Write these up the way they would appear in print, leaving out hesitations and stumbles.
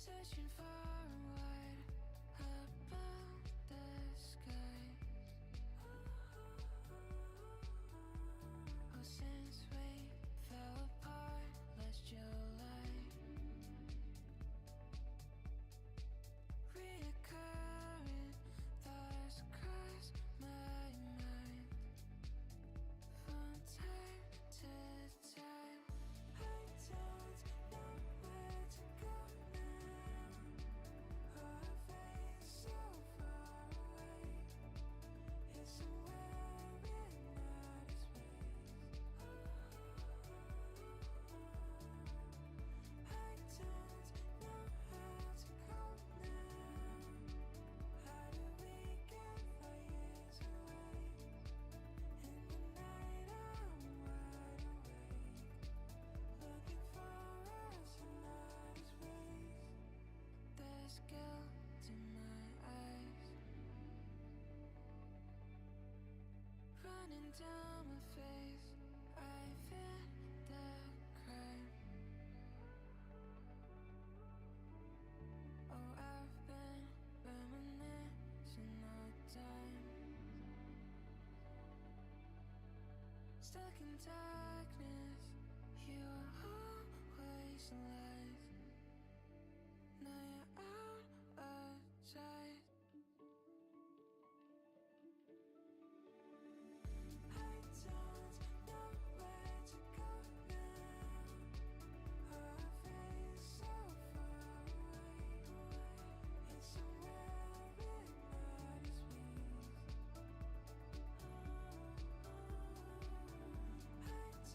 Searching far and wide above the sky. Oh, since we fell apart last July, reoccurring thoughts cross my mind from time to time. I don't know where to go now. Our face so far away. It's somewhere in outer space. I don't know how to go now. How do we get 5 years away? In the night I'm wide awake, looking for us in outer space. There's guilt in my eyes, running down my face. I feel the crime. Oh, I've been reminiscing all time, stuck in darkness. You were always alive. Now you're out of sight. I don't know where to go now. Our face so far away. It's somewhere in outer space. I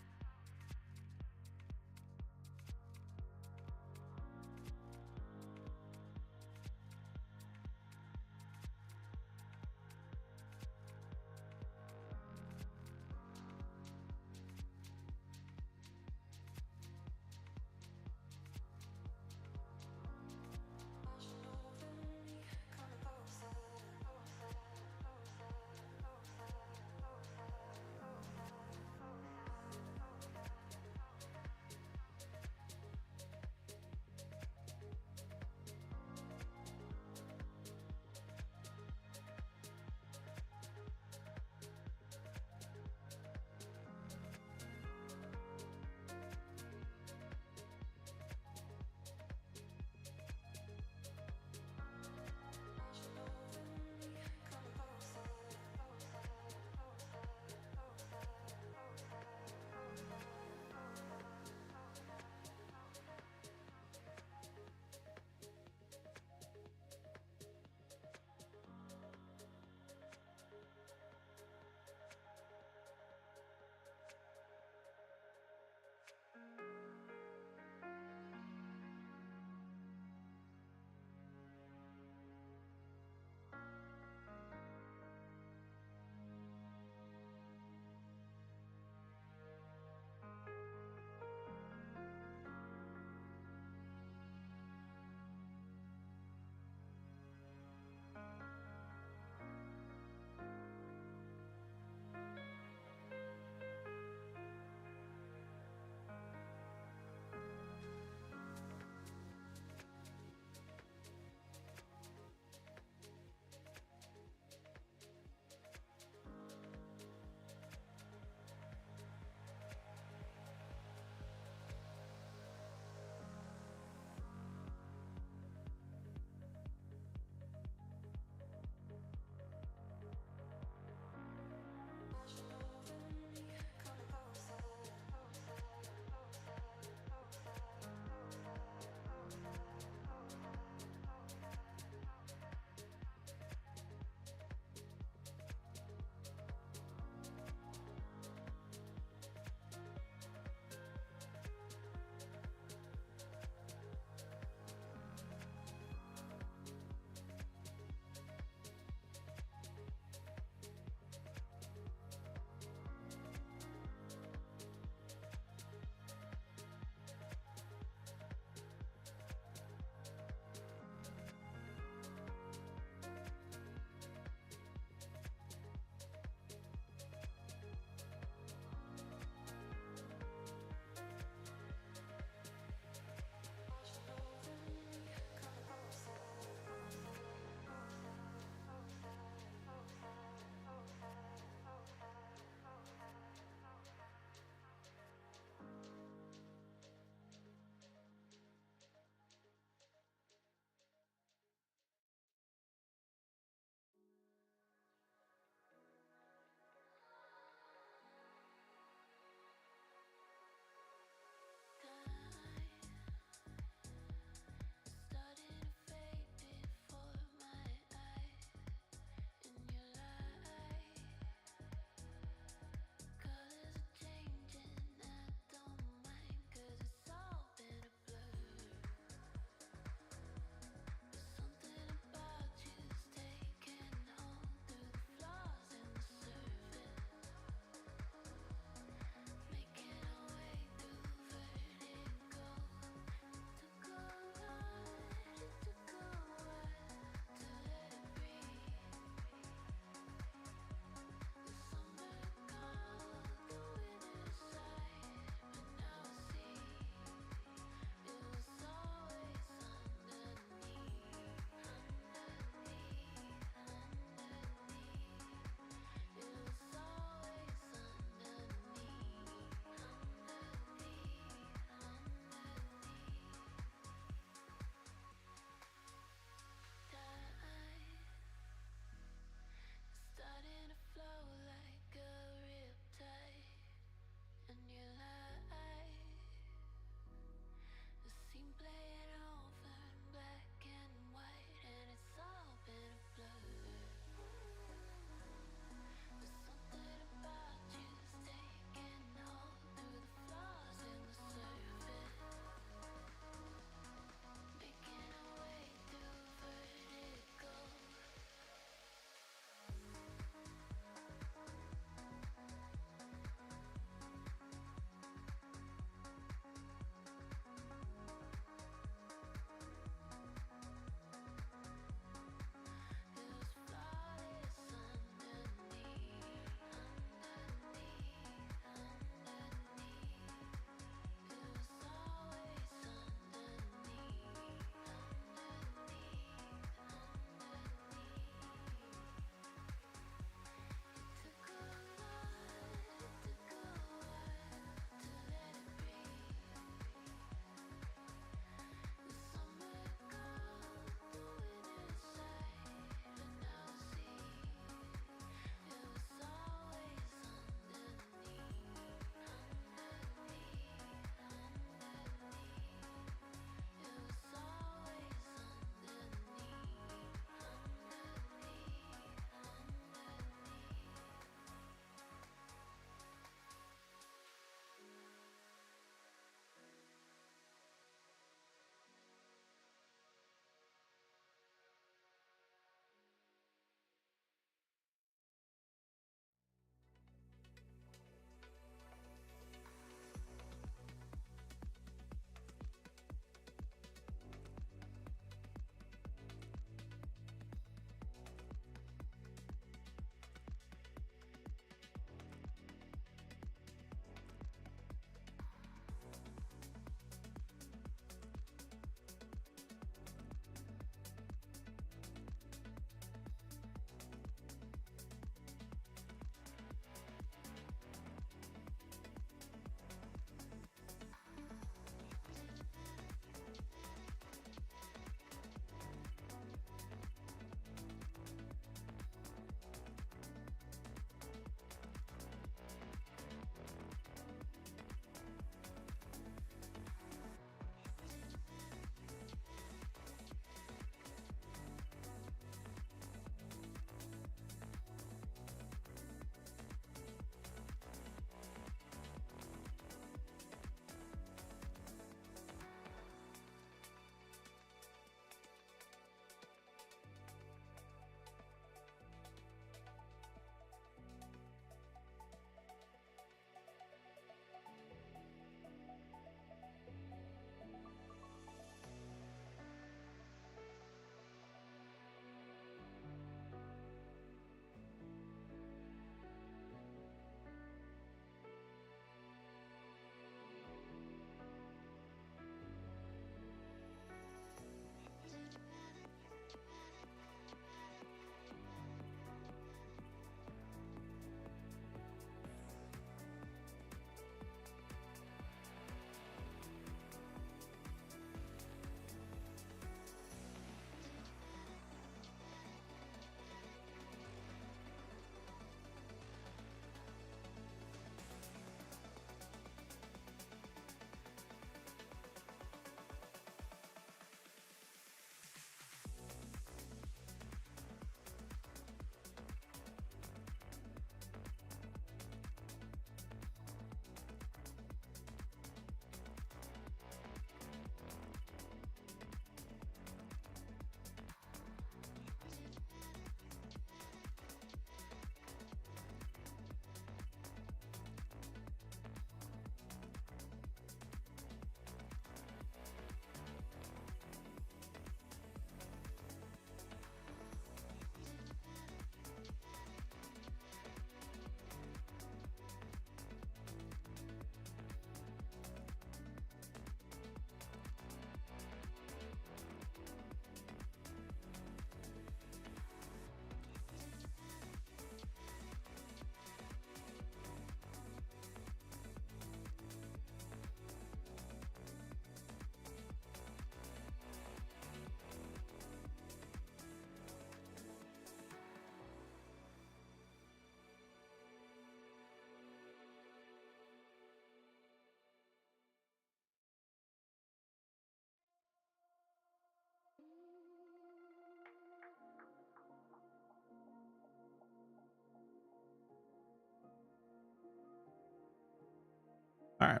All right.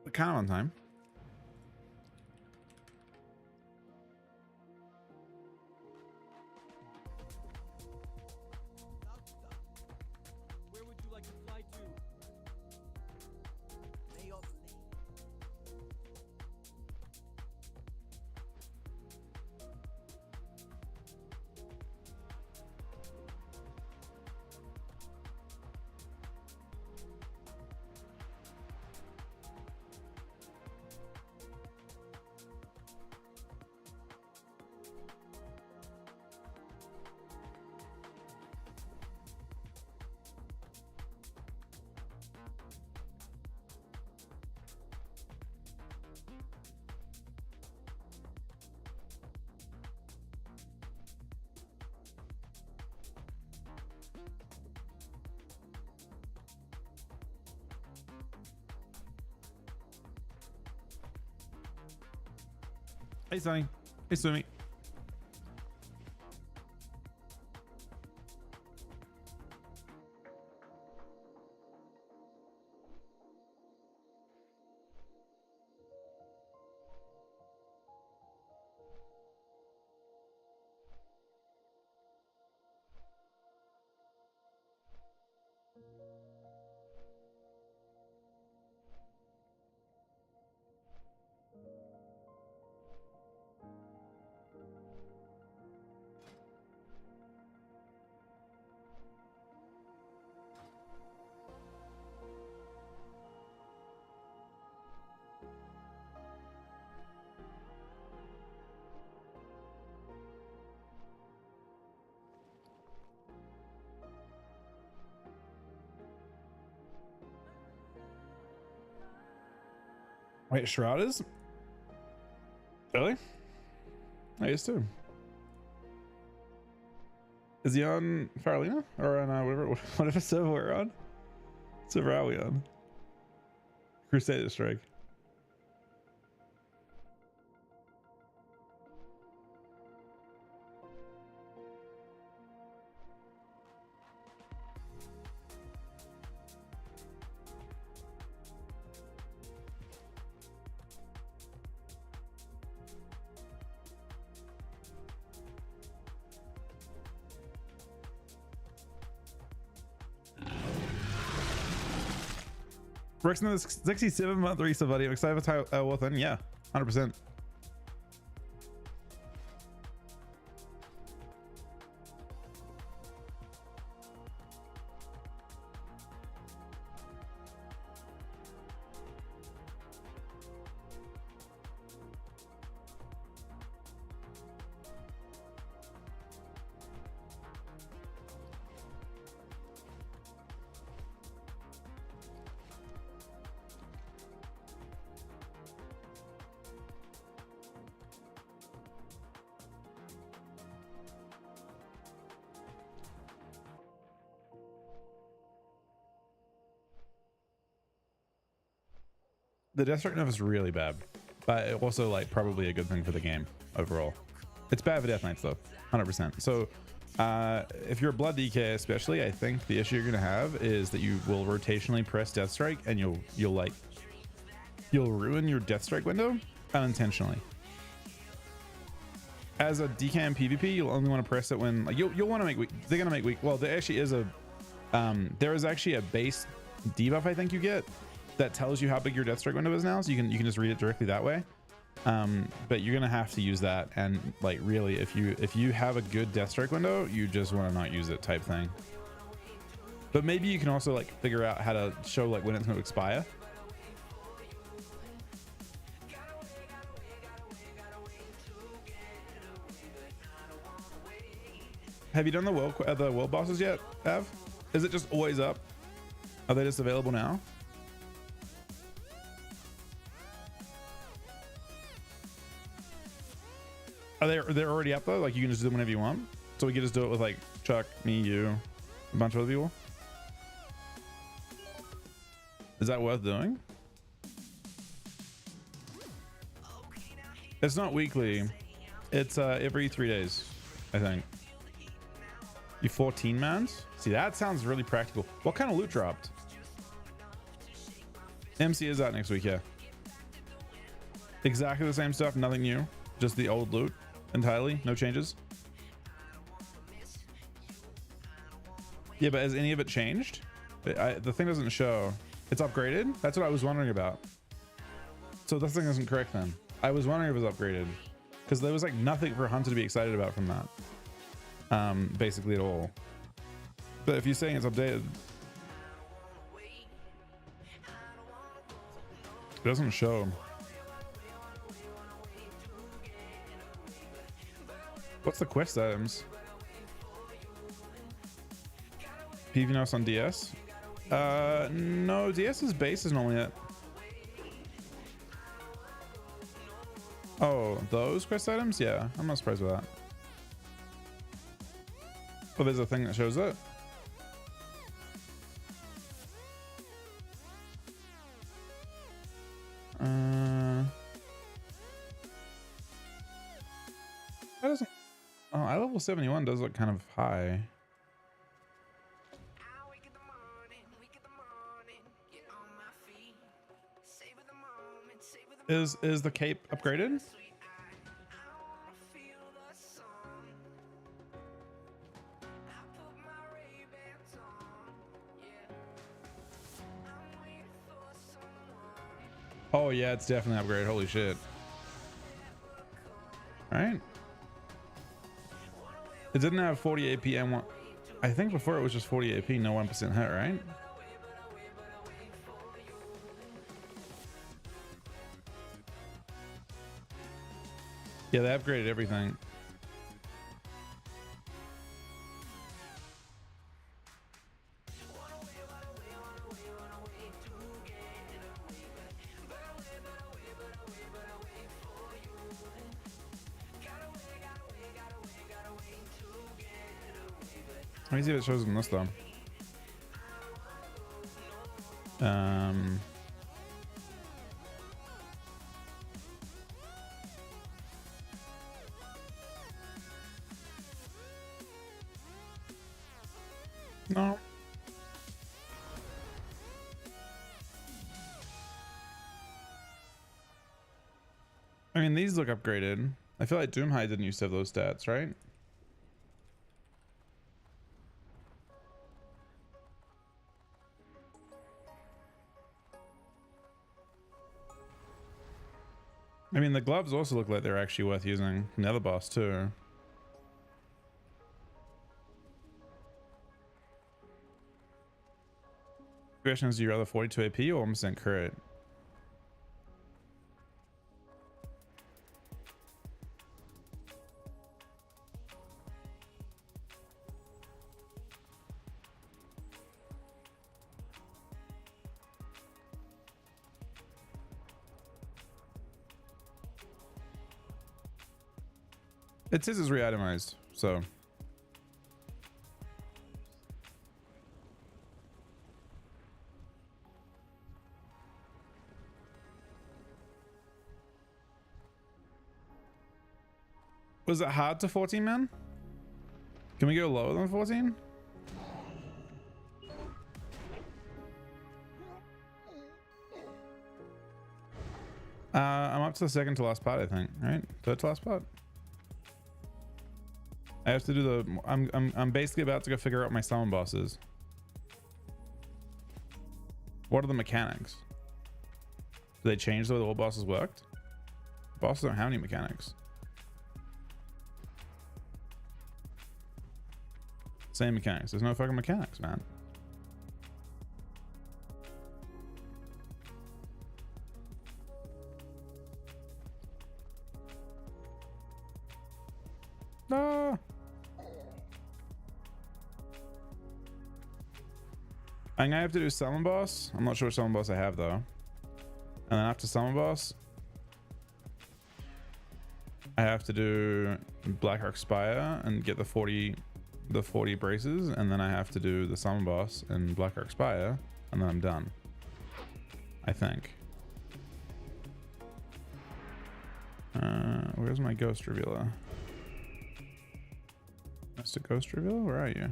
We're kind of on time. Where would you like to fly to? Lay off me. Hey, Sonny. Hey, Sumi. Wait, Shroud is? Really? I used to. Is he on Faralina? Or on whatever server we're on? What server are we on? Crusader Strike. Rex, another 67-month resub, buddy. I'm excited for Wathan. Yeah, 100%. The Deathstrike nerf is really bad, but also like probably a good thing for the game overall. It's bad for Death Knights though, 100%. So if you're a Blood DK especially, I think the issue you're gonna have is that you will rotationally press Deathstrike and you'll ruin your Deathstrike window unintentionally. As a DK in PvP, you'll only want to press it when like you'll want to make weak. They're gonna make weak. Well, there actually is a there is actually a base debuff I think you get that tells you how big your Deathstrike window is now, so you can just read it directly that way. But you're gonna have to use that, and like really, if you have a good Deathstrike window, you just want to not use it type thing. But maybe you can also like figure out how to show like when it's going to expire. Have you done the world bosses yet, Av? Is it just always up? Are they just available now? They're already up though? Like you can just do them whenever you want? So we can just do it with like Chuck, me, you, a bunch of other people? Is that worth doing? It's not weekly. It's every 3 days, I think. You 14 mans? See, that sounds really practical. What kind of loot dropped? MC is out next week, yeah. Exactly the same stuff, nothing new. Just the old loot entirely, no changes. Yeah, but has any of it changed? The thing doesn't show. It's upgraded? That's what I was wondering about. So this thing isn't correct then. I was wondering if it was upgraded. Because there was like nothing for Hunter to be excited about from that. Basically at all. But if you're saying it's updated, it doesn't show. What's the quest items? PvNos on DS? No, DS's base is normally it. Oh, those quest items? Yeah, I'm not surprised with that. Oh, there's a thing that shows it. That doesn't. Oh, I level 71 does look kind of high. Is the cape upgraded? Oh yeah, it's definitely upgraded. Holy shit. All right. It didn't have 40 AP and one. I think before it was just 40 AP, no 1% hit, right? Yeah, they upgraded everything. Let me see if it shows in this though. No. I mean, these look upgraded. I feel like Doomhide didn't used to have those stats, right? I mean, the gloves also look like they're actually worth using. And the other boss too. Question is, do you rather 42 AP or 1% crit? It says it's re-itemized, so. Was it hard to 14, man? Can we go lower than 14? I'm up to the second to last part, I think, right? Third to last part. I have to do the. I'm basically about to go figure out my summon bosses. What are the mechanics? Do they change the way the old bosses worked? Bosses don't have any mechanics. Same mechanics. There's no fucking mechanics, man. No. I'm gonna have to do summon boss. I'm not sure which summon boss I have though. And then after summon boss, I have to do Blackheart Spire and get the 40 braces, and then I have to do the summon boss and Blackheart Spire, and then I'm done. I think. Where's my ghost revealer? That's the ghost revealer? Where are you?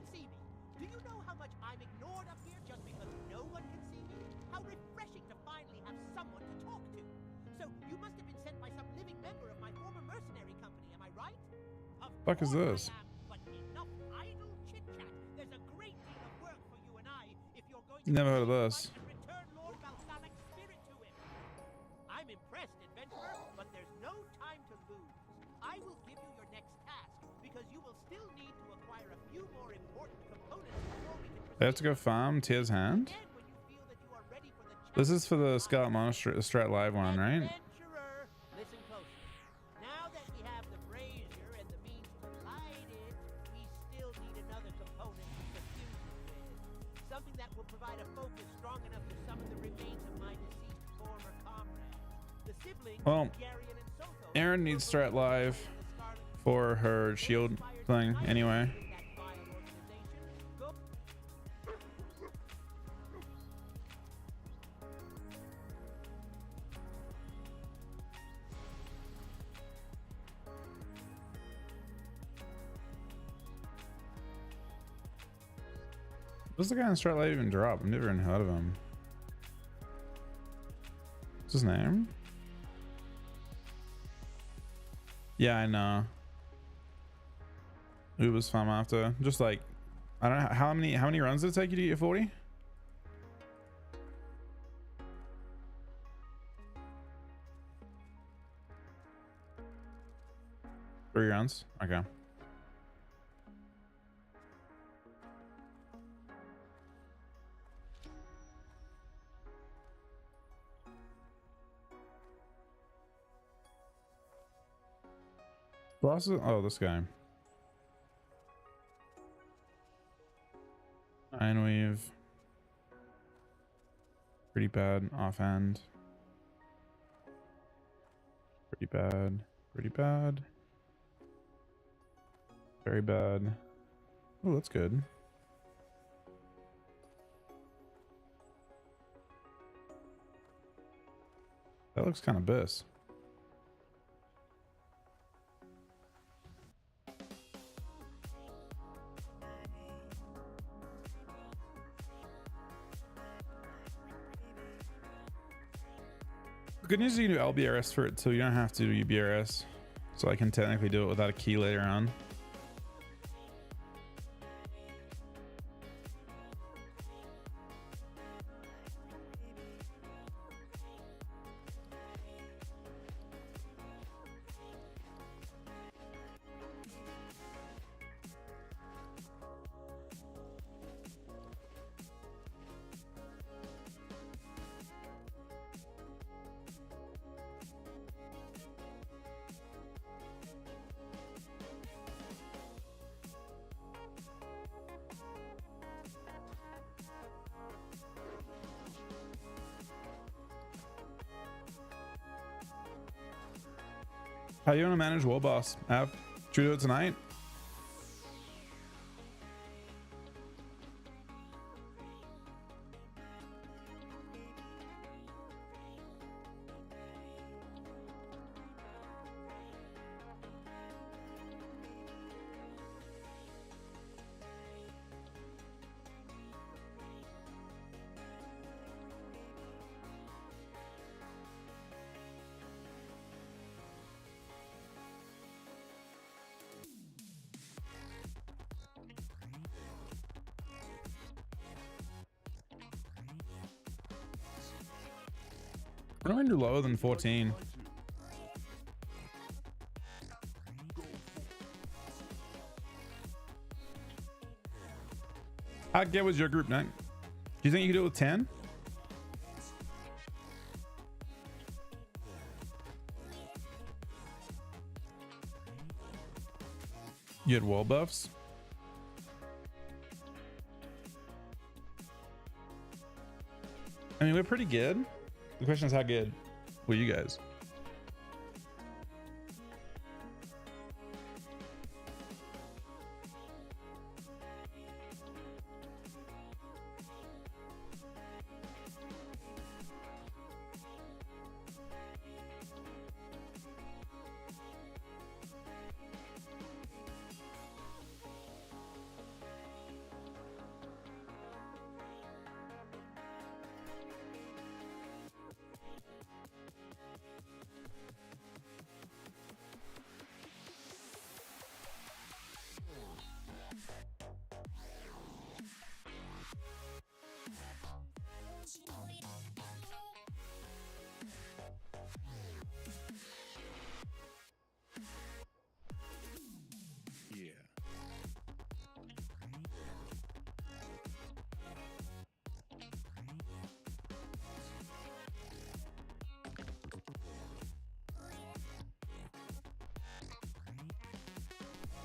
can see me. Do you know how much I'm ignored up here just because no one can see me? How refreshing to finally have someone to talk to. So, you must have been sent by some living member of my former mercenary company, am I right? Of Fuck is course this? I am, but enough idle chit-chat. There's a great deal of work for you and I if you're going to Never heard of fight this. and return Lord Balsanic's spirit to him. I'm impressed, adventurer, but there's no time to lose. I will give you your next task because you will still need to acquire a few more important components before we can proceed. They have to go farm Tier's hand. Then, when you feel that you are ready for the This is for the challenge, Scarlet Monastery Strat Live one, right? Adventurer, listen closely. Now that we have the brazier and the means to light it, we still need another component to fuse it with. Something that will provide a focus strong enough to summon the remains of my deceased former comrades. The siblings, Well, Garion and Sotho, Aaron needs Strat Live for her shield thing anyway. What's the guy in Strat Live even drop? I've never even heard of him. What's his name? Yeah, I know. Uber's farm after. Just like, I don't know how many runs did it take you to get 40? 3 rounds. Okay. Boss is, oh, this guy. Ironweave. Pretty bad. Offhand. Pretty bad. Pretty bad. Very bad. Oh, that's good. That looks kind of bis. The good news is you can do LBRS for it too. You don't have to do UBRS. So I can technically do it without a key later on. How you want to manage World Boss? Should we do it tonight? I'm going to do lower than 14. How good was your group night? Do you think you could do it with 10? You had wall buffs? I mean, we're pretty good. The question is, how good were you guys?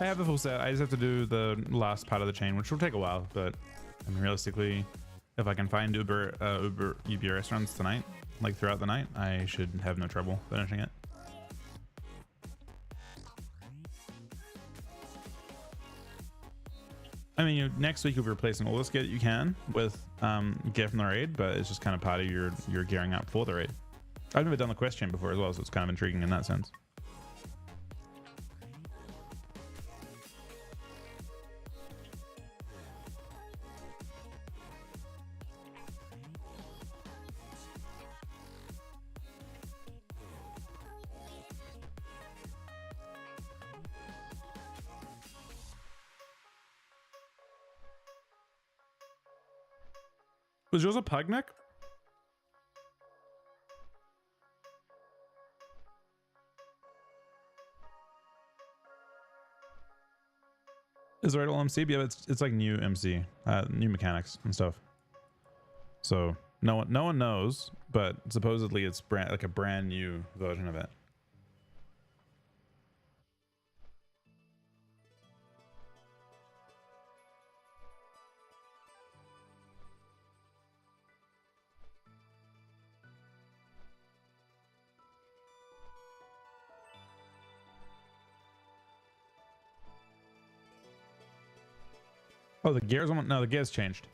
I have the full set. I just have to do the last part of the chain, which will take a while. But I mean, realistically, if I can find Uber UB restaurants tonight, like throughout the night, I should have no trouble finishing it. I mean, next week you'll be replacing all this gear that you can with gear from the raid, but it's just kind of part of your gearing up for the raid. I've never done the quest chain before as well, so it's kind of intriguing in that sense. Was yours a pug neck? Is the Riddle MC? Yeah, it's like new MC, new mechanics and stuff. So no one knows, but supposedly it's like a brand new version of it. Oh, the gears on. No, the gears changed.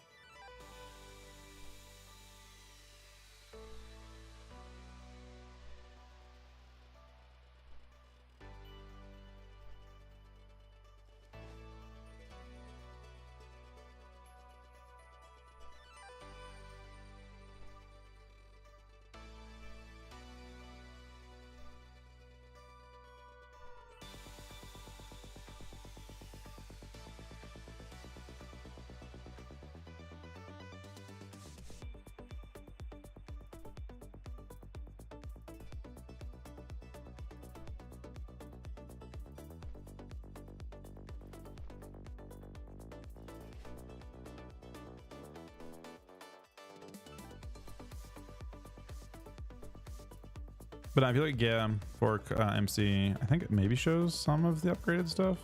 But I feel like yeah, for MC, I think it maybe shows some of the upgraded stuff.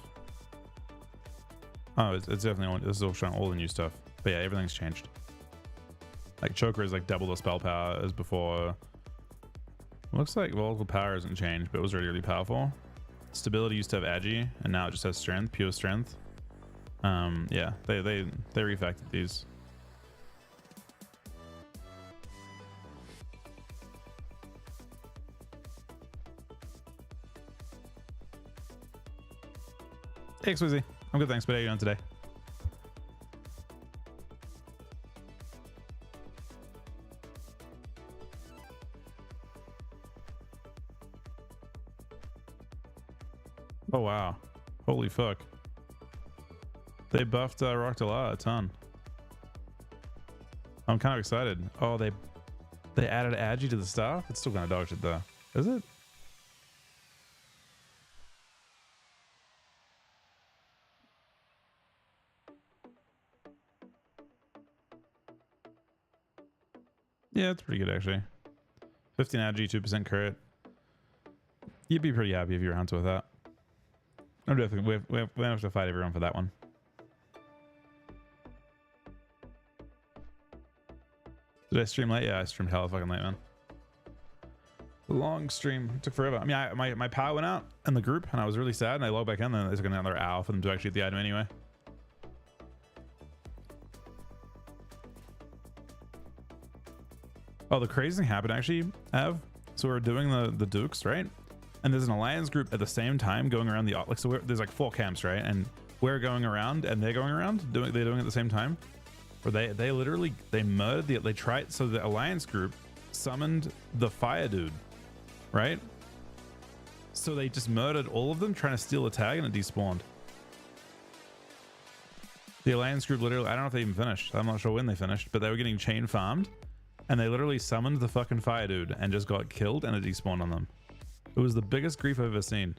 Oh, it's definitely this is all showing all the new stuff. But yeah, everything's changed. Like Choker is like double the spell power as before. Looks like Volatile Power hasn't changed, but it was really powerful. Stability used to have Agi, and now it just has Strength, pure Strength. Yeah, they refactored these. Hey, Swizzy. I'm good, thanks. But how are you doing today? Oh, wow. Holy fuck. They buffed Rockdala a ton. I'm kind of excited. Oh, they added Agi to the staff? It's still gonna dog shit though. Is it? Yeah, it's pretty good actually. 15 Agi, 2% crit. You'd be pretty happy if you were hunter with that. I'm definitely we have to fight everyone for that one. Did I stream late? Yeah, I streamed hella fucking late, man. Long stream. It took forever. I mean, my power went out in the group and I was really sad and I logged back in and it took another hour for them to actually get the item anyway. Oh, the crazy thing happened actually, Av. So we're doing the Dukes, right? And there's an alliance group at the same time going around the like. So there's like 4 camps, right? And we're going around and they're going around. They're doing it at the same time. Where they literally murdered they tried. So the alliance group summoned the fire dude, right? So they just murdered all of them trying to steal a tag and it despawned. The alliance group literally, I don't know if they even finished. I'm not sure when they finished, but they were getting chain farmed. And they literally summoned the fucking fire dude and just got killed and it despawned on them. It was the biggest grief I've ever seen.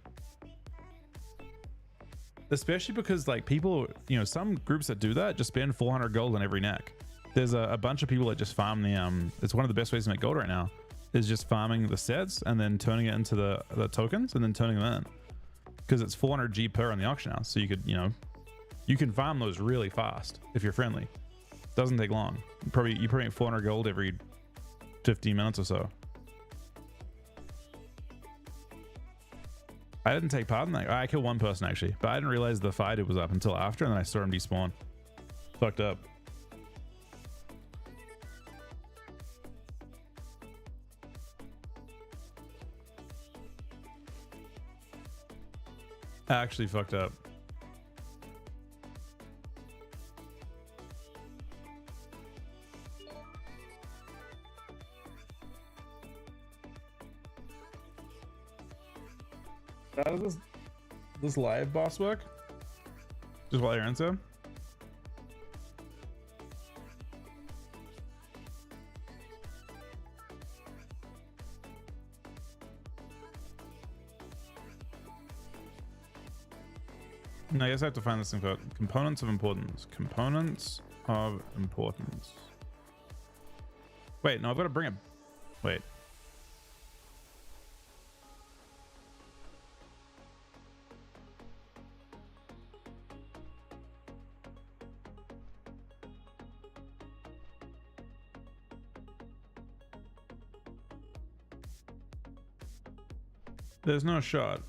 Especially because like people, you know, some groups that do that just spend 400 gold on every neck. There's a bunch of people that just farm the, it's one of the best ways to make gold right now, is just farming the sets and then turning it into the tokens and then turning them in. because it's 400 G per on the auction house. So you could, you know, you can farm those really fast if you're friendly. Doesn't take long. You probably make 400 gold every 15 minutes or so. I didn't take part in that. I killed one person actually, but I didn't realize the fight was up until after, and then I saw him despawn. Fucked up. Actually fucked up. How does this live boss work? Just while you're into? No, I guess I have to find this info. Components of importance. Components of importance. Wait, no, I've got to bring it. Wait. There's no shot.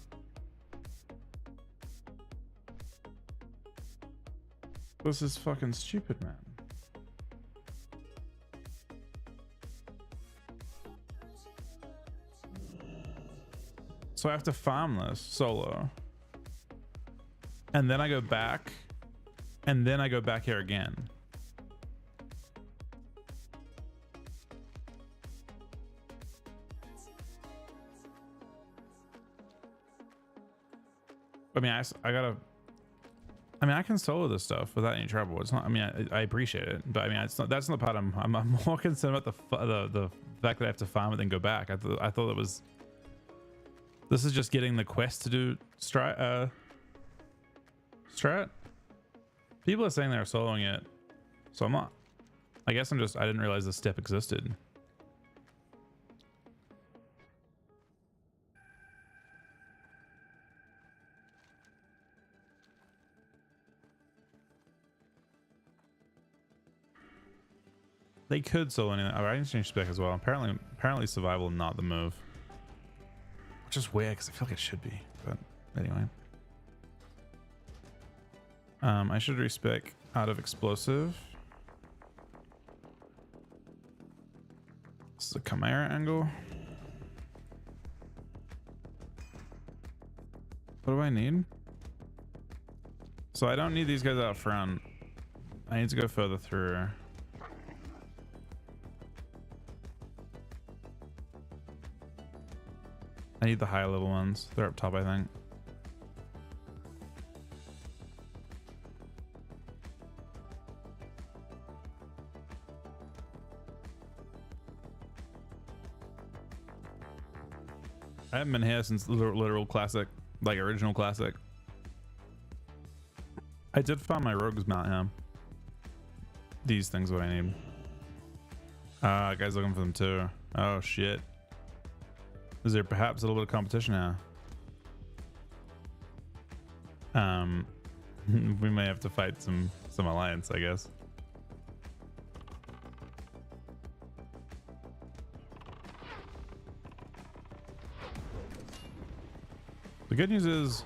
This is fucking stupid, man. So I have to farm this solo. And then I go back. And then I go back here again. I mean, I gotta. I mean, I can solo this stuff without any trouble. It's not. I mean, I appreciate it, but I mean, it's not. That's not the part I'm more concerned about the fact that I have to farm it and go back. I thought it was. This is just getting the quest to do strat. People are saying they're soloing it, so I'm not. I guess I'm just. I didn't realize this step existed. They could solo anything. Oh, I can change spec as well. Apparently survival not the move. Which is weird because I feel like it should be. But anyway. I should respec out of explosive. This is a Chimera angle. What do I need? So I don't need these guys out front. I need to go further through. I need the higher level ones. They're up top, I think. I haven't been here since literal classic, like original classic. I did find my rogue's mount here. These things what I need. Guys looking for them too. Oh shit. Is there perhaps a little bit of competition now? We may have to fight some alliance, I guess. The good news is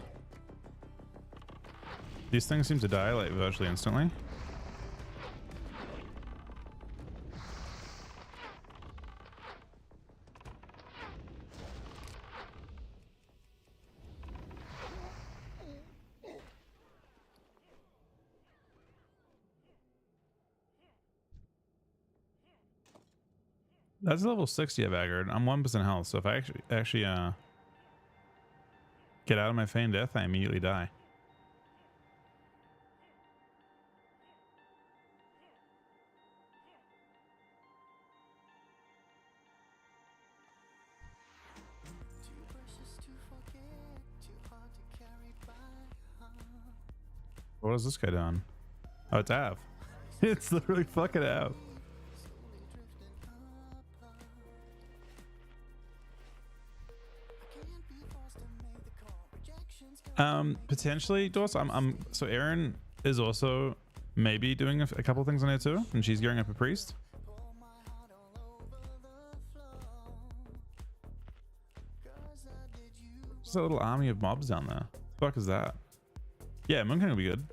these things seem to die like virtually instantly. That's level 60 I've aggroed. I'm 1% health, so if I actually get out of my feigned death, I immediately die. What is this guy doing? Oh, it's Av. It's literally fucking Av. Potentially, Doss. So Aaron is also maybe doing a couple things on there too, and she's gearing up a priest. Just a little army of mobs down there. The fuck is that? Yeah, Moonking will be good.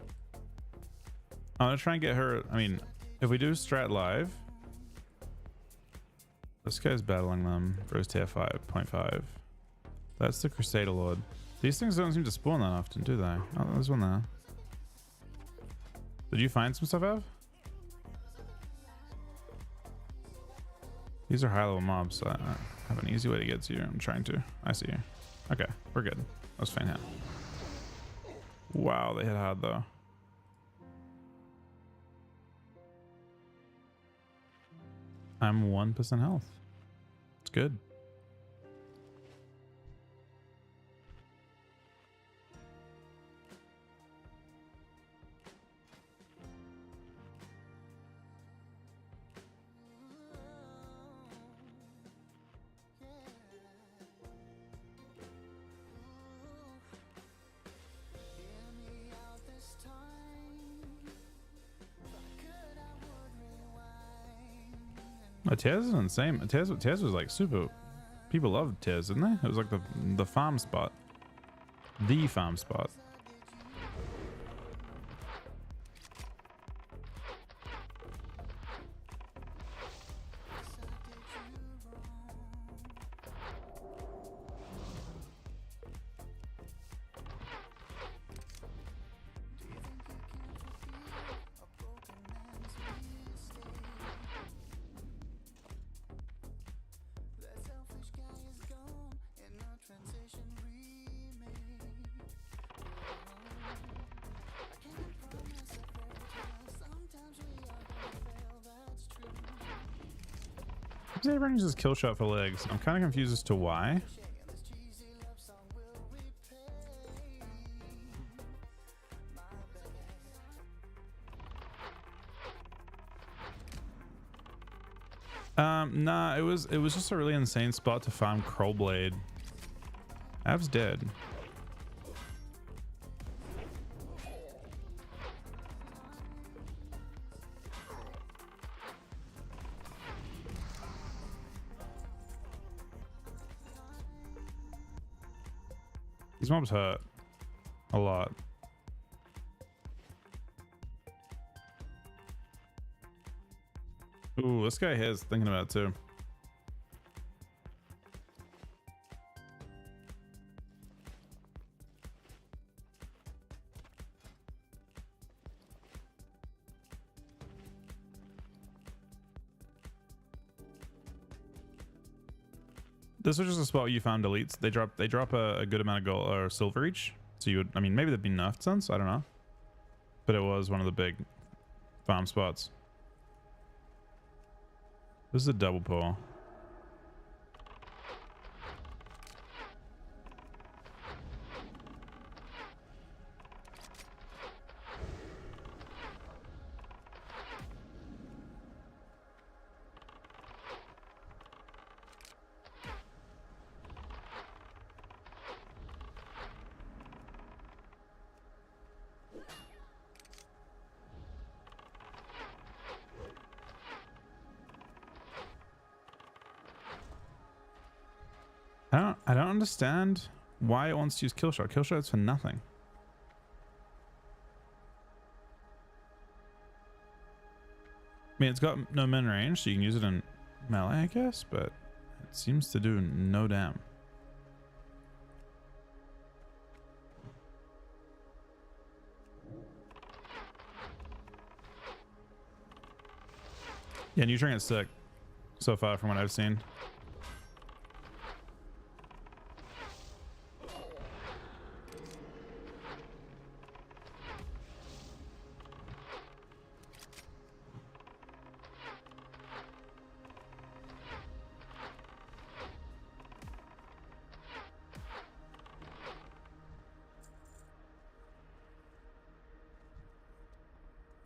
I'm gonna try and get her. I mean, if we do strat live, this guy's battling them for his tier 5.5. That's the Crusader Lord. These things don't seem to spawn that often, do they? Oh, there's one there. Did you find some stuff, Ev? These are high level mobs, so I have an easy way to get to you. I'm trying to. I see you. Okay, we're good. That was faint hand. Wow, they hit hard though. I'm 1% health. It's good. Tears is insane. Tears was like super. People loved Tears, didn't they? It was like the farm spot. The farm spot. Everyone uses kill shot for legs. I'm kind of confused as to why. Nah, it was just a really insane spot to farm Krollblade. Av's dead. These mobs hurt a lot. Ooh, this guy here is thinking about it too. This was just a spot where you found elites. They drop a good amount of gold or silver each. So you would, I mean, maybe they'd be nerfed since, I don't know. But it was one of the big farm spots. This is a double pull. I don't understand why it wants to use kill shot. Kill shot is for nothing. I mean, it's got no min range, so you can use it in melee, I guess, but it seems to do no damn. Yeah, Neutron is sick so far from what I've seen.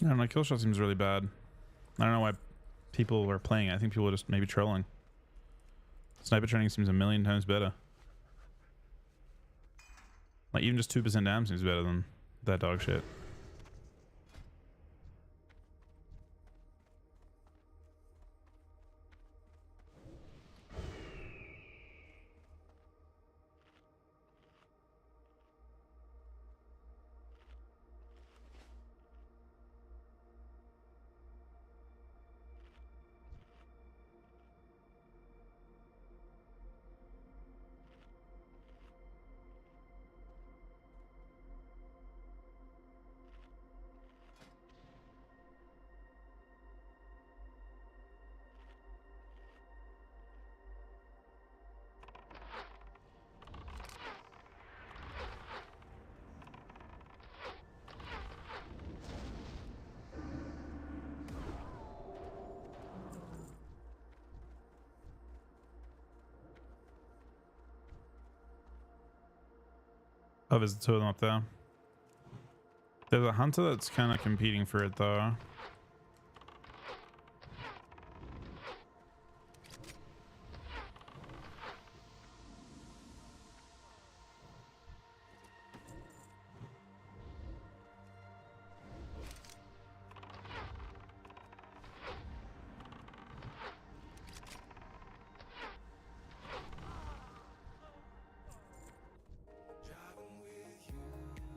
I don't know, kill shot seems really bad. I don't know why people were playing it. I think people were just maybe trolling. Sniper training seems a million times better. Like Like even just 2% damage seems better than that dog shit. Oh, there's the two of them up there. There's a hunter that's kind of competing for it though.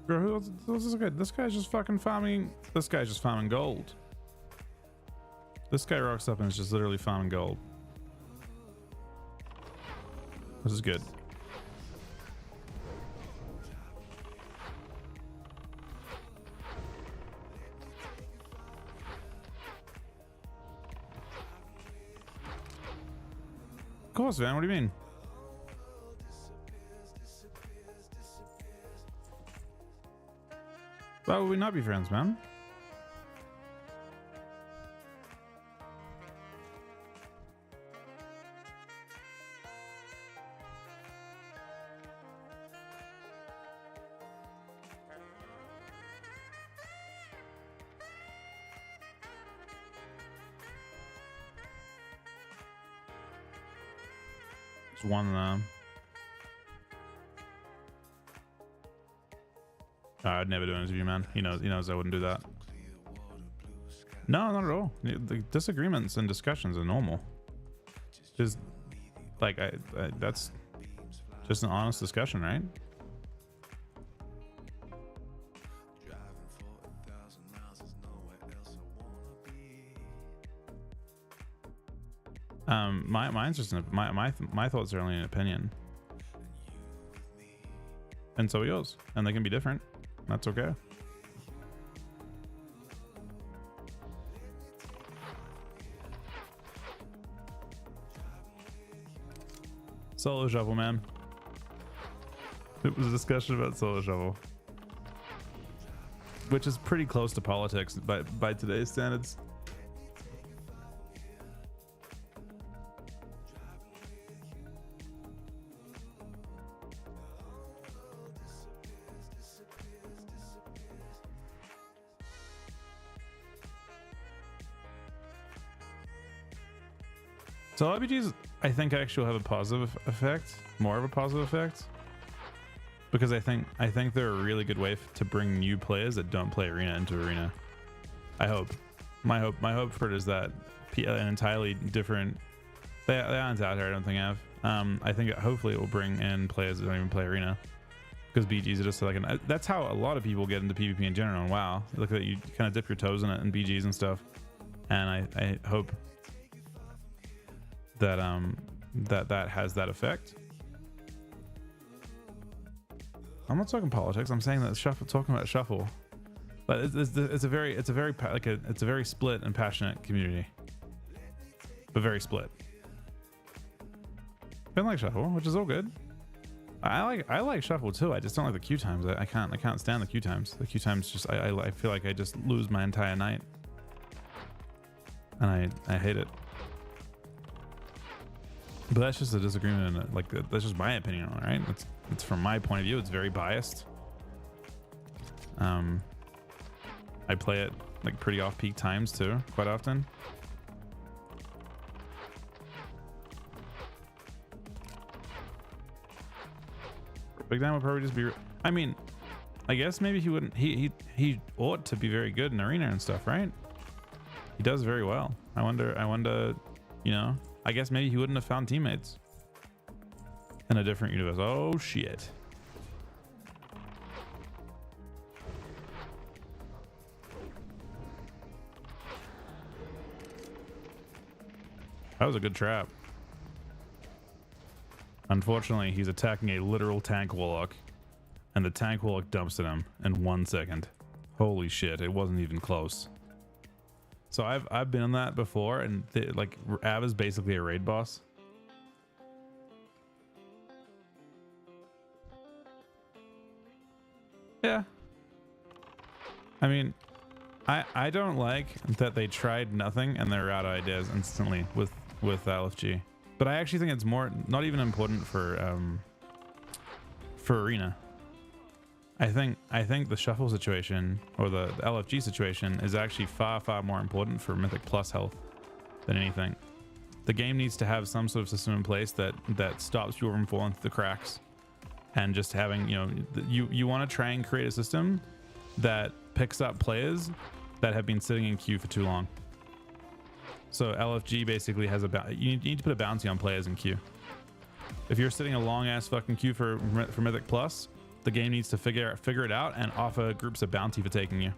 Bro, who's this guy? This guy's just fucking farming. This guy's just farming gold. This guy rocks up and is just literally farming gold. This is good. Of course, Van. What do you mean? Why would we not be friends, man? It's one I'd never do an interview, man. He knows I wouldn't do that. No, not at all. The disagreements and discussions are normal. Just like that's just an honest discussion, right? Mine's just my thoughts are only an opinion, and so are yours, and they can be different. That's okay. Solo Shovel, man. It was a discussion about Solo Shovel, which is pretty close to politics by today's standards. So RPGs, I think, actually have a positive effect, more of a positive effect, because I think they're a really good way to bring new players that don't play Arena into Arena. I hope. My hope for it is that an entirely different. They aren't out here. I don't think I think hopefully it will bring in players that don't even play Arena, because BGs are just like that's how a lot of people get into PvP in general. And WoW, look at that, you kind of dip your toes in it and BGs and stuff, and I hope that that has that effect. I'm not talking politics. I'm saying that talking about Shuffle, but it's a very split and passionate community, but very split. I don't like Shuffle, which is all good. I like Shuffle too. I just don't like the queue times. I can't stand the queue times. The queue times just I feel like I just lose my entire night, and I hate it. But that's just a disagreement, and like that's just my opinion on it, right? It's from my point of view. It's very biased. I play it like pretty off-peak times too, quite often. Big Dan would probably just be I mean, I guess maybe he wouldn't. He ought to be very good in arena and stuff, right? He does very well. I wonder. You know, I guess maybe he wouldn't have found teammates in a different universe. Oh shit. That was a good trap. Unfortunately, he's attacking a literal tank warlock, and the tank warlock dumps at him in 1 second. Holy shit, it wasn't even close. So I've been in that before, and like Av is basically a raid boss. Yeah. I mean, I don't like that they tried nothing and they're out of ideas instantly with LFG. But I actually think it's not even important for arena. I think the shuffle situation or the LFG situation is actually far more important for Mythic Plus health than anything. The game needs to have some sort of system in place that stops people from falling through the cracks, and just having, you know, you want to try and create a system that picks up players that have been sitting in queue for too long. So LFG basically has you need to put a bounty on players in queue. If you're sitting a long ass fucking queue for Mythic Plus, the game needs to figure it out and offer groups a bounty for taking you.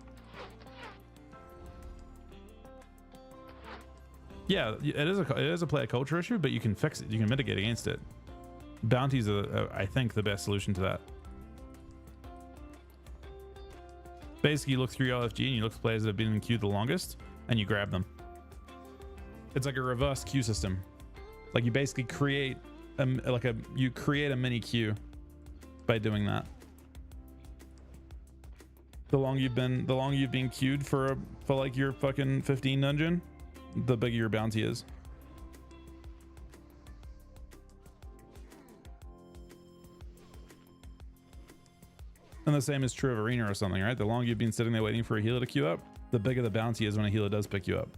Yeah, it is a player culture issue, but you can fix it. You can mitigate against it. Bounties are, I think, the best solution to that. Basically, you look through your LFG and you look at players that have been in queue the longest, and you grab them. It's like a reverse queue system. Like you basically create a mini queue by doing that. The longer you've been queued for like your fucking 15 dungeon, the bigger your bounty is. And the same is true of arena or something, right? The longer you've been sitting there waiting for a healer to queue up, the bigger the bounty is when a healer does pick you up.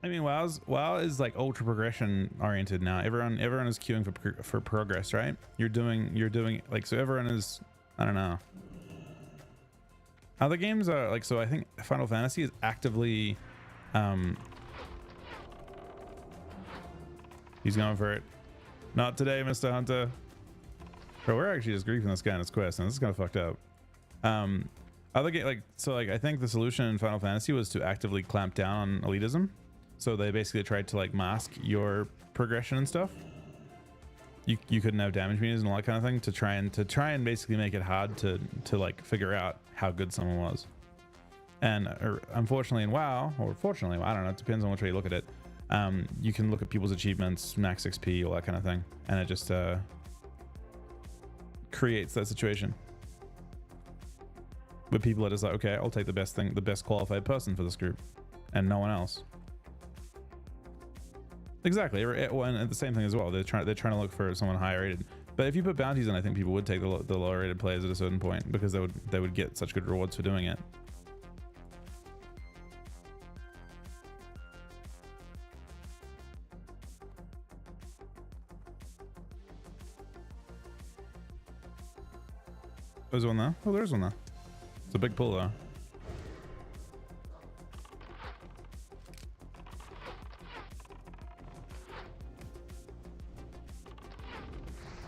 I mean, WoW is like ultra progression oriented now. Everyone is queuing for progress, right? You're doing like, so everyone is, I don't know. Other games are like, so I think Final Fantasy is actively he's going for it. Not today, Mr. Hunter. Bro, we're actually just griefing this guy on his quest, and this is kind of fucked up. Other game, like, so like I think the solution in Final Fantasy was to actively clamp down on elitism. So they basically tried to like mask your progression and stuff. You couldn't have damage meters and all that kind of thing to try and basically make it hard to like figure out how good someone was. And unfortunately in WoW, or fortunately, I don't know, it depends on which way you look at it. You can look at people's achievements, max XP, all that kind of thing, and it just creates that situation where people are just like, okay, I'll take the best qualified person for this group, and no one else. Exactly, and the same thing as well. They're trying to look for someone higher rated. But if you put bounties in, I think people would take the lower rated players at a certain point because they would get such good rewards for doing it. There's one there. Oh, there's one there. It's a big pull though.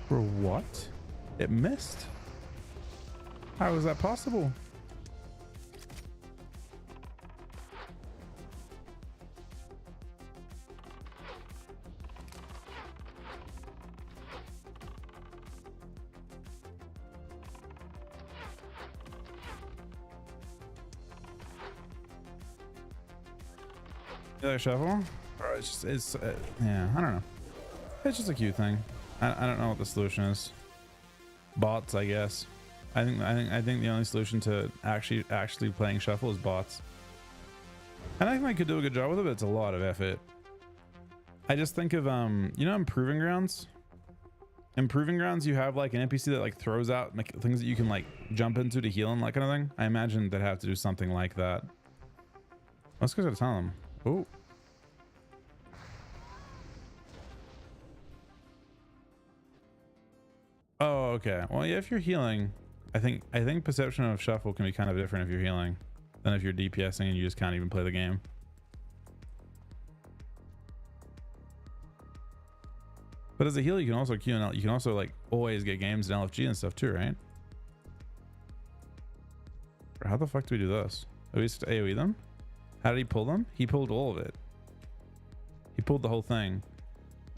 For what? It missed? How is that possible? Shuffle? Or it's yeah, I don't know. It's just a cute thing. I don't know what the solution is. Bots, I guess. I think the only solution to actually playing shuffle is bots. And I think I could do a good job with it, but it's a lot of effort. I just think of you know, Improving Grounds. Improving Grounds, you have like an NPC that like throws out like things that you can like jump into to heal and that kind of thing. I imagine they'd have to do something like that. Let's go to tell them. Oh. Oh, okay. Well, yeah, if you're healing, I think perception of shuffle can be kind of different if you're healing than if you're DPSing and you just can't even play the game. But as a healer, you can also queue and you can also like always get games in LFG and stuff too, right? How the fuck do we do this? Are we just AoE them? How did he pull them? He pulled all of it. He pulled the whole thing.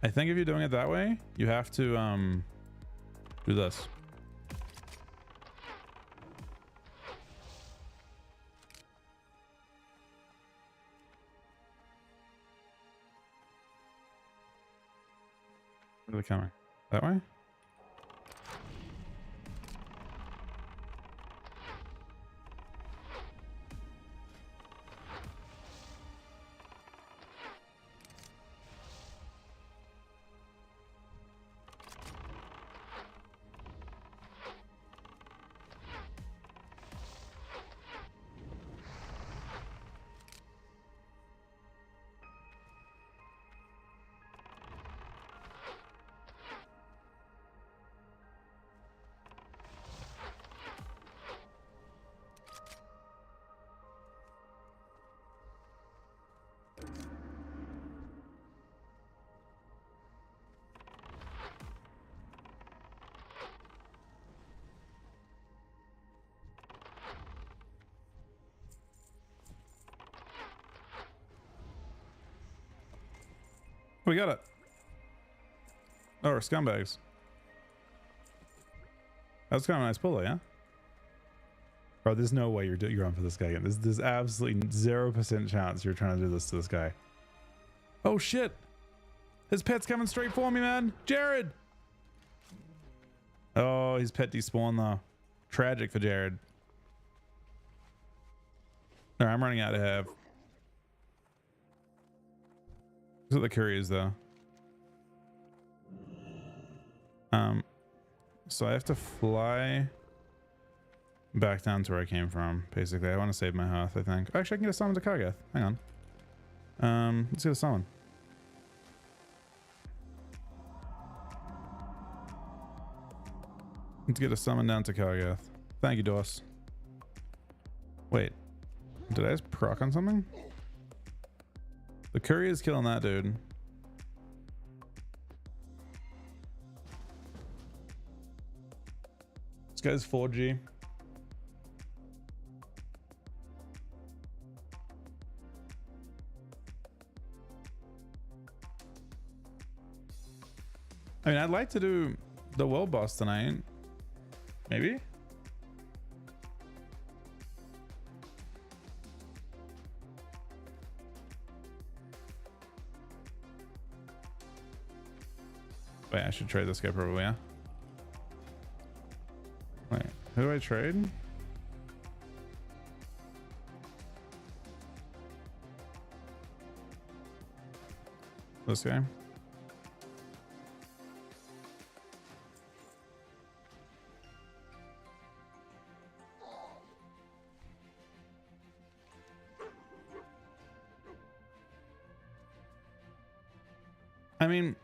I think if you're doing it that way, you have to do this. Where are they coming? That way? We got it. Oh, we're scumbags. That's kind of a nice pull, yeah? Bro, there's no way you're on for this guy again. There's absolutely 0% chance you're trying to do this to this guy. Oh shit! His pet's coming straight for me, man! Jared! Oh, his pet despawned though. Tragic for Jared. Alright, I'm running out of have. Look at the couriers though. So I have to fly back down to where I came from. Basically, I want to save my health. I think. Actually, I can get a summon to Kargath. Hang on. Let's get a summon. Let's get a summon down to Kargath. Thank you, Doss. Wait, did I just proc on something? The courier is killing that dude. This guy's 4G. I mean, I'd like to do the world boss tonight. Maybe? Wait, I should trade this guy probably, yeah? Wait, who do I trade? This guy? I mean,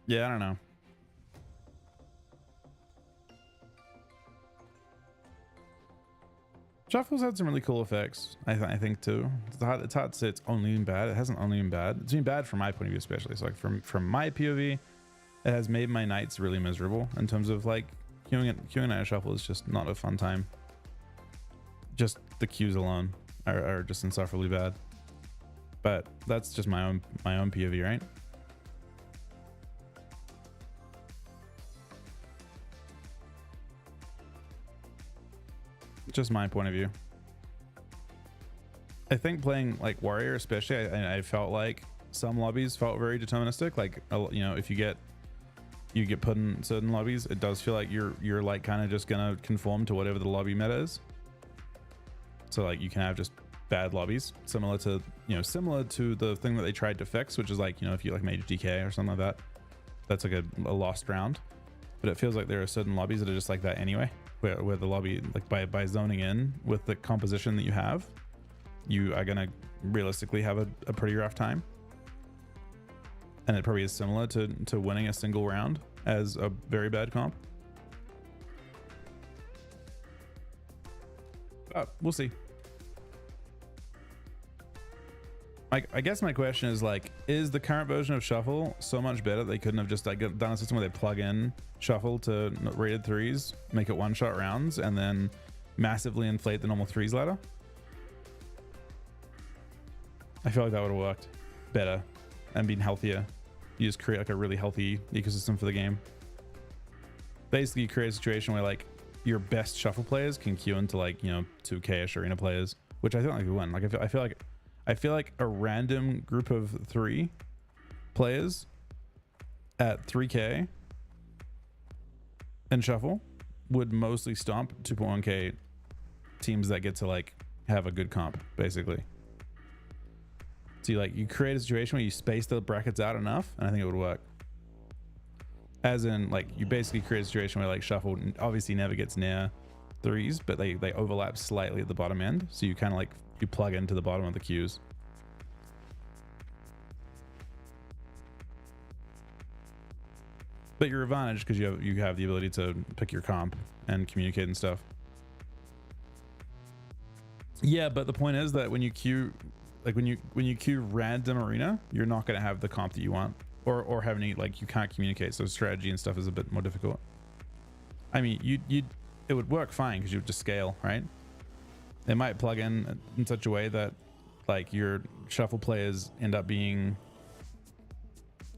yeah, I don't know. Shuffle's had some really cool effects, I think too. It's hard to say it's only been bad. It hasn't only been bad. It's been bad from my point of view, especially. So like from my POV, it has made my nights really miserable in terms of like queuing at a shuffle is just not a fun time. Just the queues alone are just insufferably bad. But that's just my own POV, right? Just my point of view. I think playing like warrior, especially, I felt like some lobbies felt very deterministic. Like, you know, if you get you get put in certain lobbies, it does feel like you're like kind of just gonna conform to whatever the lobby meta is. So like you can have just bad lobbies, similar to the thing that they tried to fix, which is like, you know, if you like Mage DK or something like that, that's like a lost round. But it feels like there are certain lobbies that are just like that anyway, where the lobby, like by zoning in with the composition that you have, you are gonna realistically have a pretty rough time. And it probably is similar to winning a single round as a very bad comp. But we'll see. I guess my question is like, is the current version of Shuffle so much better they couldn't have just like done a system where they plug in Shuffle to rated 3s, make it one-shot rounds, and then massively inflate the normal 3s ladder? I feel like that would have worked better and been healthier. You just create like a really healthy ecosystem for the game. Basically, you create a situation where like your best Shuffle players can queue into like, you know, 2K-ish arena players, which I feel like we win. Like I feel like a random group of 3 players at 3K and Shuffle would mostly stomp 2.1K teams that get to like have a good comp, basically. So you create a situation where you space the brackets out enough, and I think it would work. As in, like, you basically create a situation where like Shuffle obviously never gets near 3s, but they overlap slightly at the bottom end, so you kind of like you plug into the bottom of the queues. But you're advantaged because you have the ability to pick your comp and communicate and stuff. Yeah, but the point is that when you queue, like when you queue random arena, you're not going to have the comp that you want, or have any, like, you can't communicate, so strategy and stuff is a bit more difficult. I mean, it would work fine because you would just scale, right? It might plug in such a way that like your Shuffle players end up being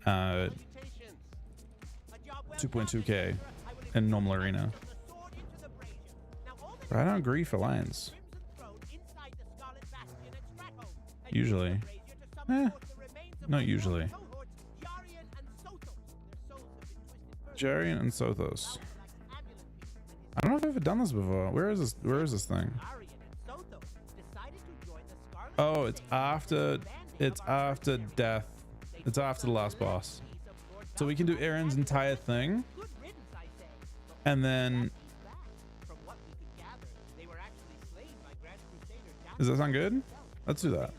2.2K in normal arena. Right on Grief Alliance. Usually. Not usually. Jarian and Sothos. I don't know if I've ever done this before. Where is this thing? Oh, it's after death. It's after the last boss. So we can do Aaron's entire thing. And then does that sound good? Let's do that.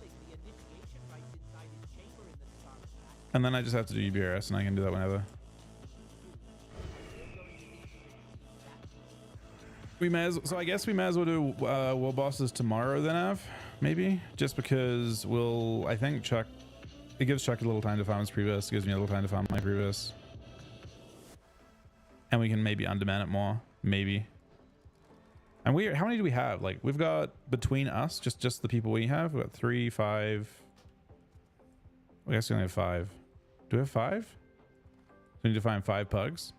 And then I just have to do UBRS and I can do that whenever. So I guess we may as well do world bosses tomorrow then, Av, maybe, just because I think Chuck, it gives Chuck a little time to farm his previous, gives me a little time to farm my previous, and we can maybe undemand it more, maybe. And how many do we have? Like, we've got between us, just the people we have, we've got 3, 5. I guess we only have 5. Do we have 5? We need to find 5 pugs.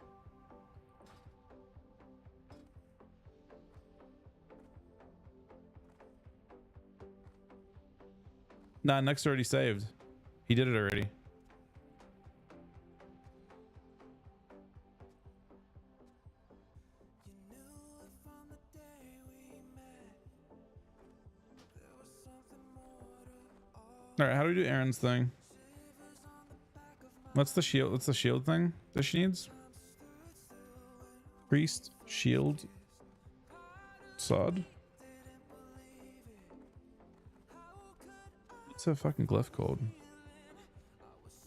Nah, Nick's already saved. He did it already. All right, how do we do Aaron's thing? What's the shield? What's the shield thing that she needs? Priest, shield, sod. What's a fucking glyph called?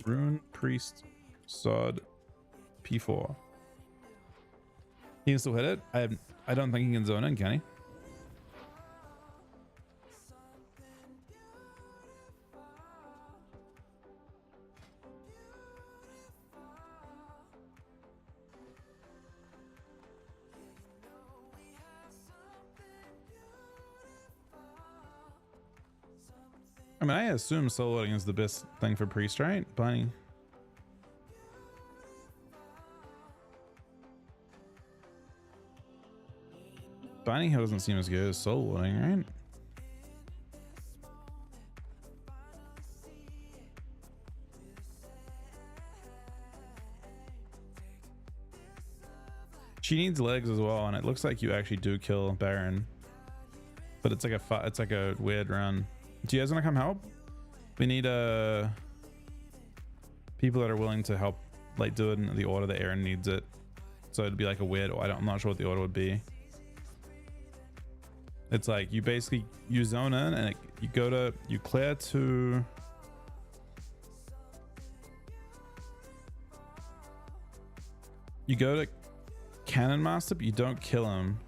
Rune, priest, sod, P4. He can still hit it. I don't think he can zone in, can he? I mean, I assume soloing is the best thing for priest, right? Bunny. Bunny Hill doesn't seem as good as soloing, right? She needs legs as well, and it looks like you actually do kill Baron, but it's like a weird run. Do you guys want to come help? We need people that are willing to help, like do it in the order that Aaron needs it. So it'd be like a weird. I'm not sure what the order would be. It's like you basically you zone in and you clear to. You go to Cannon Master, but you don't kill him,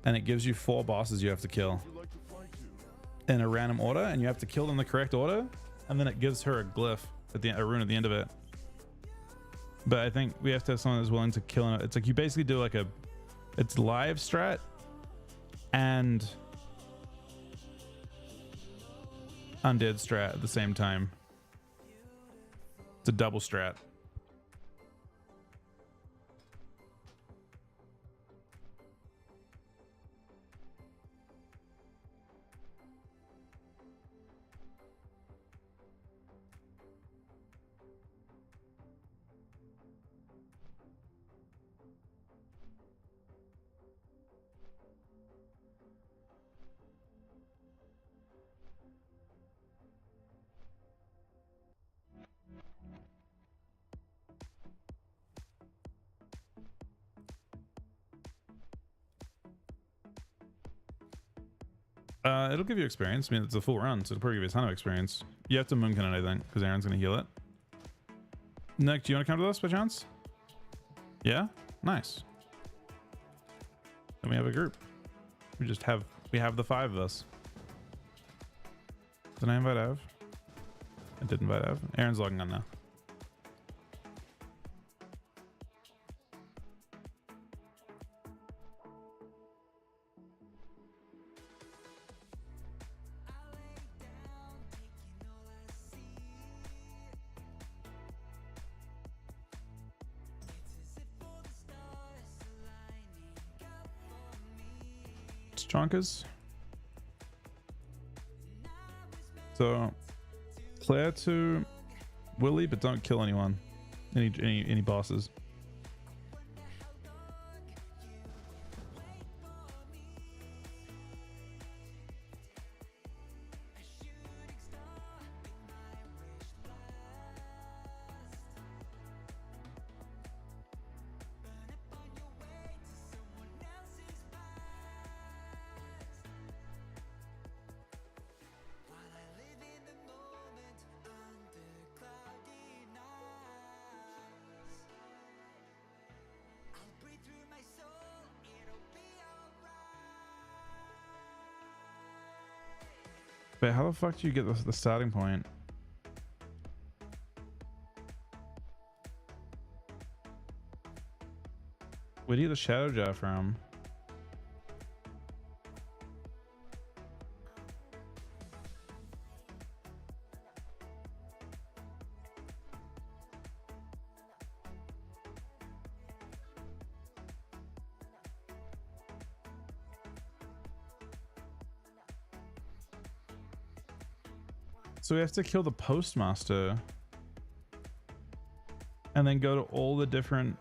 and it gives you 4 bosses you have to kill in a random order, and you have to kill them in the correct order, and then it gives her a glyph at a rune at the end of it. But I think we have to have someone that's willing to kill it. It's like you basically do like it's live strat and undead strat at the same time. It's a double strat. It'll give you experience. I mean, it's a full run, so it'll probably give you a ton of experience. You have to moon cannon, I think, because Aaron's gonna heal it. Nick, do you want to come to us by chance? Yeah, nice. Then we have a group. We have the 5 of us. Did I invite Av? I did invite Av. Aaron's logging on now. Chonkers. So clear to Willy, but don't kill anyone. Any bosses. Wait, how the fuck do you get the starting point? Where do you get the Shadow Jar from? So we have to kill the postmaster and then go to all the different.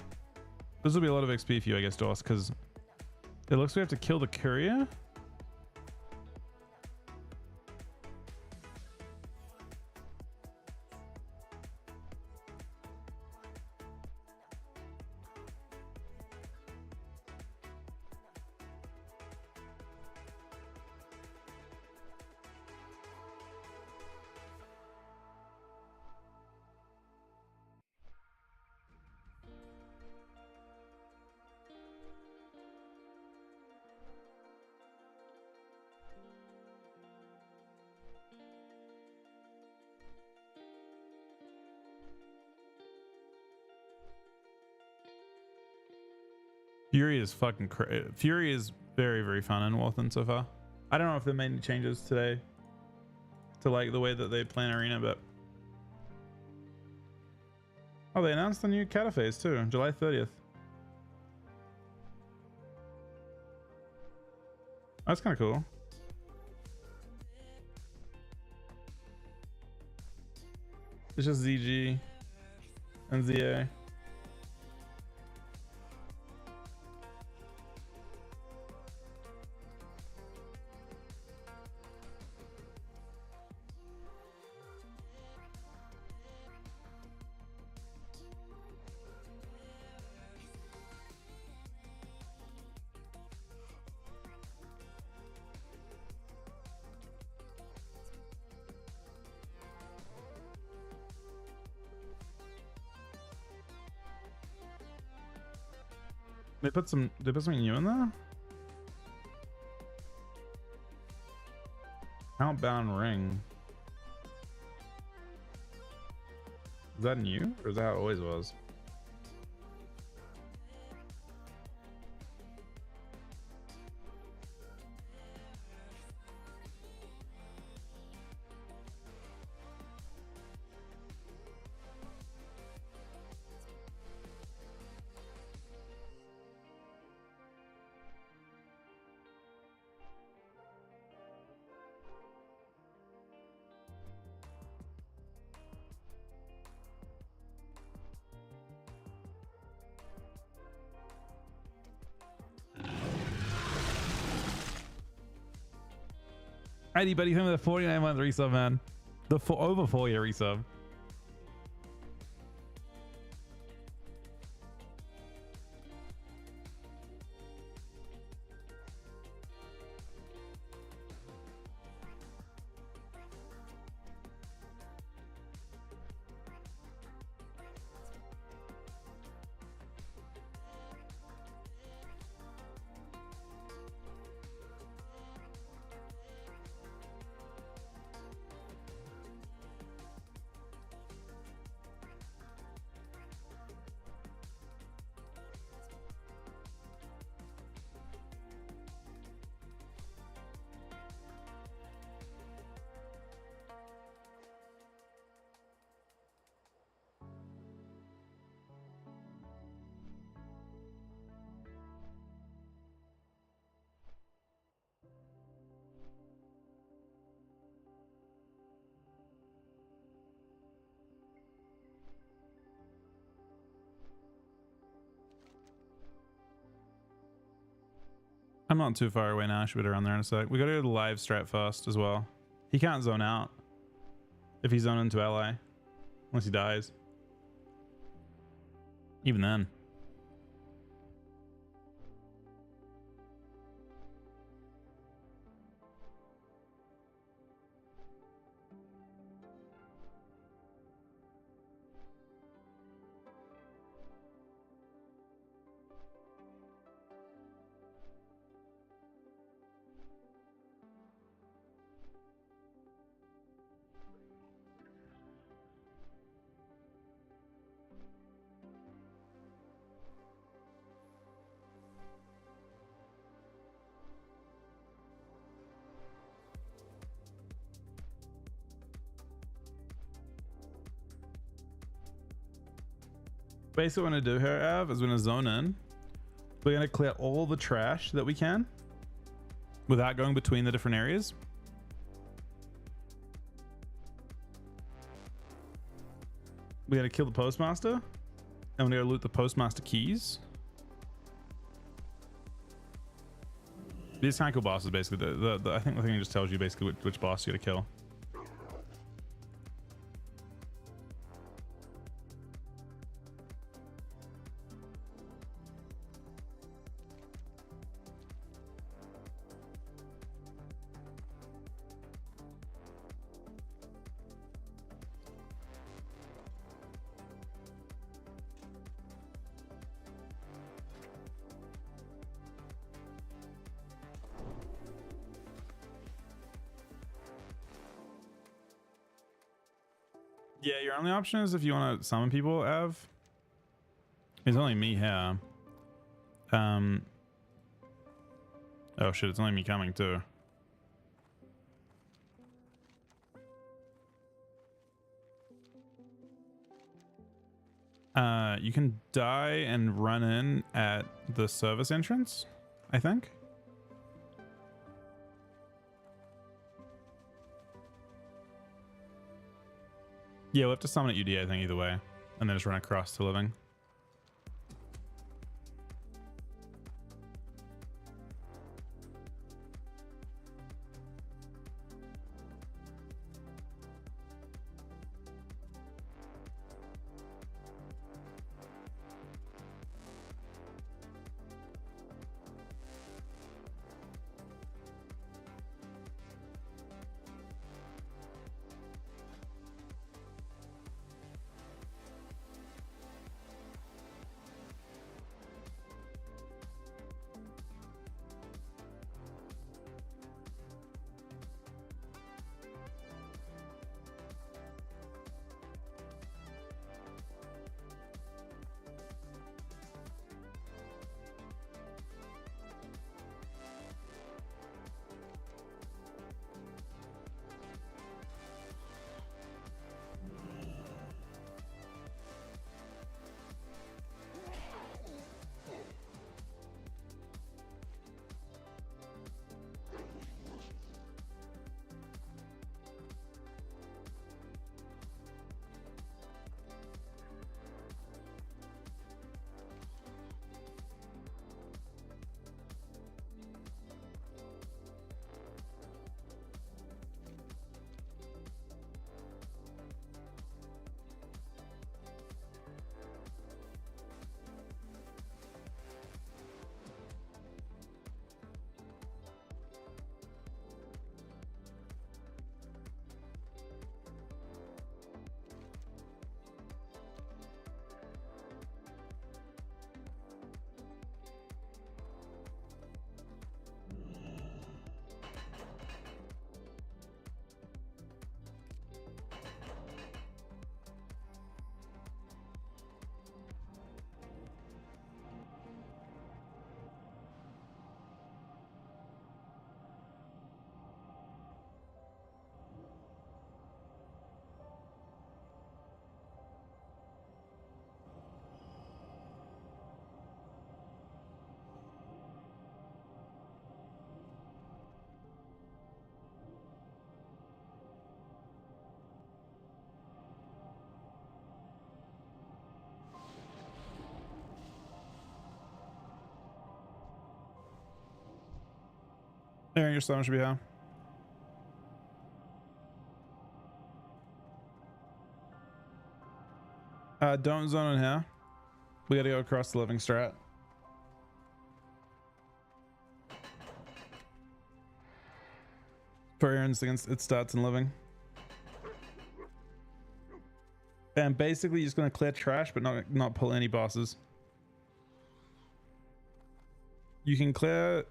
This will be a lot of XP for you, I guess, Doss, because it looks like we have to kill the courier. Fury is fucking crazy. Fury is very, very fun in Walthen so far. I don't know if they made any changes today to like the way that they plan Arena, but oh, they announced the new cataphase too, July 30th. That's kind of cool. It's just ZG and ZA. They put something new in there? Outbound ring. Is that new? Or is that how it always was? Righty, buddy, him with a 49 month resub, man. The over 4 year resub. I'm not too far away now. I should be around there in a sec. We gotta go to the live strat first as well. He can't zone out if he's zoned into ally. Unless he dies. Even then. Basically what I'm gonna do here, Av, is we're gonna zone in. We're gonna clear all the trash that we can without going between the different areas. We gotta kill the postmaster, and we're gonna loot the postmaster keys. These kind of cool bosses, basically. I think the thing just tells you basically which boss you gotta kill. Yeah, your only option is if you want to summon people, Av. It's only me here. Oh shit, it's only me coming too. You can die and run in at the service entrance, I think. Yeah, we'll have to summon at UD, I think, either way. And then just run across to living. Aaron, your stomach should be high. Don't zone in here. We gotta go across the living strat. For Aaron's against it starts in living. And basically you're just gonna clear trash but not pull any bosses. You can clear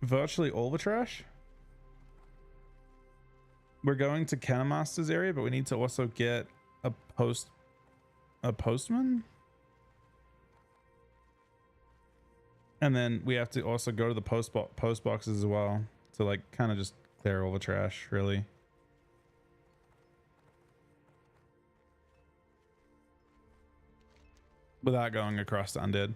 virtually all the trash. We're going to Cannon Master's area, but we need to also get a postman. And then we have to also go to the post boxes as well to like kind of just clear all the trash, really. Without going across the undead.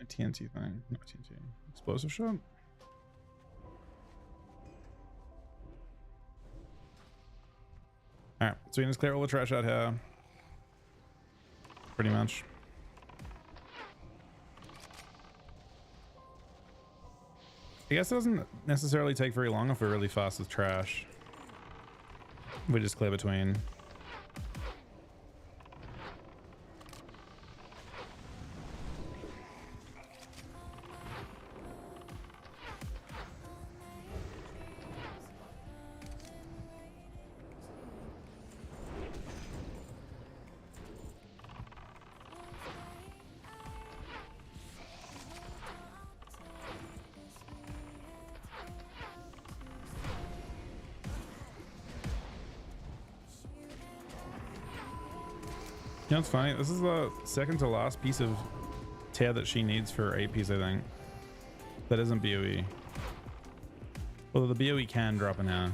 TNT thing, not TNT. Explosive shot. Alright, so we can just clear all the trash out here. Pretty much. I guess it doesn't necessarily take very long if we're really fast with trash. We just clear between. You know what's funny? This is the second to last piece of tear that she needs for 8 piece, I think. That isn't BOE. Although the BOE can drop in here.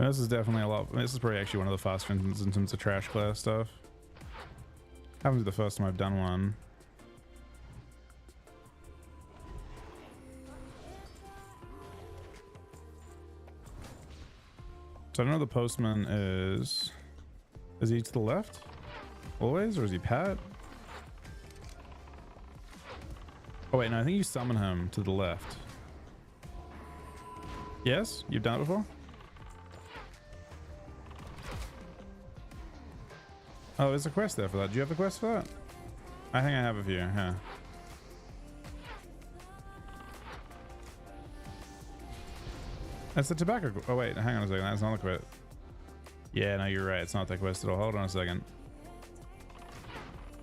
This is definitely a lot. This is probably actually one of the faster in terms of trash class stuff. Happens to be the first time I've done one. So I don't know the postman is. Is he to the left? Always? Or is he Pat? Oh wait, no, I think you summon him to the left. Yes? You've done it before? Oh, there's a quest there for that. Do you have the quest for that? I think I have a few, yeah. That's the tobacco. Oh, wait, hang on a second. That's not the quest. Yeah, no, you're right. It's not that quest at all. Hold on a second.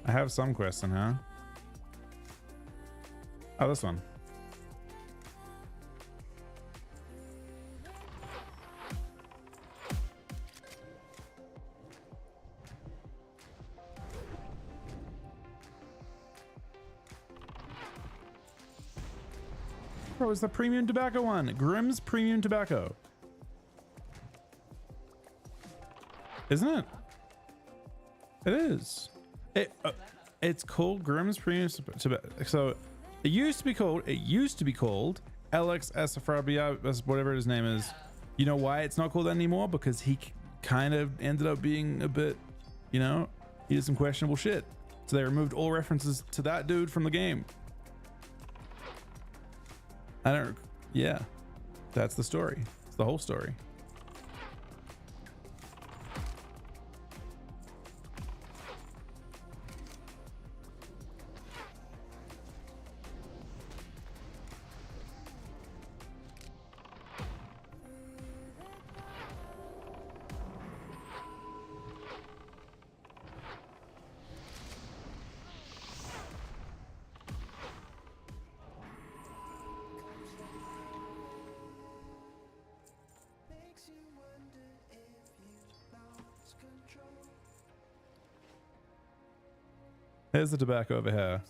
I have some quests in here. Oh, this one. Bro, it's the premium tobacco one. Grimm's premium tobacco. Isn't it? It is. It's called Grimm's premium tobacco. So it used to be called LX Asafrabia, whatever his name is. You know why it's not called that anymore? Because he kind of ended up being a bit, you know, he did some questionable shit. So they removed all references to that dude from the game. Yeah, that's the story. It's the whole story. Makes you wonder if you lost control. Here's the tobacco over here.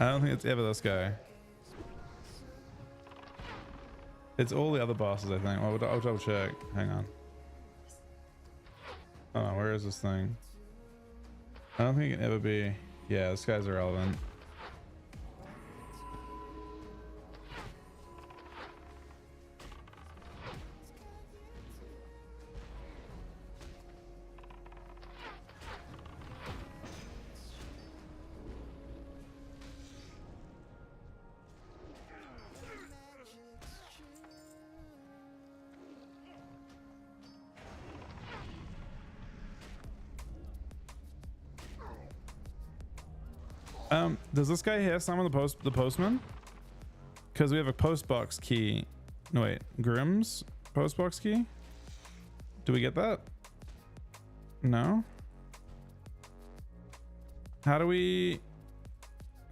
I don't think it's ever this guy. It's all the other bosses, I think. I'll double check. Hang on. Oh, where is this thing? I don't think it can ever be. Yeah, this guy's irrelevant. Does this guy here summon the postman? Because we have a postbox key. No wait, Grimm's postbox key? Do we get that? No? How do we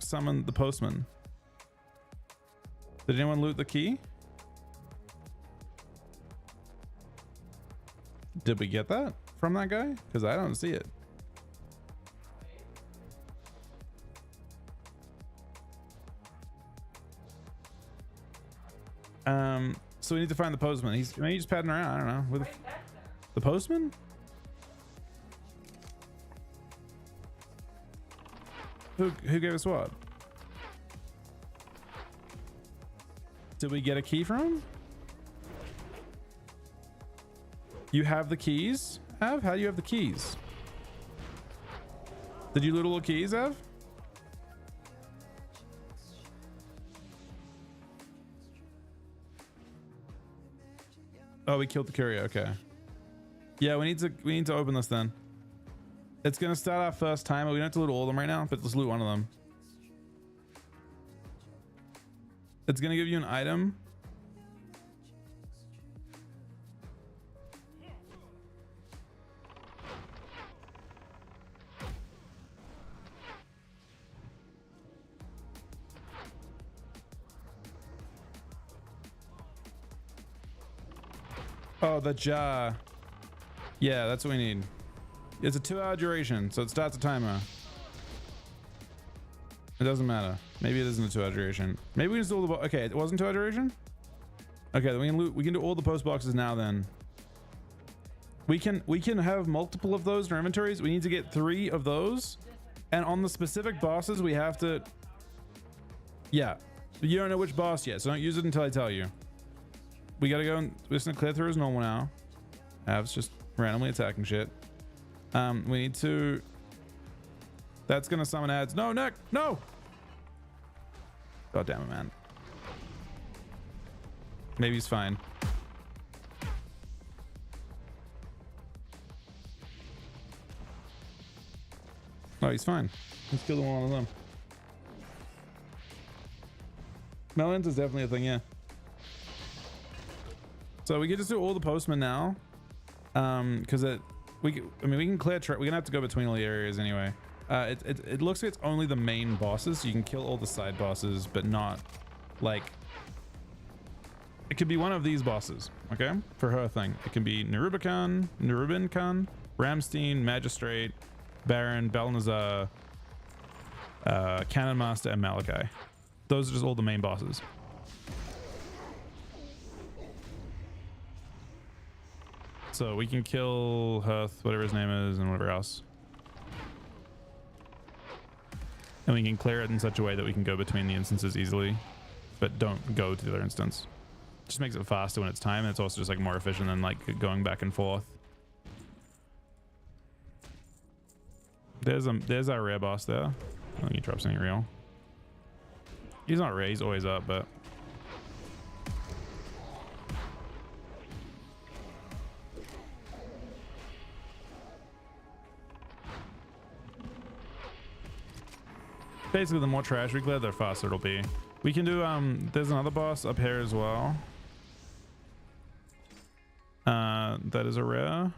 summon the postman? Did anyone loot the key? Did we get that from that guy? Because I don't see it. So we need to find the postman. He's just padding around. I don't know. With the postman? Who gave us what? Did we get a key from him? You have the keys, Av? How do you have the keys? Did you loot all the keys, Av? Oh, we killed the courier. Okay. Yeah, we need to open this then. It's gonna start our first time. We don't have to loot all of them right now, but let's loot one of them. It's gonna give you an item. Oh, the jar. Yeah, that's what we need. It's a 2-hour duration, so it starts a timer. It doesn't matter. Maybe it isn't a 2-hour duration. Maybe we can do all the okay, it wasn't 2-hour duration? Okay, then we can loot, we can do all the post boxes now then. We can have multiple of those in our inventories. We need to get 3 of those. And on the specific bosses, we have to... Yeah. You don't know which boss yet, so don't use it until I tell you. We gotta go and we're just gonna clear through as normal now. Av's just randomly attacking shit. We need to... That's gonna summon ads. No, Nick! No! God damn it, man. Maybe he's fine. Oh, he's fine. Let's kill one of them. Melons is definitely a thing, yeah. So we can just do all the postmen now, because we can clear track. We're gonna have to go between all the areas anyway. It looks like it's only the main bosses. So you can kill all the side bosses, but not like. It could be one of these bosses, okay? For her thing, it can be Nerubin Khan, Ramstein, Magistrate, Baron, Balnazar, Cannon Master, and Malachi. Those are just all the main bosses. So we can kill Hearth, whatever his name is, and whatever else. And we can clear it in such a way that we can go between the instances easily, but don't go to the other instance. Just makes it faster when it's time, and it's also just like more efficient than like going back and forth. There's our rare boss there. I think he drops something real. He's not rare, he's always up, but basically the more trash we clear, the faster it'll be. We can do there's another boss up here as well. That is a rare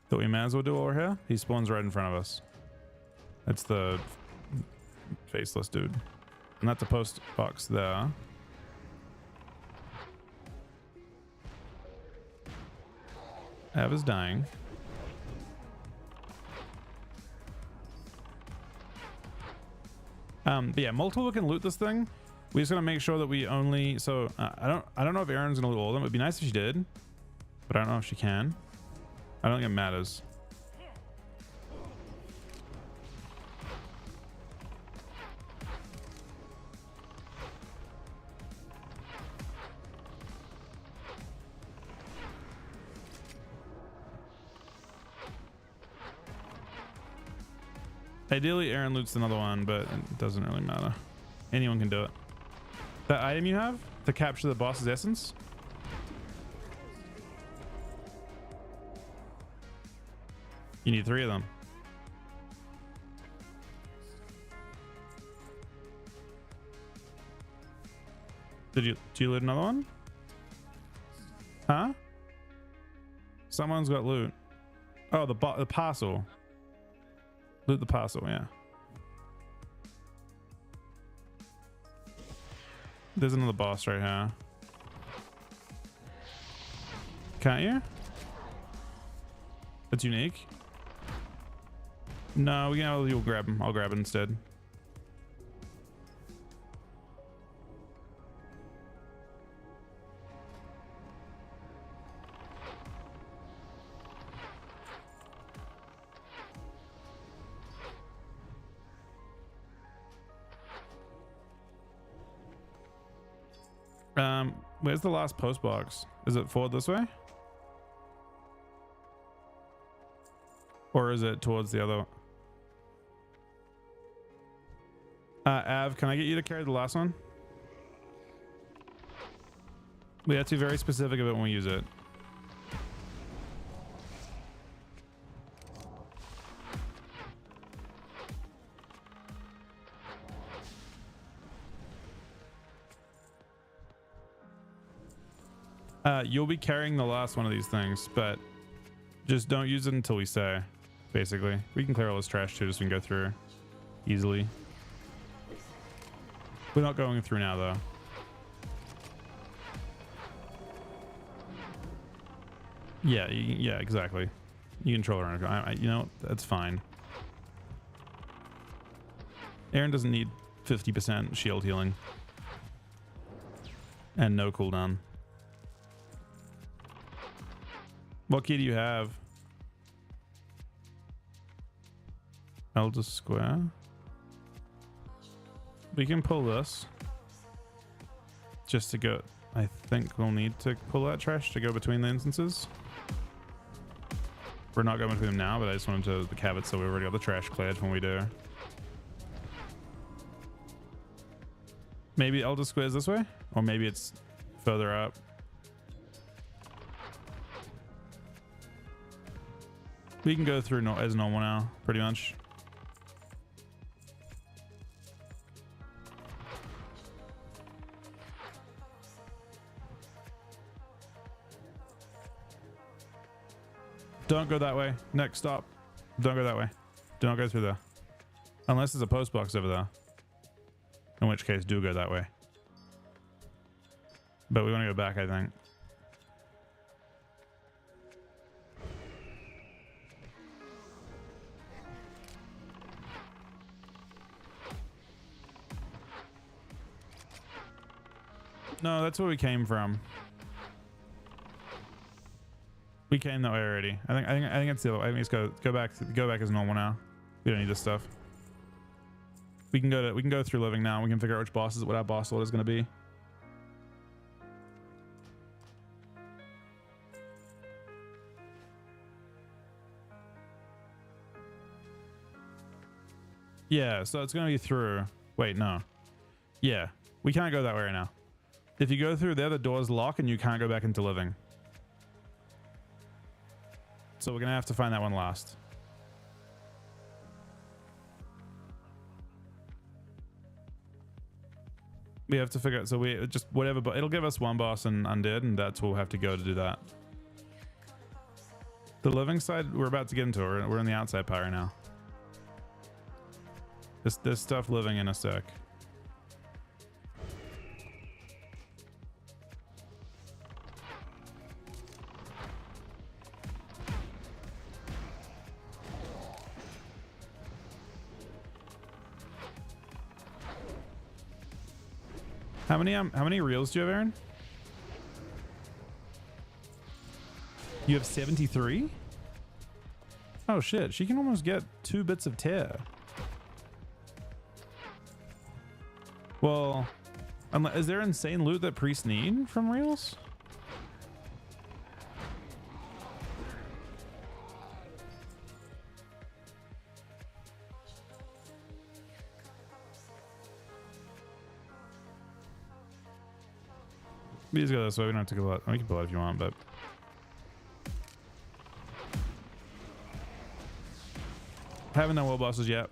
that we may as well do over here. He spawns right in front of us. It's the faceless dude. And that's a post box there. Av is dying. But yeah, multiple can loot this thing. We just gotta make sure that we only. So I don't know if Erin's gonna loot all of them. It'd be nice if she did, but I don't know if she can. I don't think it matters. Ideally, Erin loots another one, but it doesn't really matter. Anyone can do it. That item you have to capture the boss's essence. You need 3 of them. Do you loot another one? Huh? Someone's got loot. Oh, the parcel. Loot the parcel, yeah. There's another boss right here. Can't you? It's unique. No, we can. You'll grab him. I'll grab it instead. Where's the last post box? Is it forward this way? Or is it towards the other? Av, can I get you to carry the last one? We have to be very specific about when we use it. You'll be carrying the last one of these things, but just don't use it until we say, basically. We can clear all this trash too, just so we can go through easily. We're not going through now, though. Yeah, yeah, exactly. You control her own. You know, that's fine. Erin doesn't need 50% shield healing. And no cooldown. What key do you have? Elder Square. We can pull this. Just to go. I think we'll need to pull that trash to go between the instances. We're not going between them now, but I just wanted to the cabot so we already got the trash cleared when we do. Maybe Elder Square is this way? Or maybe it's further up. We can go through as normal now, pretty much. Don't go that way. Next stop. Don't go that way. Do not go through there. Unless there's a post box over there. In which case, do go that way. But we want to go back, I think. No, that's where we came from. We came that way already. I think it's the other way. I think it's go back as normal now. We don't need this stuff. We can go through living now. We can figure out which bosses, what our boss order is going to be. Yeah, so it's going to be through. Wait, no. Yeah, we can't go that way right now. If you go through there, the doors lock and you can't go back into living. So we're going to have to find that one last. We have to figure out, so we just whatever, but it'll give us one boss and undead, and that's where we'll have to go to do that. The living side, we're about to get into it. We're in the outside part right now. There's stuff living in a sec. How many reels do you have, Aaron? You have 73? Oh shit, she can almost get 2 bits of tear. Well, is there insane loot that priests need from reels? We just go this way. We don't have to go out. We can pull out if you want, but haven't done world bosses yet.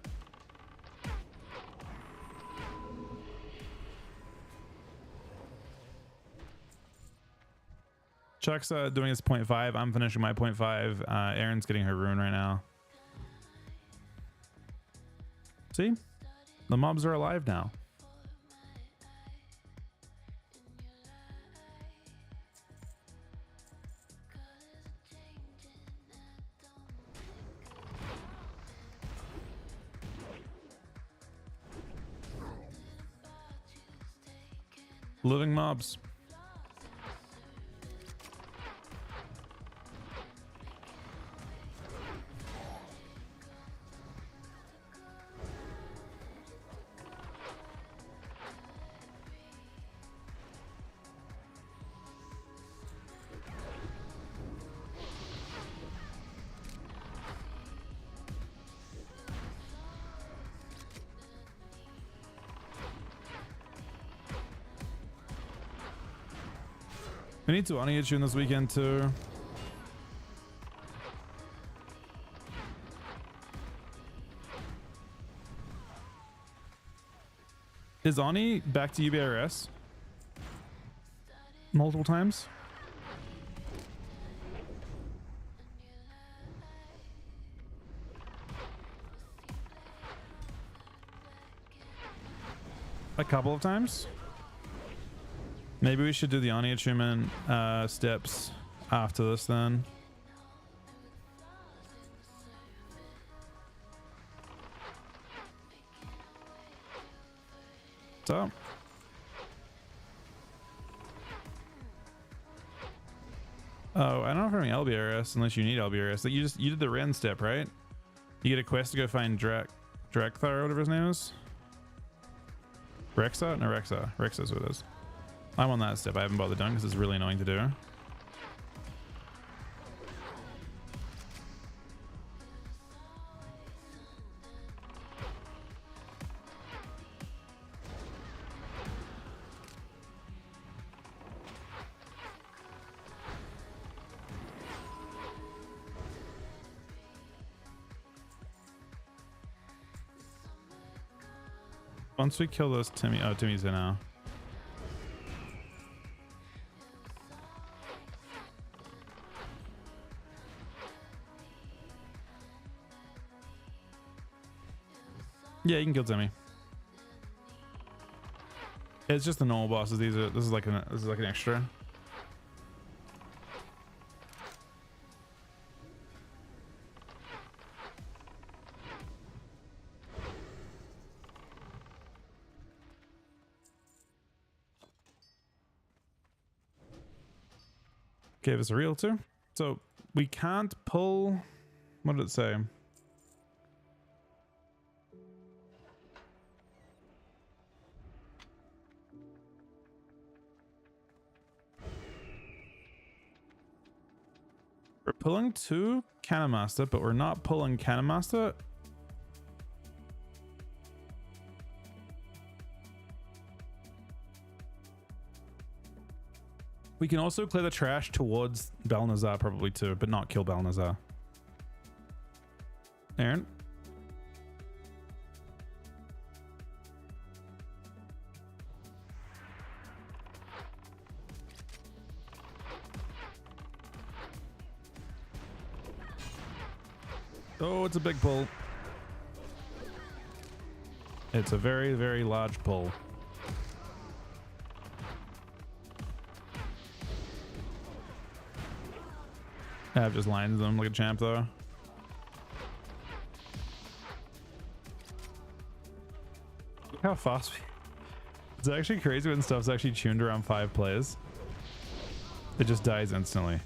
Chuck's doing his 0.5. I'm finishing my 0.5. Aaron's getting her rune right now. See? The mobs are alive now. Living mobs. We need to Oniya this weekend too. Is Ani back to UBRS? Multiple times? A couple of times? Maybe we should do the Ani achievement steps after this then. So. Oh, I don't know if I'm LBRS unless you need LBRS. Like you did the Ren step, right? You get a quest to go find Drekthar or whatever his name is. Rexa? No, Rexa. Rexa is what it is. I'm on that step. I haven't bothered doing because it's really annoying to do. Once we kill this Timmy, oh, Timmy's here now. Yeah, you can kill Timmy. It's just the normal bosses. This is like an extra. gave us a reel too. So we can't pull. What did it say? We're pulling 2 Cannon Master, but we're not pulling Cannon Master. We can also clear the trash towards Balnazar probably too, but not kill Balnazar. Aaron? Oh, it's a big pull. It's a very, very large pull. I've just lines them like a champ though. Look how fast we... It's actually crazy when stuff's actually tuned around 5 players. It just dies instantly.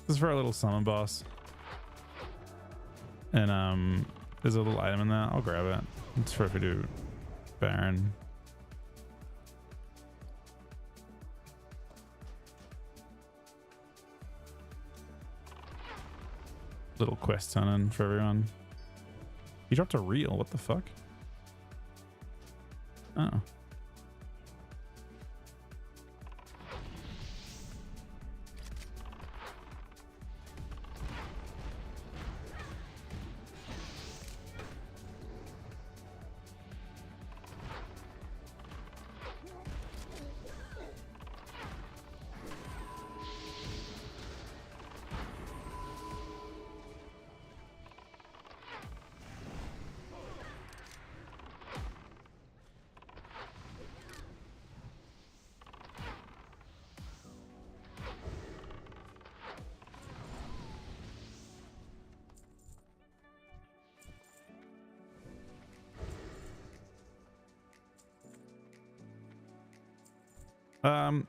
This is for our little summon boss. And there's a little item in that. I'll grab it. It's for if we do Baron. Little quest turn for everyone. He dropped a reel. What the fuck? Oh.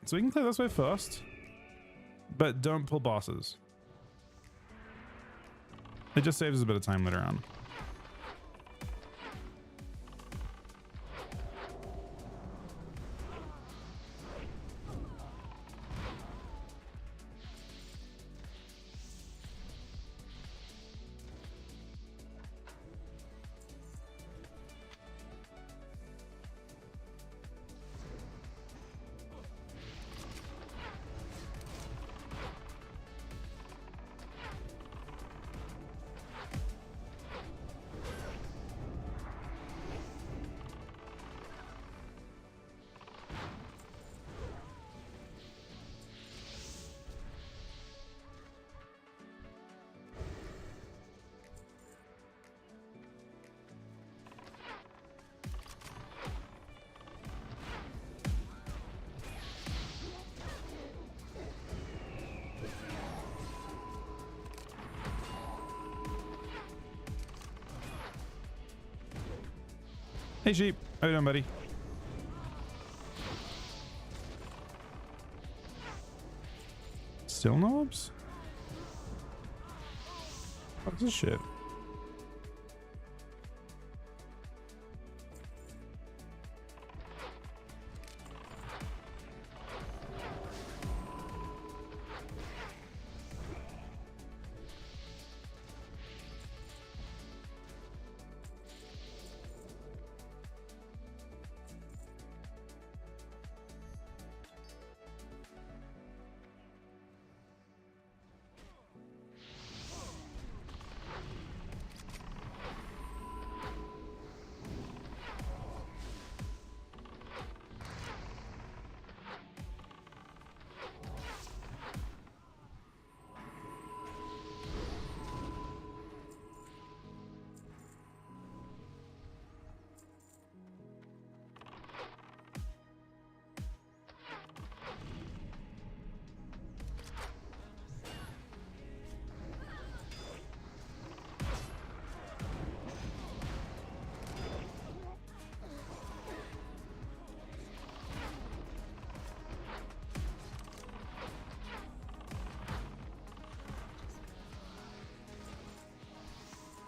So we can clear this way first, but don't pull bosses. It just saves us a bit of time later on. Hey Sheep, how you doing, buddy? Still knobs? What's this shit?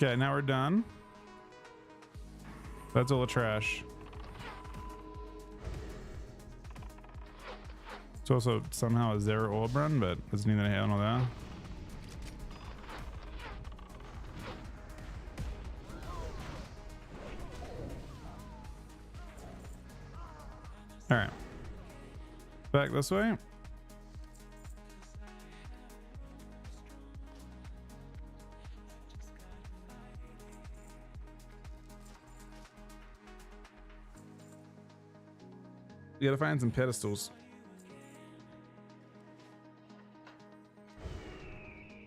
Okay, now we're done. That's all the trash. It's also somehow a zero orb run, but it's neither here nor there. All right, back this way. We gotta find some pedestals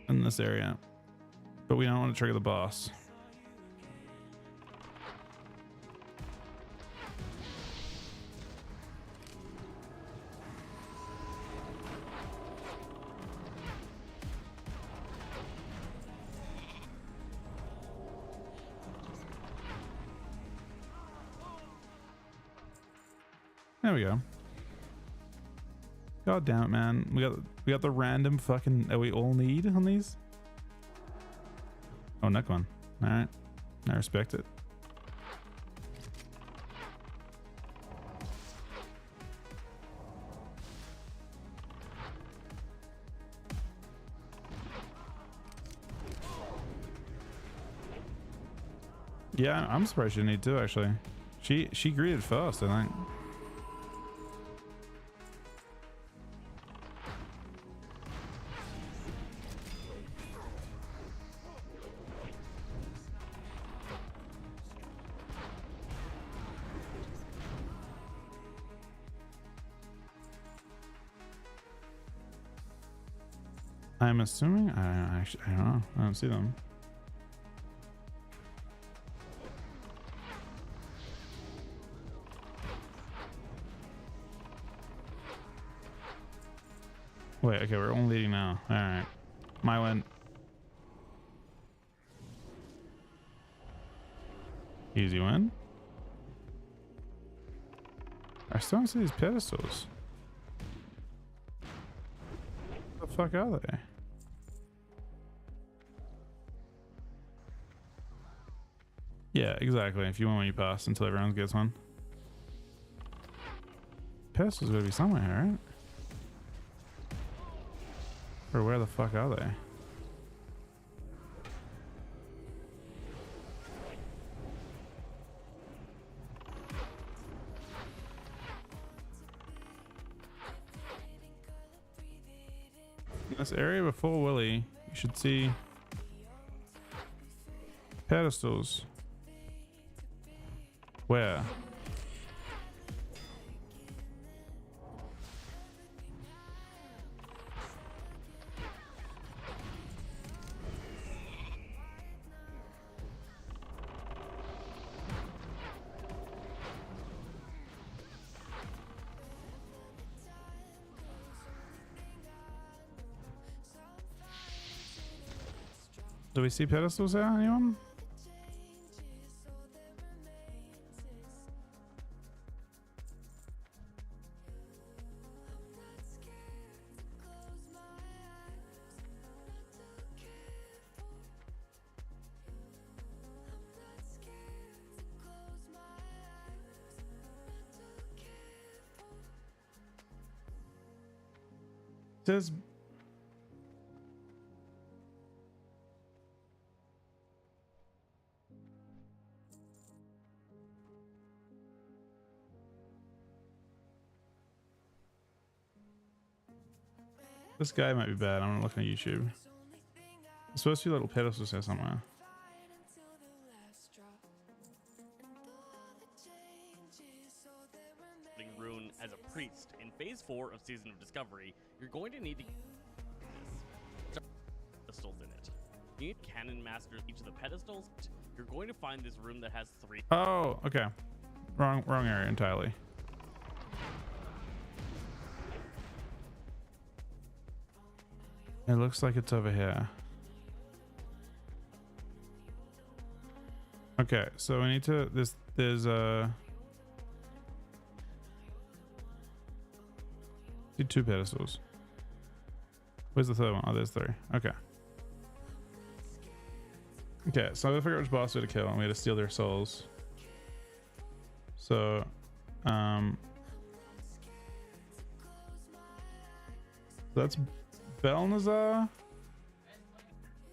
in this area, but we don't want to trigger the boss. There we go. God damn it, man. We got the random fucking that we all need on these. Oh, neck one. All right, I respect it. Yeah, I'm surprised she didn't need to actually. She greeted first, I think. I'm assuming. I don't know. I don't see them. Wait. Okay, we're only leading now. All right. My win. Easy win. I still don't see these pedestals. What the fuck are they? Yeah, exactly. If you win when you pass until everyone gets one. Pedestals gotta be somewhere, right? Or where the fuck are they? In this area before Willy, you should see pedestals. Where? Do we see pedestals there, anyone? Says this guy might be bad. I'm gonna look on YouTube. There's supposed to be little pedestals here somewhere. Rune as a priest. In phase 4 of Season of Discovery, you're going to need to this pedestals in it. You need cannon masters each of the pedestals. You're going to find this room that has 3. Oh, okay. Wrong area entirely. It looks like it's over here. Okay, so we need to there's a see 2 pedestals. Where's the third one? Oh, there's 3. Okay. Okay, so I gotta figure out which boss we had to kill and we had to steal their souls. So that's Belnazar?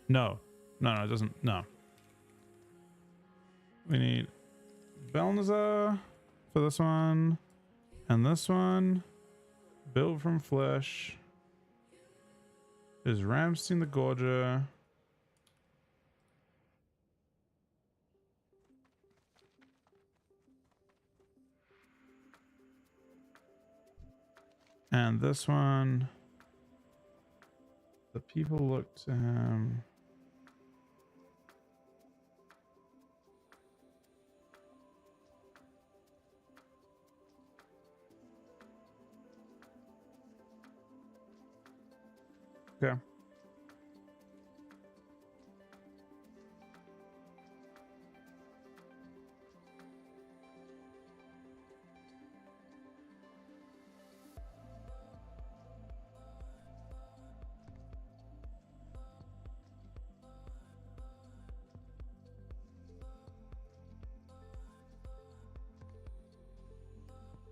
No, it doesn't. No. We need Belnazar for this one, and this one. Built from flesh. Is Ramstein the Gorger? And this one. The people look to him. Okay.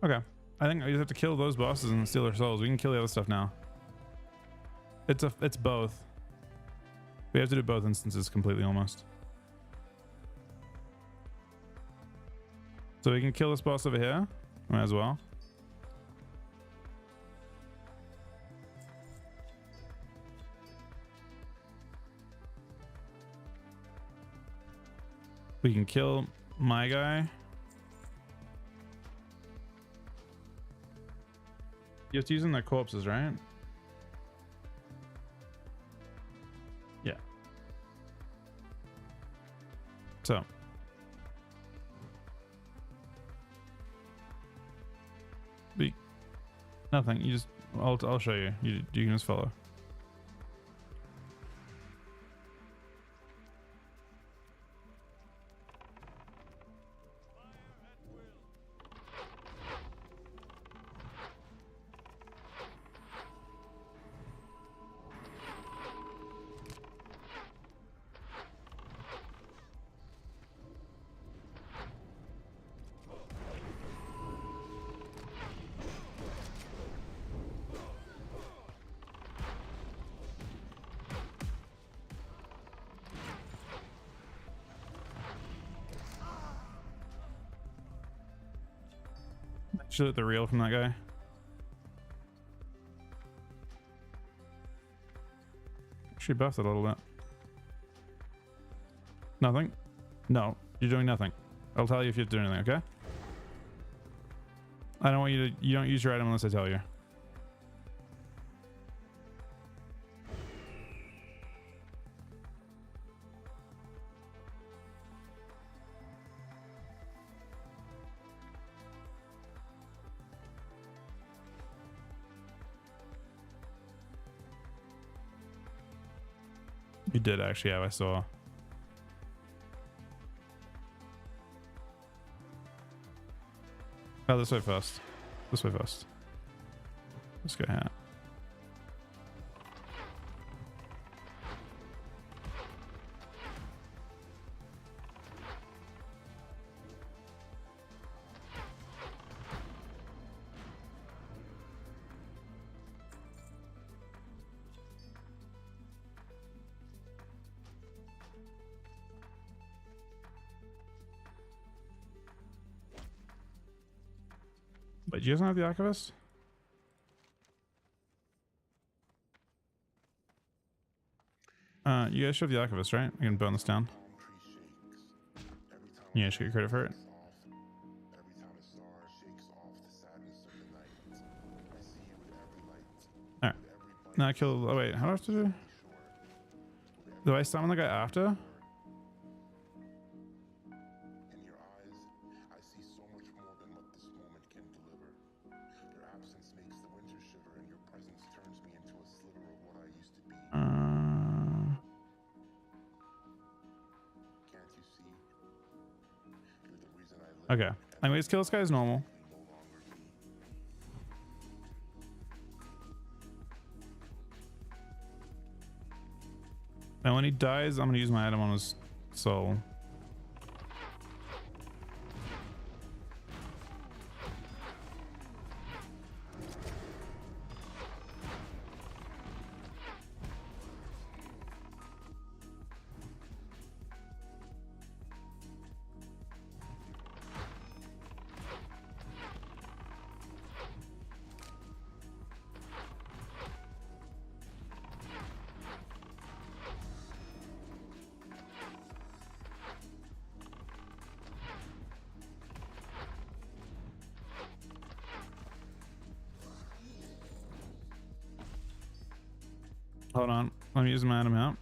Okay. I think we just have to kill those bosses and steal their souls. We can kill the other stuff now. It's both. We have to do both instances completely almost. So we can kill this boss over here. Might as well. We can kill my guy. You have to use in their corpses, right? Yeah. So. Nothing. You just. I'll show you. You can just follow. Should the reel from that guy. She buffed it a little bit. Nothing? No, you're doing nothing. I'll tell you if you have to do anything, okay? I don't want you to. You don't use your item unless I tell you. You did actually have, I saw. Oh, this way first. This way first. Let's go here. But do you guys not have the archivist? You guys should have the archivist, right? I can burn this down. Yeah, should get credit for it. Alright. Now kill. Oh, wait. How do I have to do? Do I summon the guy after? In your eyes, I see so much more than what this moment can deliver. Your absence makes the winter shiver, and your presence turns me into a sliver of what I used to be. Can't you see? You're the reason I live. Okay. Anyways, kill this guy as normal. No longer me. And when he dies, I'm gonna use my item on his soul. Hold on. Let me use my item out.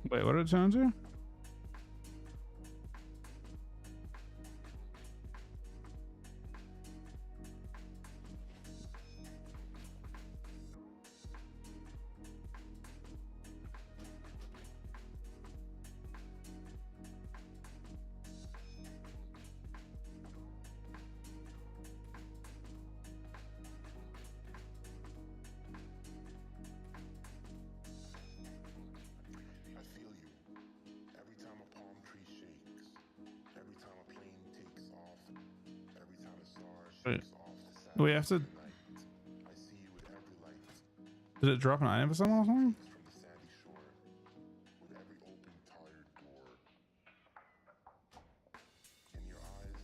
Wait, what did it turn into? I feel you. Every time a palm tree shakes, every time a plane takes off, every time a star Wait. shakes off the Do we have to? night. I see you with every light. Did it drop an item for someone or something? From the sandy shore, with every open, tired door. In your eyes,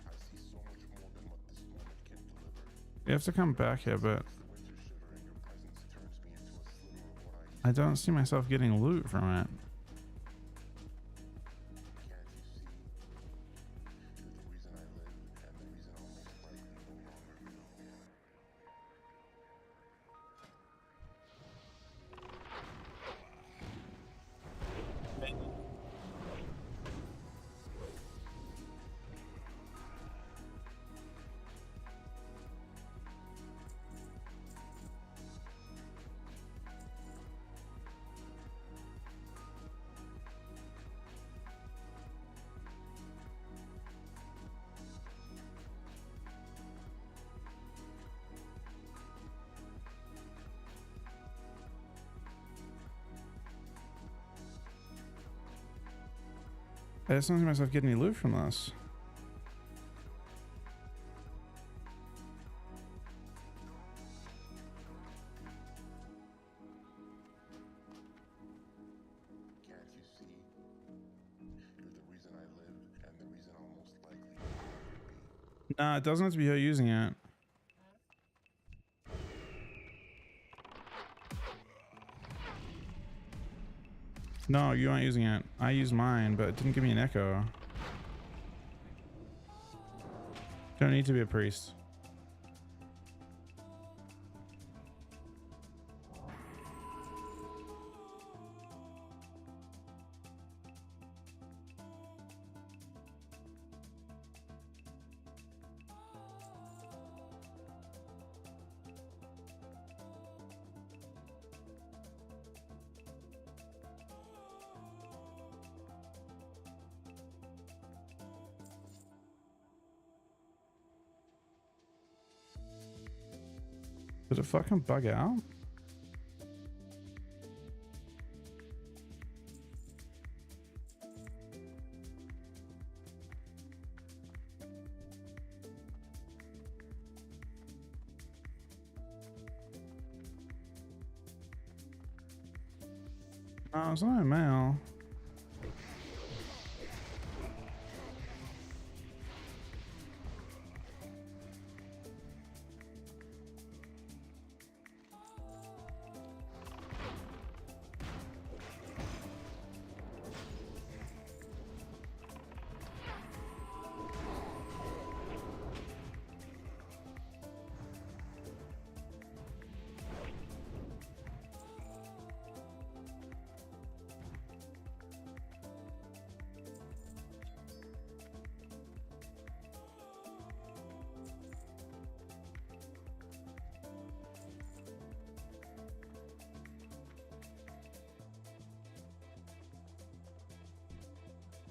I see so much more than what this moment can deliver. We have to come back here, but The winter shiver, and your presence turns me into a sliver of what I I used don't see myself getting loot from it. Can't you see? You're the reason I live, and the reason I'll most likely no longer be. I just don't see myself getting any loot from this. Can't you see? You're the reason I live, and the reason I'll most likely no longer be. Nah, it doesn't have to be her using it. No, you aren't using it. I used mine, but it didn't give me an echo. Don't need to be a priest. Did it fucking bug out? Oh, it's not a mail.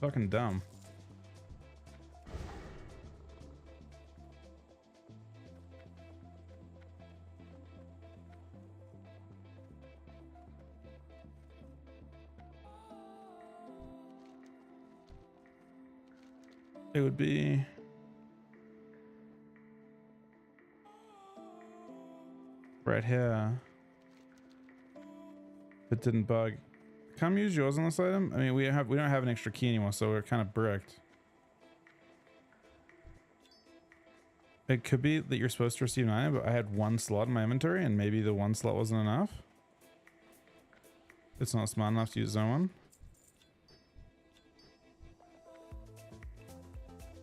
Fucking dumb. It would be right here. It didn't bug. Come use yours on this item. I mean, we don't have an extra key anymore, so we're kind of bricked. It could be that you're supposed to receive 9, but I had 1 slot in my inventory, and maybe the 1 slot wasn't enough. It's not smart enough to use zone 1.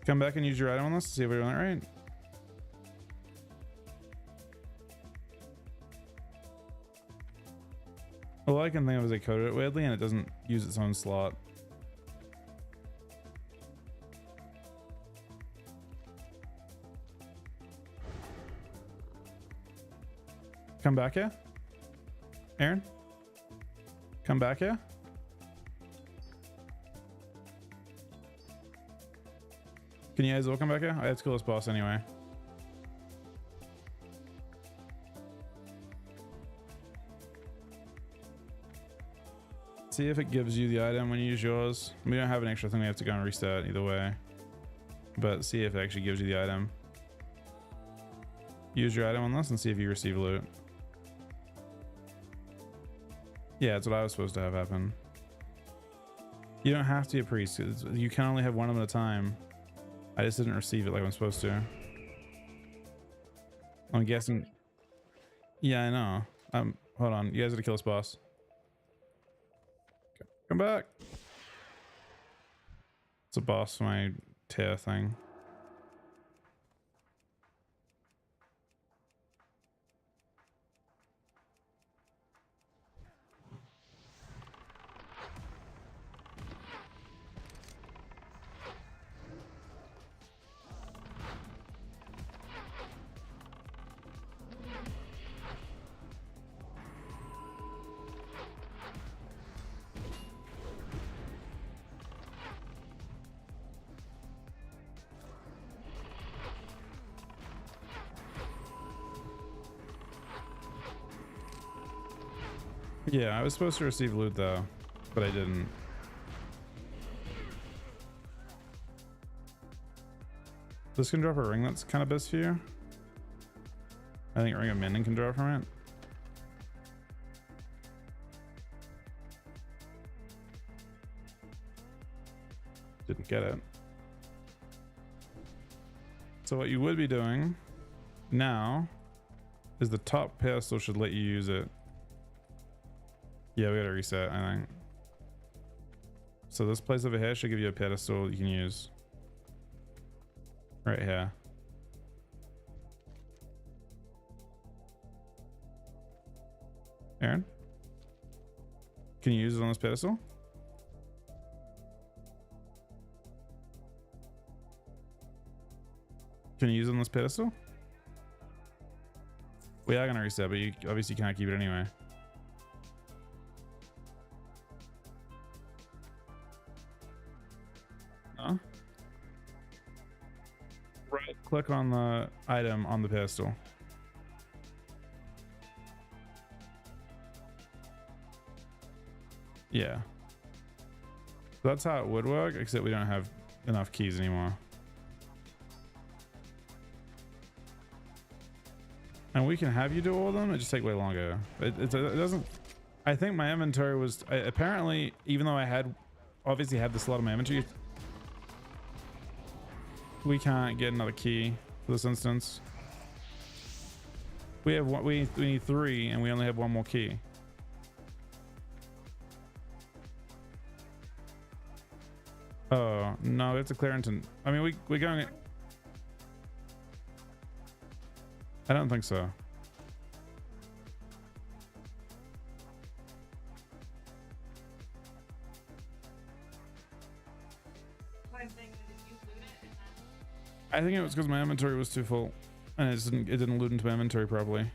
Come back and use your item on this to see if we're doing it right. All I can think of is they coded it weirdly and it doesn't use its own slot. Come back here. Aaron? Come back here. Can you guys all come back here? I have to kill this boss anyway. See if it gives you the item when you use yours. We don't have an extra thing we have to go and reset either way. But see if it actually gives you the item. Use your item on this and see if you receive loot. Yeah, that's what I was supposed to have happen. You don't have to be a priest. You can only have one of them at a time. I just didn't receive it like I'm supposed to. I'm guessing. Yeah, I know. Hold on. You guys gotta kill this boss. Come back. It's a boss for my tear thing. Yeah, I was supposed to receive loot though, but I didn't. This can drop a ring that's kind of best for you. I think Ring of Mending can drop from it. Didn't get it. So what you would be doing now is the top pedestal should let you use it. Yeah, we gotta reset, I think. So this place over here should give you a pedestal you can use. Right here. Aaron? Can you use it on this pedestal? Can you use it on this pedestal? We are gonna reset, but you obviously can't keep it anyway. Right click on the item on the pedestal. Yeah. That's how it would work, except we don't have enough keys anymore. And we can have you do all of them, it just take way longer. It doesn't, I think my inventory was apparently, even though I had obviously had this lot of my inventory, we can't get another key for this instance. We have one, we need 3 and we only have 1 more key. Oh no, it's a Clarington. I mean, we're going. I don't think so. I think it was because my inventory was too full, and it didn't loot into my inventory properly,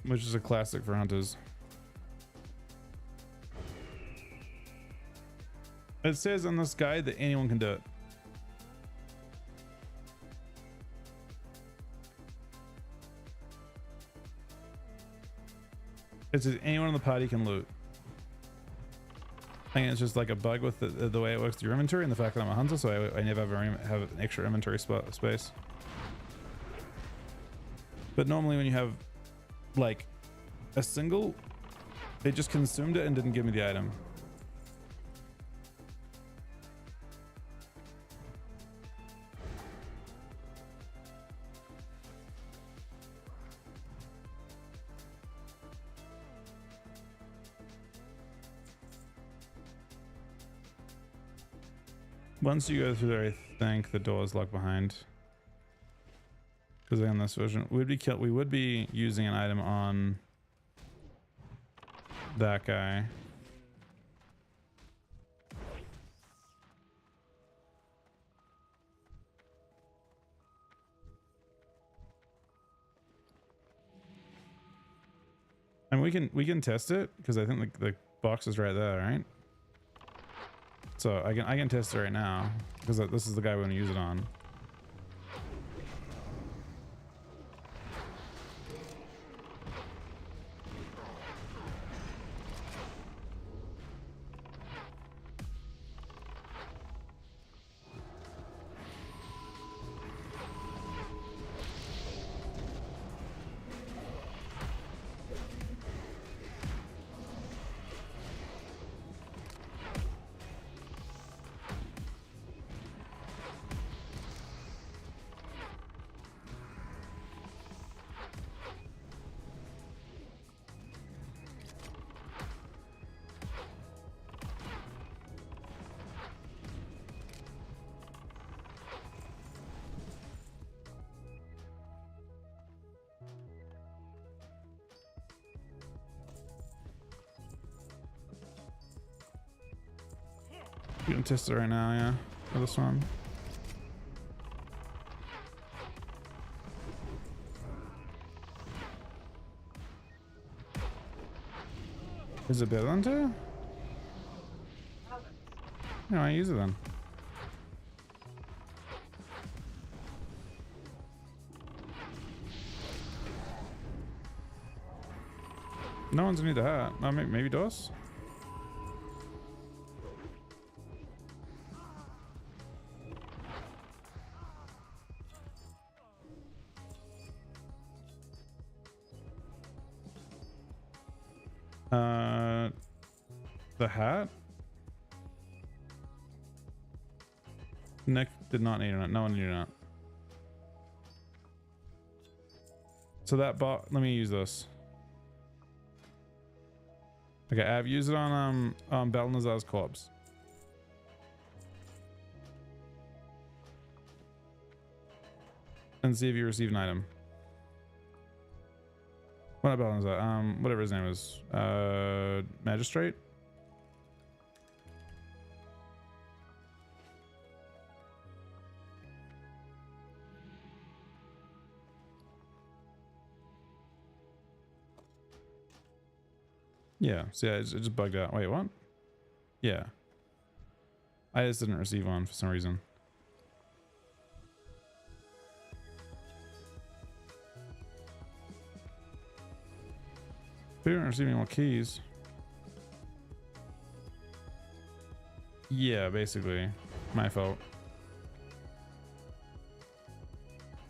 which is a classic for hunters. It says on this guide that anyone can do it. It says anyone in the party can loot. I think it's just like a bug with the way it works with your inventory and the fact that I'm a hunter, so I never have an extra inventory space. But normally when you have like a single, they just consumed it and didn't give me the item. Once you go through there, I think the door is locked behind. Because on this version, we would be using an item on that guy. And we can test it because I think the box is right there, right? So I can test it right now because this is the guy we want to use it on. You can test it right now, yeah, for this one. Is it better than 2? No, I use it then. No one's gonna need the hat. No, maybe DOS? The hat? Nick did not need it. No one needed it. So that bot, let me use this. Okay, I've used it on Balnazar's corpse. And see if you receive an item. What about Balnazar? Whatever his name is. Magistrate? Yeah, so yeah, it just bugged out. Wait, what? Yeah. I just didn't receive one for some reason. We didn't receive any more keys. Yeah, basically. My fault.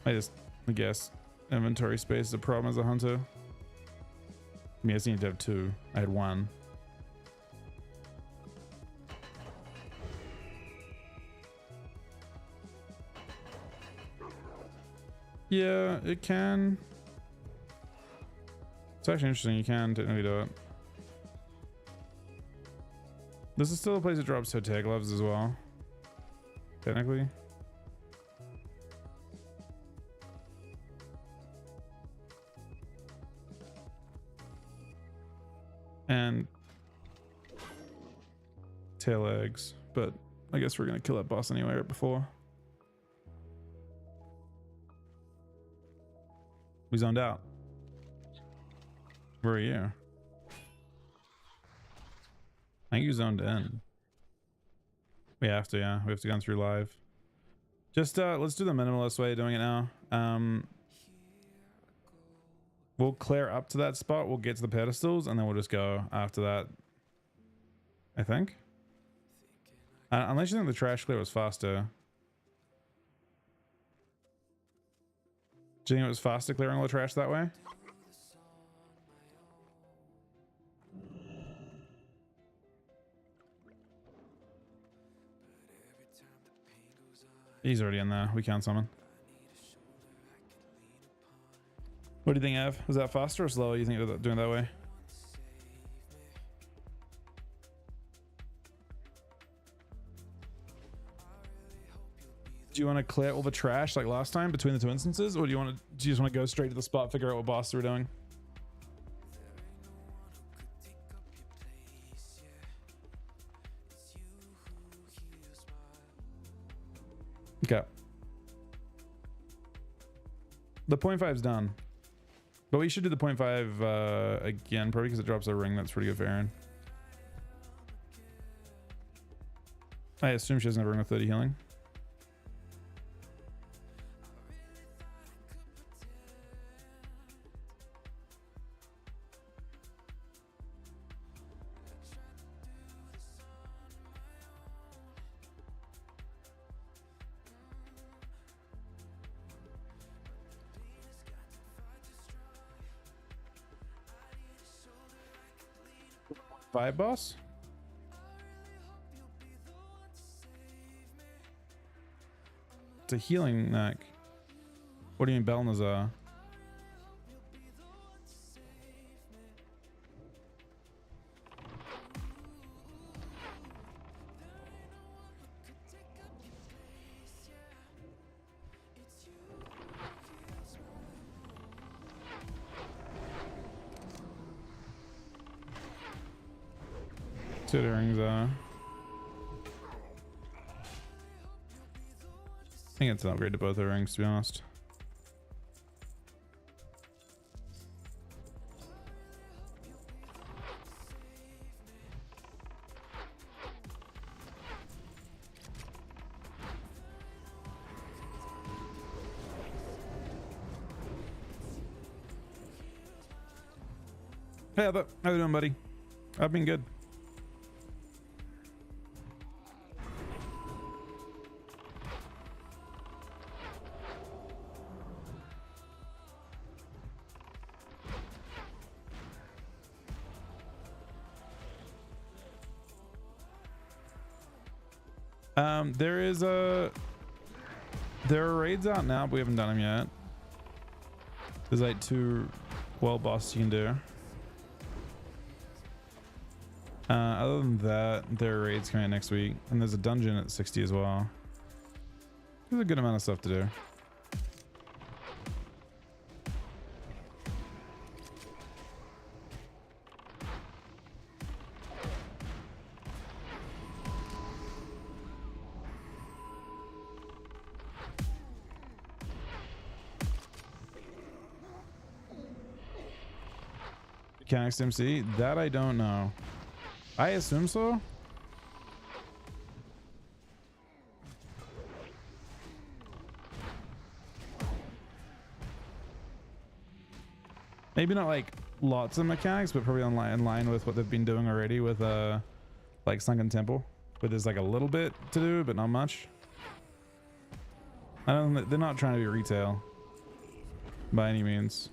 I guess inventory space is a problem as a hunter. I just need to have 2. I had 1. Yeah, it can. It's actually interesting. You can technically do it. This is still a place that drops Hotel gloves as well. Technically. And tail eggs, but I guess we're gonna kill that boss anyway right before. We zoned out. Where are you? I think you zoned in. We have to, yeah. We have to go through live. Just let's do the minimalist way of doing it now. We'll clear up to that spot, we'll get to the pedestals, and then we'll just go after that. I think. Unless you think the trash clear was faster. Do you think it was faster clearing all the trash that way? He's already in there. We can't summon. What do you think, Ev? Was that faster or slower? You think of doing it that way? Do you want to clear all the trash like last time between the 2 instances, or do you just want to go straight to the spot, figure out what boss we're doing? Okay. The 0.5 is done, but we should do the 0.5 again, probably because it drops a ring. That's pretty good for Aaron. I assume she doesn't have a ring with 30 healing. Vibe boss? It's a healing neck. What do you mean Belnazar? Two rings are. I think it's an upgrade to both the rings, to be honest. Hey, how you doing, buddy? I've been good. There are raids out now, but we haven't done them yet. There's like 2 world bosses you can do. Other than that, there are raids coming out next week, and there's a dungeon at 60 as well. There's a good amount of stuff to do. Mechanics MC? That I don't know. I assume so. Maybe not like lots of mechanics, but probably in line with what they've been doing already with like Sunken Temple, where there's like a little bit to do, but not much. I don't. They're not trying to be retail by any means.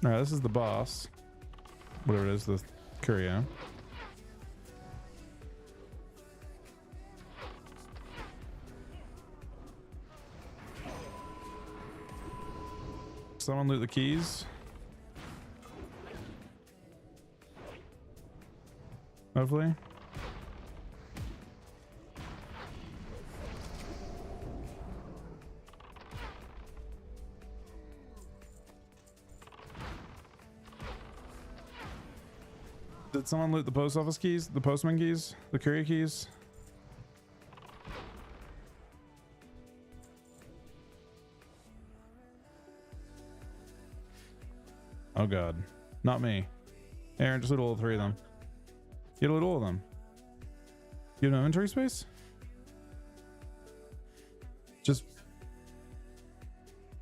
All right, this is the boss. Whatever it is, the courier. Someone loot the keys. Hopefully. Did someone loot the post office keys? The postman keys? The courier keys? Oh god. Not me. Aaron, just loot all 3 of them. You loot all of them. You have no inventory space? Just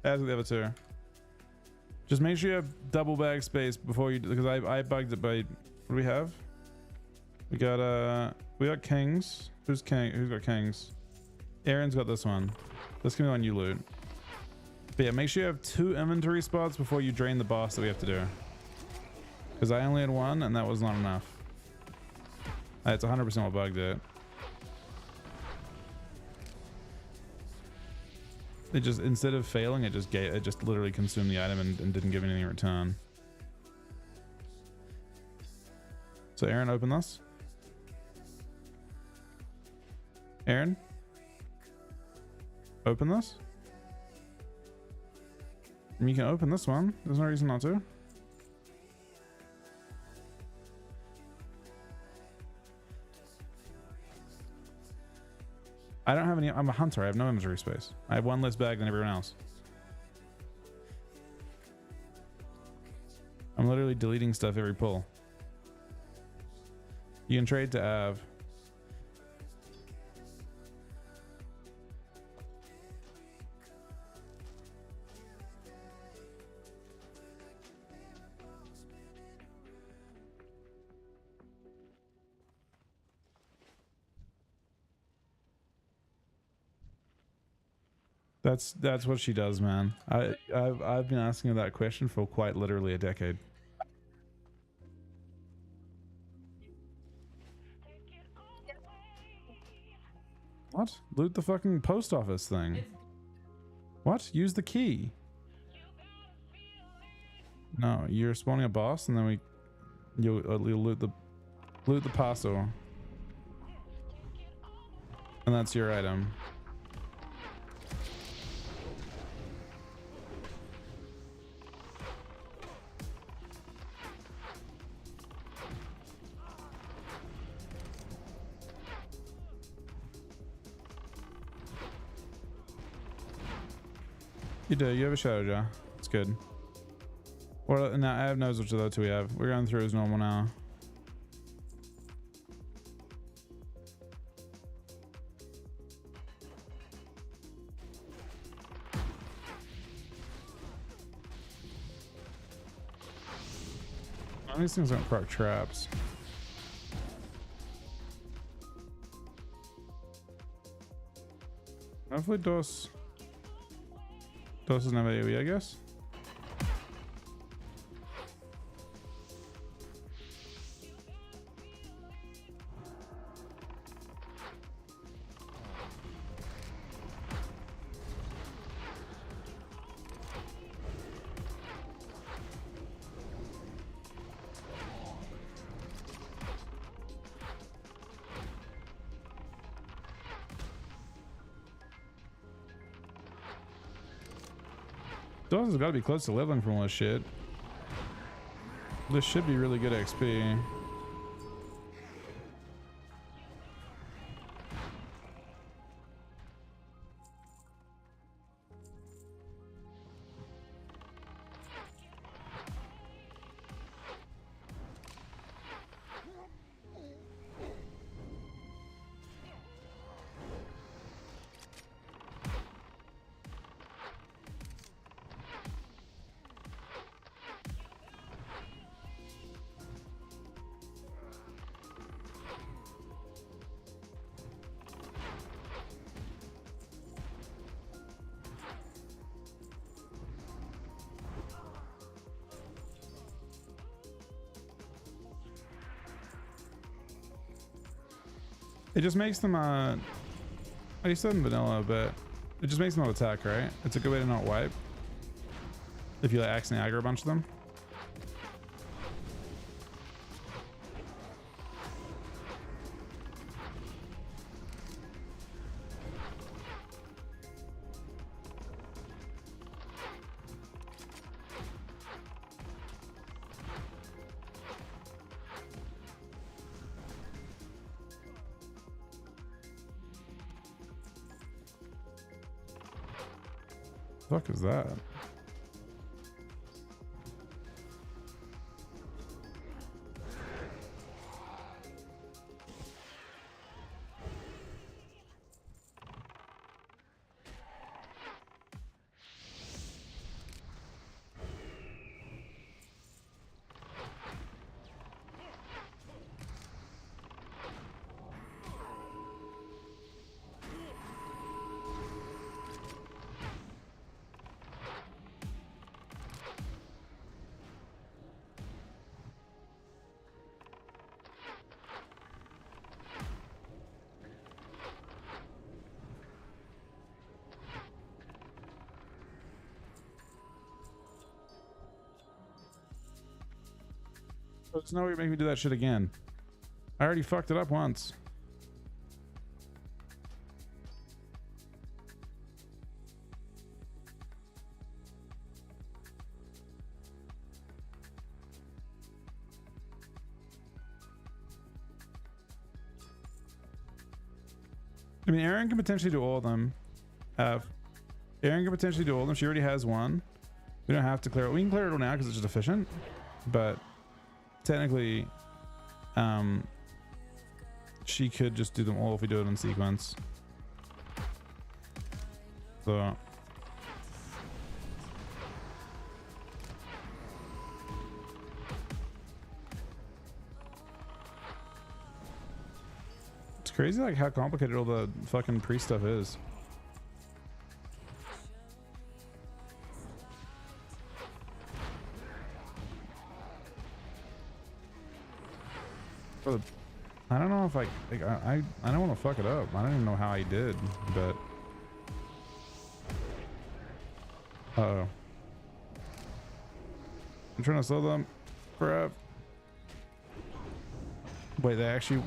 add to the other 2. Just make sure you have double bag space before you, because I bugged it by, what do we have? We got kings. Who's got kings? Aaron's got this one. This can be one you loot. But yeah, make sure you have 2 inventory spots before you drain the boss that we have to do. Because I only had 1 and that was not enough. That's 100% what bugged it. It just, instead of failing, it just literally consumed the item and didn't give anything in return. So Aaron, open this. Aaron? Open this? And you can open this one. There's no reason not to. I don't have any. I'm a hunter. I have no inventory space. I have 1 less bag than everyone else. I'm literally deleting stuff every pull. You can trade to Av. That's what she does, man. I've been asking her that question for quite literally a decade. What? Loot the fucking post office thing. What? Use the key. No, you're spawning a boss, and then you'll loot the parcel, and that's your item. You do. You have a shadow jar. It's good. Well, now I have knows which of the 2 we have. We're going through as normal now. These things don't proc traps. Hopefully DOS doesn't have AoE, I guess. DOS has got to be close to leveling from all this shit. This should be really good XP. It just makes them like you said in vanilla, but it just makes them not attack, right? It's a good way to not wipe if you like accidentally aggro a bunch of them. Fuck is that? There's no way you make me do that shit again. I already fucked it up once. I mean, Aaron can potentially do all of them. Aaron can potentially do all of them. She already has one. We don't have to clear it. We can clear it all now because it's just efficient. But technically, she could just do them all if we do it in sequence. So it's crazy like how complicated all the fucking priest stuff is. I don't know if I don't want to fuck it up. I don't even know how I did, but uh-oh. I'm trying to slow them for wait, they actually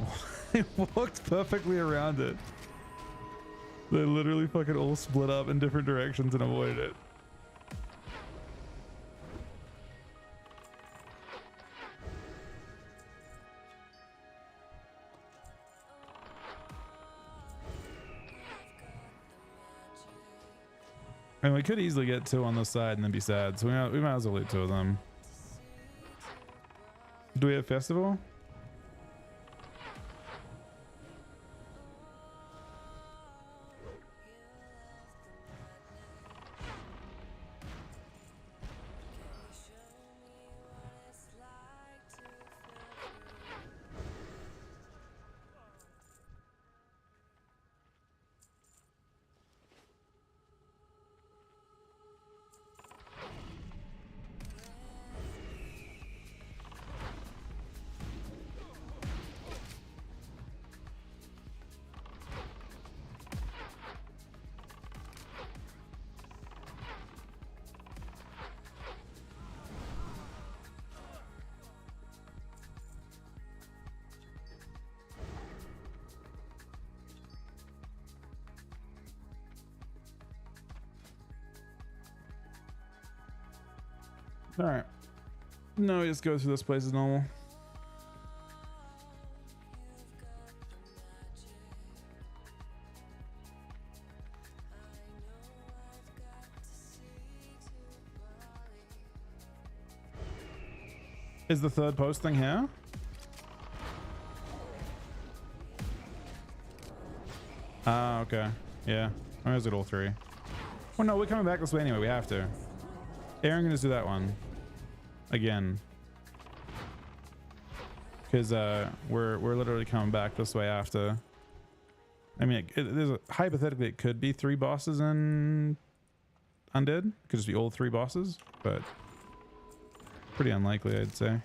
they walked perfectly around it. They literally fucking all split up in different directions and avoided it. And we could easily get two on this side and then be sad, so we might as well loot two of them. Do we have festival? All right. No, we just go through this place as normal. Is the third post thing here? Ah, okay. Yeah. Or is it all three? Well, no, we're coming back this way anyway. We have to. Aaron can just do that one again, because we're literally coming back this way after. I mean, hypothetically it could be three bosses in Undead. It could just be all three bosses, but pretty unlikely, I'd say.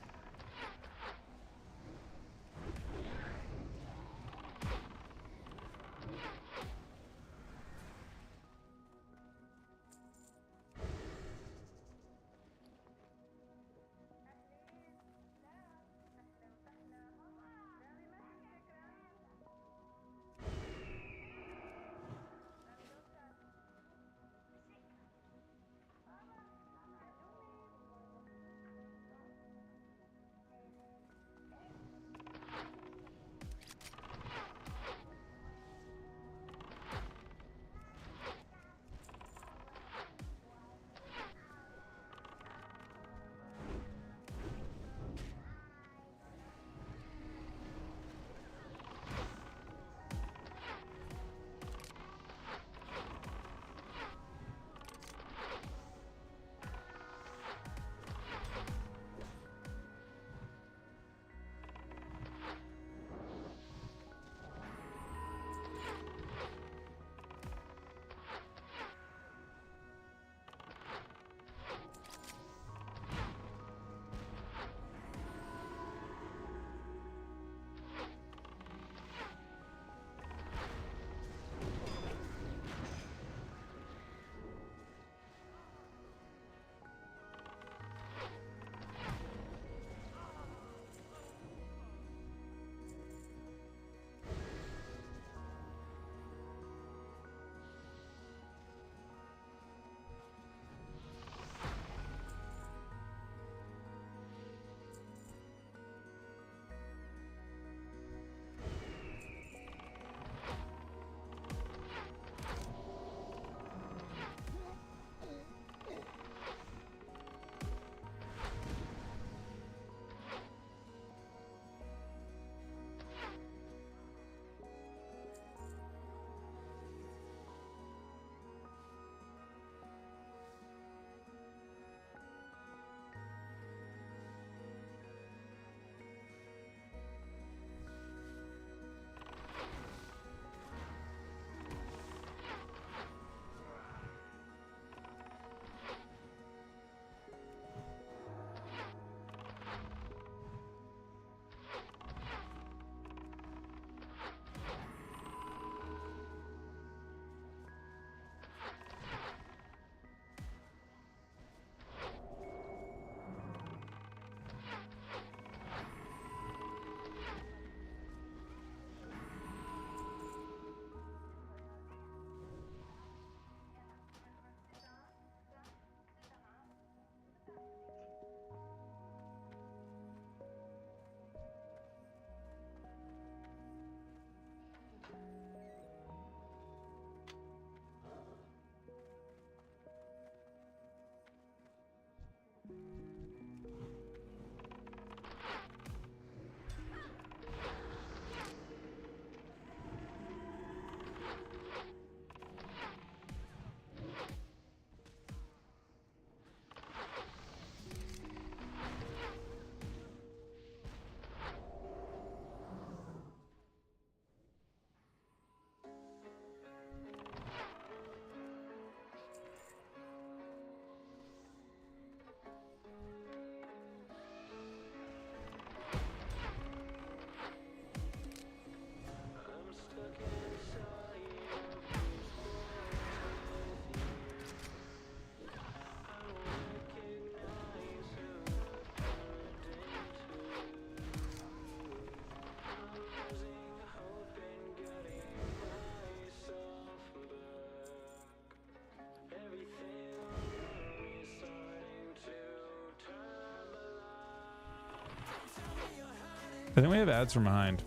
I think we have ads from behind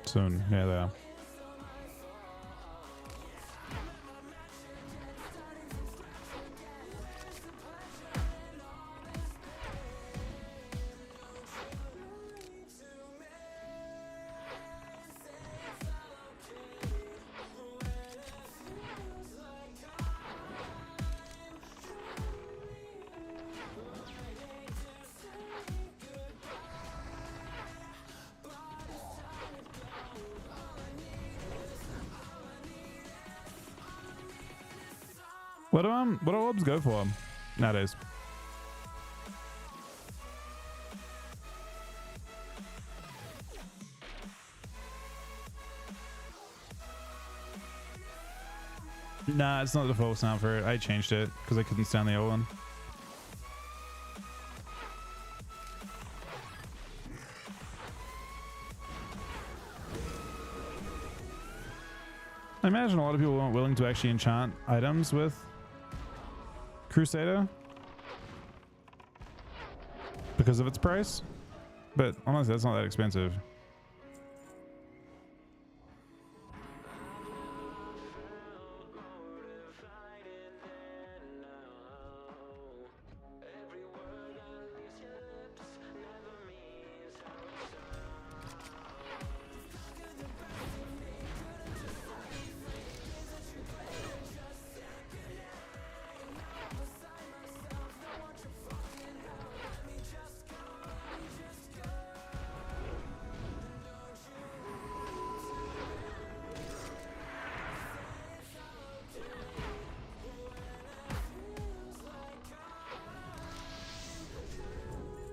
soon. Yeah, they are. What do orbs go for nowadays? Nah, it's not the default sound for it. I changed it because I couldn't stand the old one. I imagine a lot of people weren't willing to actually enchant items with Crusader because of its price, but honestly, that's not that expensive.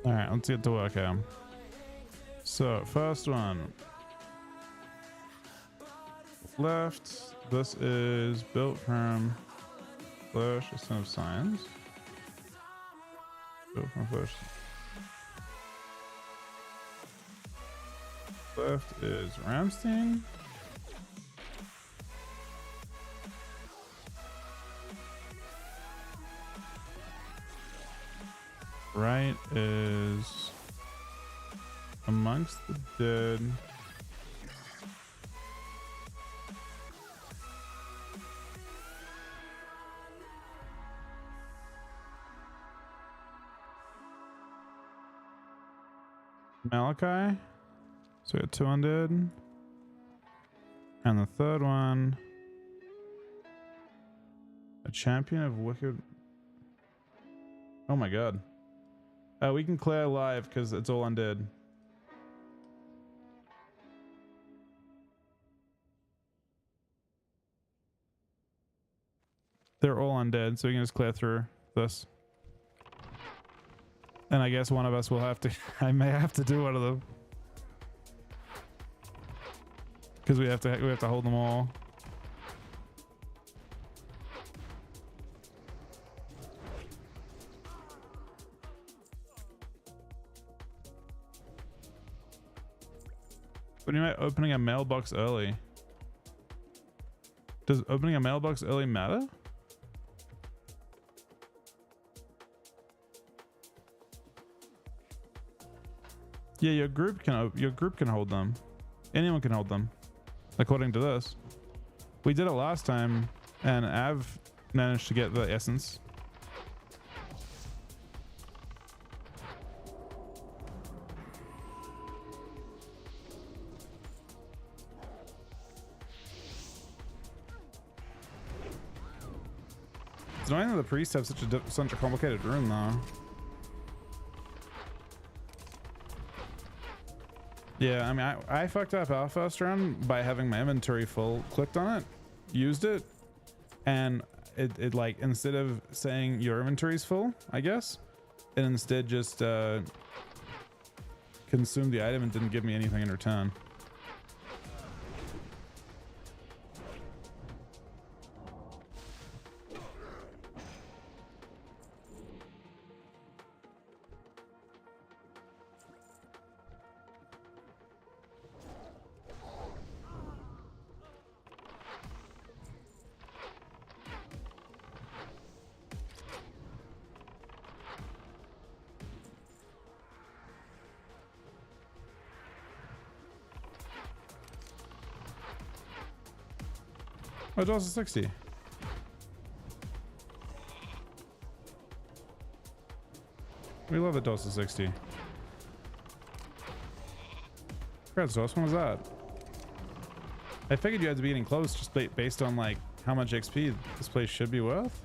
All right, let's get to work here. So first one left. This is built from Flash Ascent of Science. Built from Flash. Left is Ramstein. Right is Amongst the Dead. Malachi. So we got 2 undead. And the third one, a champion of wicked. Oh my god. We can clear live because it's all undead. They're all undead, so we can just clear through this. And I guess one of us will have to. I may have to do one of them because we have to hold them all. What do you mean by opening a mailbox early? Does opening a mailbox early matter? Yeah, your group can hold them. Anyone can hold them, according to this. We did it last time, and Av managed to get the essence. It's annoying that the priests have such a complicated room, though. Yeah, I mean, I fucked up our first round by having my inventory full, clicked on it, used it, and it like, instead of saying your inventory's full, I guess, it instead just consumed the item and didn't give me anything in return. Oh, it's also 60. We love the dose of 60. Congrats, Dose. When was that? I figured you had to be getting close just based on like how much XP this place should be worth.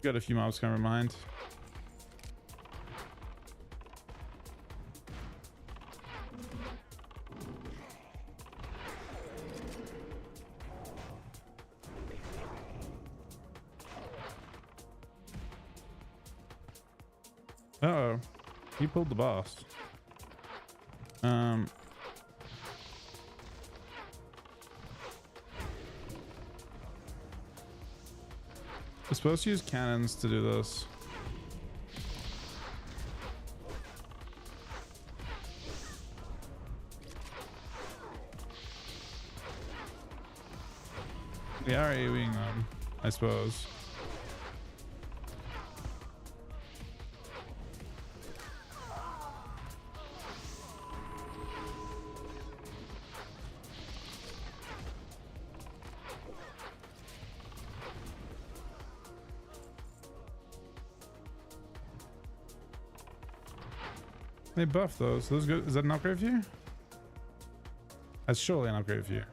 Got a few mobs coming in mind. Uh-oh. He pulled the boss. We're supposed to use cannons to do this. We are AoEing them, I suppose. They buff those. Those good. Is that an upgrade for you? That's surely an upgrade for you.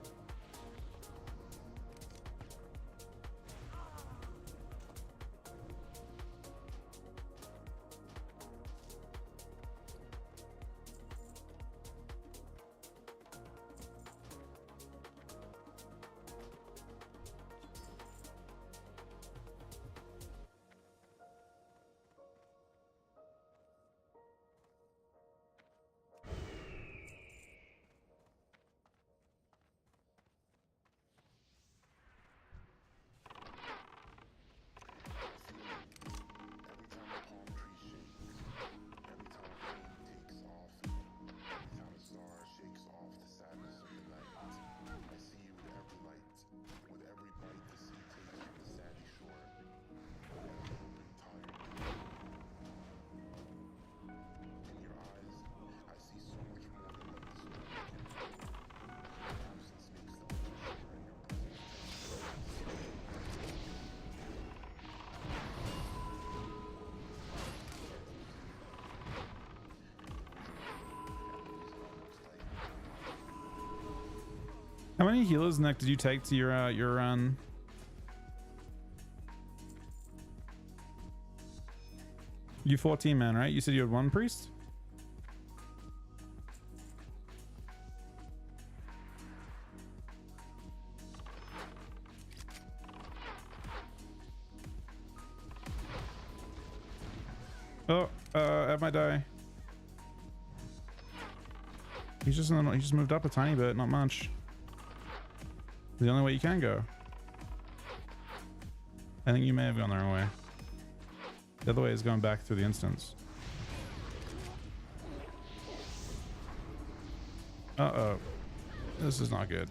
How many healers, Nick, did you take to your run? You 14 man, right? You said you had one priest? Oh, Ed might die. He just moved up a tiny bit, not much. The only way you can go. I think you may have gone the wrong way. The other way is going back through the instance. Uh-oh. This is not good.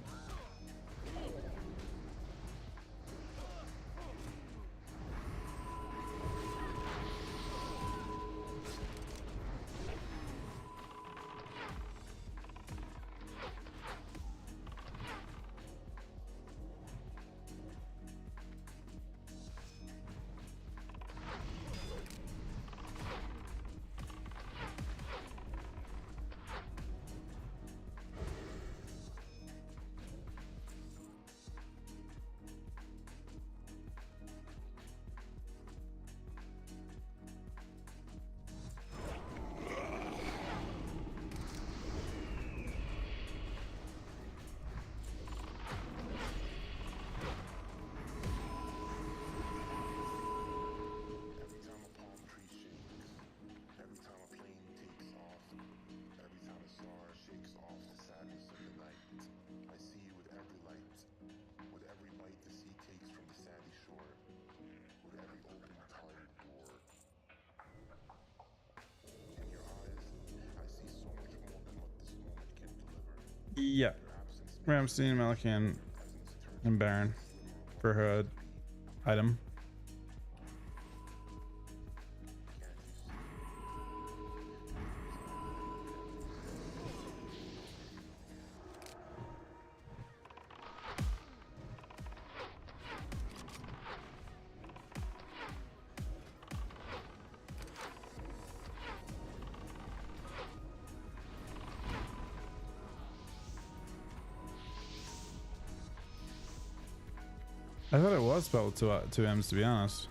Yeah. Ramstein, Melican, and Baron for HUD. item. I thought it was spelled two M's, to be honest.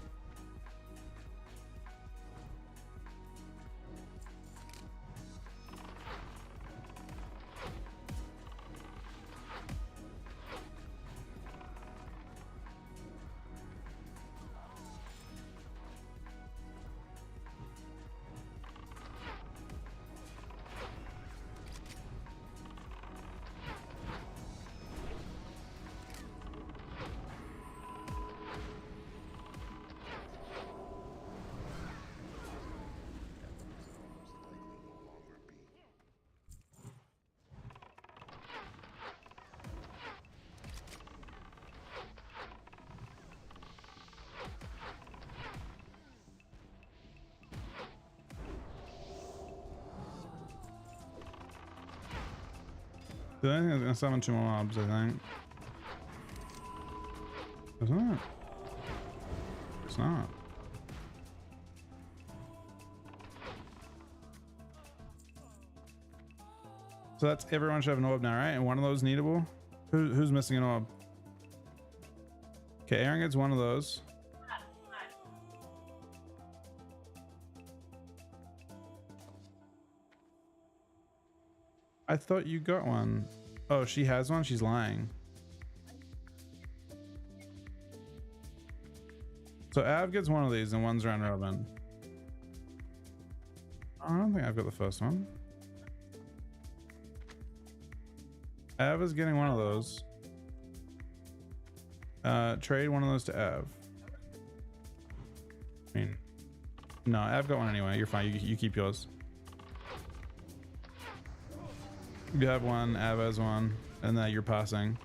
I think it's gonna summon 2 more mobs, I think. Isn't it? It's not. So that's everyone should have an orb now, right? And one of those needable? Who's missing an orb? Okay, Aaron gets one of those. I thought you got one. Oh, she has one? She's lying. So Av gets one of these and one's round robin. I don't think I've got the first one. Av is getting one of those. Trade one of those to Av. I mean, no, Av got one anyway. You're fine. You keep yours. You have one, Av has one, and that you're passing.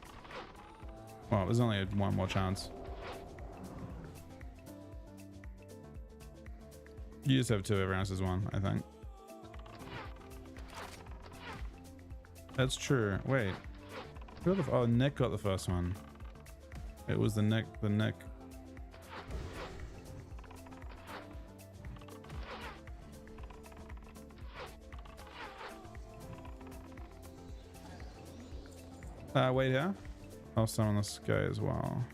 Well, there's only one more chance. You just have 2, everyone else has 1, I think. That's true. Wait. Who got oh, Nick got the first one. It was the Nick. Wait here. I'll summon this guy as well.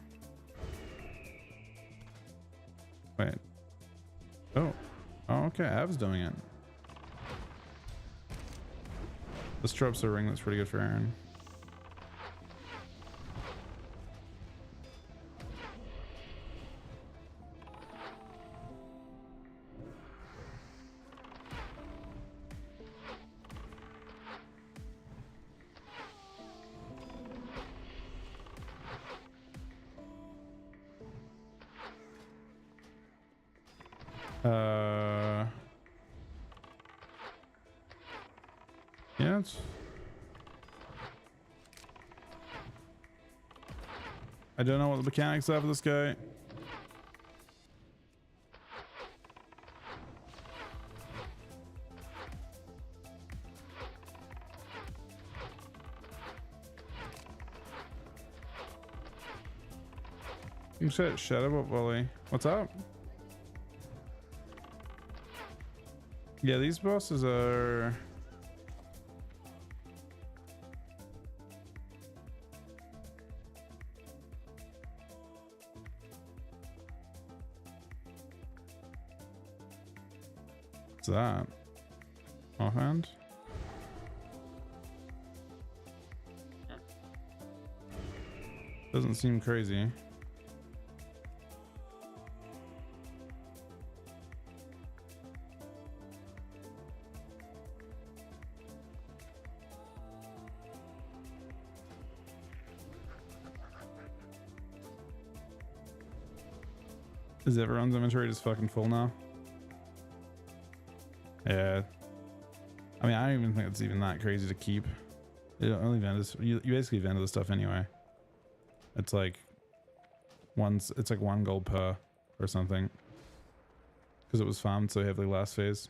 Wait. Oh. Oh, okay. Av's doing it. This drops a ring that's pretty good for Aaron. Yeah, I don't know what the mechanics are for this guy. You said Shadow Volley. What's up? Yeah, these bosses are... What's that? Offhand? Doesn't seem crazy. Is everyone's inventory just fucking full now? Yeah. I mean, I don't even think it's even that crazy to keep. You only vend this, you basically vend the stuff anyway. It's like It's like 1 gold per or something. Because it was farmed so heavily last phase.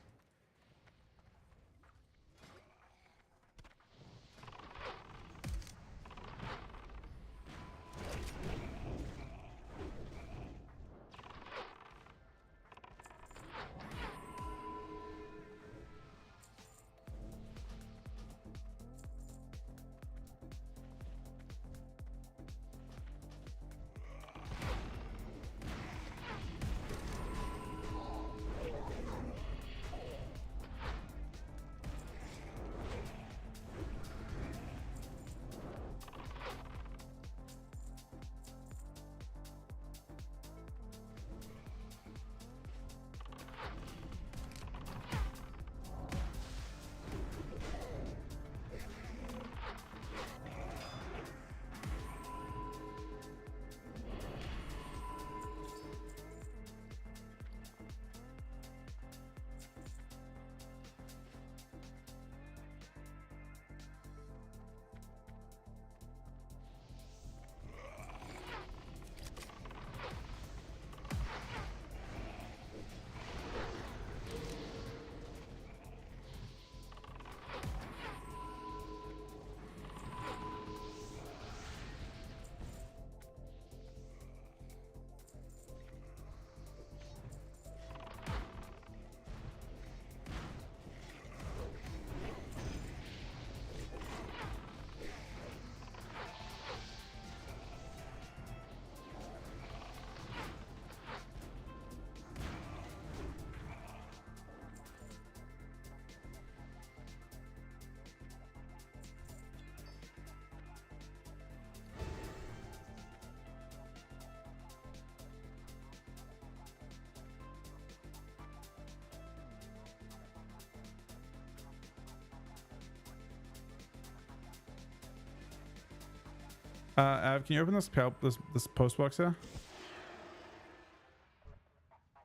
Av, can you open this post box here?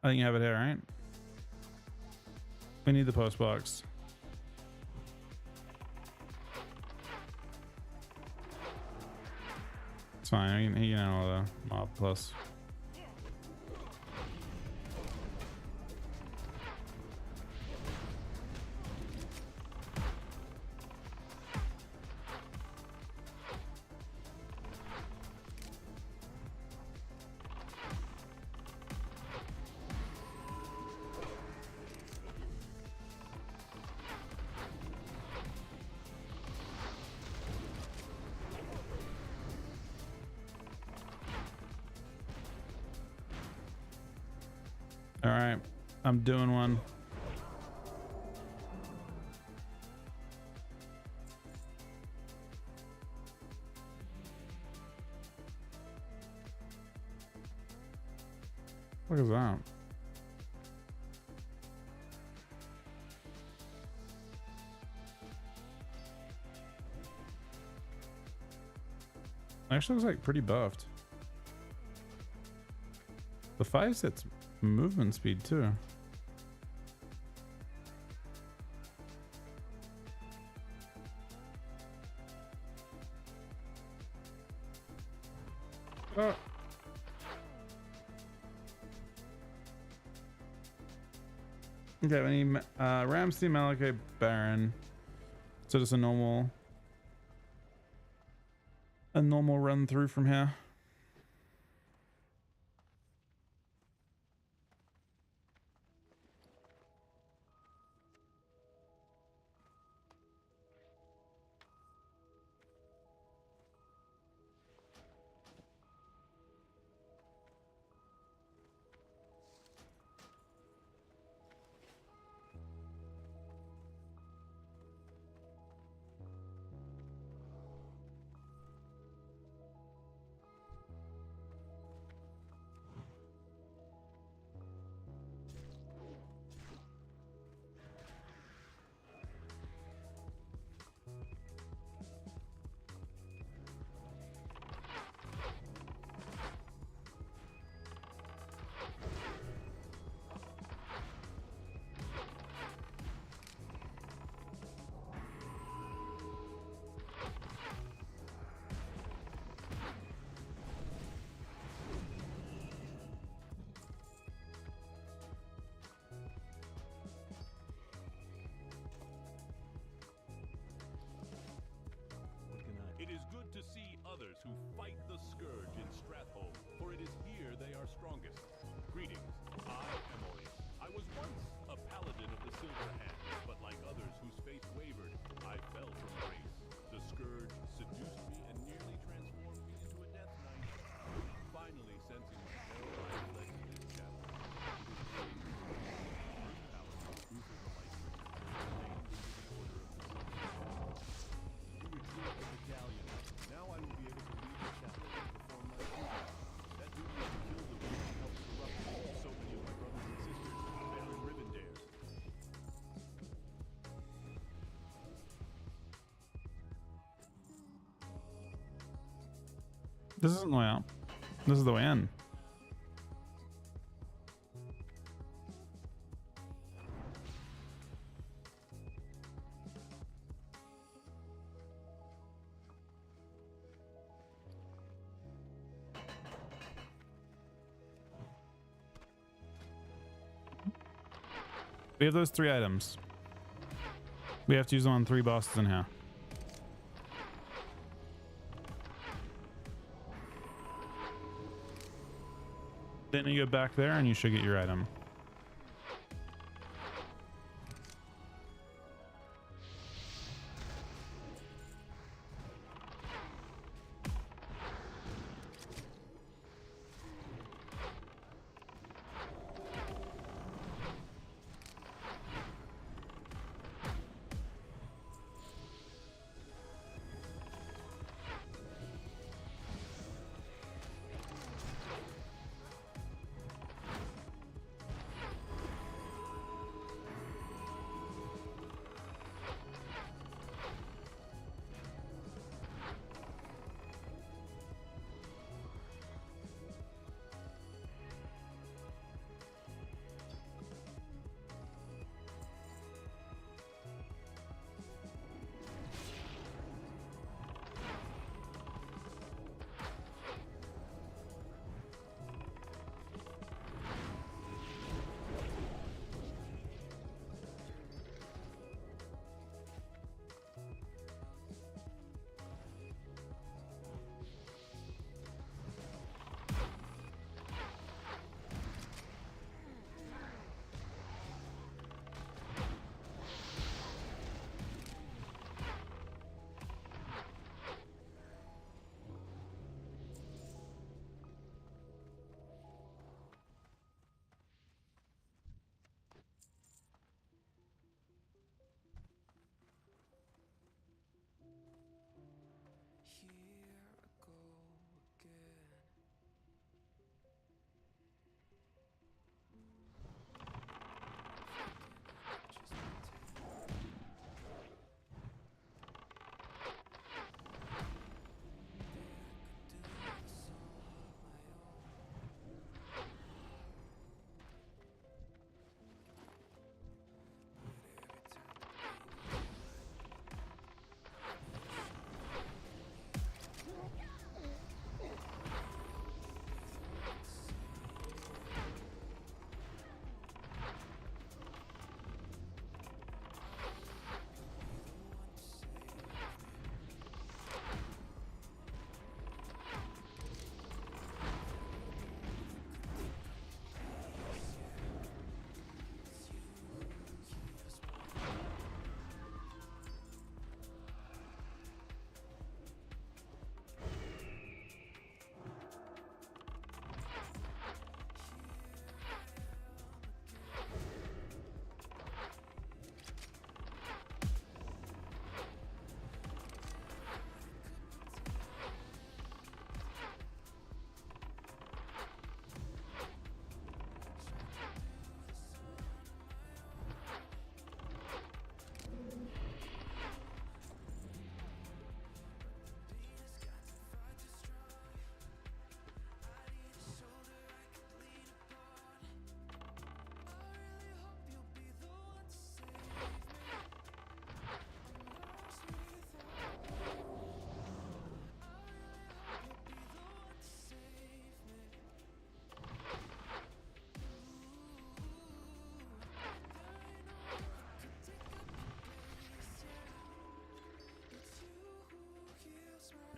I think you have it here, right? We need the post box. It's fine. He can handle the mob plus. All right, I'm doing one. What is that? Actually looks like pretty buffed. The 5 sets movement speed too. Oh. Okay, we need Ramsey, Malachite, Baron. So just a normal run through from here. to fight the scourge in Strathold, for it is here they are strongest. Greetings, I am Orion. I was once a paladin of the Silver Hand, but like others whose faith wavered, I fell from grace. The scourge seduced me and nearly transformed me into a death knight. Finally, sensing my peril, I fled to this chapel. It is brave to be first paladin, Uther the Lightbringer, ordained into the Order of the Sun. You retrieved the medallion. Now I will be able to leave the chapel and perform my duty. That duty is to kill the witch who helped corrupt so many of my brothers and sisters there in Rivendare. This isn't the way out. This is the way in. We have those 3 items. We have to use them on 3 bosses in here. Then you go back there and you should get your item.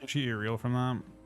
She Ariel from that.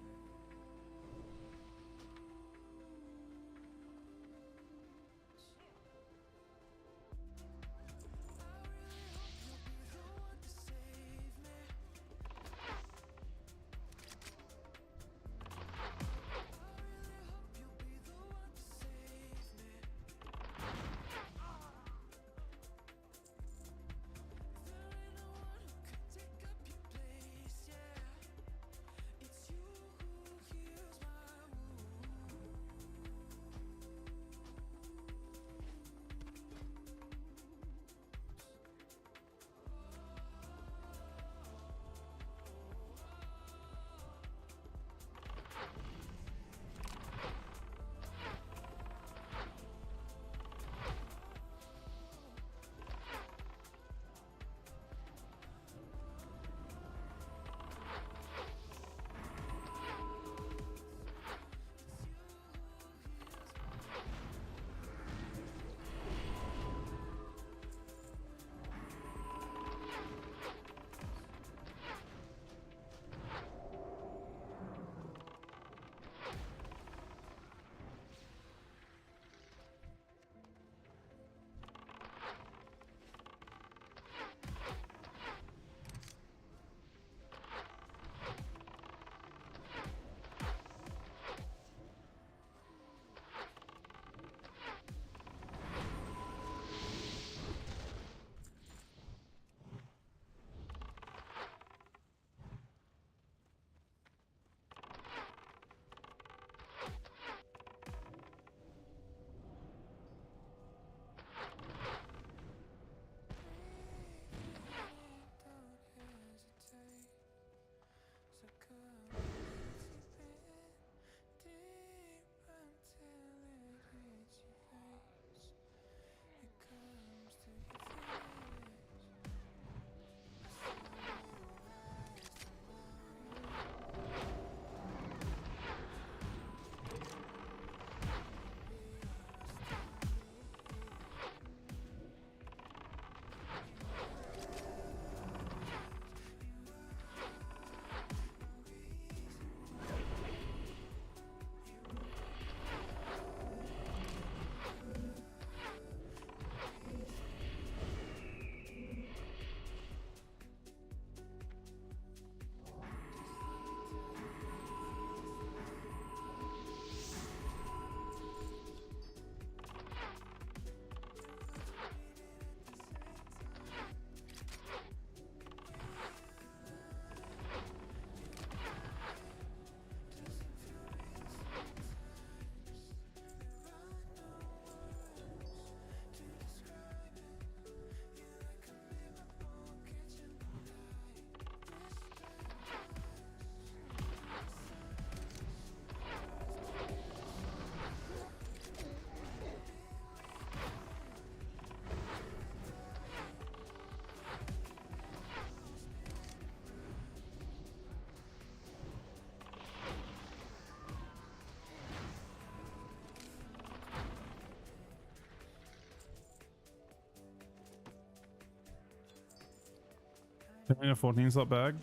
Give me a 14 slot bag.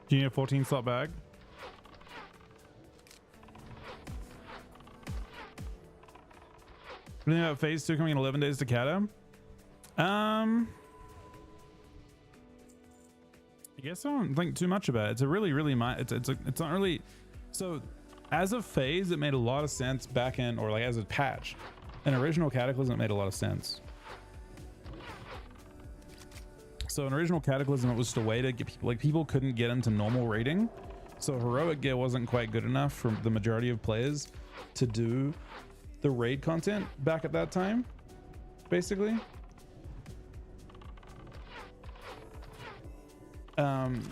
Do you need a 14 slot bag? What do you think about phase 2 coming in 11 days to Kato? I guess I don't think too much about it. It's a really it's not really. So as a phase, it made a lot of sense back in, or like as a patch, an original Cataclysm made a lot of sense. So in original Cataclysm, it was just a way to get people, like people couldn't get into normal raiding. So heroic gear wasn't quite good enough for the majority of players to do the raid content back at that time, basically.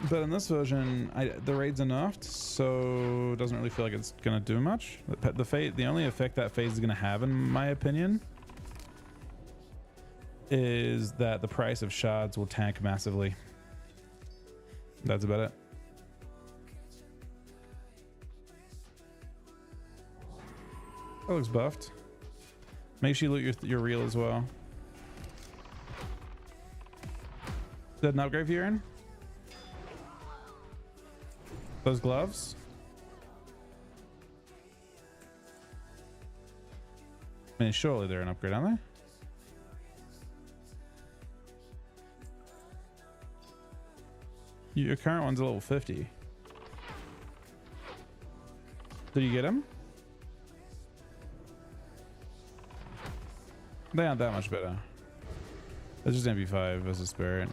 But in this version, the raid's nerfed, so it doesn't really feel like it's gonna do much. The only effect that phase is gonna have, in my opinion, is that the price of shards will tank massively. That's about it. That looks buffed. Make sure you loot your reel as well. Is that an upgrade for you, Aaron? Those gloves? I mean, surely they're an upgrade, aren't they? Your current one's a level 50. Did you get them? They aren't that much better. It's just MP5 as a spirit.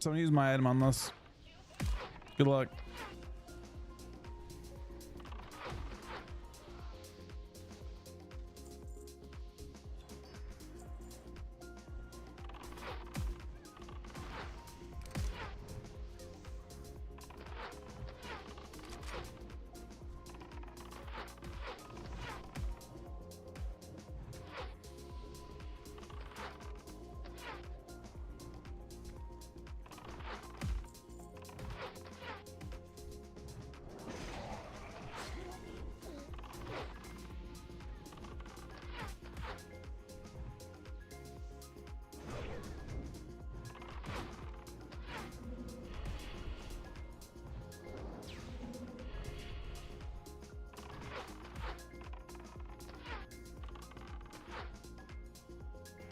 So I'm gonna use my item on this. Good luck.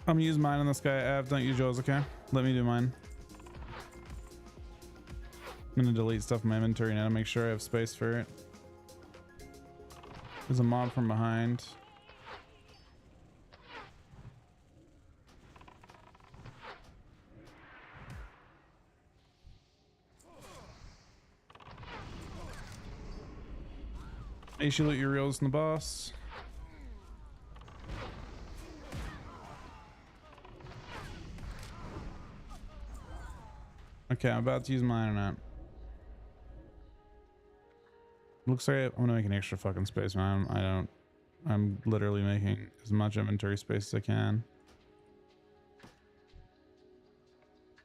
I'm gonna use mine on this guy. Av, don't use yours, okay? Let me do mine. I'm gonna delete stuff in my inventory now to make sure I have space for it. There's a mob from behind. You should loot your reels in the boss. Okay, I'm about to use mine or not. Looks like I'm gonna make an extra fucking space, man. I'm literally making as much inventory space as I can.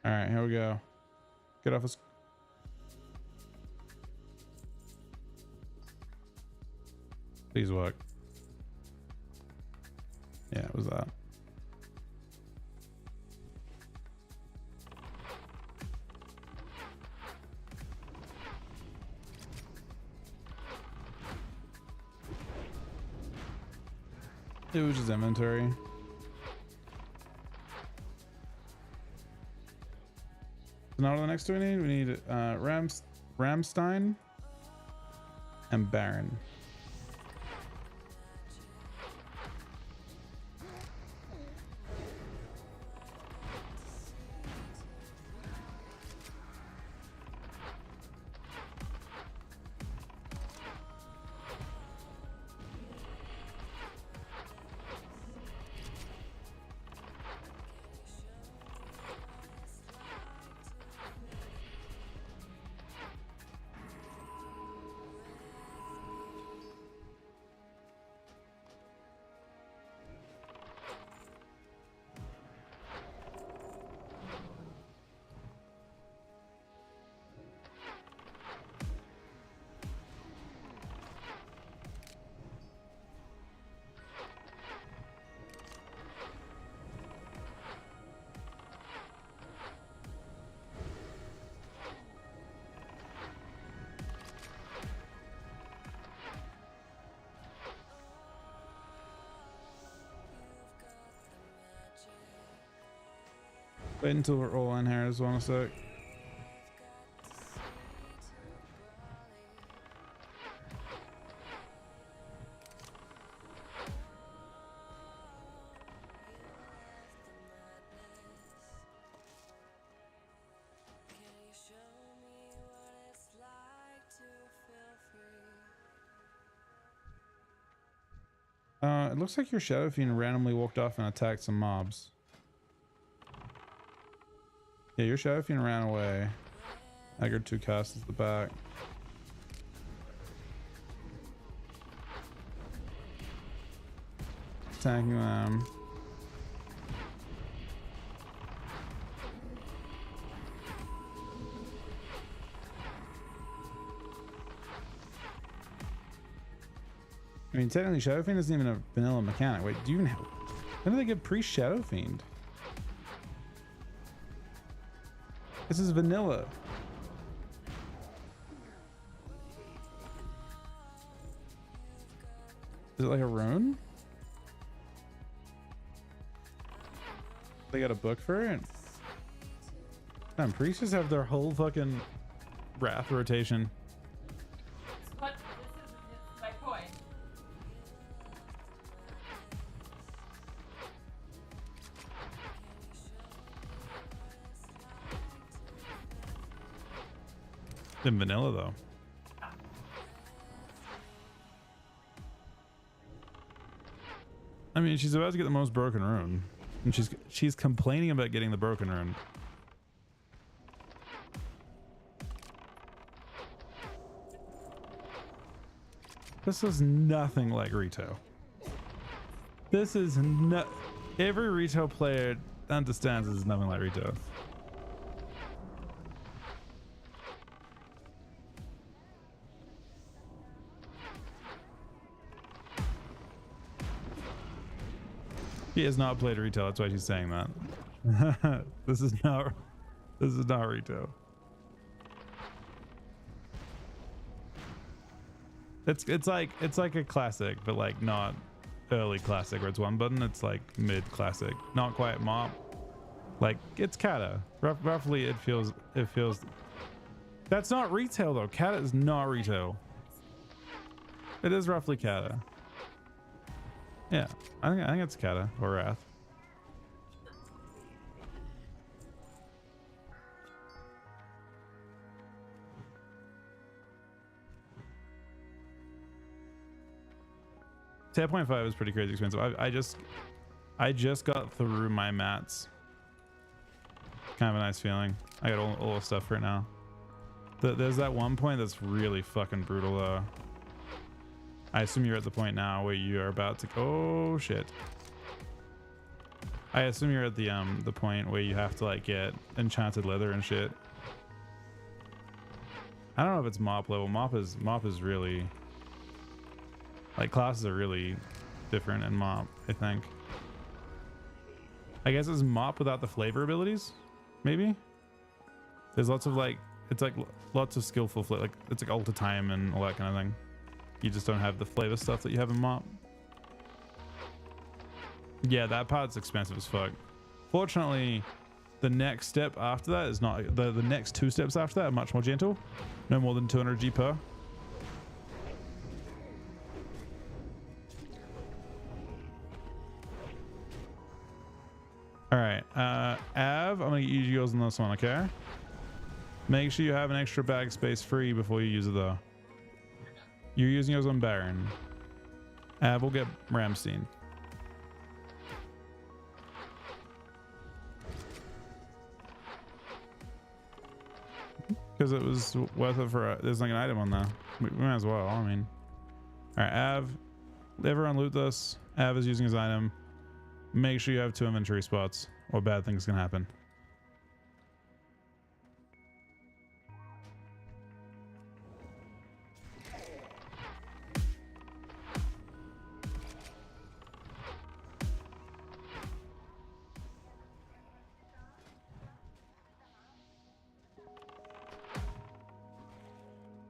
All right, here we go. Get off his. Please work. Yeah, it was that. It was just inventory. So now what are the next two we need? We need Ramstein and Baron. Wait until we're all in here as well in a sec. It looks like your Shadow Fiend randomly walked off and attacked some mobs. Yeah, your Shadow Fiend ran away. Agger 2 casts at the back. Attacking them. I mean, technically, Shadow Fiend isn't even a vanilla mechanic. Wait, do you even have... When do they give Priest Shadow Fiend? This is vanilla. Is it like a rune? They got a book for it? Damn, priests just have their whole fucking wrath rotation. But this is my point. In vanilla though. I mean, she's about to get the most broken rune, and she's complaining about getting the broken rune. This is nothing like Rito. This is not. Every Rito player understands this is nothing like Rito. She has not played Retail, that's why she's saying that. This is not Retail. It's like a classic, but like not early classic where it's one button. It's like mid classic, not quite mop. Like it's Kata. Roughly, it feels. That's not retail though. Kata is not retail. It is roughly Kata. Yeah, I think it's Kata or Wrath. $10.5 is pretty crazy expensive. I just got through my mats. Kind of a nice feeling. I got all the stuff right now. There's that one point that's really fucking brutal though. I assume you're at the point now where you are about to. Oh shit! I assume you're at the point where you have to like get enchanted leather and shit. I don't know if it's mop level. Mop is really. Like classes are really different in mop, I think. I guess it's mop without the flavor abilities, maybe. There's lots of like, it's like lots of skillful like it's like ulti time and all that kind of thing. You just don't have the flavor stuff that you have in mop. Yeah, that part's expensive as fuck. Fortunately, the next step after that is not the next two steps after that are much more gentle. No more than 200 G per. All right, Av, I'm gonna use yours on this one, okay? Make sure you have an extra bag space free before you use it though. You're using yours on Baron. Av will get Ramstein. Because it was worth it for, there's like an item on there. We might as well, I mean. All right, Av, everyone loot this. Av is using his item. Make sure you have 2 inventory spots or bad things can happen.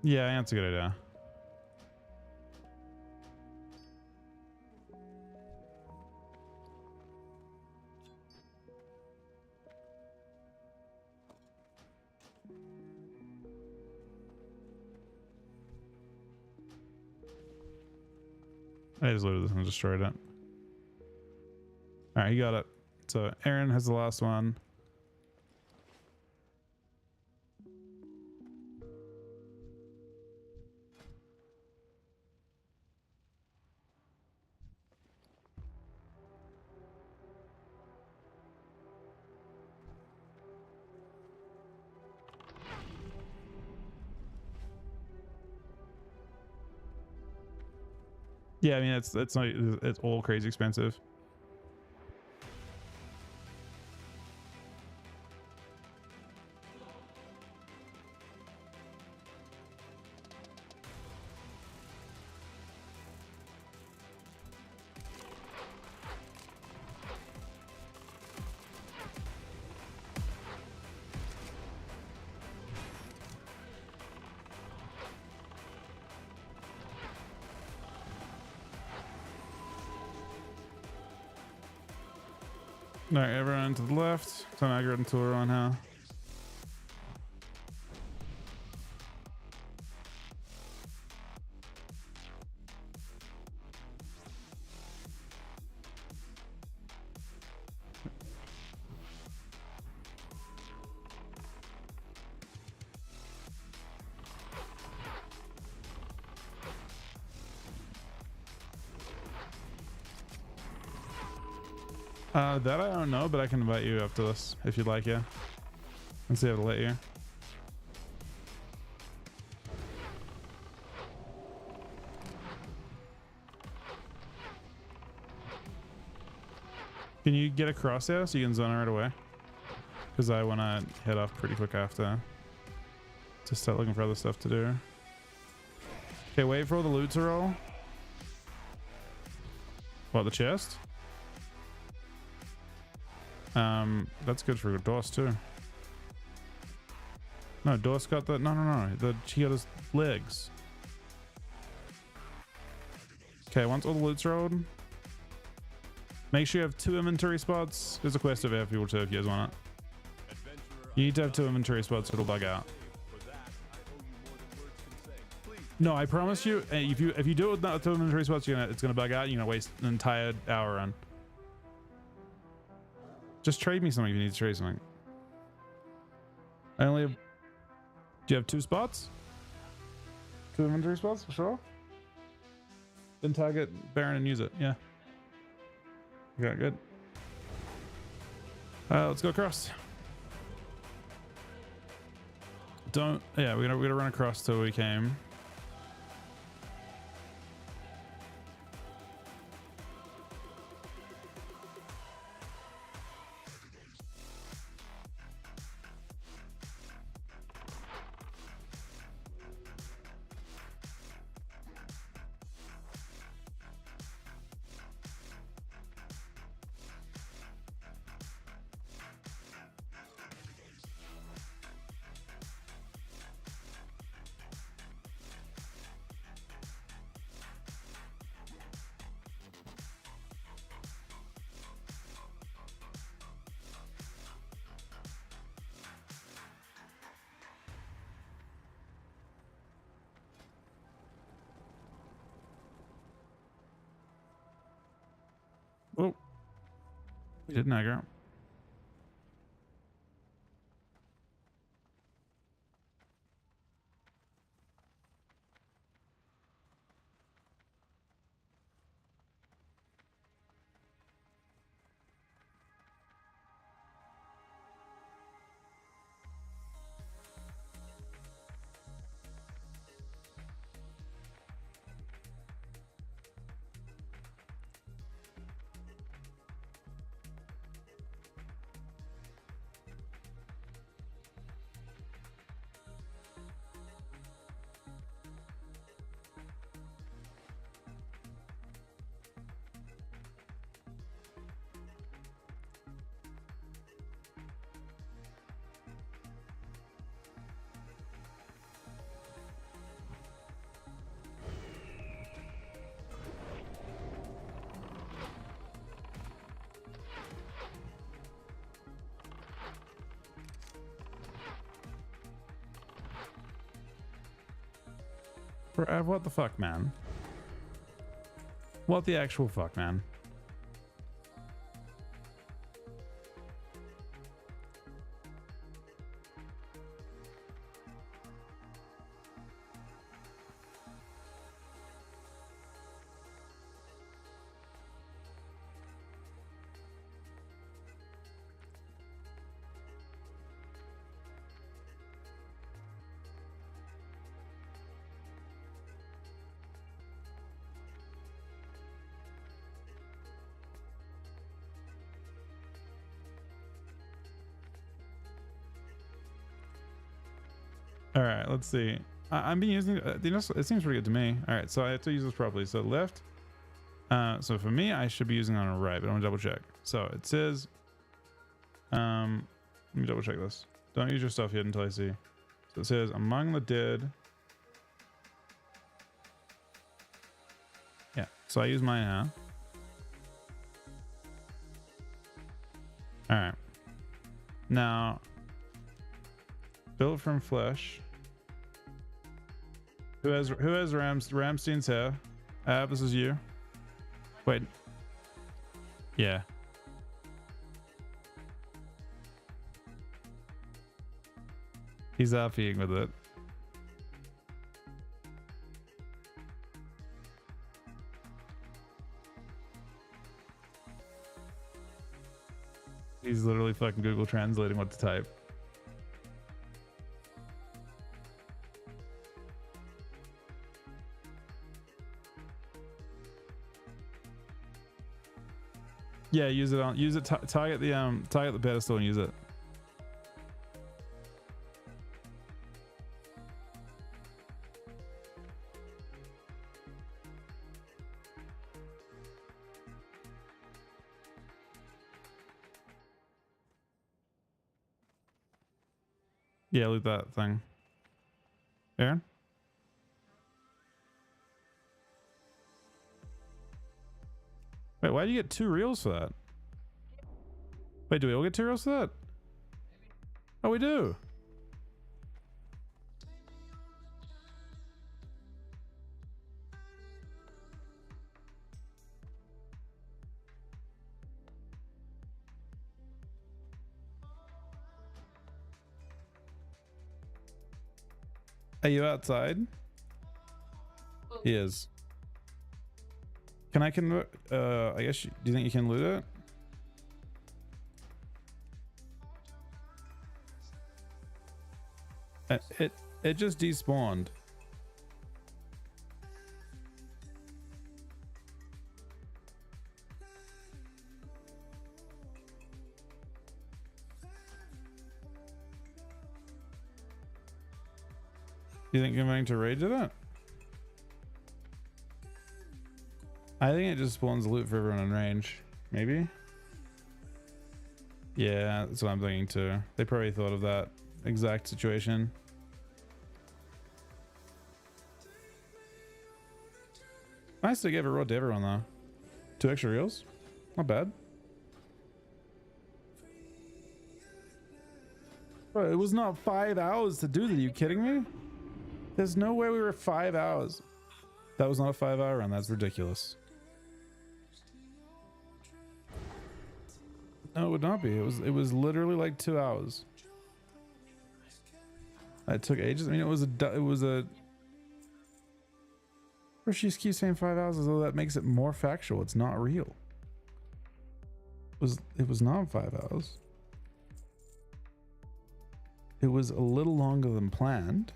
Yeah, that's a good idea. I just looted this and destroyed it. All right, he got it. So Aaron has the last one. Yeah, I mean it's not, it's all crazy expensive. All right, everyone to the left. So I got into her on how. That I don't know, but I can invite you after this if you'd like, yeah. And see how to let you. Can you get across there so you can zone her right away? Because I want to head off pretty quick after to start looking for other stuff to do. Okay, wait for all the loot to roll. What, the chest? That's good for Doss too. No, Doss got the she got his legs. Okay, once all the loot's rolled, Make sure you have 2 inventory spots. There's a quest over here for people too if you guys want it. Adventurer, You need to have 2 inventory spots or it'll bug out. for that, I owe you more than words can say. Please. No, I promise you, if you do it with not 2 inventory spots, it's gonna bug out. You're gonna waste an entire hour run. Just trade me something if you need to trade something. I only have. Do you have 2 spots? 2 inventory spots for sure. Then target Baron and use it. Yeah. Okay, good. Let's go across. Don't. Yeah, we're gonna run across till we came. Oh, we did aggro. What the fuck, man? What the actual fuck, man? All right, let's see. I've been using it seems pretty good to me. All right, so I have to use this properly. So left. So for me, I should be using it on the right, but I'm gonna double check. So it says, let me double check this. Don't use your stuff yet until I see. So it says among the dead. Yeah. So I use mine now. All right. Now, built from flesh. Who has Ramstein's hair? This is you. Wait. Yeah. He's RPing with it. He's literally fucking Google translating what to type. Yeah, use it target the pedestal and use it. Yeah, loot that thing. Aaron? Wait, why do you get 2 reels for that? Wait, do we all get 2 reels for that? Oh, we do. Are you outside? He is. Can I convert? I guess. Do you think you can loot it? It just despawned. Do you think you're going to rage at it? I think it just spawns loot for everyone in range. Maybe? Yeah, that's what I'm thinking too. They probably thought of that exact situation. Nice to give a reward to everyone though. 2 extra reels? Not bad. Bro, it was not 5 hours to do that. Are you kidding me? There's no way we were 5 hours. That was not a 5-hour run. That's ridiculous. No, it would not be. It was literally like 2 hours. It took ages. I mean, it was a. Or she just keeps saying 5 hours as though that makes it more factual. It's not real. It was not 5 hours. It was a little longer than planned.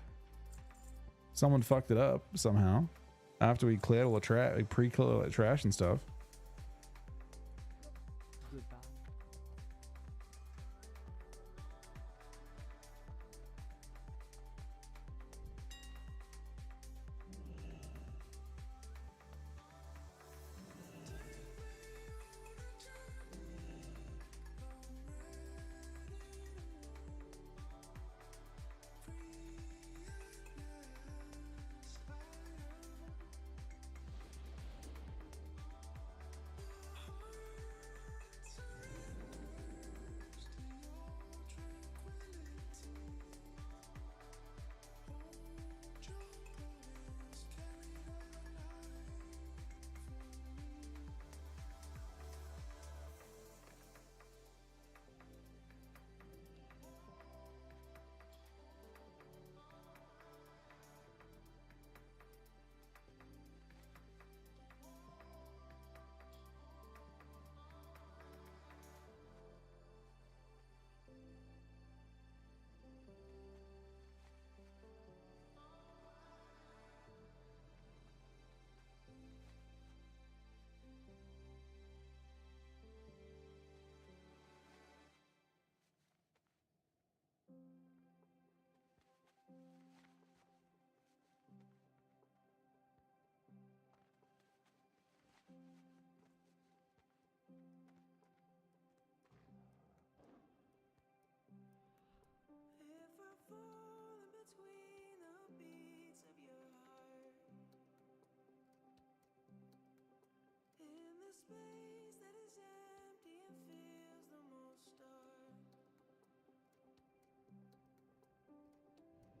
Someone fucked it up somehow after we cleared all the trash, like pre-cleared all that trash and stuff. If I fall in between the beats of your heart, in the space that is empty and feels the most dark, take my hand, pick me up,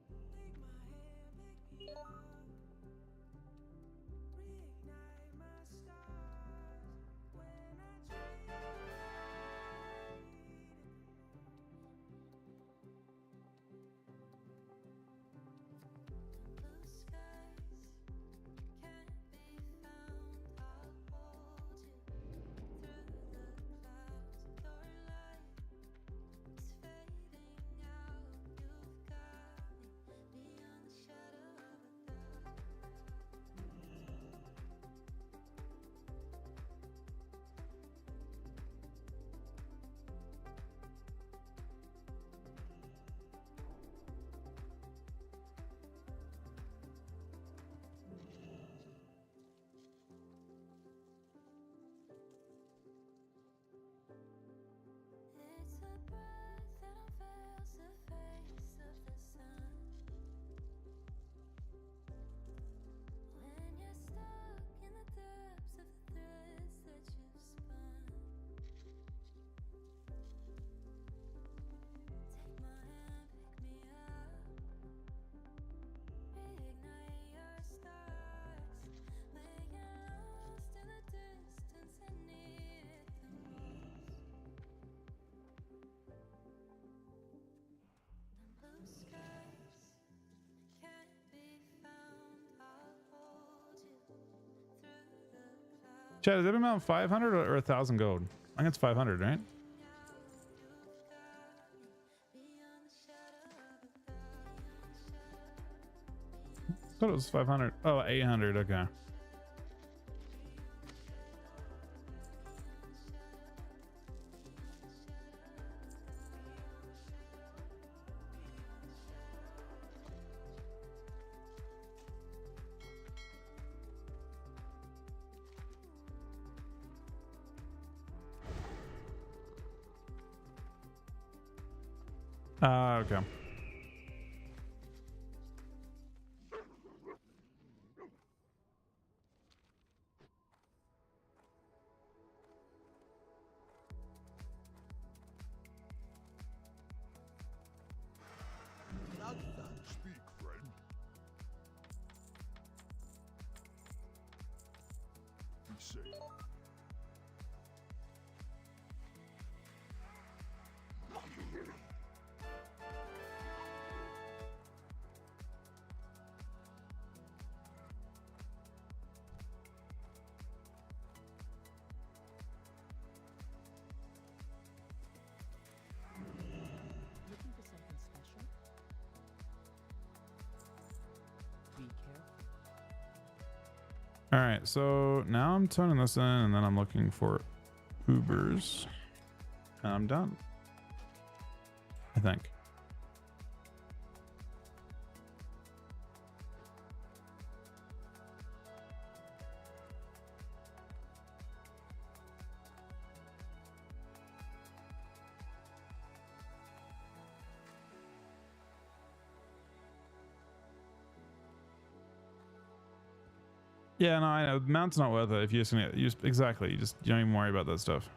reignite my stars when I dream. Blue skies can't be found. I'll hold you through the clouds. Your light is fading out. You've got me beyond the shadow of a doubt. Chad, is that amount 500 or 1,000 gold? I think it's 500, right? I thought it was 500. Oh, 800. Okay. Okay. Speak, friend. Be safe. Looking for something special? Be careful. All right. So now I'm turning this in and then I'm looking for Ubers. And I'm done. I think. Yeah, no, I know. Mount's not worth it if you're just gonna use exactly. You don't even worry about that stuff.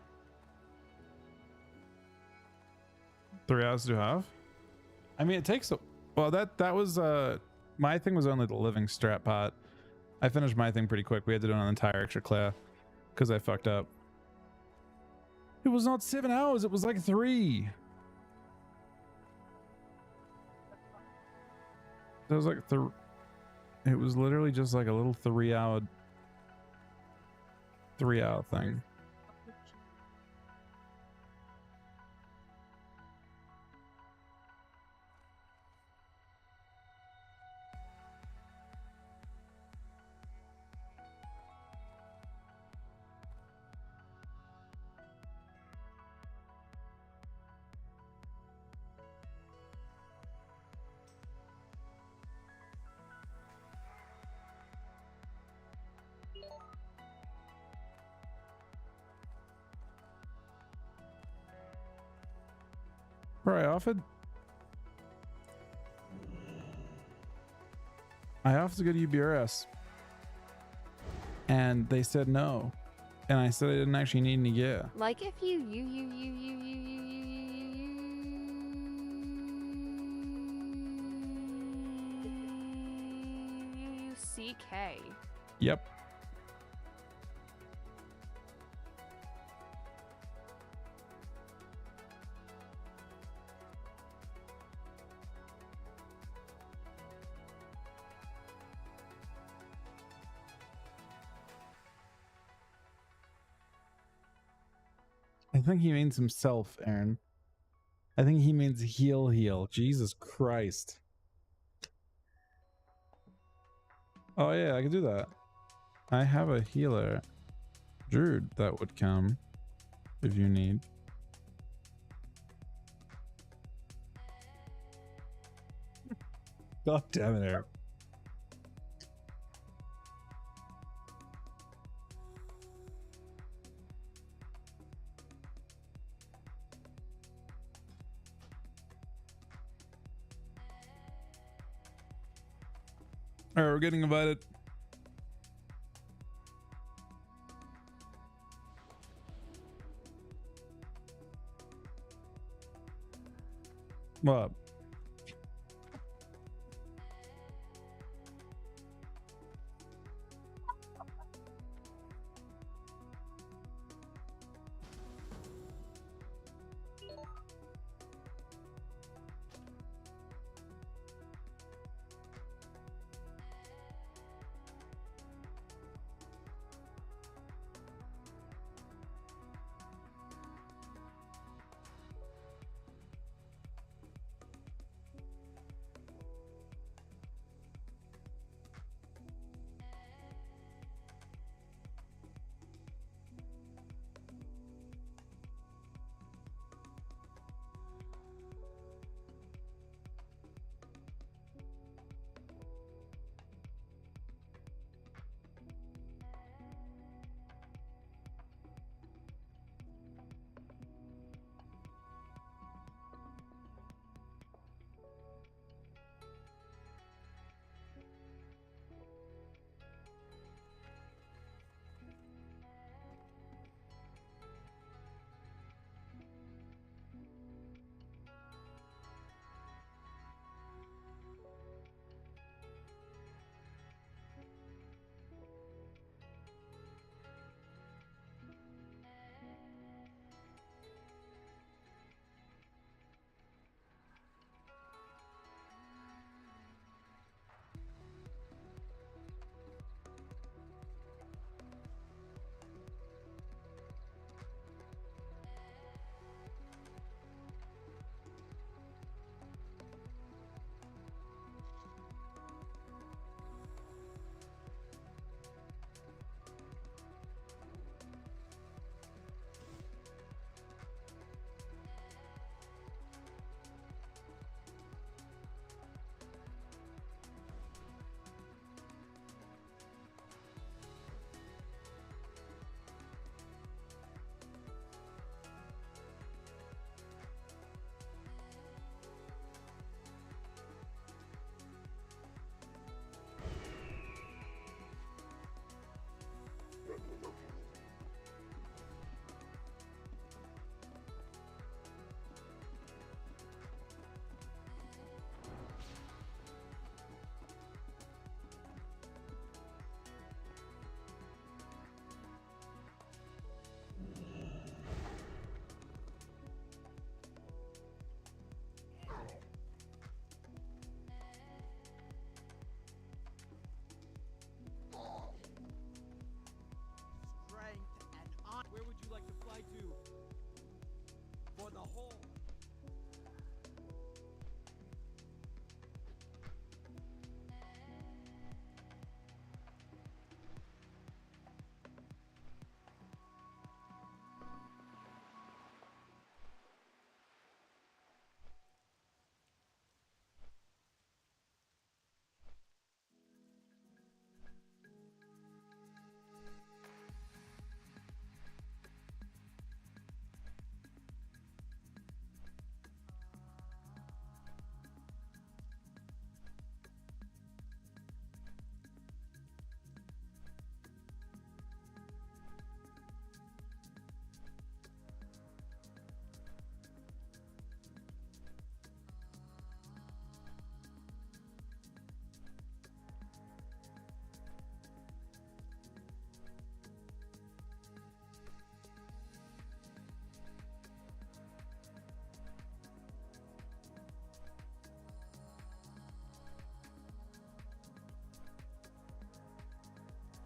3 hours to half. I mean, it takes a well. That was my thing was only the living strat part. I finished my thing pretty quick. We had to do an entire extra clear because I fucked up. It was not 7 hours. It was like 3. It was like it was literally just like a little 3 hour thing. Bro, I offered to go to UBRS and they said no, and I said I didn't actually need any gear. Like if you CK. Yep. I think he means himself, Aaron. I think he means heal. Jesus Christ. Oh yeah, I can do that. I have a healer, Druid, that would come if you need. God damn it, Eric. All right, we're getting invited. What?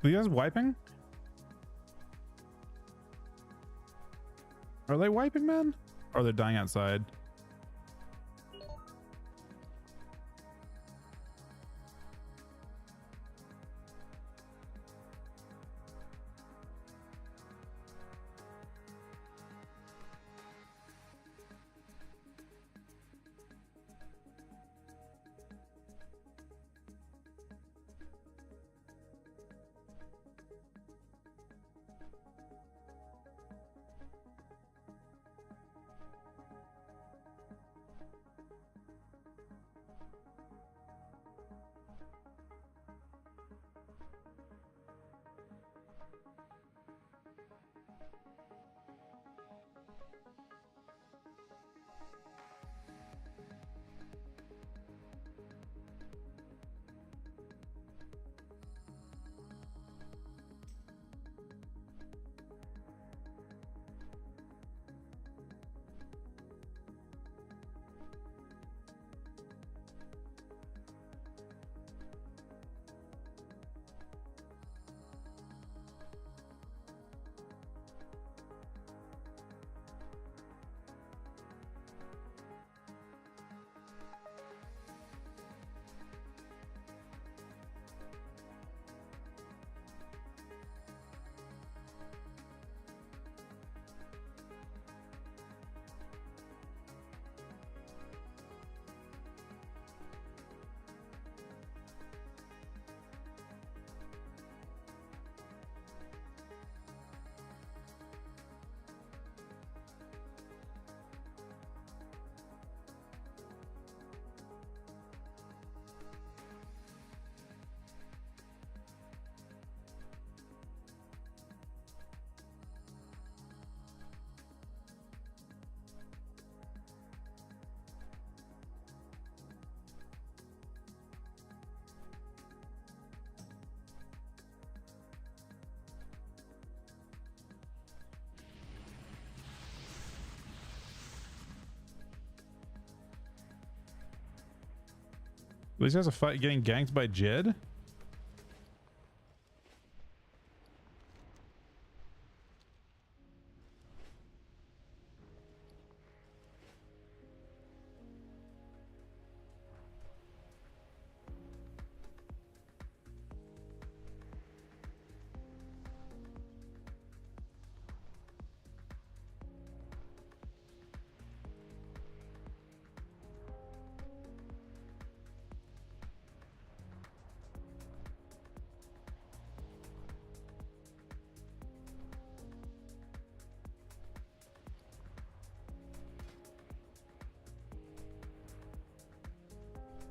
Are you guys wiping? Are they wiping, man? Or are they dying outside? These guys are getting ganked by Jed?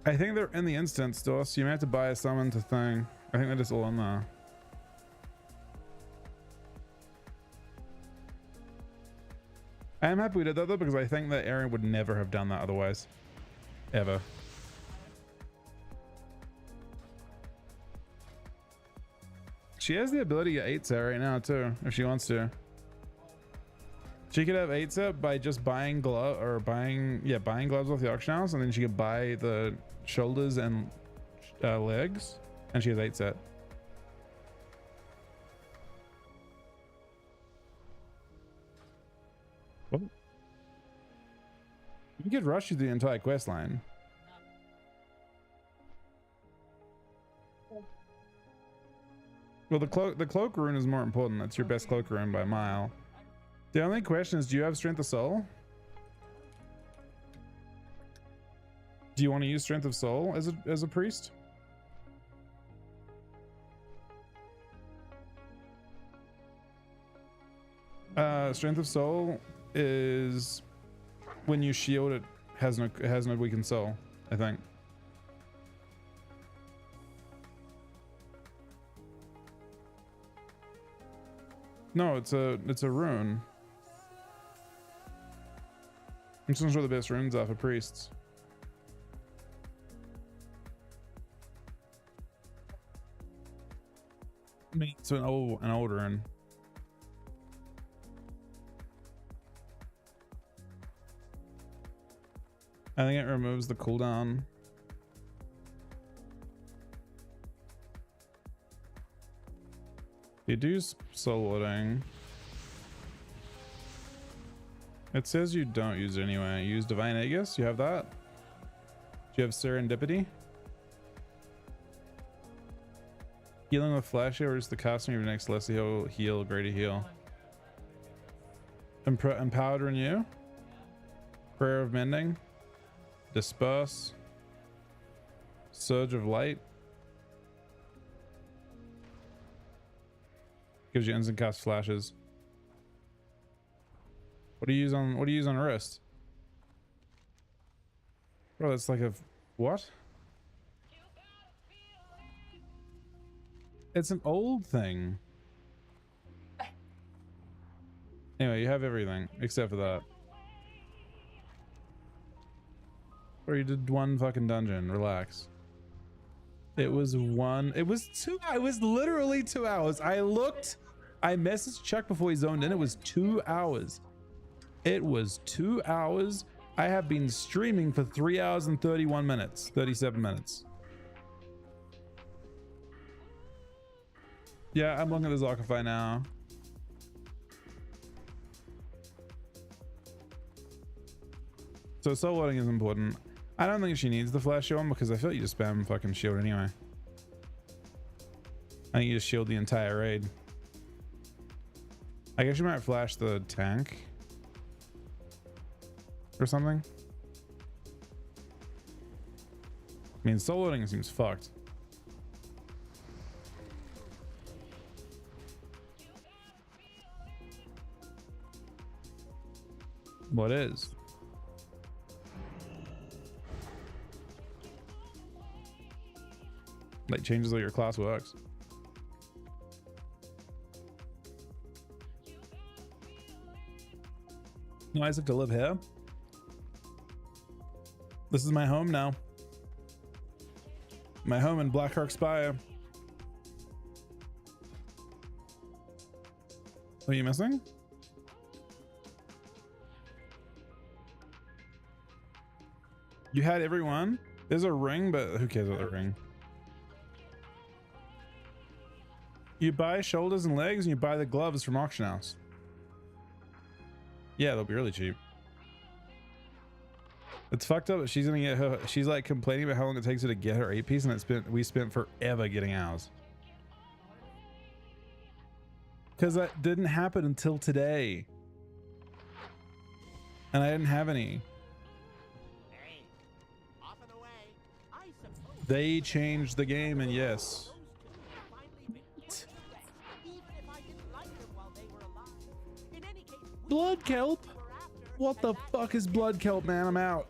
I think they're in the instance still, so you may have to buy a summon to thing. I think they're just all in there. I am happy we did that though, because I think that Aaron would never have done that otherwise. Ever. She has the ability to 8 set right now too, if she wants to. She could have 8 set by just buying gloves off the auction house, and then she could buy the shoulders and legs, and she has 8 set. What? You could rush you the entire quest line. Well, the cloak rune is more important. That's your best cloak rune by a mile. The only question is, do you have Strength of Soul? Do you want to use Strength of Soul as a priest? Strength of Soul is when you shield, it has no weakened soul, I think. No, it's a rune. I'm just not sure the best runes are for priests. I mean, it's an old rune. I think it removes the cooldown. You do soul loading. It says you don't use it anyway. You use Divine Aegis. You have that. Do you have Serendipity? Healing with Flash or just the casting of your next Lesser heal, greater heal. Empowered Renew. Prayer of Mending. Disperse. Surge of Light. Gives you instant cast flashes. What do you use on wrist? Bro, that's like a what? It's an old thing. Anyway, you have everything except for that. Or you did one fucking dungeon. Relax. It was literally 2 hours. I messaged Chuck before he zoned in. It was 2 hours. It was 2 hours. I have been streaming for 3 hours and 31 minutes, 37 minutes. Yeah, I'm looking at the Zockify now. So soul loading is important. I don't think she needs the flash shield because I feel like you just spam fucking shield anyway. I think you just shield the entire raid. I guess you might flash the tank or something. I mean, soul loading seems fucked. What is? Like changes how your class works. Nice to live here. This is my home now. My home in Blackheart Spire. What are you missing? You had everyone. There's a ring, but who cares about the ring? You buy shoulders and legs and you buy the gloves from Auction House. Yeah, they'll be really cheap. It's fucked up that she's gonna get her, she's like complaining about how long it takes her to get her 8-piece, and we spent forever getting ours. Because that didn't happen until today. And I didn't have any. Hey, off and away. I suppose They changed the game, and yes. Blood kelp? What the fuck is blood kelp, man? I'm out.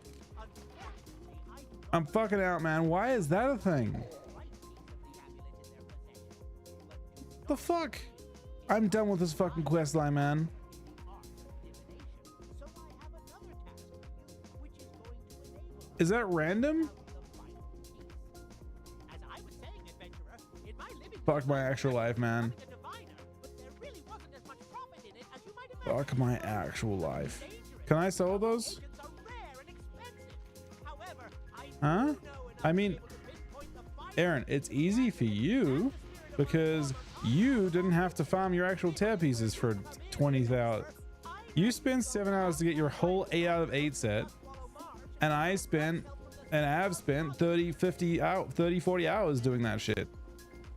I'm fucking out, man. Why is that a thing? The fuck? I'm done with this fucking quest line, man. Is that random? Fuck my actual life, man. Fuck my actual life. Can I sell those? Huh? I mean, Aaron, it's easy for you because you didn't have to farm your actual tear pieces for 20,000. You spent 7 hours to get your whole 8 out of 8 set, and I've spent 30, 40 hours doing that shit.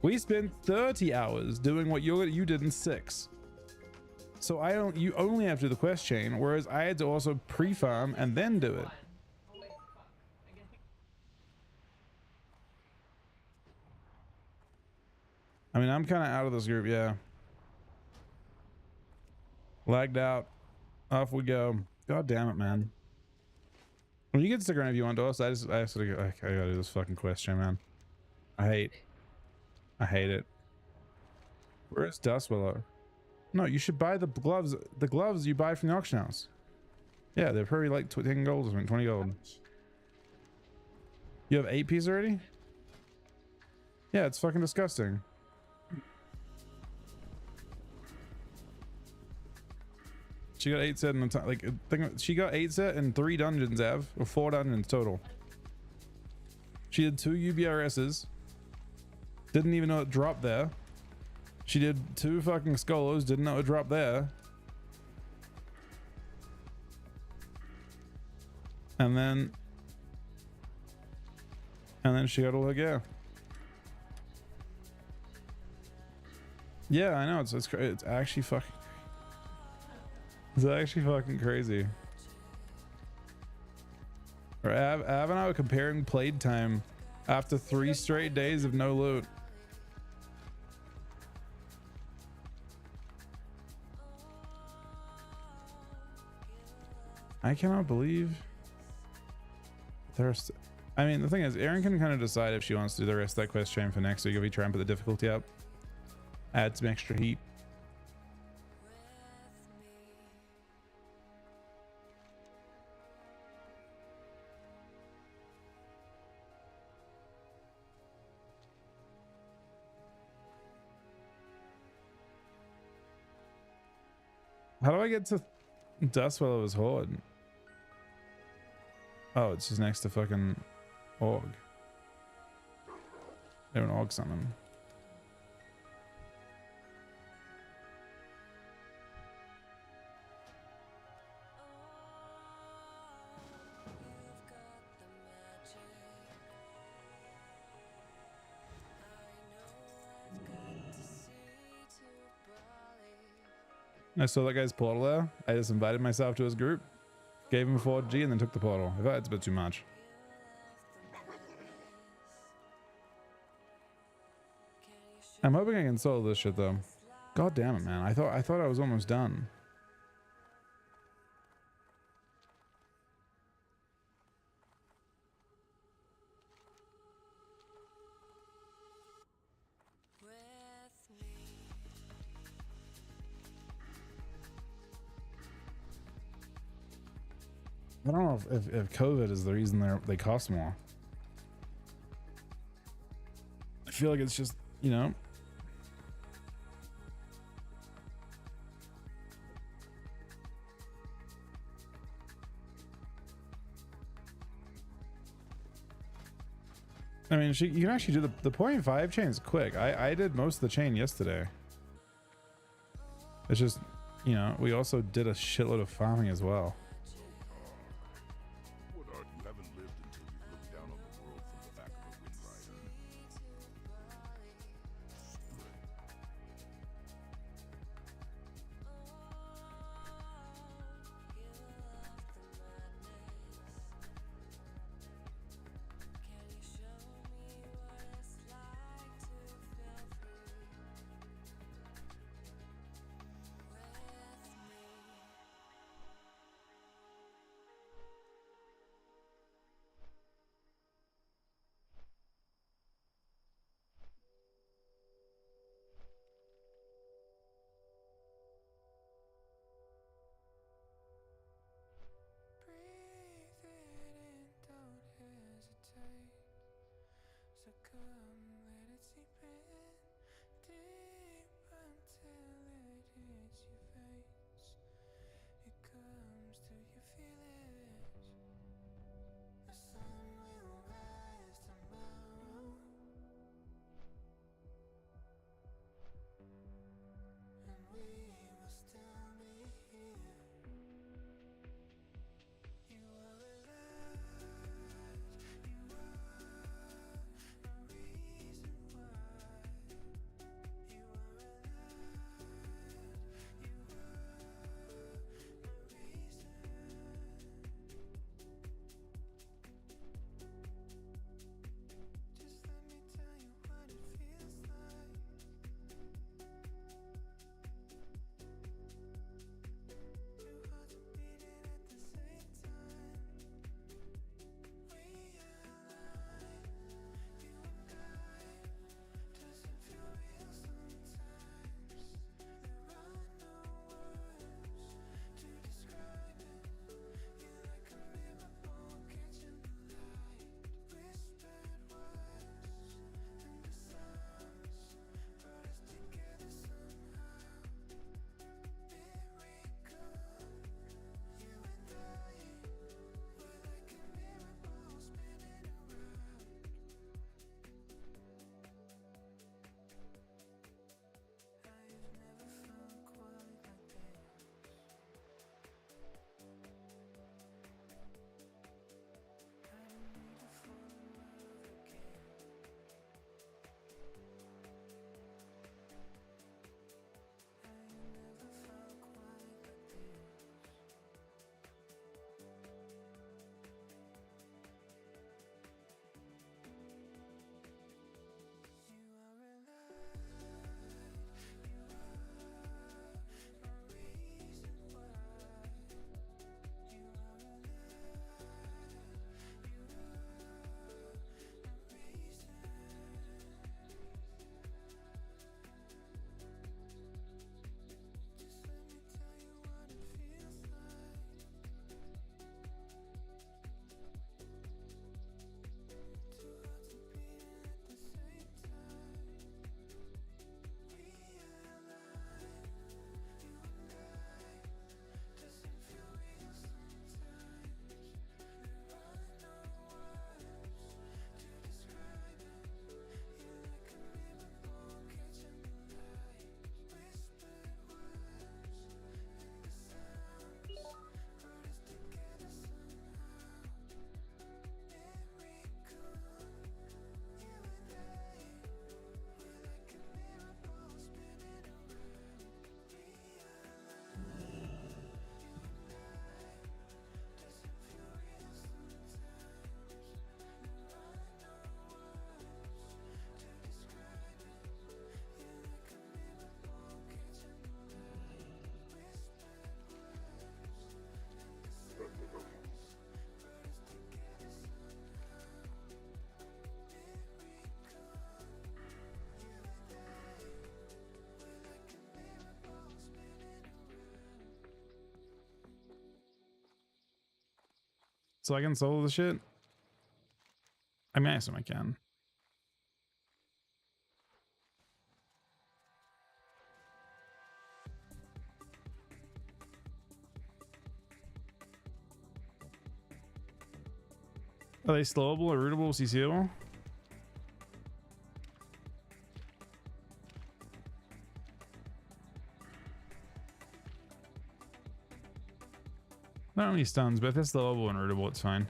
We spent 30 hours doing what you did in 6. So you only have to do the quest chain, whereas I had to also pre-farm and then do it. I mean, I'm kind of out of this group, yeah. Lagged out. Off we go. God damn it, man. Well, you can stick around if you want to us. I gotta do this fucking quest chain, man. I hate it. Where's Dustwillow? No, you should buy the gloves. The gloves you buy from the auction house. Yeah, they're probably like 10 gold or something, 20 gold. You have 8 pieces already? Yeah, it's fucking disgusting. She got 8 set in the time. Like, she got 8 set in 3 dungeons, Av, or 4 dungeons total. She had 2 UBRSs. Didn't even know it dropped there. She did 2 fucking Skolos, didn't know it dropped there. And then she got all her gear. Yeah, I know, it's actually fucking, it's actually fucking crazy. Or Av and I were comparing played time after 3 straight days of no loot. I cannot believe there's, I mean, the thing is, Erin can kind of decide if she wants to do the rest of that quest chain for next week if we try and put the difficulty up. Add some extra heat. How do I get to Dustweller's Horde? Oh, it's just next to fucking Org. They're an Org summon. I saw that guy's portal there. I just invited myself to his group, gave him a 4G, and then took the portal. I thought it's a bit too much. I'm hoping I can solve this shit though. God damn it, man. I thought I was almost done. I don't know if COVID is the reason they cost more. I feel like it's just, you know. I mean, you can actually do the 0.5 chain is quick. I did most of the chain yesterday. It's just, you know, we also did a shitload of farming as well. Woodard, you haven't lived until you've looked down on the world from the back of a wind rider. Breathe it in, don't hesitate. Succumb, let it seep in deep until it hits your face. It comes till you feel it. The sun will rise tomorrow, and we will still be here. You are alive, you are a reason. so I can solo the shit? I mean, I assume I can. Are they slowable or rootable, CCable? Not only stuns, but if it's slowable and rootable, it's fine.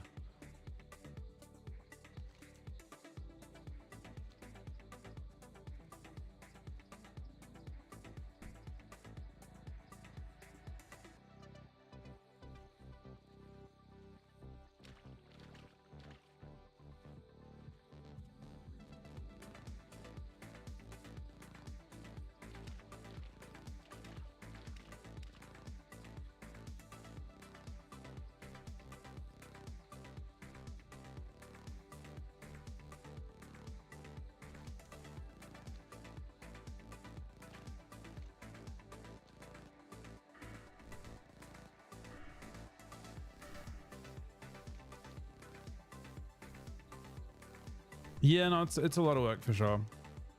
Yeah, no, it's a lot of work for sure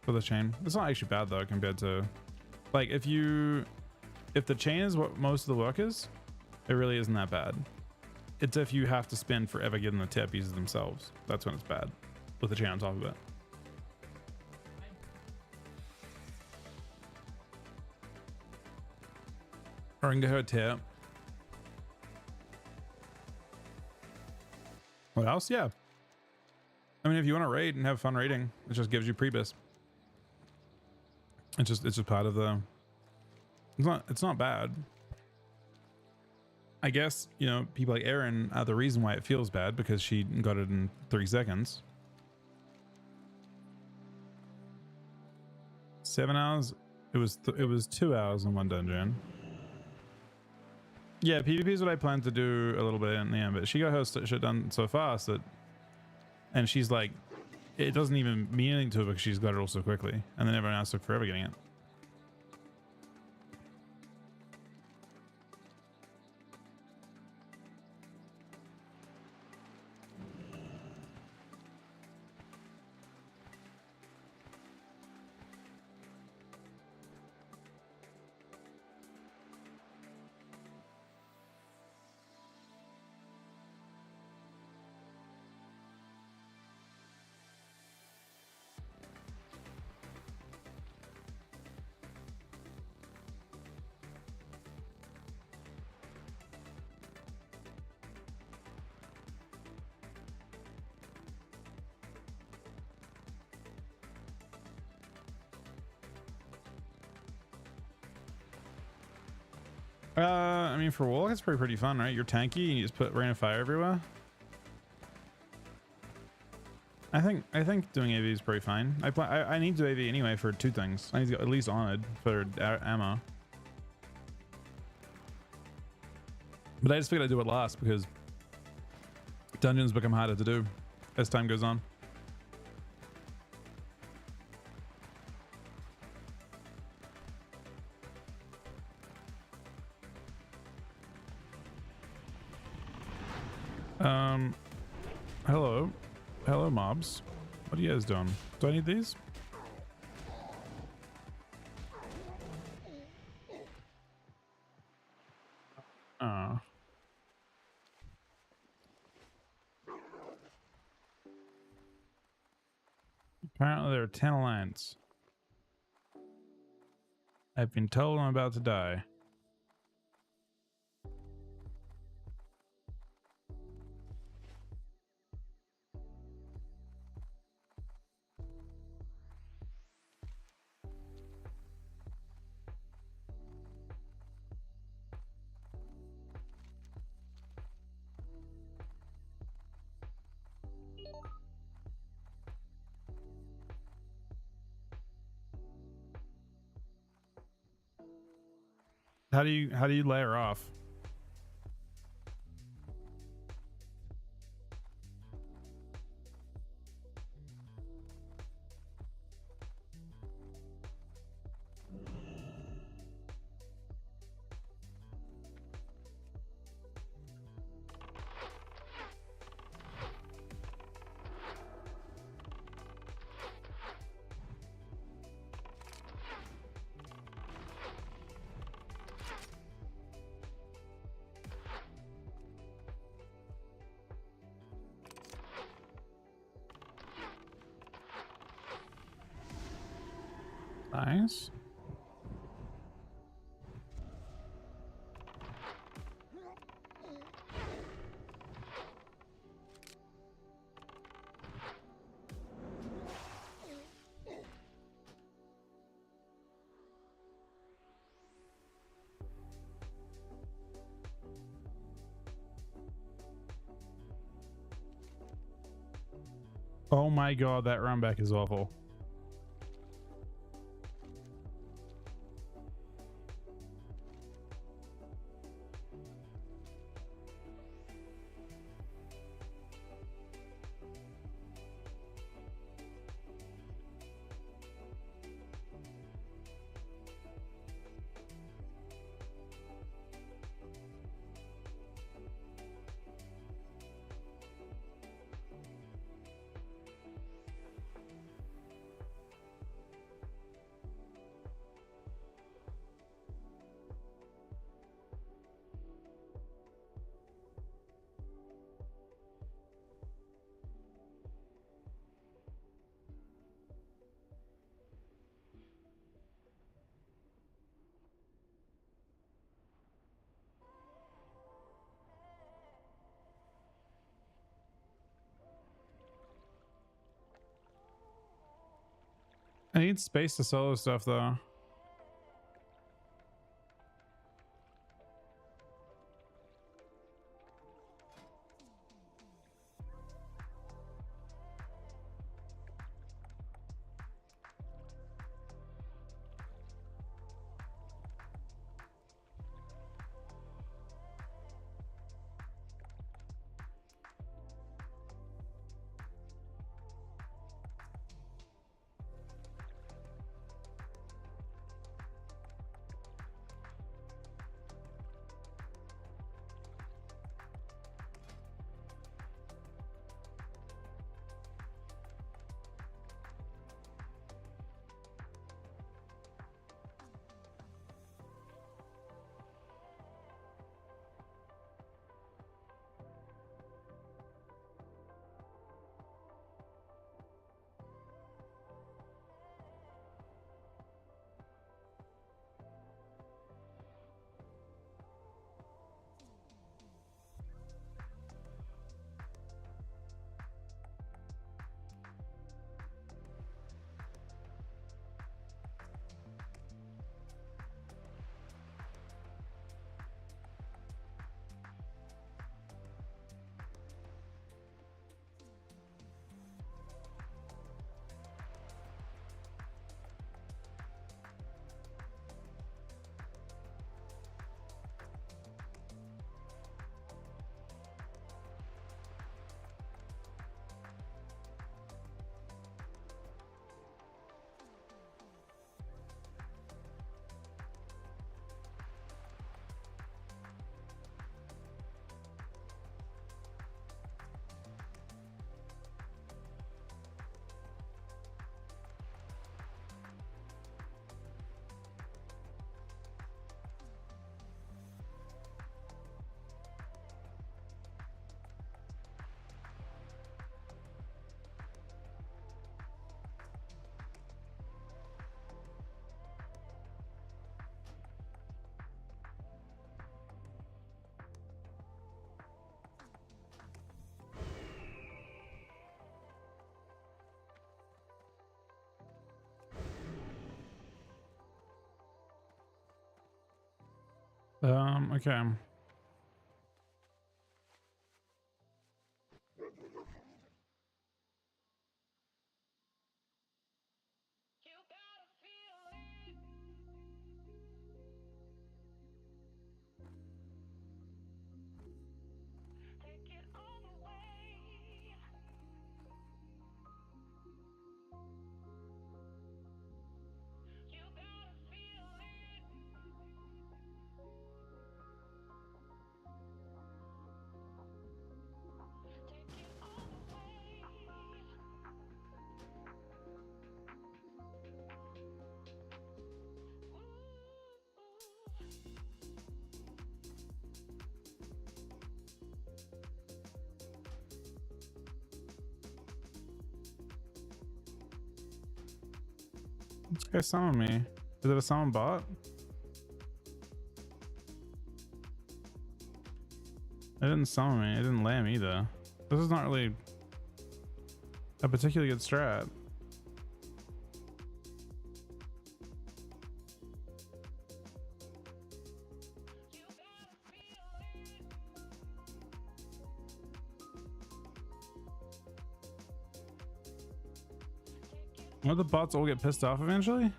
for the chain. It's not actually bad though compared to, like, if the chain is what most of the work is, it really isn't that bad. It's if you have to spend forever getting the tier pieces themselves, that's when it's bad with the chain on top of it. Or I can get her a tier. What else? Yeah. I mean, if you want to raid and have fun raiding, it just gives you prebis. It's just part of the. It's not bad. I guess, you know, people like Erin are the reason why it feels bad because she got it in 3 seconds. 7 hours. It was 2 hours in one dungeon. Yeah, PvP is what I plan to do a little bit in the end, but she got her shit done so fast that, and she's like, it doesn't even mean anything to her because she's got it all so quickly, and then everyone else took forever getting it. I mean, for Warlock, it's pretty fun, right? You're tanky and you just put rain of fire everywhere. I think doing AV is pretty fine. I need to do AV anyway for 2 things. I need to go at least Honored for ammo. But I just figured I'd do it last because dungeons become harder to do as time goes on. Hello mobs. What are you guys doing? Do I need these? Apparently there are 10 alliance. I've been told I'm about to die. How do you layer off? Nice. Oh my god, that run back is awful. I need space to solo stuff though. Okay. This guy summon me. Is it a summon bot? It didn't summon me. It didn't land me either. This is not really a particularly good strat. Will the bots all get pissed off eventually?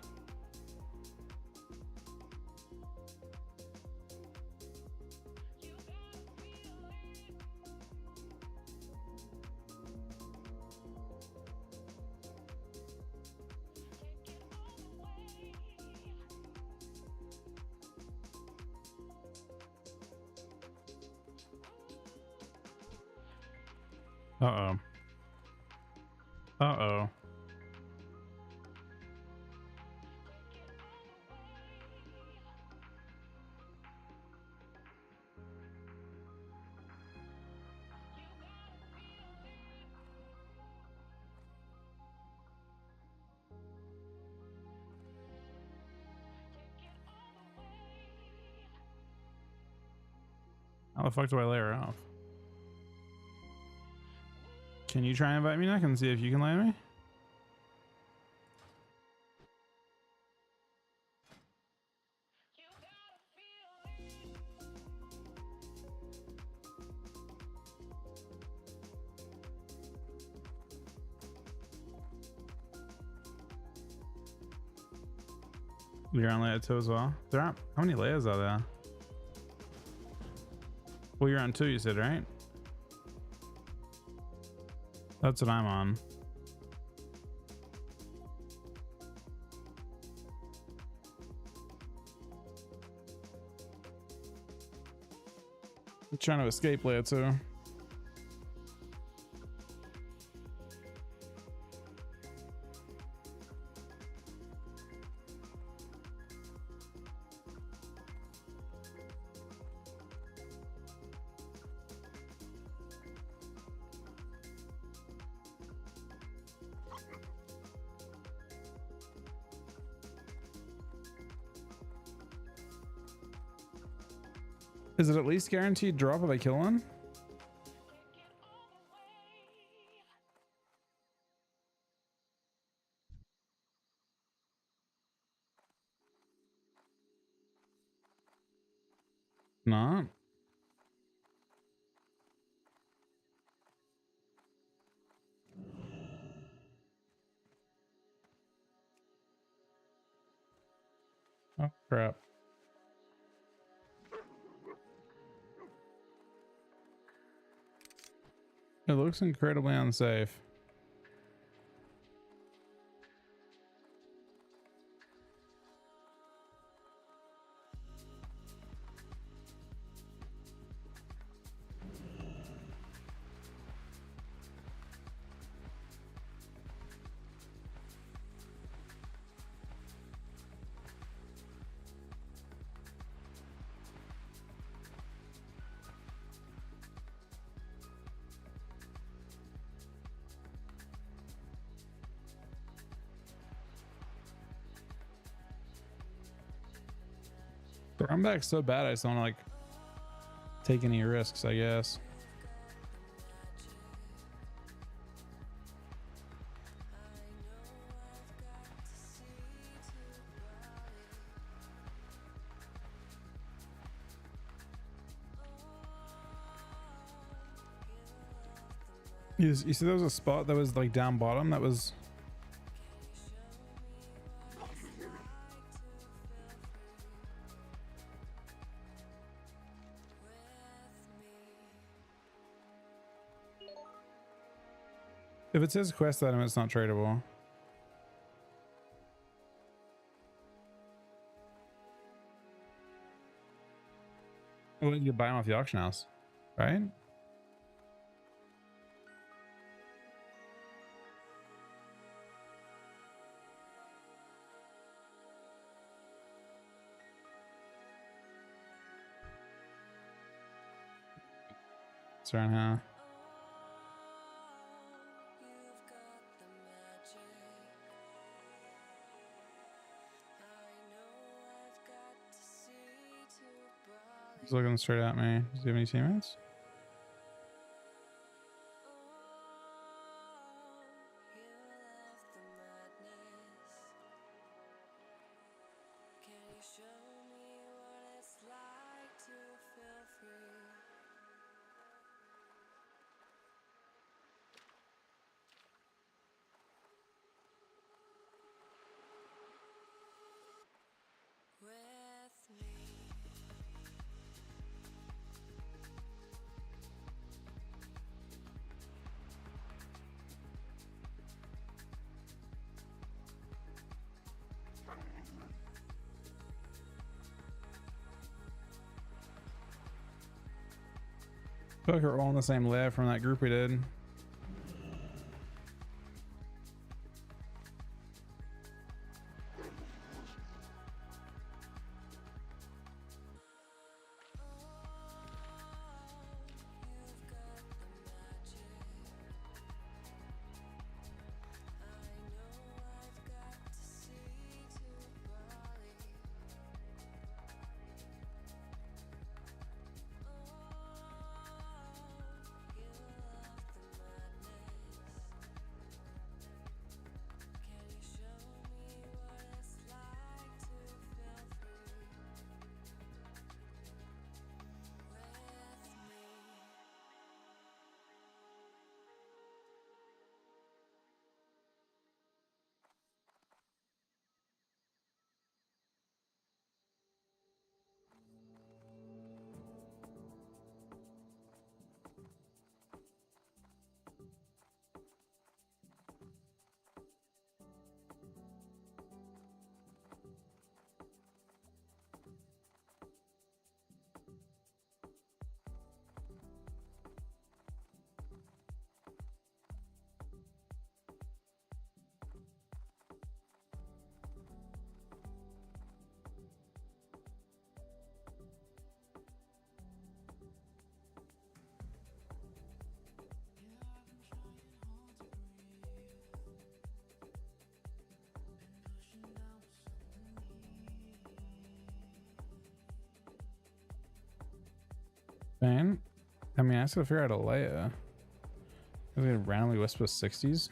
Uh-oh. Uh-oh. How the fuck do I lay her off? Can you try and invite me next and see if you can land me? You're on layer 2 as well? There aren't, how many layers are there? Well, you're on 2, you said, right? That's what I'm on. I'm trying to escape layer 2. Is it at least guaranteed drop if I kill one? Not. Oh crap. It looks incredibly unsafe. The run back's so bad I just don't like take any risks, I guess. You see there was a spot that was like down bottom that was if it says quest item, it's not tradable. Well, you can buy them off the auction house, right? It's around here. He's looking straight at me. Does he have any teammates? Can you show me what it's like to feel free? With me. I feel like we're all on the same layer from that group we did. Fine. I mean, I still figure out a Leia. I'm gonna randomly whisper 60s.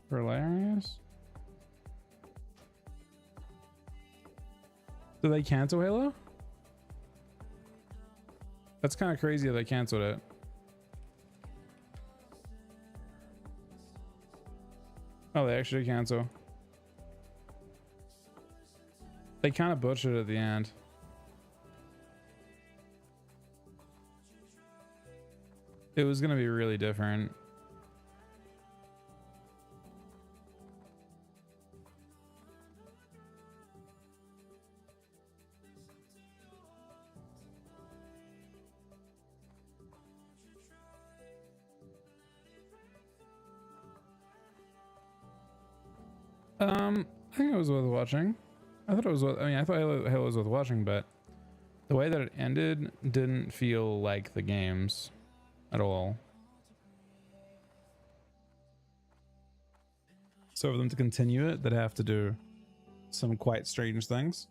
For hilarious. Did they cancel Halo? That's kind of crazy that they canceled it. Oh, they actually did cancel. They kind of butchered it at the end. It was going to be really different. I think it was worth watching. I thought it was worth, I mean, I thought Halo was worth watching, but the way that it ended didn't feel like the games at all. So for them to continue it, they'd have to do some quite strange things.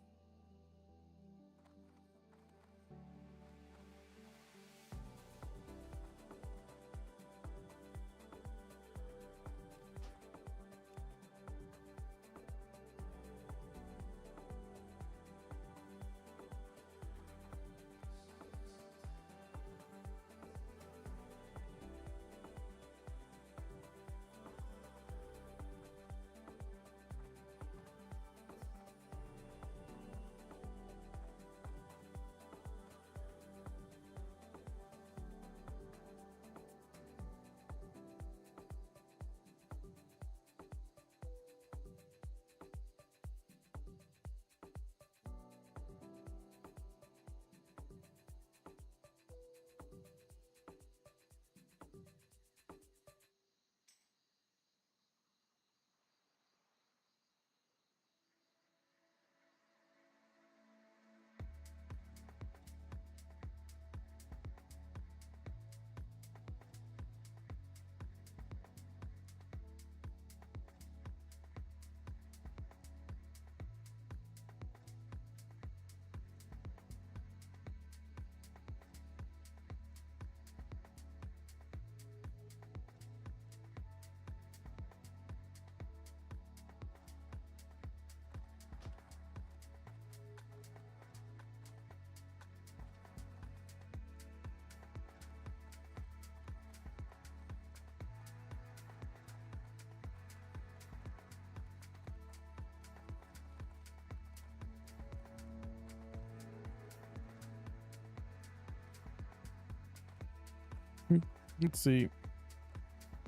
Let's see.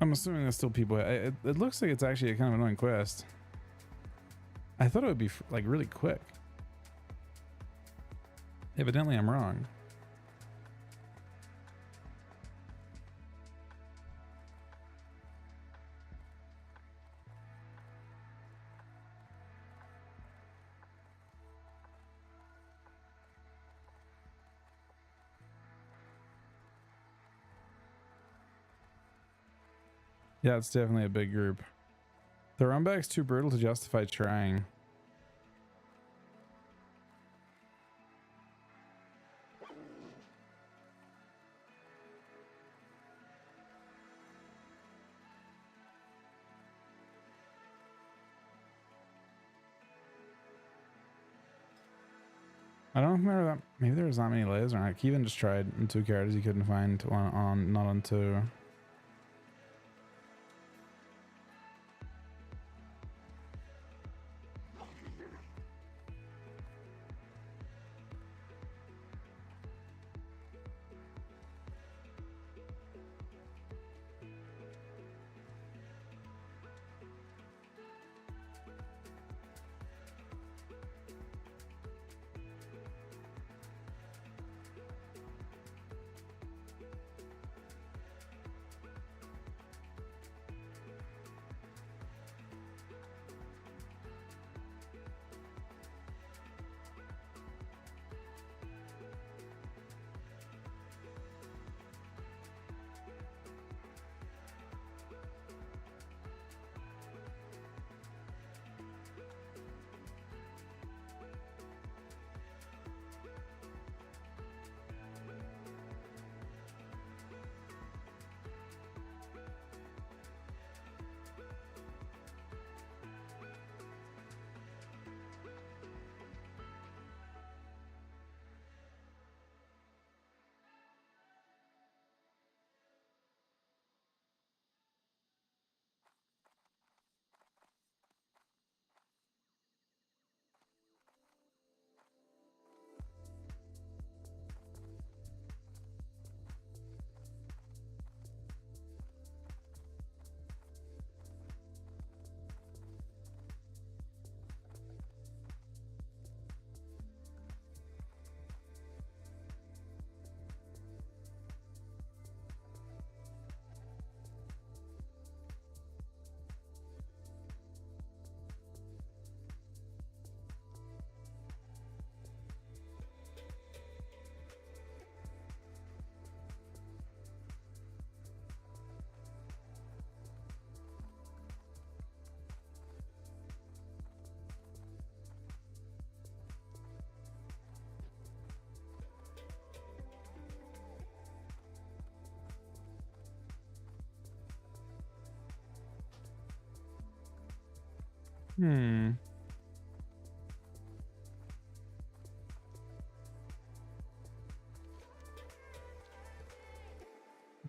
I'm assuming there's still people. It looks like it's actually a kind of annoying quest. I thought it would be like really quick. Evidently, I'm wrong. Yeah, it's definitely a big group. The runback's too brutal to justify trying. I don't remember that. Maybe there was not many layers or not. Kevin just tried in 2 characters he couldn't find one on, not on 2.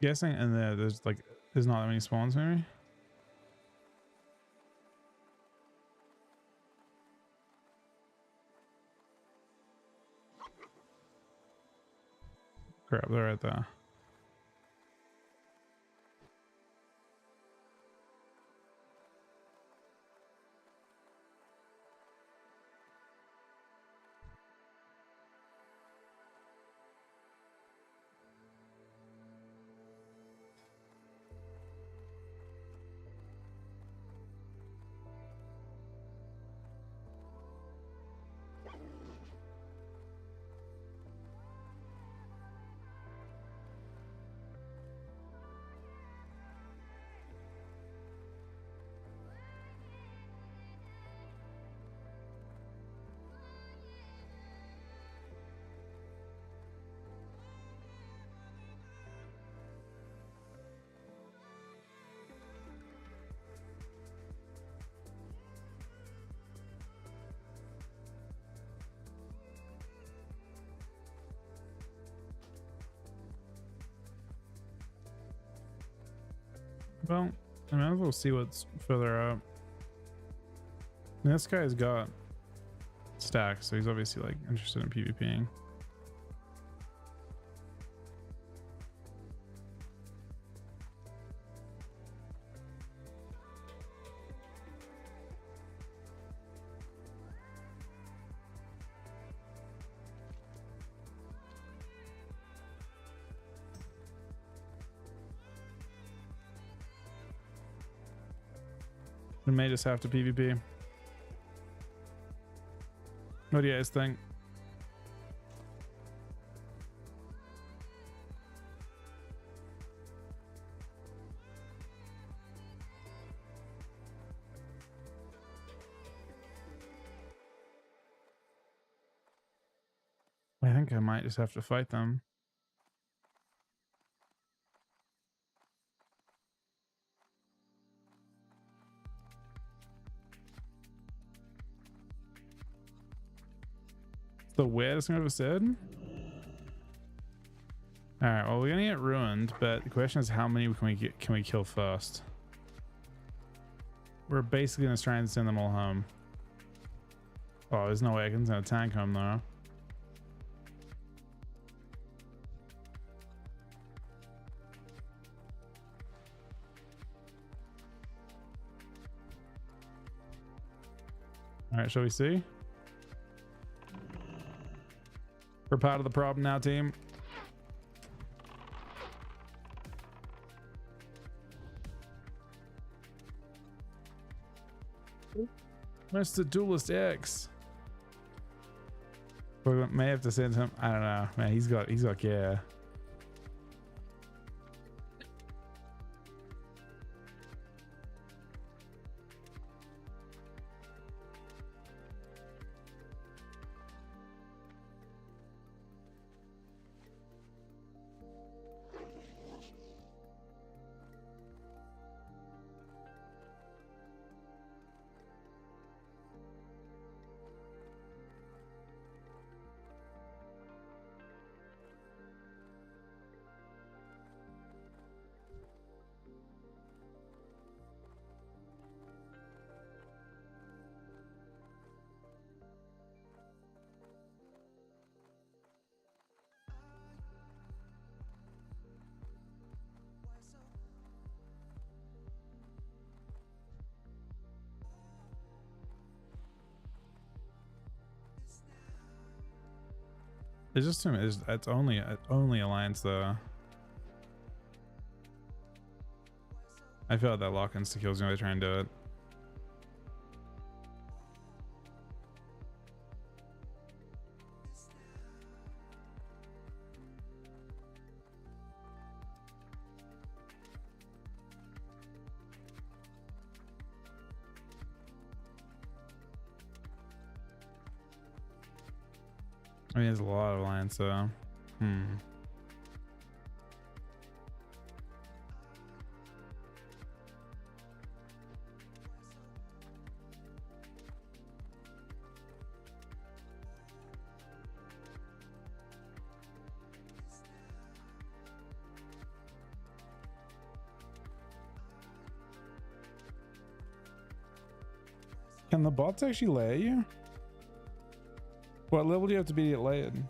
Guessing, and there's like, there's not that many spawns maybe. Crap, they're right there. Well, I might as well see what's further up. This guy's got stacks, so he's obviously like interested in PvPing. We may just have to PvP. What do you guys think? I think I might just have to fight them. It's the weirdest thing I've ever said. All right, well, we're gonna get ruined, but the question is, how many can we kill first? We're basically gonna try and send them all home. Oh, there's no way I can send a tank home though. All right, shall we see? We're part of the problem now, team. Mr. Duelist X. We may have to send him. I don't know, man. He's got gear. It's just too much. It's only Alliance though. I feel like that lock insta kills gonna try and do it. I mean, there's a lot of Alliance though. Can the bots actually layer you? What level do you have to be to get layered?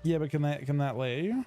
Yeah, but can that layer you?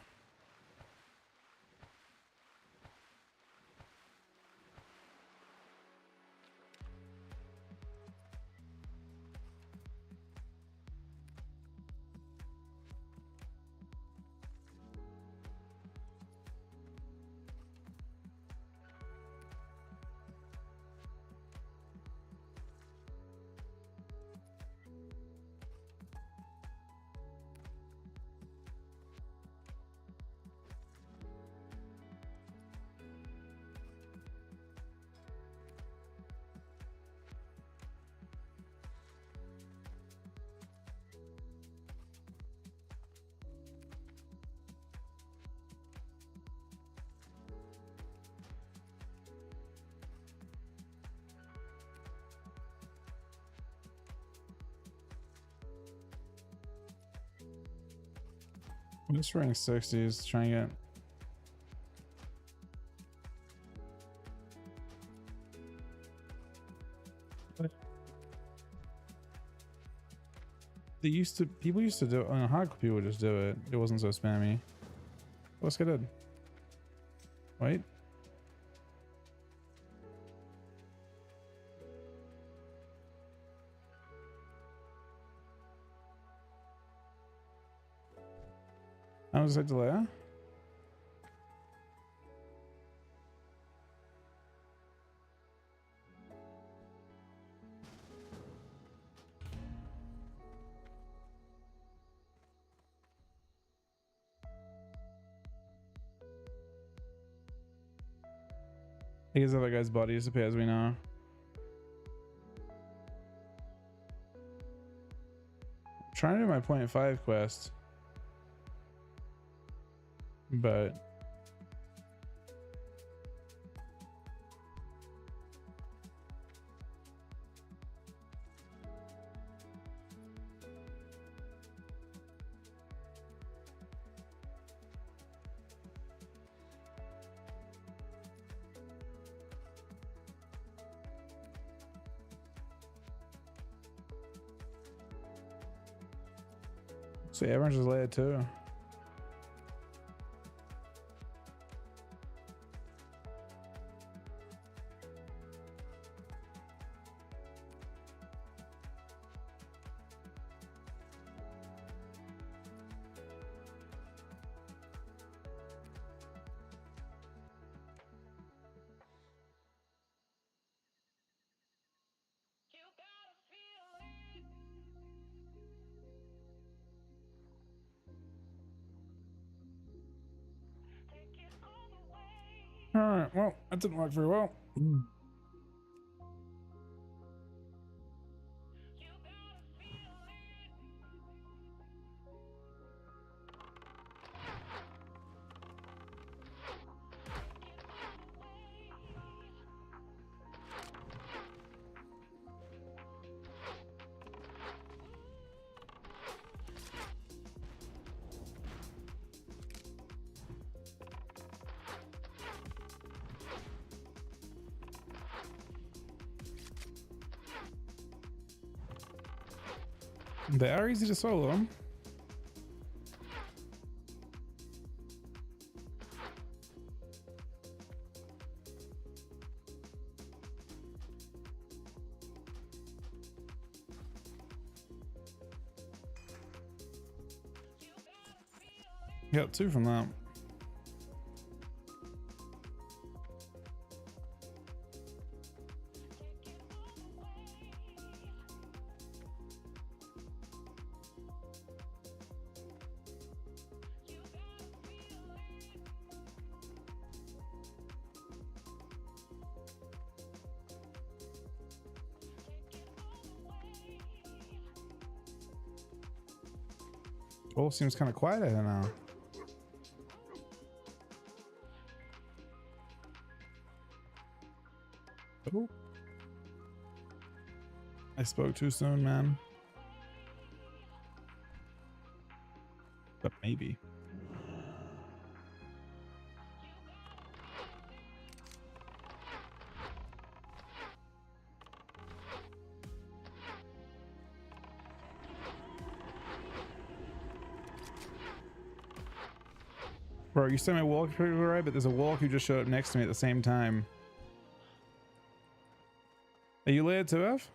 I'm just running 60s, trying to get. People used to do it. On hardcore, people would just do it. It wasn't so spammy. Let's get it. Wait. How was that delay? I guess that guy's body disappears, we know. I'm trying to do my 0.5 quest. But see, everyone's just layered too. All right, well, that didn't work very well. They are easy to solo. Got 2 from that. All seems kind of quiet here now. Oh. I spoke too soon, man. But maybe. Bro, you said my walk pretty right, but there's a walk who just showed up next to me at the same time. Are you layered 2F?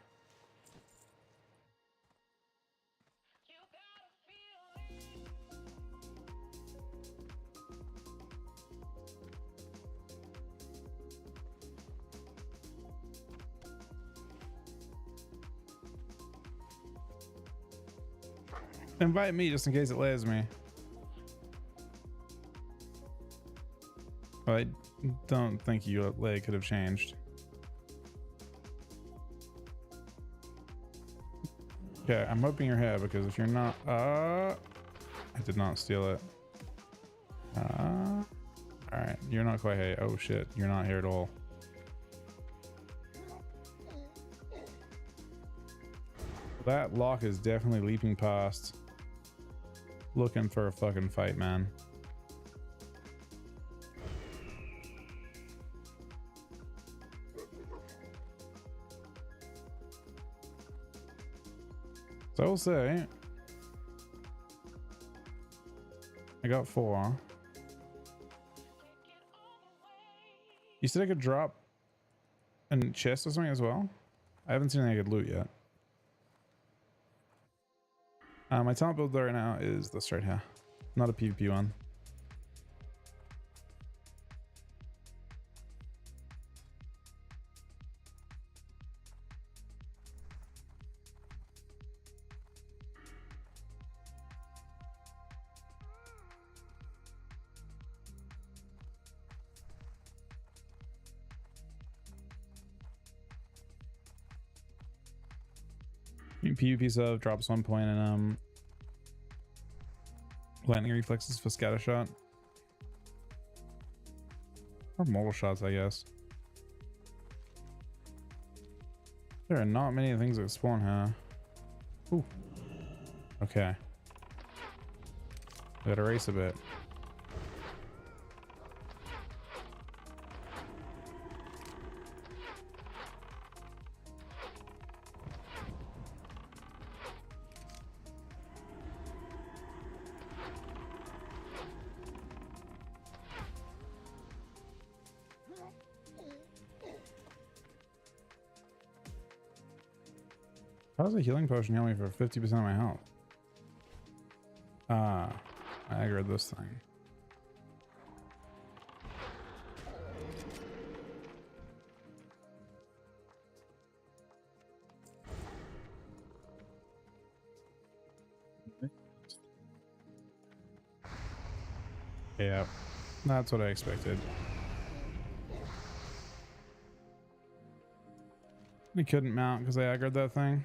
Invite me just in case it layers me. I don't think your leg could have changed. Okay, I'm hoping you're here because if you're not, I did not steal it. All right, you're not quite here. Oh shit, you're not here at all. That lock is definitely leaping past, looking for a fucking fight, man. So I will say, I got 4. You said I could drop a chest or something as well? I haven't seen any good loot yet. My talent build right now is this right here. Not a PvP one. PvP sub drops 1 point and lightning reflexes for scatter shot. Or mortal shots, I guess. There are not many things that spawn here. Ooh. Okay. Gotta race a bit. How's a healing potion heal me for 50% of my health? Ah, I aggroed this thing. Yeah, that's what I expected. We couldn't mount because I aggroed that thing.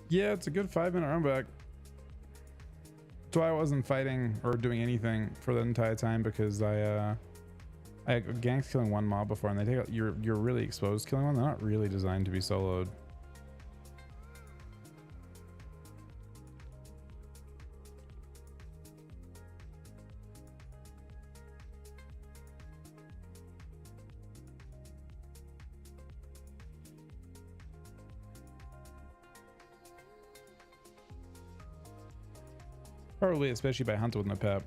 Yeah, it's a good 5-minute run back. That's why I wasn't fighting or doing anything for the entire time, because I ganked killing 1 mob before, and they take you're really exposed killing one. They're not really designed to be soloed. Probably, especially by hunter with no pep.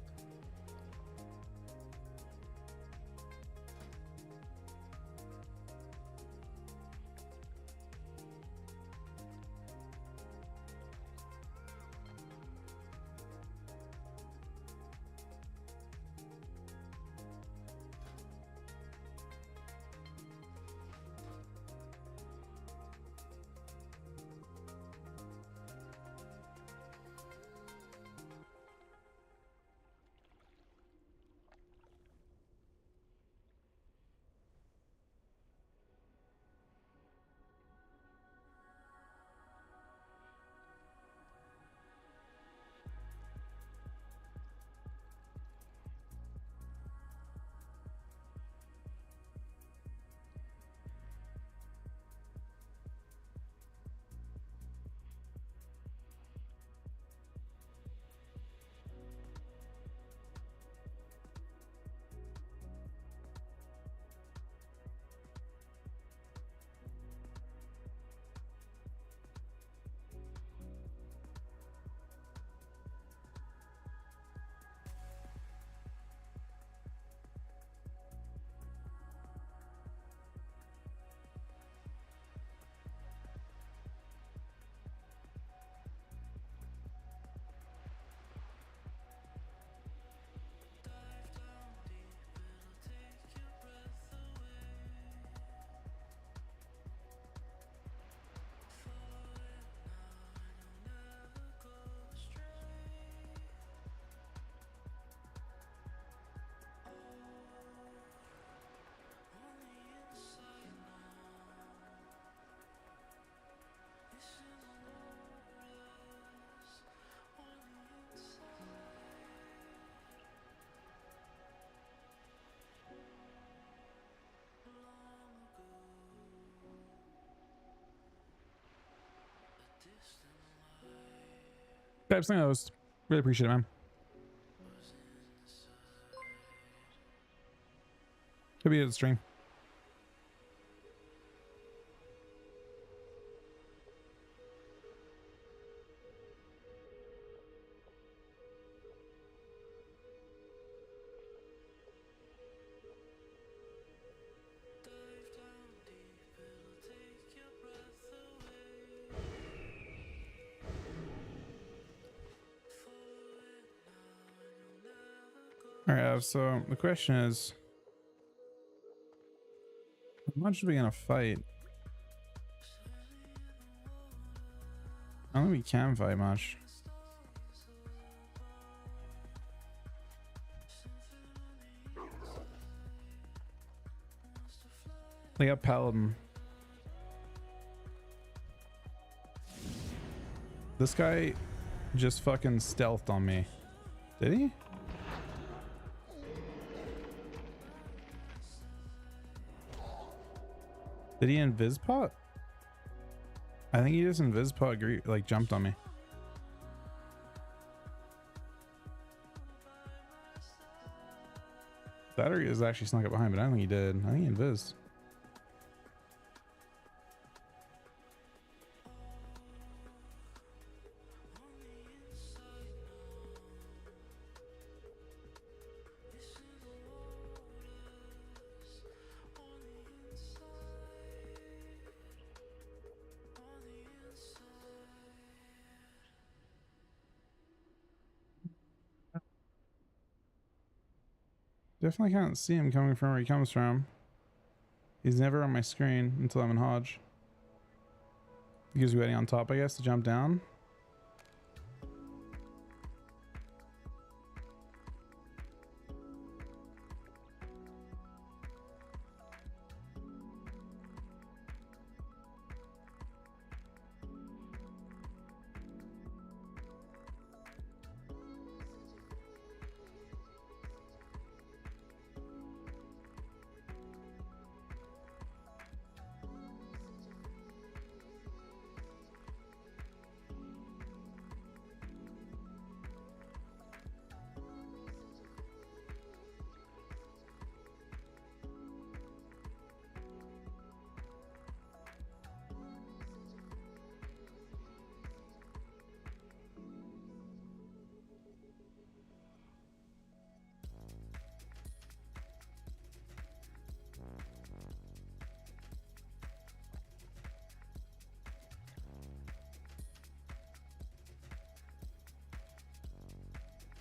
Types host. Really appreciate it, man. Could be at the stream. All right, so the question is, how much are we gonna fight? I don't think we can fight much. They got Paladin. This guy just fucking stealthed on me. Did he? Did he invis pot? I think he just invis pot like jumped on me. That or he was actually snuck up behind, but I don't think he did. I think he invis. Definitely can't see him coming from where he comes from. He's never on my screen until I'm in Hodge. He's waiting on top, I guess, to jump down.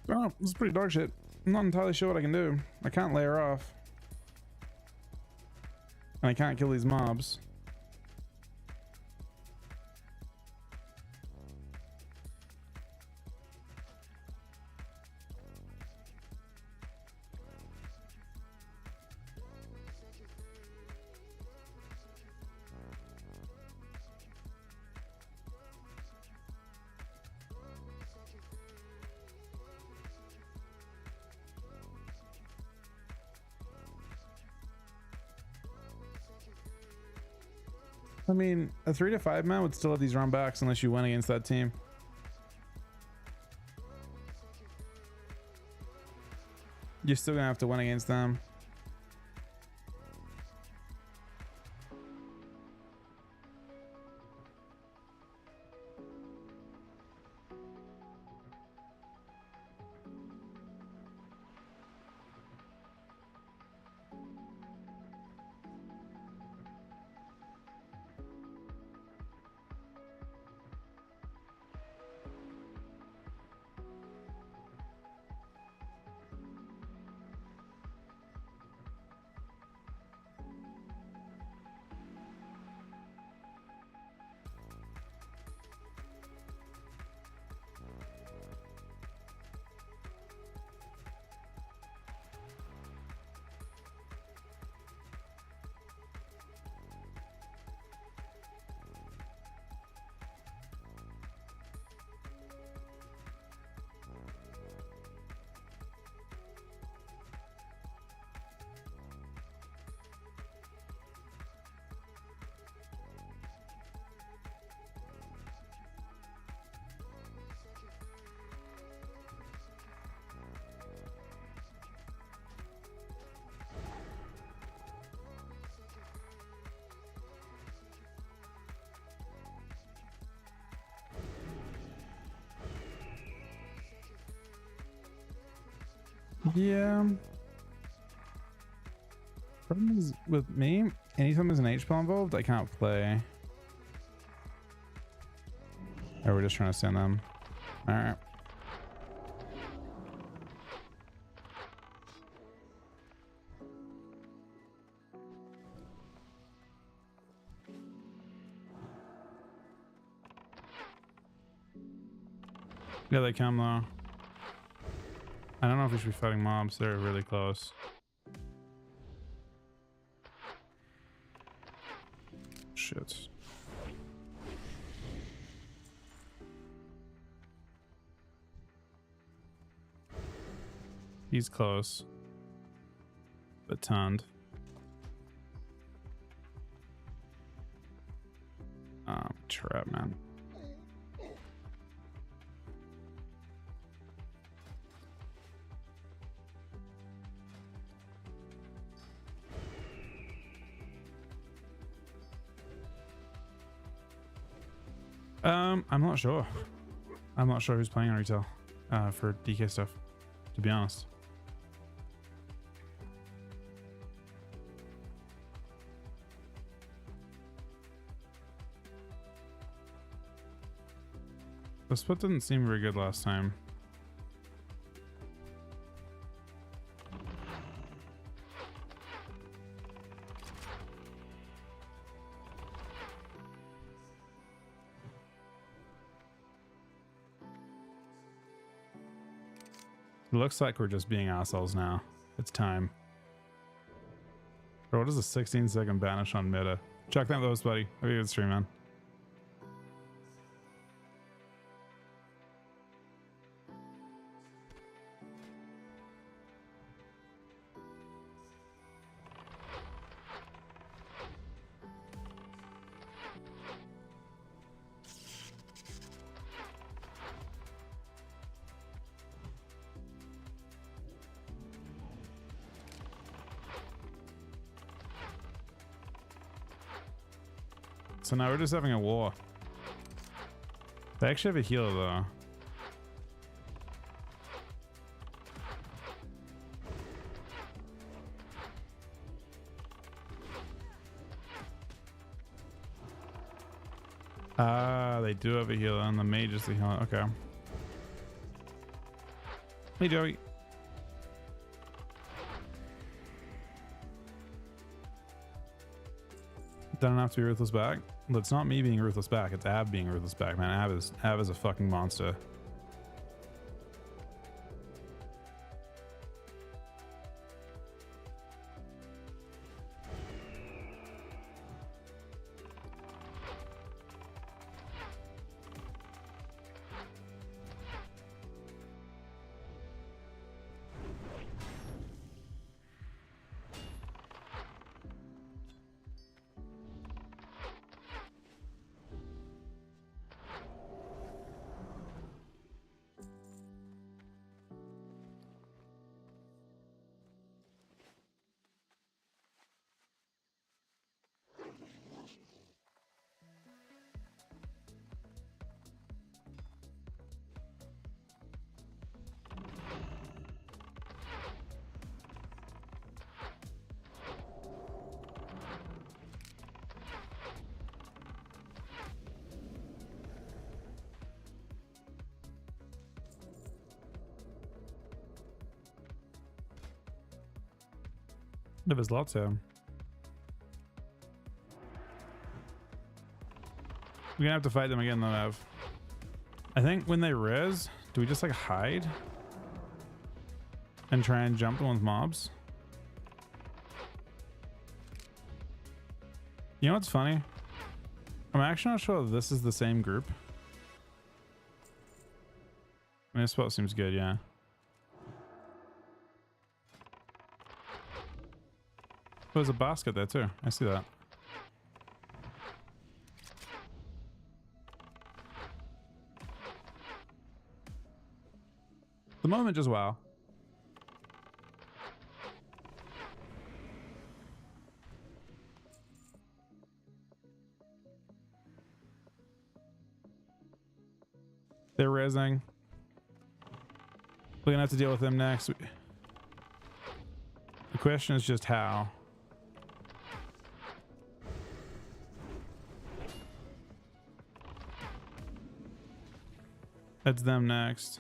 Oh, this is pretty dog shit. I'm not entirely sure what I can do. I can't lay her off. And I can't kill these mobs. I mean, a 3 to 5 man would still have these run backs unless you win against that team. You're still gonna have to win against them. Yeah. Problem is with me, anytime there's an HP involved, I can't play. Oh, we're just trying to send them. All right. Yeah, they come though. I don't know if we should be fighting mobs. They're really close. Shit. He's close. But turned. Trap, man. I'm not sure. I'm not sure who's playing on retail for DK stuff, to be honest. The split didn't seem very good last time. Looks like we're just being assholes now. It's time. Bro, what is a 16-second banish on meta? Check that those, buddy. Have a good stream, man. So now we're just having a war. They actually have a healer though. Ah, they do have a healer and the mage is the healer. Okay. Hey, Joey. Doesn't have to be ruthless back. But it's not me being ruthless back, it's Ab being ruthless back, man. Ab is a fucking monster. There's lots of them. We're gonna have to fight them again though, Ev. I think when they res, do we just like hide? And try and jump them with mobs? You know what's funny? I'm actually not sure if this is the same group. I mean, this spot seems good, yeah. There's a basket there too. I see that. The moment just wow. They're rezzing. We're gonna have to deal with them next. The question is just how. That's them next.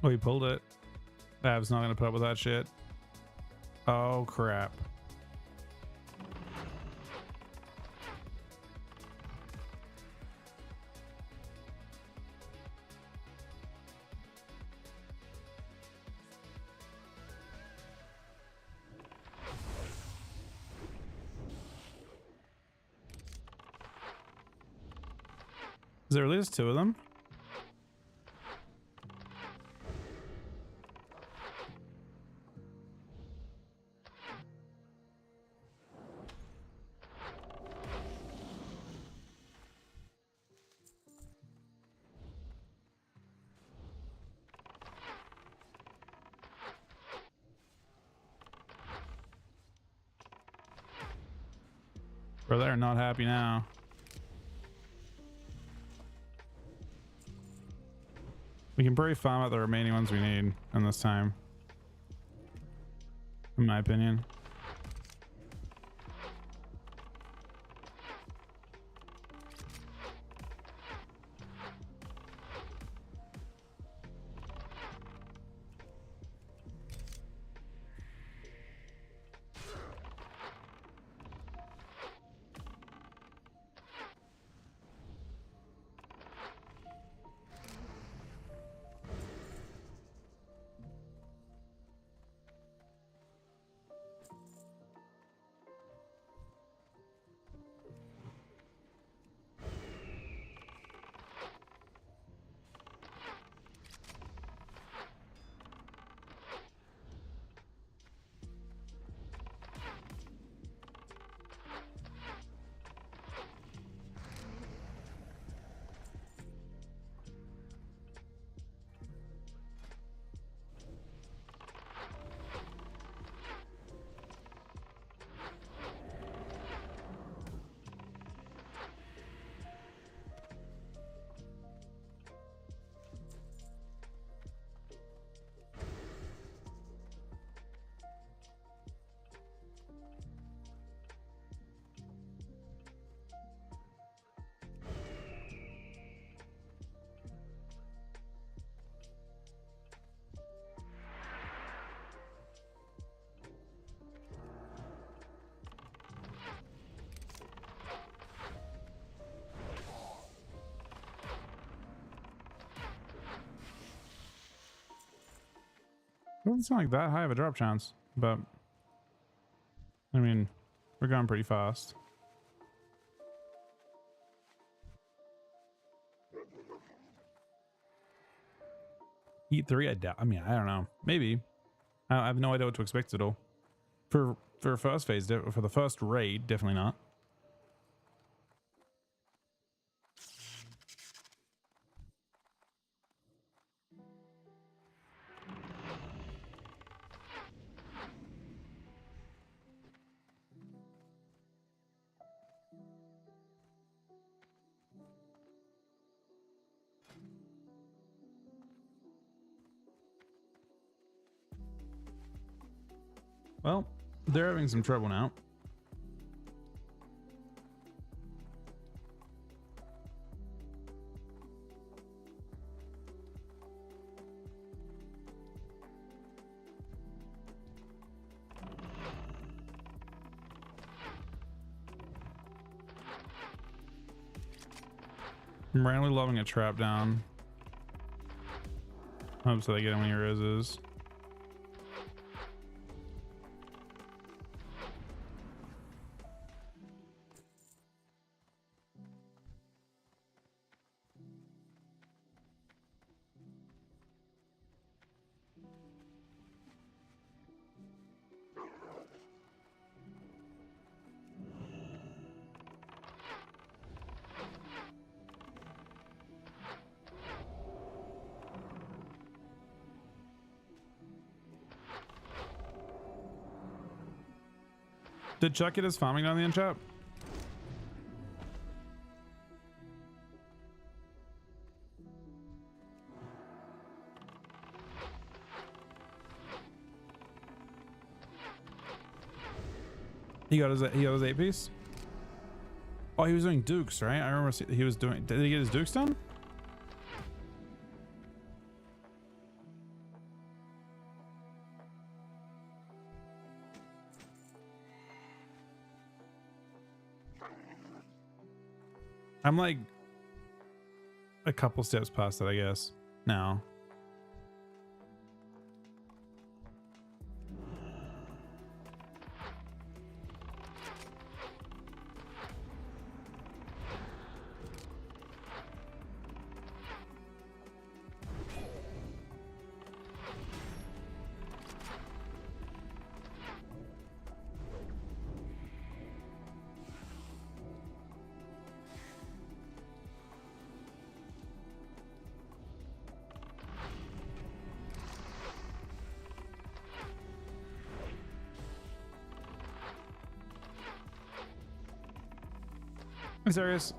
Oh, he pulled it. Bab's not gonna put up with that shit. Oh crap. Is there at least two of them? Bro, they're not happy now. We can probably farm out the remaining ones we need in this time, in my opinion. Doesn't sound like that high of a drop chance, but I mean, we're going pretty fast. Heat 3, I doubt. I mean, I don't know. Maybe. I have no idea what to expect at all. For first phase, for the first raid, definitely not. Well, they're having some trouble now. I'm randomly loving a trap down. Hope so they get him when he rises. Did Chuck get his farming down the end chap? He got his 8 piece. Oh, he was doing dukes, right? I remember he was doing. Did he get his dukes done? I'm like a couple steps past it, I guess. Now. I'm serious.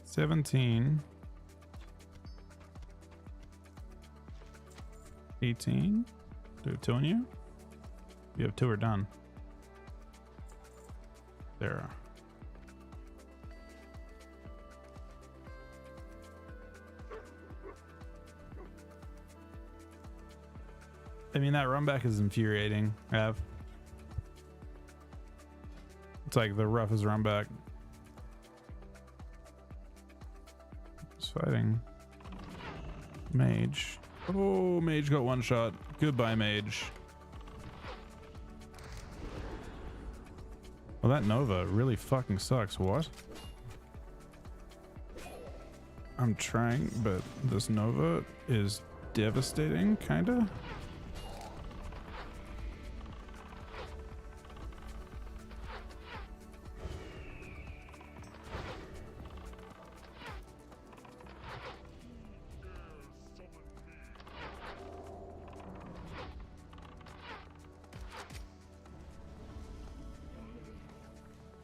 $17, 18. Do we have 2 on you? You have 2 are done. There. I mean, that run back is infuriating, Av. It's like the roughest run back. Fighting Mage. Oh, Mage got one shot. Goodbye, Mage. Well, that Nova really fucking sucks. What? I'm trying, but this Nova is devastating, kinda.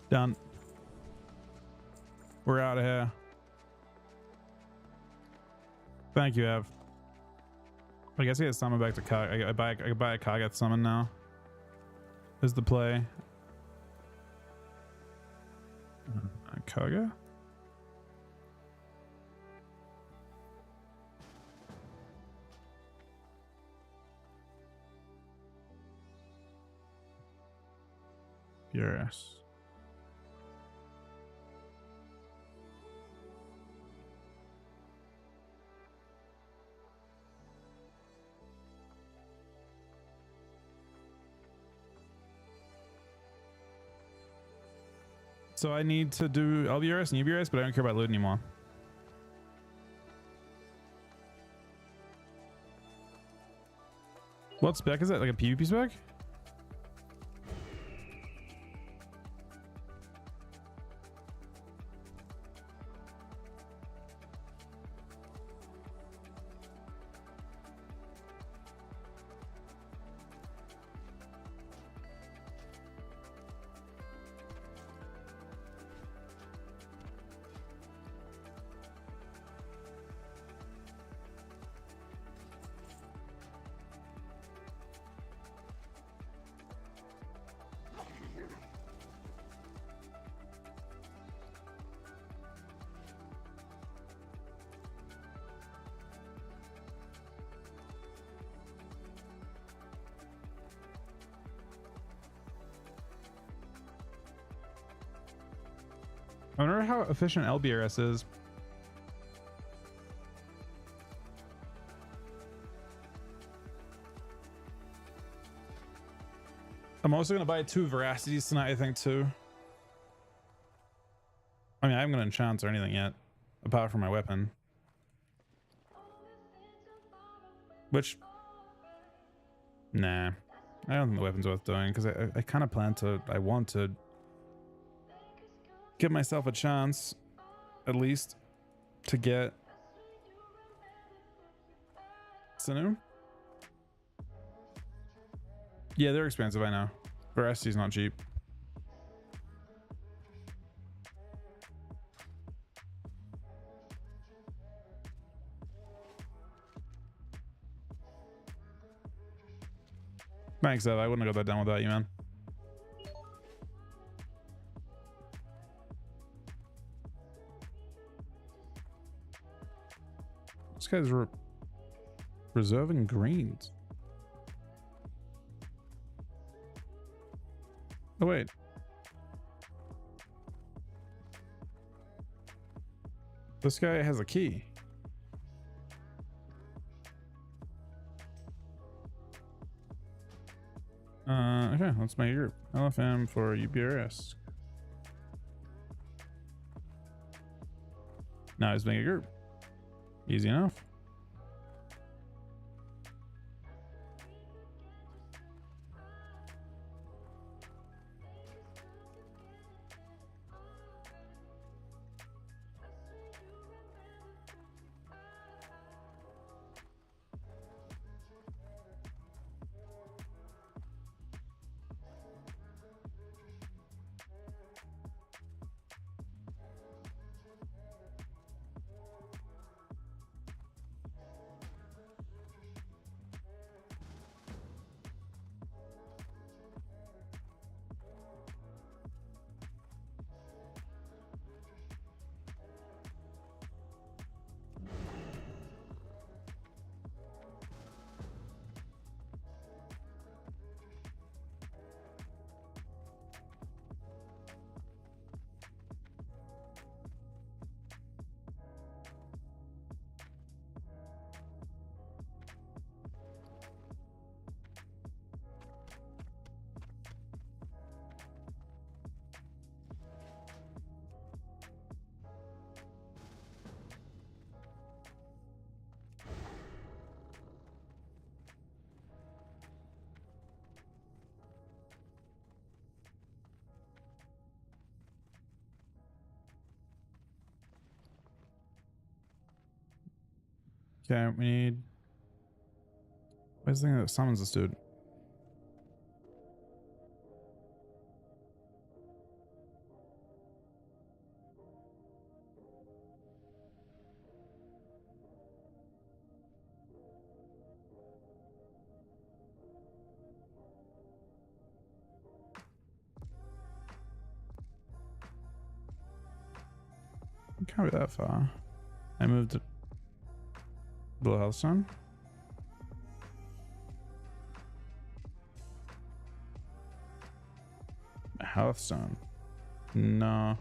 Done. We're out of here. Thank you, Ev. I guess I get summon back to Kag. I buy a Kagath summon now. Is the play. Kaga? Yes. So I need to do LBRS and UBRS, but I don't care about loot anymore. What spec is that? Like a PvP spec? I wonder how efficient LBRS is. I'm also gonna buy 2 Veracities tonight, I think, too. I mean, I haven't got enchants or anything yet, apart from my weapon. Which, nah, I don't think the weapon's worth doing, because I kind of plan to, I want to give myself a chance, at least, to get Sanu. Yeah, they're expensive, I know. Veracity's not cheap. Thanks, Ev. I wouldn't have got that done without you, man. This guy's reserving greens. Oh, wait. This guy has a key. Okay, let's make a group. LFM for UBRS. Now let's make a group. Easy enough. Okay, we need. Where's the thing that summons this dude? Can't be that far. I moved it. Blue Healthstone. Healthstone. No.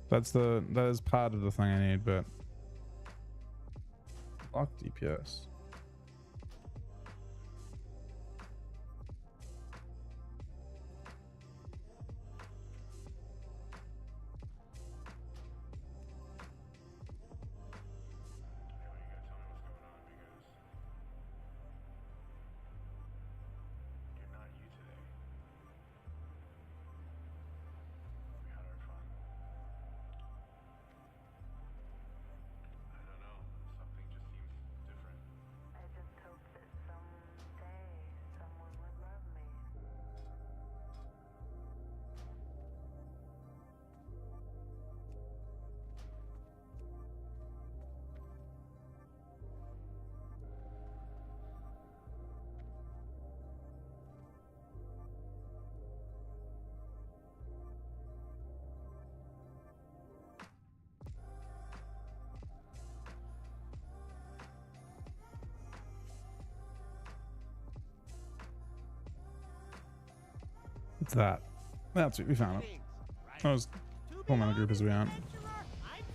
That is part of the thing I need, but lock DPS. It's that. That's what we found it. I was pulling out a group as we went. I'm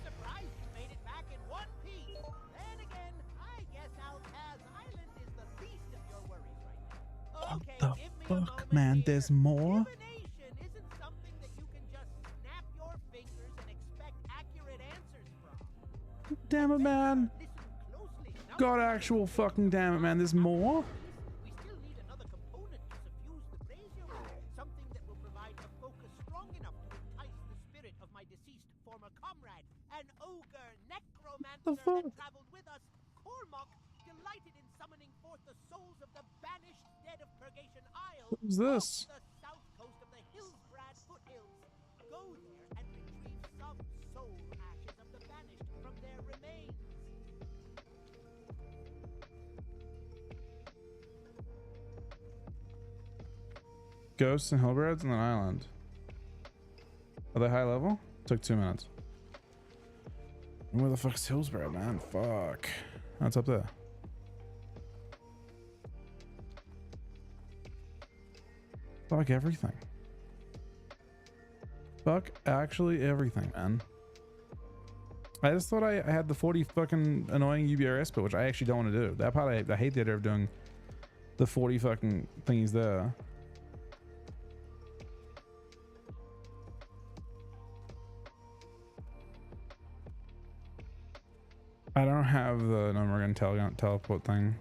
surprised you made it back in one piece. Then again, I guess Alcaz Island is the least of your worries right now. What Okay, the give me a fuck, moment man? here. There's more? Divination isn't something that you can just snap your fingers and expect accurate answers from. Damn it, man. Listen closely. Now God, actual fucking damn it, man. There's more? we still need another component to suffuse the brazier with, something that will provide a focus strong enough to entice the spirit of my deceased former comrade, an ogre necromancer fuck? that traveled with us. Cormac, delighted in summoning forth the souls of the banished dead of Purgation Isle. Who's this? off the south coast of the Hillsbrad foothills. Go there and retrieve some soul ashes of the banished from their remains. Ghosts and Hillbreads on an island. Are they high level? Took 2 minutes. Where the fuck's Hillsbred, man? Fuck. That's up there. Fuck everything. Fuck actually everything, man. I just thought I had the 40 fucking annoying UBRS bit, which I actually don't want to do. That part I hate the idea of doing the 40 fucking thingies there. I don't have the Nomergan teleport thing,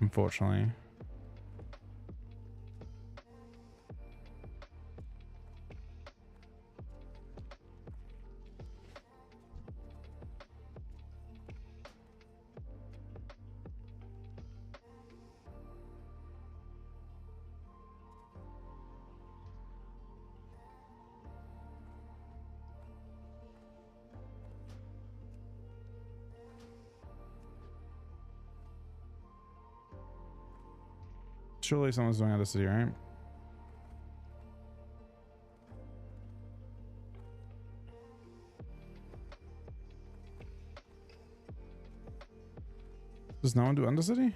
unfortunately. Surely someone's doing out of city, right? Does no one do Undercity?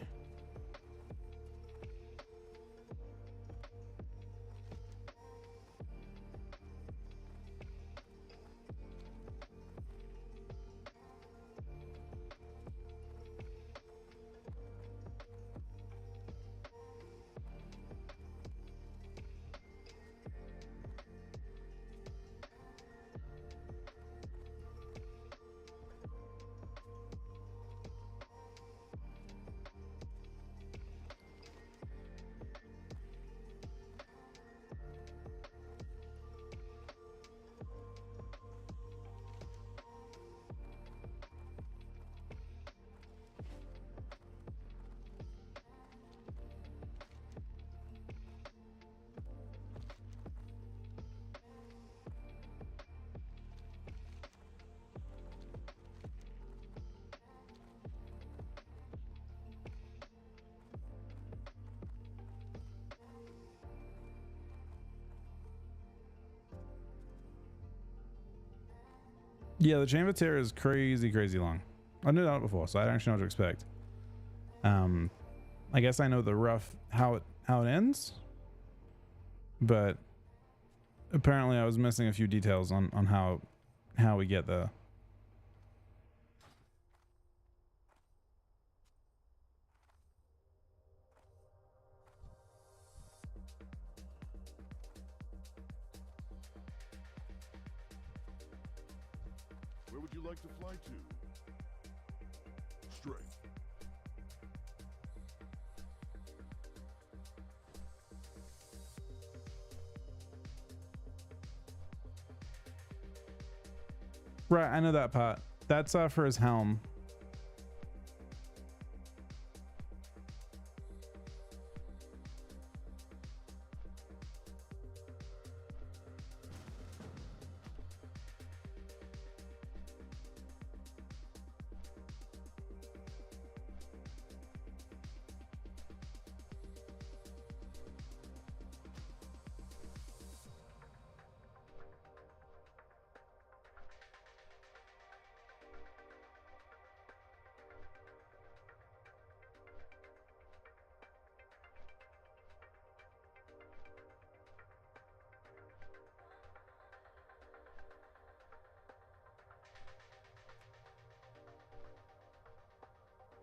Yeah, the Chamber of Terror is crazy, crazy long. I knew that before, so I don't actually know what to expect. I guess I know the rough how it ends, but apparently I was missing a few details on how we get there. Where would you like to fly to? Straight. Right, I know that part. That's for his helm.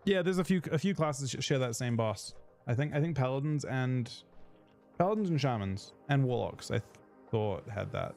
Yeah, there's a few classes share that same boss. I think paladins and shamans and warlocks I thought had that.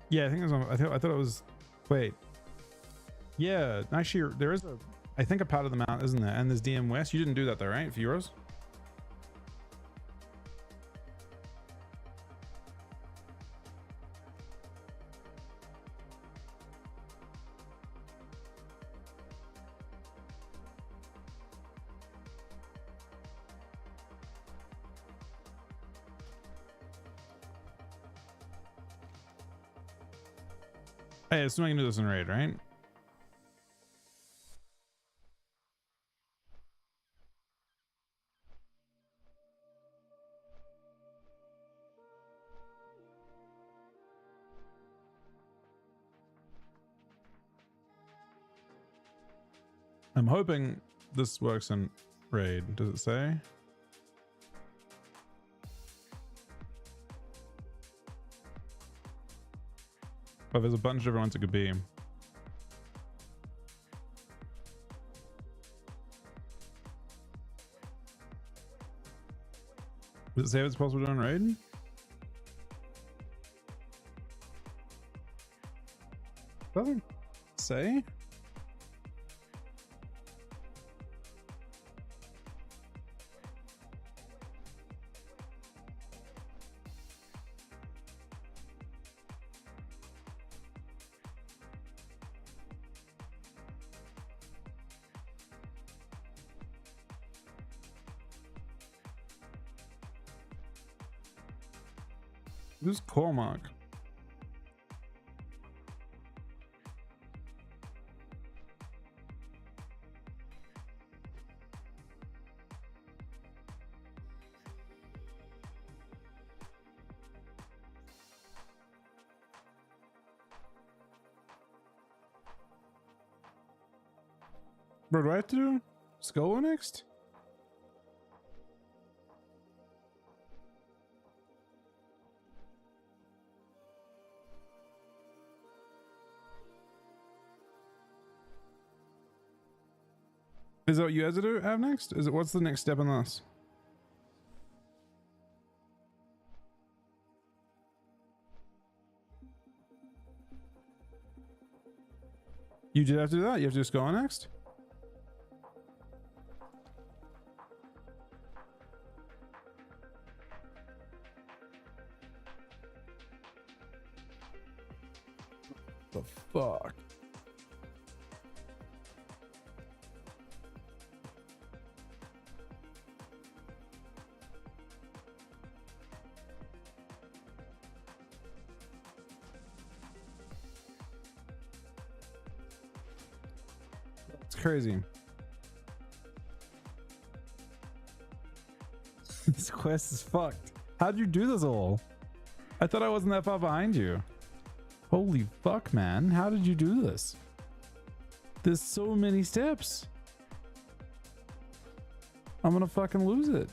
Yeah, I think it was. I thought it was. Wait. Yeah, actually, there is a. I think a part of the mount, isn't there? And there's DM West. You didn't do that though, right? For euros. Hey, assuming I can do this in raid, right? I'm hoping this works in raid. Does it say? But there's a bunch of different ones it could be. Does it say if it's possible to do on raid? Doesn't say. Who's Cormac? Bro, do I have to do Skull next? Is that what you guys have next? Is it, what's the next step in this? You did have to do that? You have to just go on next? The fuck? It's crazy. This quest is fucked. How'd you do this all? I thought I wasn't that far behind you. Holy fuck, man. How did you do this? There's so many steps. I'm gonna fucking lose it.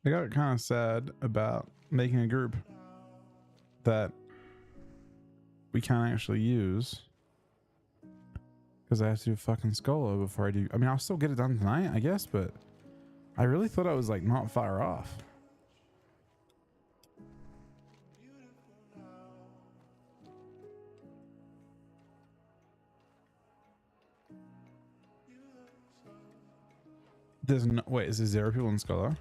I got kind of sad about making a group that we can't actually use because I have to do fucking Skolo before I do. I mean, I'll still get it done tonight, I guess, but I really thought I was like not far off. There's no, wait, is there 0 people in Scholar?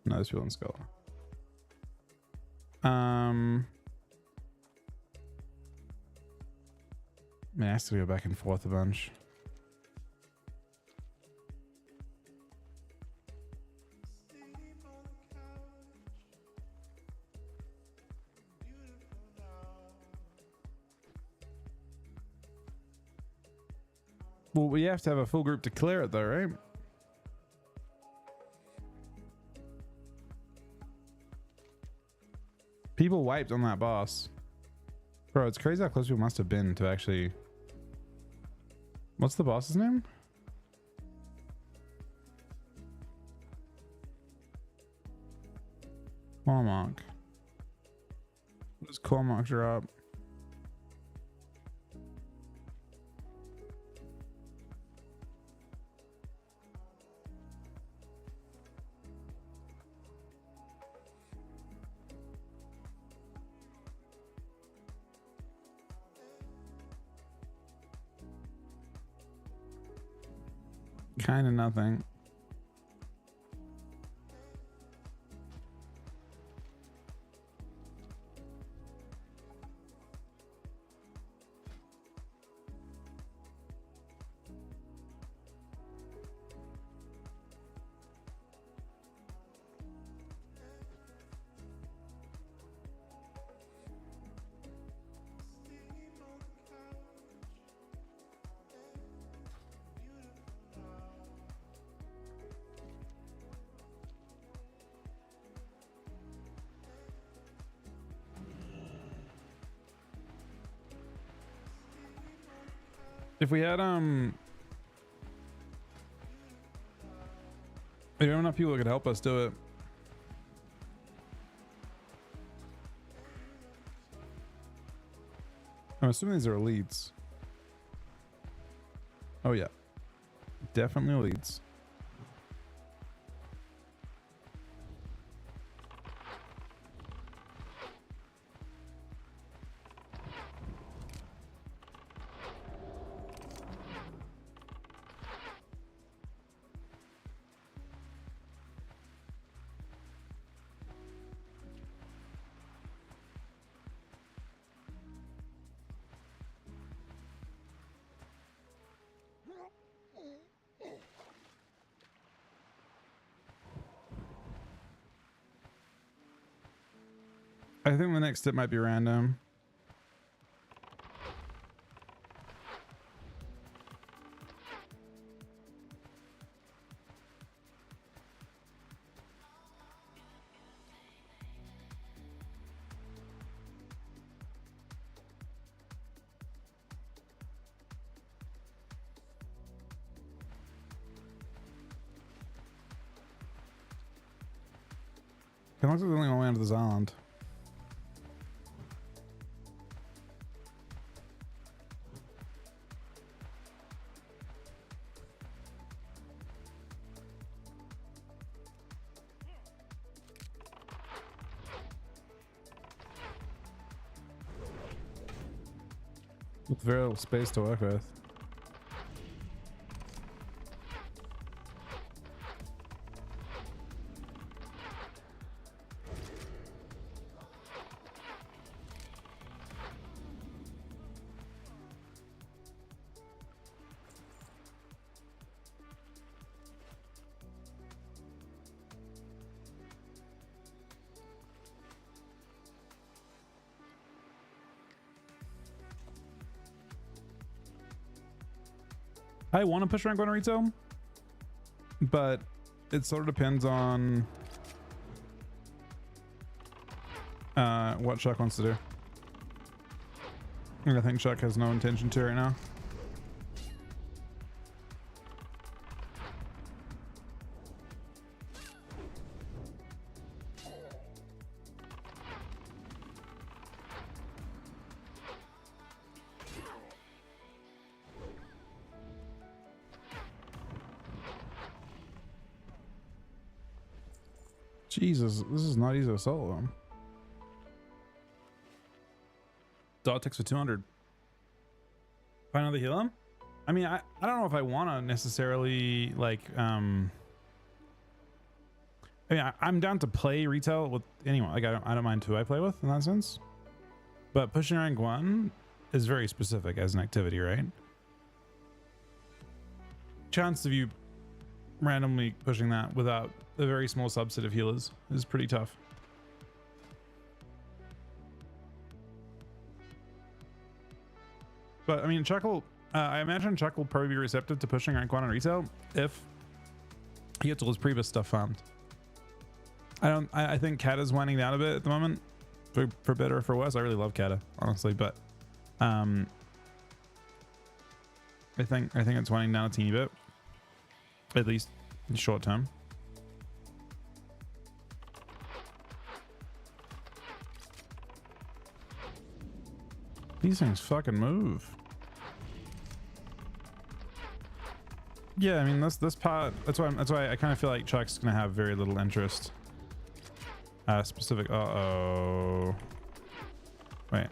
No, there's people in Scholar. I mean, I have to go back and forth a bunch. Well, we have to have a full group to clear it though, right? People wiped on that boss. Bro, it's crazy how close people must have been to actually... What's the boss's name? Cormac. What does Cormac drop? Kind of nothing. If we had we don't have enough people that could help us do it. I'm assuming these are elites. Oh yeah, definitely elites. I think the next step might be random. It looks like the only way onto this island. With very little space to work with. I want to push rank 1 retail, but it sort of depends on what Chuck wants to do. And I think Chuck has no intention to right now. Jesus, this is not easy to solo them. Dot ticks for 200. Find another heal him? I mean, I don't know if I want to necessarily like I mean, I'm down to play retail with anyone. Like I don't mind who I play with in that sense. But pushing rank 1 is very specific as an activity, right? Chance of you randomly pushing that without a very small subset of healers is pretty tough. But I mean, Chuck will, I imagine Chuck will probably be receptive to pushing rank 1 on retail if he gets all his previous stuff farmed. I think Kata's winding down a bit at the moment, for better or for worse. I really love Kata, honestly, but I think it's winding down a teeny bit, at least in short term. These things fucking move. Yeah, I mean this part. That's why I kind of feel like Chuck's gonna have very little interest. Specific. Uh-oh. Wait.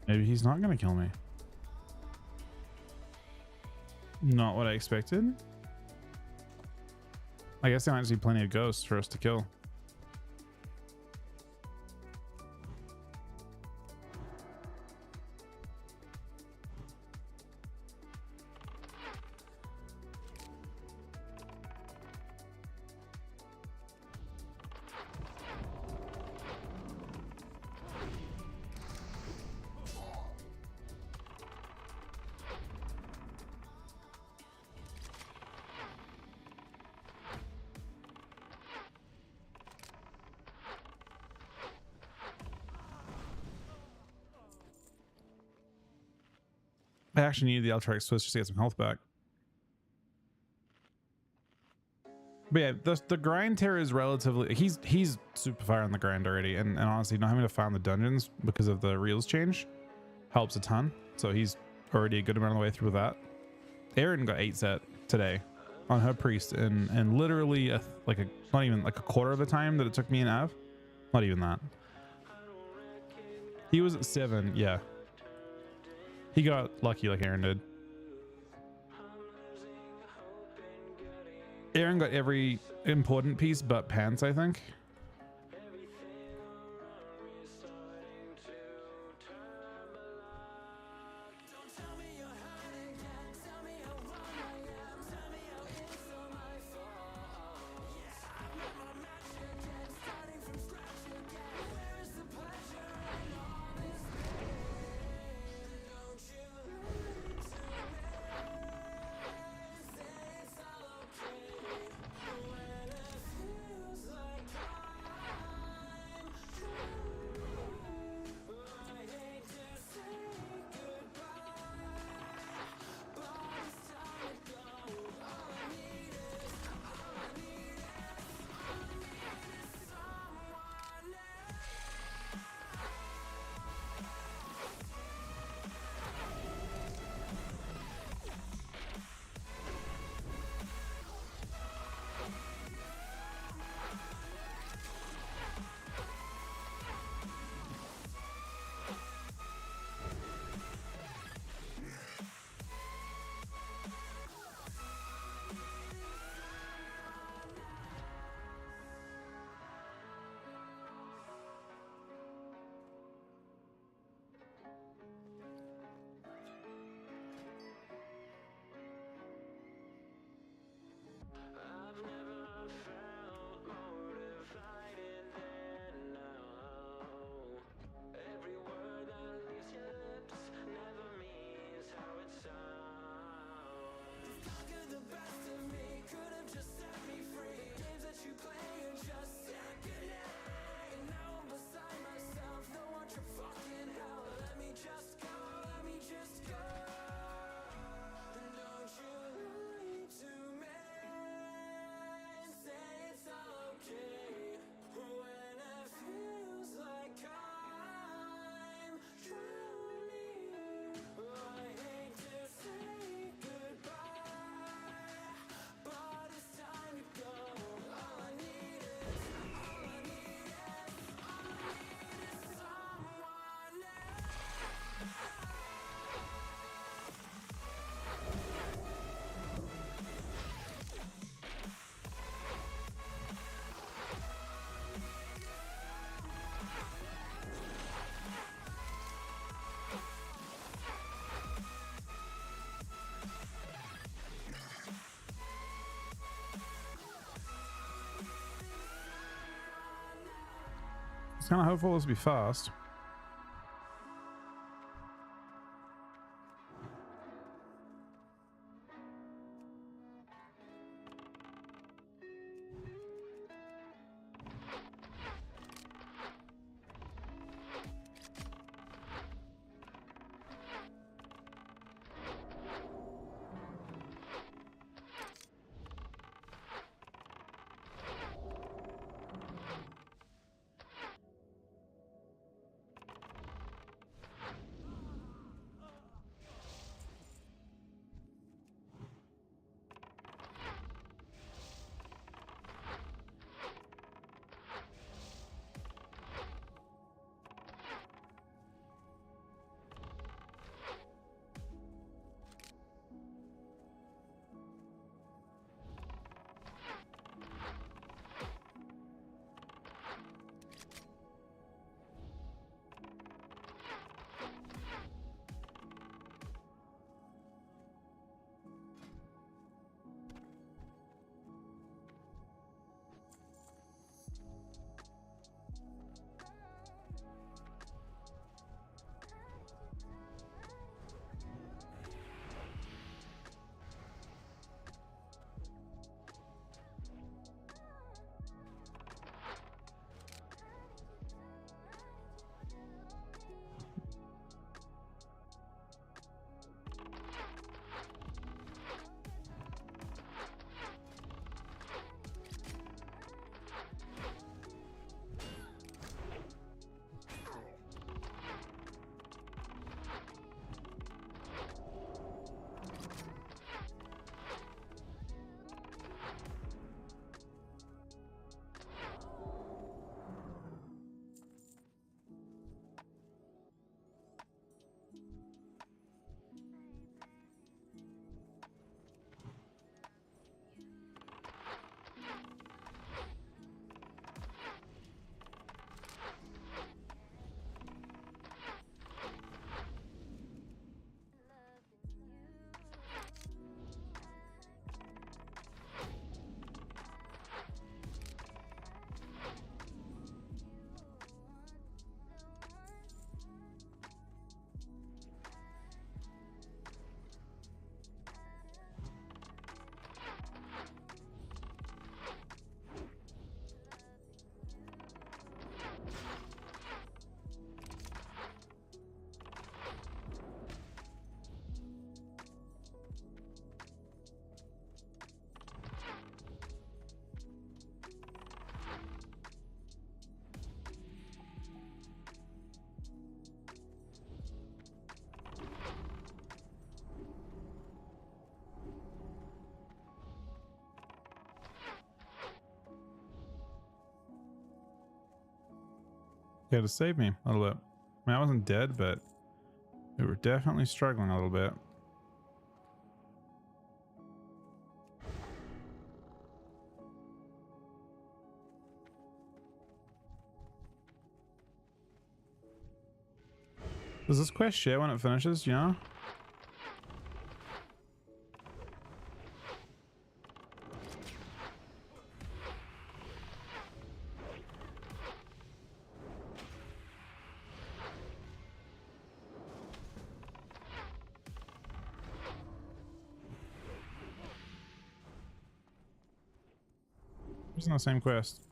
Maybe he's not gonna kill me. Not what I expected. I guess there might be plenty of ghosts for us to kill. I actually needed the Ultra Swiss just to get some health back. But yeah, the grind here is relatively... He's super fire on the grind already. And honestly, not having to farm the dungeons because of the reels change helps a ton. So he's already a good amount of the way through with that. Erin got 8 set today on her priest and literally not even like a quarter of the time that it took me an Av. Not even that. He was at 7, yeah. He got lucky like Aaron did. Aaron got every important piece but pants, I think. It's kind of hopeful this will be fast. Yeah, to save me a little bit. I mean, I wasn't dead, but we were definitely struggling a little bit. Does this quest share when it finishes, you know? It's not the same quest.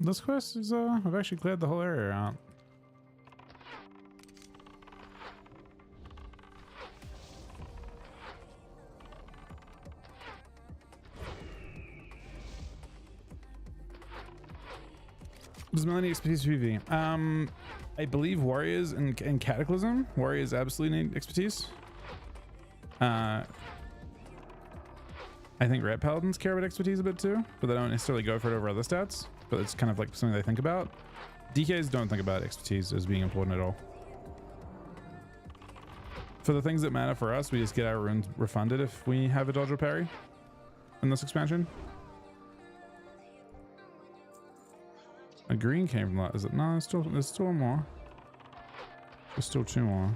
This quest is I've actually cleared the whole area out. Does Melanie expertise PvP? I believe warriors and Cataclysm. Warriors absolutely need expertise. I think red paladins care about expertise a bit too, but they don't necessarily go for it over other stats. But it's kind of like something they think about. DKs don't think about expertise as being important at all. For the things that matter for us, we just get our runes refunded if we have a dodge or parry in this expansion. A green came from that. Is it? No, there's still more. There's still 2 more.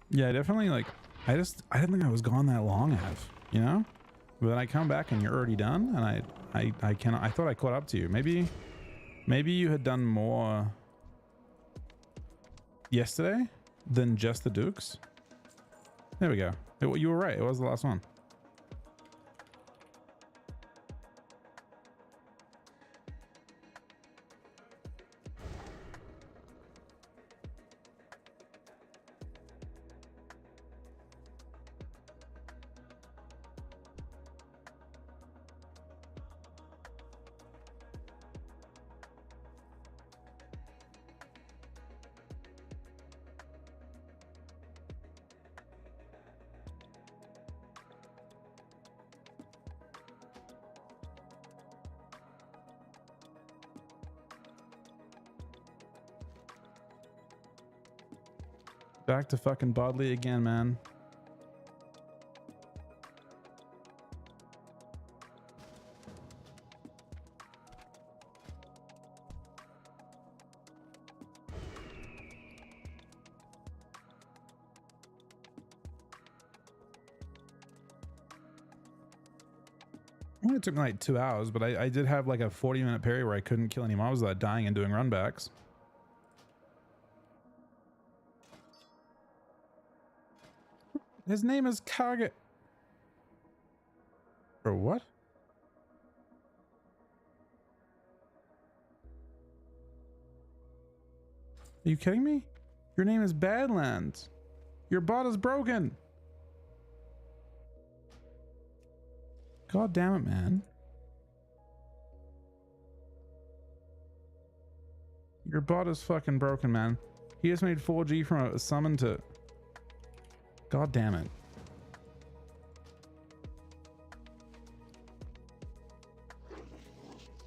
Yeah, definitely. Like, I didn't think I was gone that long, Av, you know? But then I come back and you're already done, and I thought I caught up to you. Maybe you had done more yesterday than just the Dukes. There we go. You were right. It was the last one. Back to fucking Bodley again, man. It only took me like 2 hours, but I did have like a 40-minute period where I couldn't kill any mobs without dying and doing runbacks. His name is Kage. Or what? Are you kidding me? Your name is Badlands. Your bot is broken. God damn it, man. Your bot is fucking broken, man. He just made 4G from a summon to... God damn it. How may I aid you?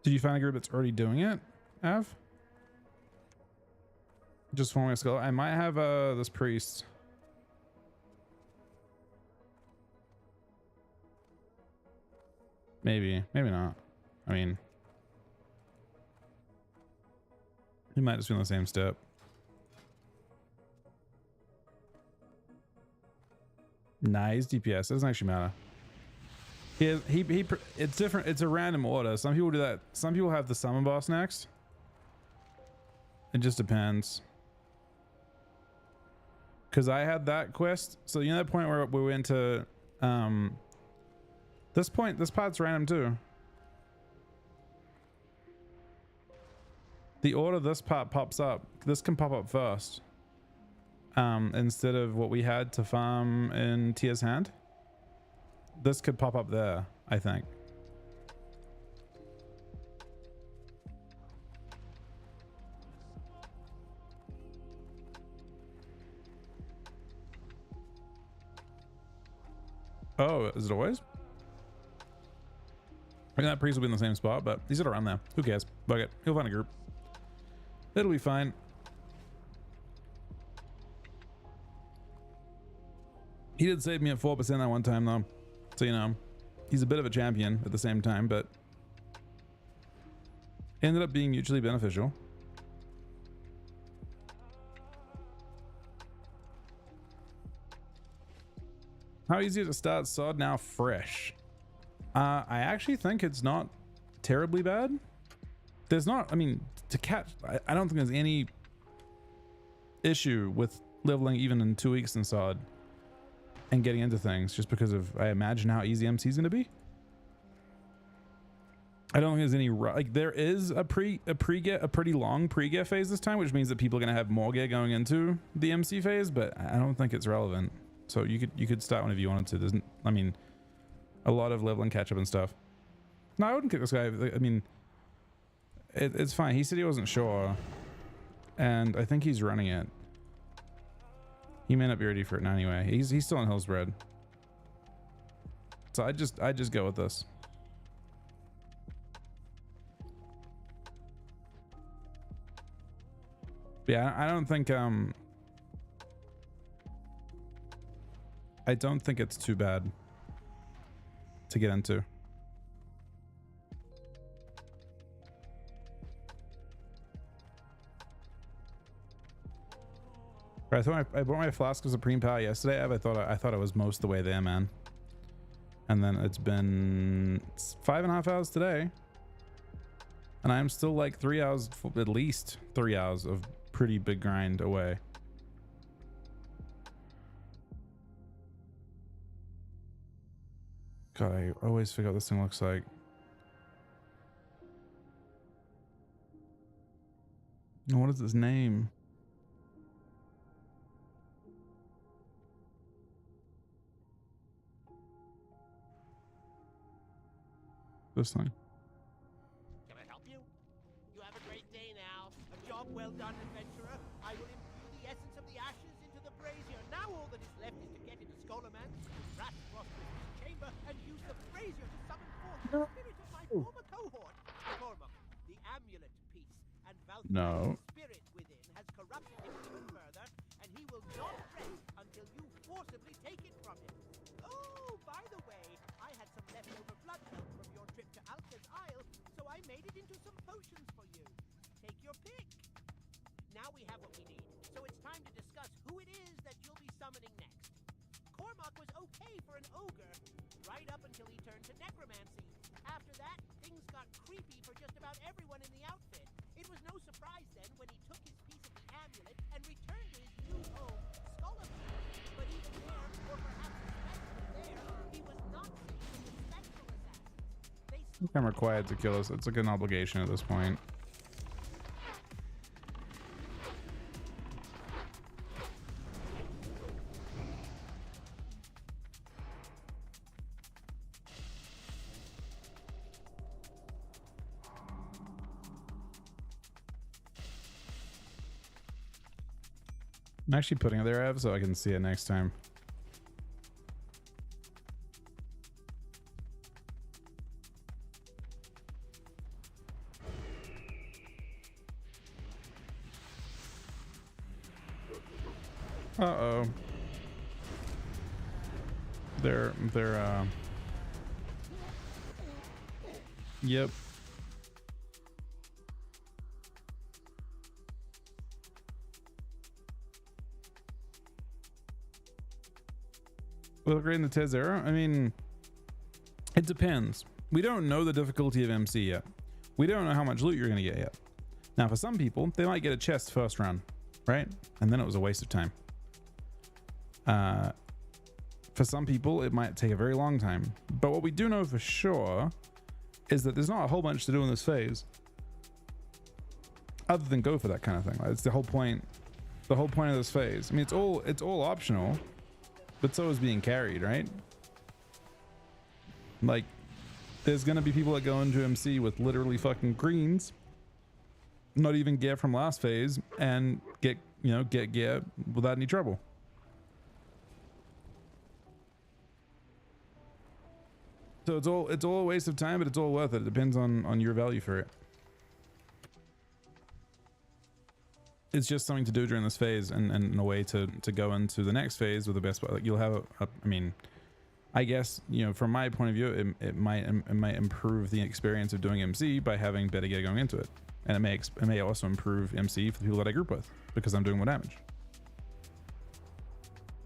Did you find a group that's already doing it, Av? Just forming a skull. I might have this priest. Maybe not. I mean, he might just be on the same step. Nice DPS. It doesn't actually matter. It's different. It's a random order. Some people do that. Some people have the summon boss next. It just depends. Because I had that quest. So you know that point where we went to this part's random too. The order this part pops up, this can pop up first. Instead of what we had to farm in Tia's hand. This could pop up there, I think. Oh, is it always? I mean, that priest will be in the same spot, but he's around there. Who cares? Fuck it. He'll find a group. It'll be fine. He did save me at 4% that one time, though. So, you know, he's a bit of a champion at the same time, but ended up being mutually beneficial. How easy is it to start Sod now fresh? I actually think it's not terribly bad. There's not, I mean, to catch, I don't think there's any issue with leveling even in 2 weeks in Sod and getting into things just because of, I imagine, how easy MC is going to be. I don't think there's any, like, there is a pretty long pre-gear phase this time, which means that people are going to have more gear going into the MC phase, but I don't think it's relevant. So you could start whenever you wanted to. There's, I mean, a lot of leveling catch up and stuff. No, I wouldn't kick this guy. I mean, it's fine. He said he wasn't sure, and I think he's running it. He may not be ready for it now anyway. He's still on Hillspread. So I just go with this. Yeah, I don't think it's too bad to get into. I bought my flask of Supreme Power yesterday. I thought I was most of the way there, man. And then it's been 5.5 hours today, and I'm still like 3 hours, at least 3 hours of pretty big grind away. God, I always forget what this thing looks like. What is its name? This thing. Can I help you? You have a great day now. A job well done, adventurer. I will imbue the essence of the ashes into the brazier. Now all that is left is to get into Scholomance, rat Prosperous' chamber, and use the brazier to summon forth the spirit of my former cohort, Cormac, the amulet piece, and Valkyrie's spirit within has corrupted him even further, and he will not rest until you forcibly take it from him. Oh, by the way, I had some leftover blood milk from your trip to Alka's Isle, so I made it into some potions for you. Take your pick. Now we have what we need, so it's time to discuss who it is that you'll be summoning next. Cormac was okay for an ogre, right up until he turned to necromancy. After that, things got creepy for just about everyone in the outfit. It was no surprise then when he took his piece of the amulet and returned to his new home, Scholomance. But even there, or perhaps especially there, he was not safe from the spectral assassins. They I think I'm required to kill us. It's like an obligation at this point. I'm actually putting it there, Ev, so I can see it next time. Uh-oh. They're yep. with upgrading the Tier 0? I mean, it depends. We don't know the difficulty of MC yet. We don't know how much loot you're going to get yet. Now, for some people, they might get a chest first run, right? And then it was a waste of time. For some people, it might take a very long time. But what we do know for sure is that there's not a whole bunch to do in this phase other than go for that kind of thing. Like, it's the whole point. The whole point of this phase. I mean, it's all optional, but so is being carried, right? Like, there's gonna be people that go into MC with literally fucking greens, not even gear from last phase, and get gear without any trouble. So it's all a waste of time, but it's all worth it. It depends on your value for it. It's just something to do during this phase, and a way to go into the next phase with the best. Like, you'll have I mean, I guess, from my point of view, it might improve the experience of doing MC by having better gear going into it, and it may also improve MC for the people that I group with, because I'm doing more damage.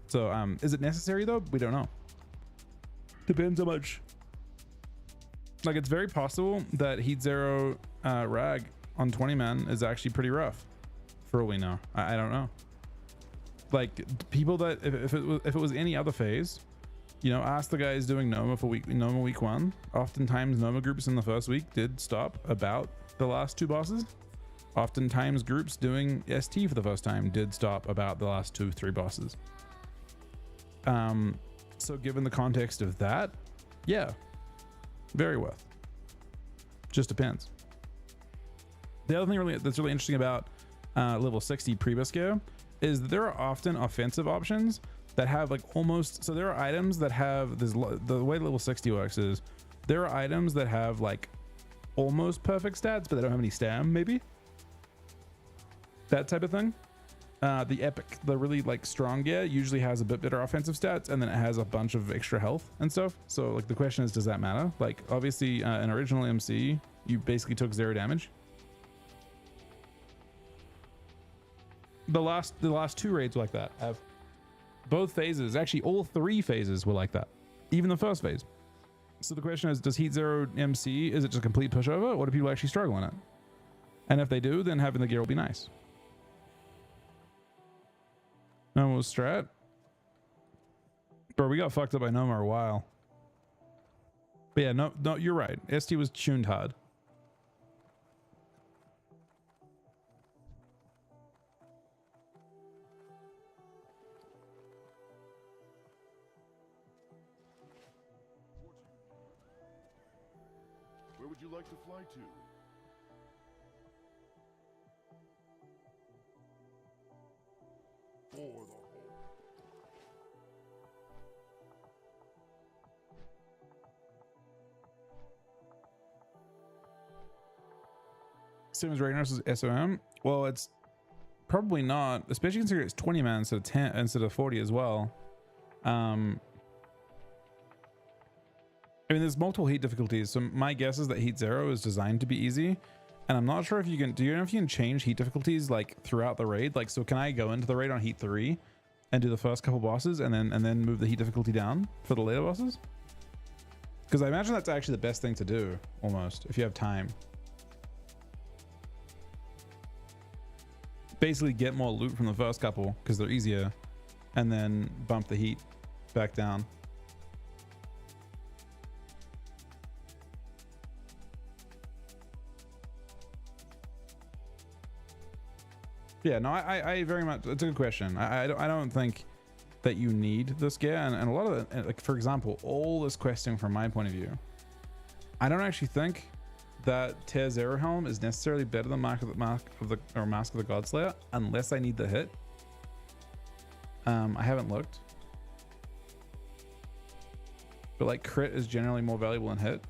So is it necessary though? We don't know. Depends how much. Like, it's very possible that Heat Zero Rag on 20 man is actually pretty rough, for all we know. I don't know. Like, people that if it was any other phase, ask the guys doing Noma week 1. Oftentimes Noma groups in the first week did stop about the last 2 bosses. Oftentimes groups doing ST for the first time did stop about the last 2-3 bosses. So given the context of that, yeah, very worth. Just depends. The other thing that's really interesting about level 60 Priebus gear is that there are often offensive options that have like almost, so there are items that have this, the way level 60 works is there are items that have like almost perfect stats, but they don't have any stam, maybe that type of thing. The epic, the really like strong gear usually has a bit better offensive stats, and then it has a bunch of extra health and stuff. So like the question is, does that matter? Like, obviously in original MC you basically took 0 damage. The last 2 raids were like that. Both phases, actually all 3 phases were like that, even the first phase. So the question is, does Heat Zero MC, is it just a complete pushover, or do people actually struggle in it? And if they do, then having the gear will be nice. Noma was strat. Bro, we got fucked up by Noma a while. But yeah, no, you're right. ST was tuned hard. Where would you like to fly to? For the whole. Same as Ragnar's SOM? Well, it's probably not, especially considering it's 20 man instead of 10 instead of 40 as well. I mean, there's multiple heat difficulties, so my guess is that Heat Zero is designed to be easy, and I'm not sure if you can, do you know if you can change heat difficulties like throughout the raid? Like, so can I go into the raid on Heat 3 and do the first couple bosses and then move the heat difficulty down for the later bosses? Because I imagine that's actually the best thing to do, almost, if you have time. Basically get more loot from the first couple because they're easier, and then bump the heat back down. Yeah, no, I very much, it's a good question. I don't think that you need this gear, and a lot of it, like for example, all this questing from my point of view, I don't actually think that Tier 0 helm is necessarily better than Mask of the Godslayer unless I need the hit. I haven't looked, but like crit is generally more valuable than hit.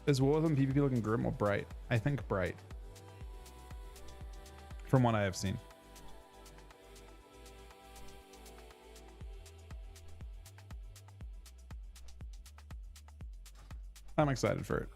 Is War Within PvP looking grim or bright? I think bright, from what I have seen. I'm excited for it.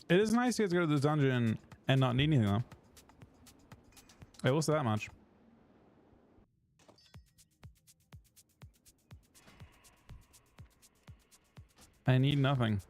It is nice to get to go to this dungeon and not need anything though. I will say that much. I need nothing.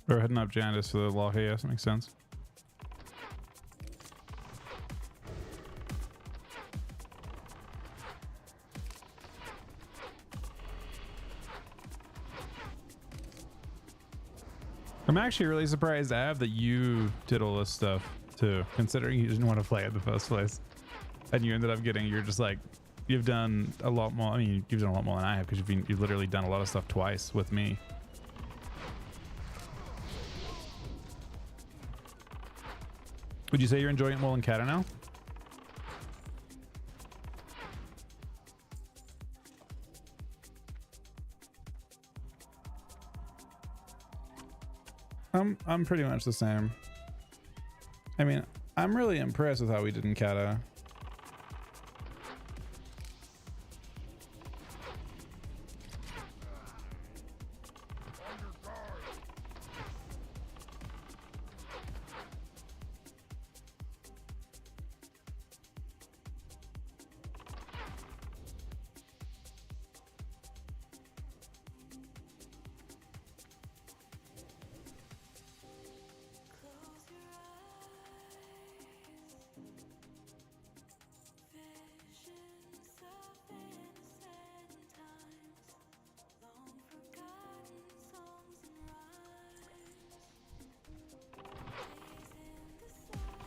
We're heading up Jandis for the lock, yes, that makes sense. I'm actually really surprised, Av, that you did all this stuff too, considering you didn't want to play it in the first place. And you ended up getting, you're just like, you've done a lot more. I mean, you've done a lot more than I have because you've literally done a lot of stuff twice with me. Would you say you're enjoying it more than Kata now? I'm pretty much the same. I mean, I'm really impressed with how we did in Kata. Close your eyes. Visions of innocent times, long forgotten songs and rhymes. Days in the sun, street lights to call home when the future was so bright.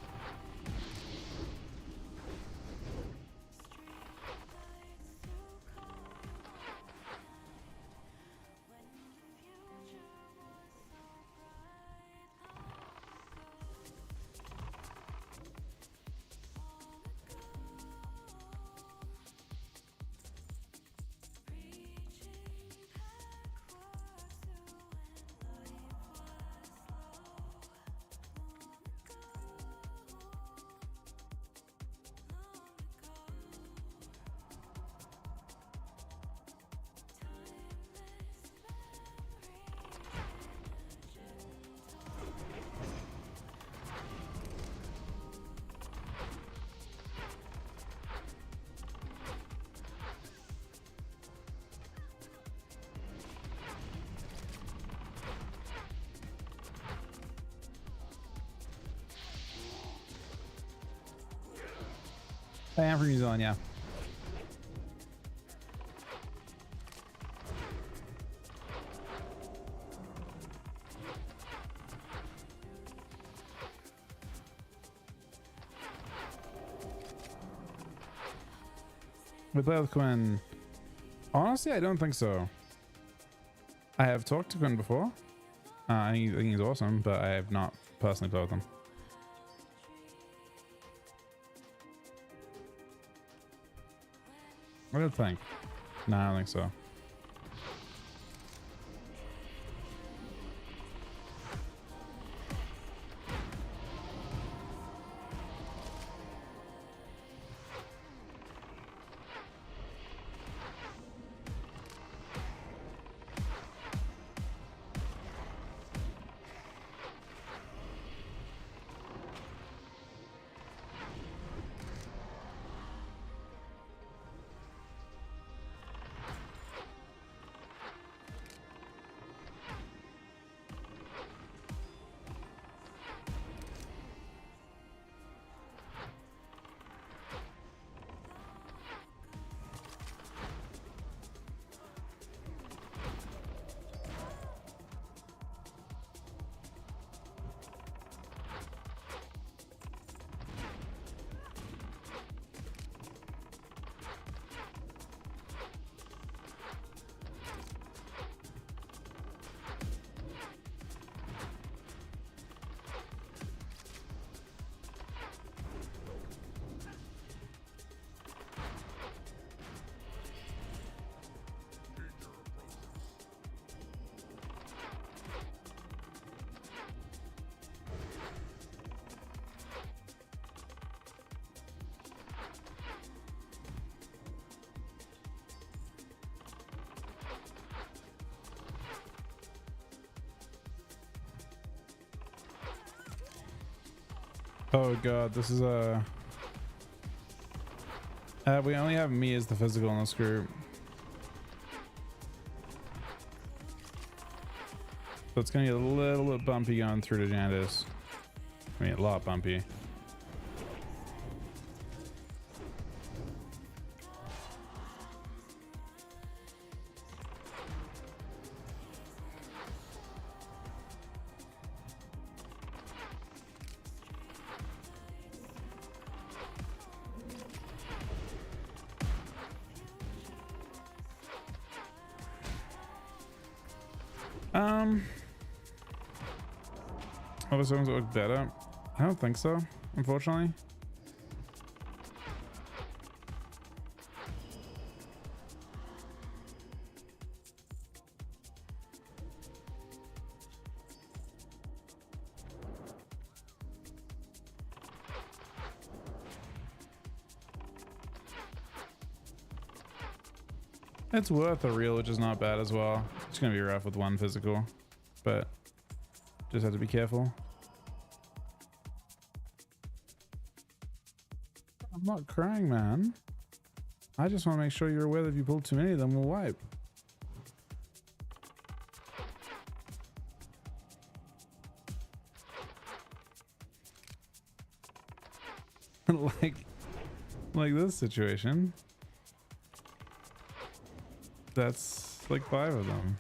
I am from New Zealand, yeah. With Quinn, honestly, I don't think so. I have talked to Quinn before. I think he's awesome, but I have not personally played with him. I don't think. No, I don't think so. Oh god, this is a. We only have me as the physical in this group. So it's gonna get a little bit bumpy going through to Jandis. I mean, a lot bumpy. Other songs that look better? I don't think so, unfortunately. It's worth a reel, which is not bad as well. It's gonna be rough with one physical, but just have to be careful. I'm not crying, man. I just want to make sure you're aware that if you pull too many of them, we'll wipe. like this situation. That's like 5 of them.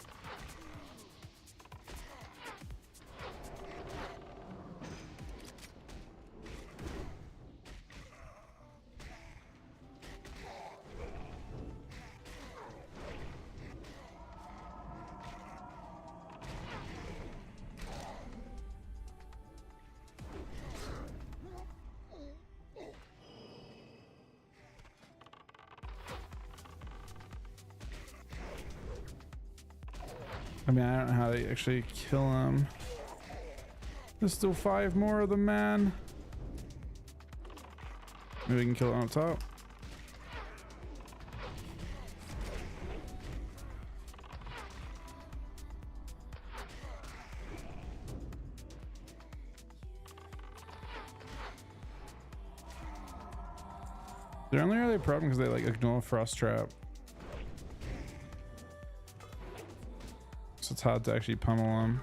I mean, I don't know how to actually kill him. There's still 5 more of them, man. Maybe we can kill it on the top. They're only really a problem because they like ignore Frost Trap. So it's hard to actually pummel them.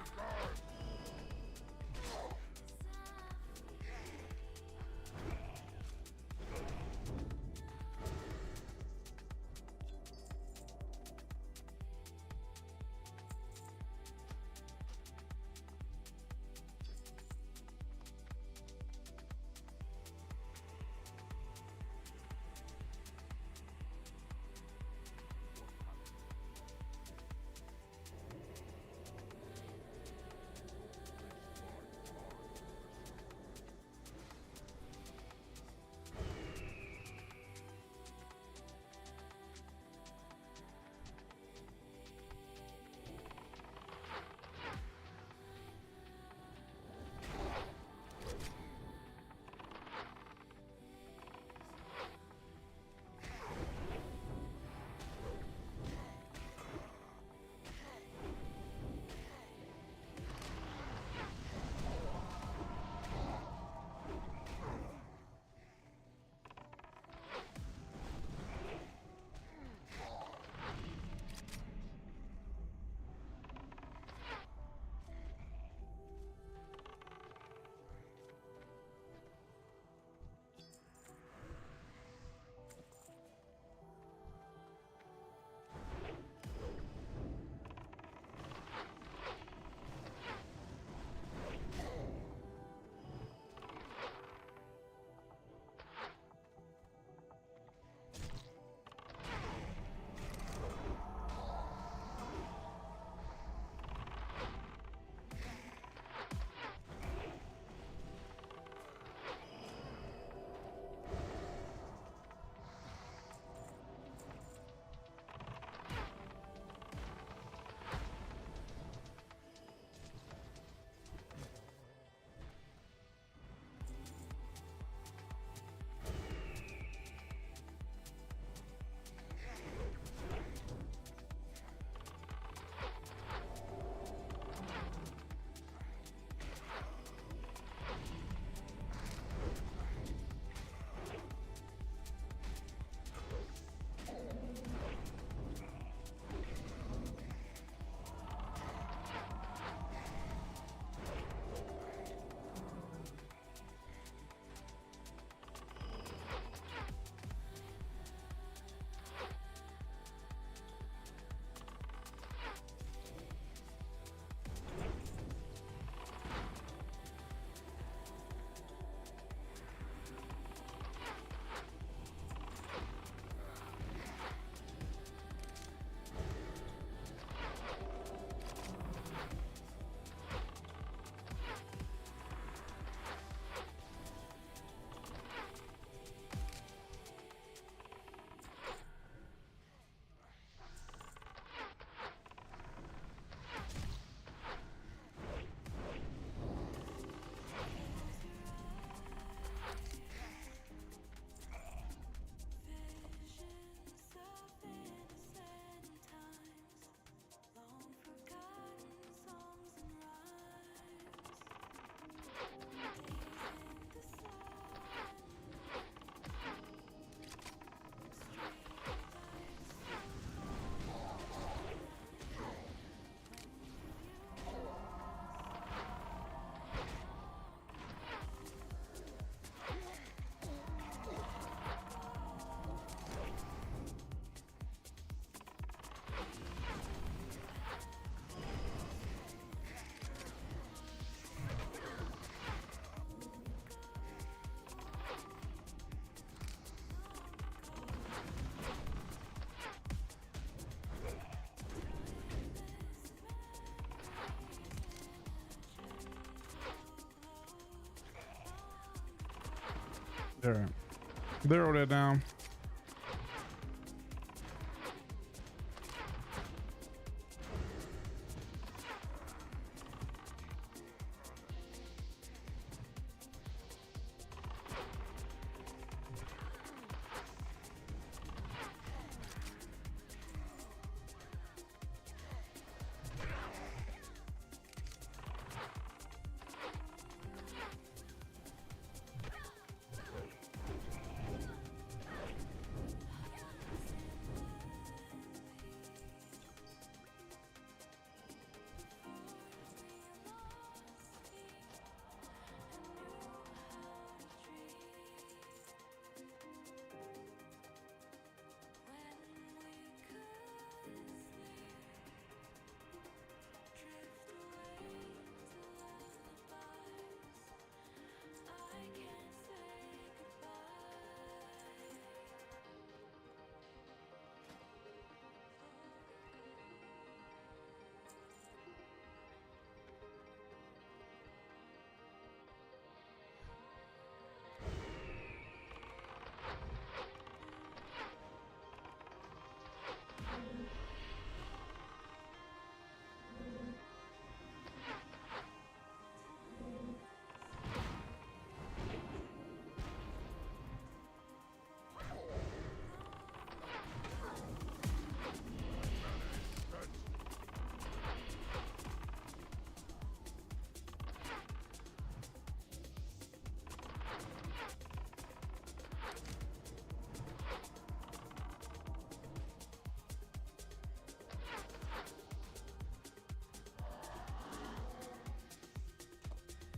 They're all dead now.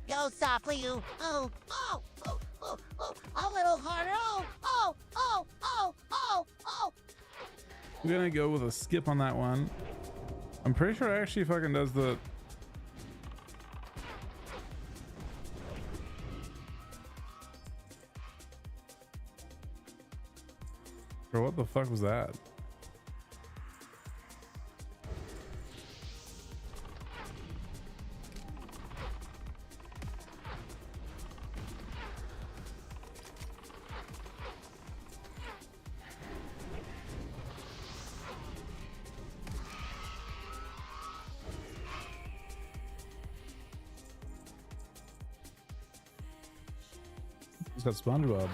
Go softly, you. Oh, oh, oh, oh, oh, a little harder. Oh, oh, oh, oh, oh, oh. I'm gonna go with a skip on that one. I'm pretty sure it actually fucking does the. Bro, what the fuck was that? He's got SpongeBob.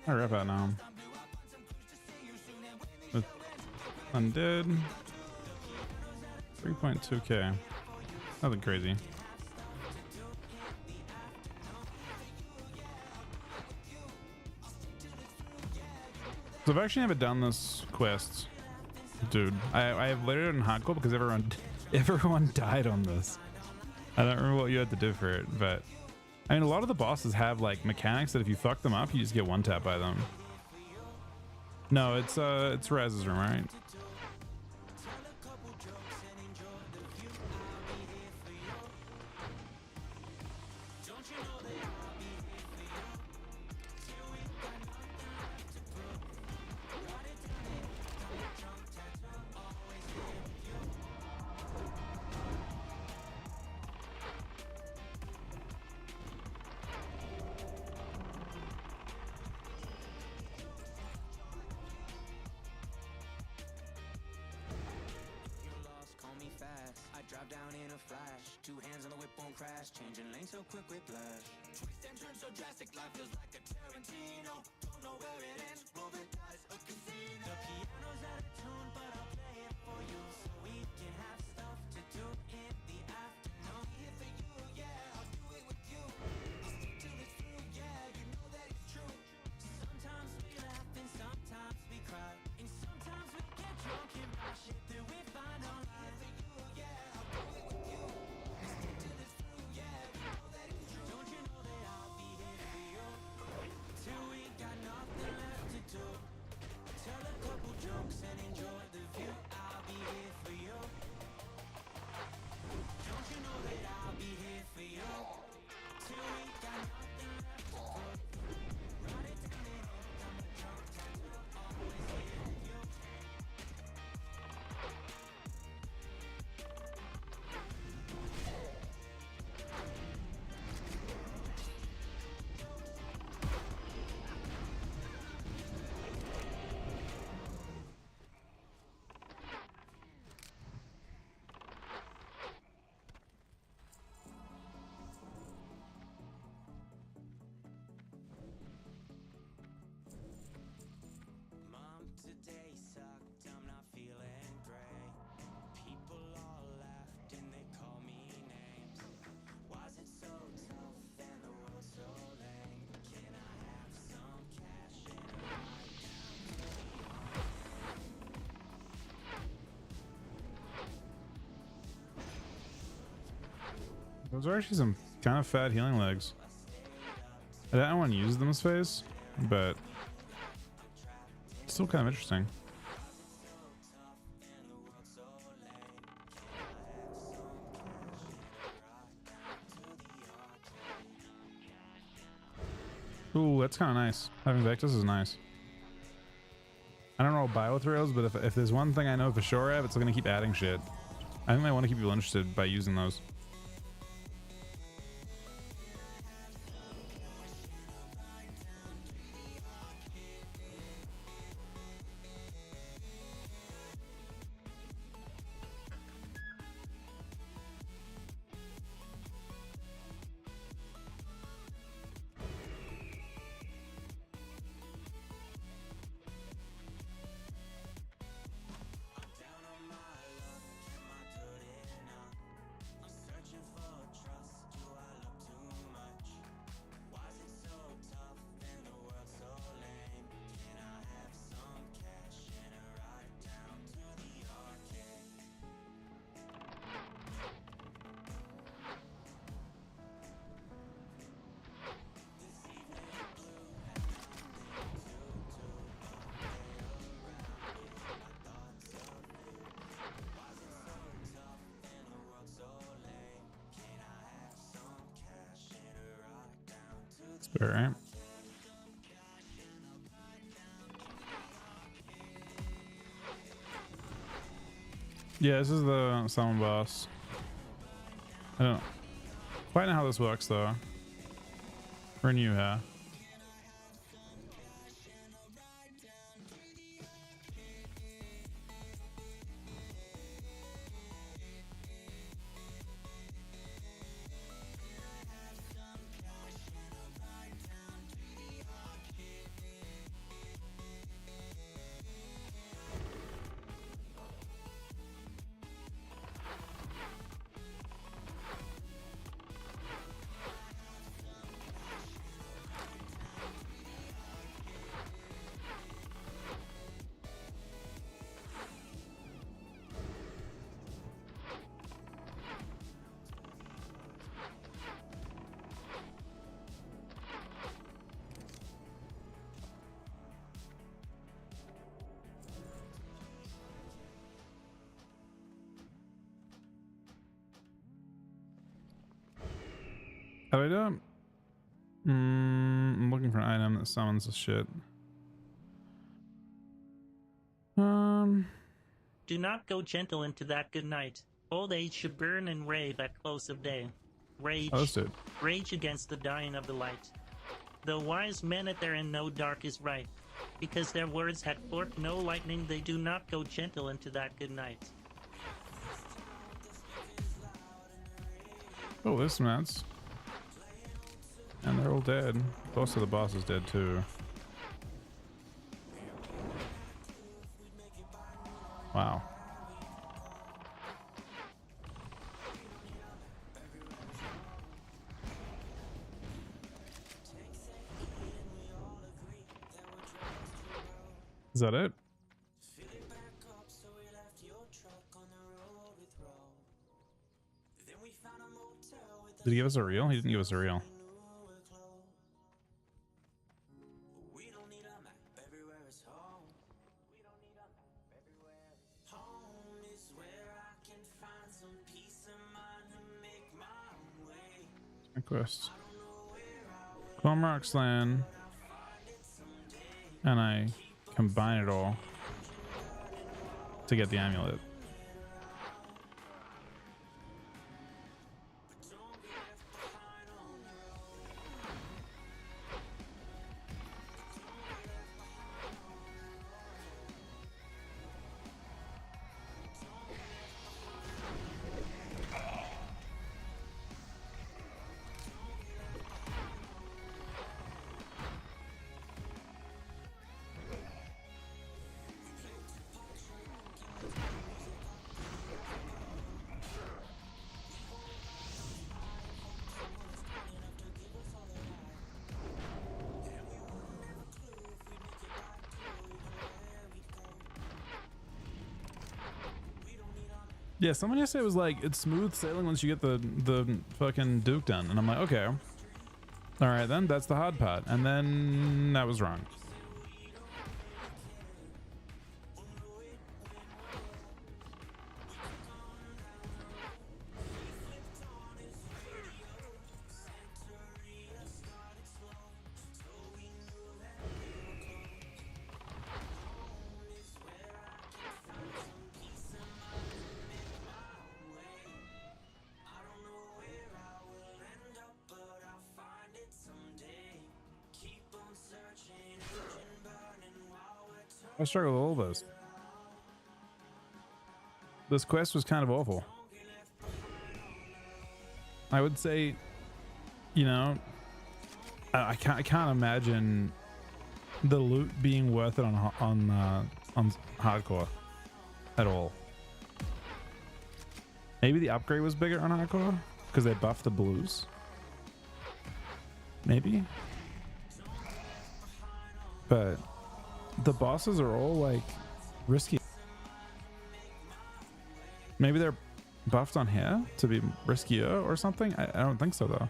I rep out now. With undead. 3.2k. Nothing crazy. So I've actually never done this quest, dude. I have later in hardcore because everyone died on this. I don't remember what you had to do for it, but I mean, a lot of the bosses have like mechanics that if you fuck them up, you just get one tap by them. No, it's Raz's room, right? crash, changing lanes so quick whiplash. Twist and turn so drastic, life feels like a Tarantino. Don't know where it ends, roll the dice, a casino. The piano's out of tune, but I'll play it for you, so we can have stuff to do in the afternoon. Here for you, yeah, I'll do it with you. I'll stick till it's through, yeah, you know that it's true. Sometimes we laugh and sometimes we cry, and sometimes we get drunk and rush it through. We find our life. Here for you, yeah, I'll do it with you. I'll stick till it's through, yeah, you know that it's true. Don't you know that I'll be here for you till we got nothing left to do? Tell a couple jokes and enjoy the view. I'll be here for you. Don't you know that I'll be here for you till we got nothing left to do? Write it down and I'm a drunk tattoo. Always here with you. Mom, today sucked, I'm not feeling great. People all laughed and they call me names. Why's it so tough and the world so lame? Can I have some cash and a ride Those are actually some kind of fat healing legs. I don't want to use them as phase, but still kind of interesting. Ooh, that's kind of nice. Having Vectus is nice. I don't know about Biothrills, but if there's one thing I know for sure of, it's going to keep adding shit. I think they want to keep people interested by using those. All right. Yeah, this is the summon boss. I don't quite know how this works though. We're new here. How do I do it? I'm looking for an item that summons this shit. Do not go gentle into that good night. Old age should burn and rave at close of day. Rage, Oh, that's it. rage against the dying of the light. The wise men at their end know dark is right. Because their words had forked no lightning, they do not go gentle into that good night. Oh, there's some nuts. And they're all dead. Most of the boss is dead too. Wow. Is that it? Did he give us a reel? He didn't give us a reel. Quest. Cormorant's Land. And I combine it all to get the amulet. Yeah, someone yesterday was like, it's smooth sailing once you get the fucking Duke done. And I'm like, okay. All right, then that's the hard part. And then that was wrong. I struggle with all this. This quest was kind of awful. I would say, you know, I can't imagine the loot being worth it on hardcore at all. Maybe the upgrade was bigger on hardcore because they buffed the blues. Maybe, but the bosses are all like risky. Maybe they're buffed on here to be riskier or something. I don't think so though.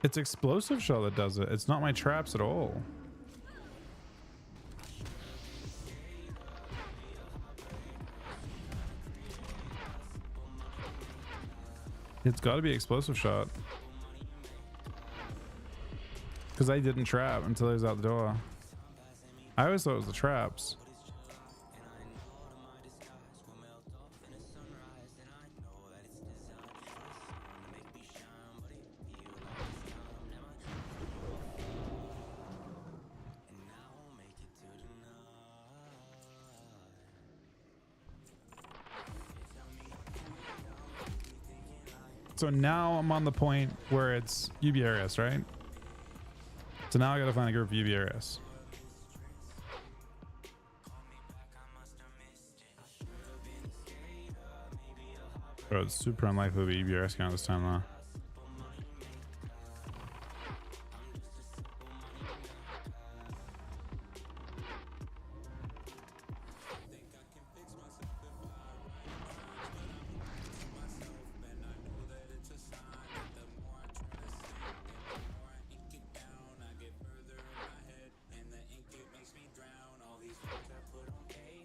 It's explosive shell that does it. It's not my traps at all. It's got to be explosive shot. Because I didn't trap until I was out the door. I always thought it was the traps. So now I'm on the point where it's UBRS, right? So now I gotta find a group of UBRS. Bro, it's super unlikely to be UBRS count this time though.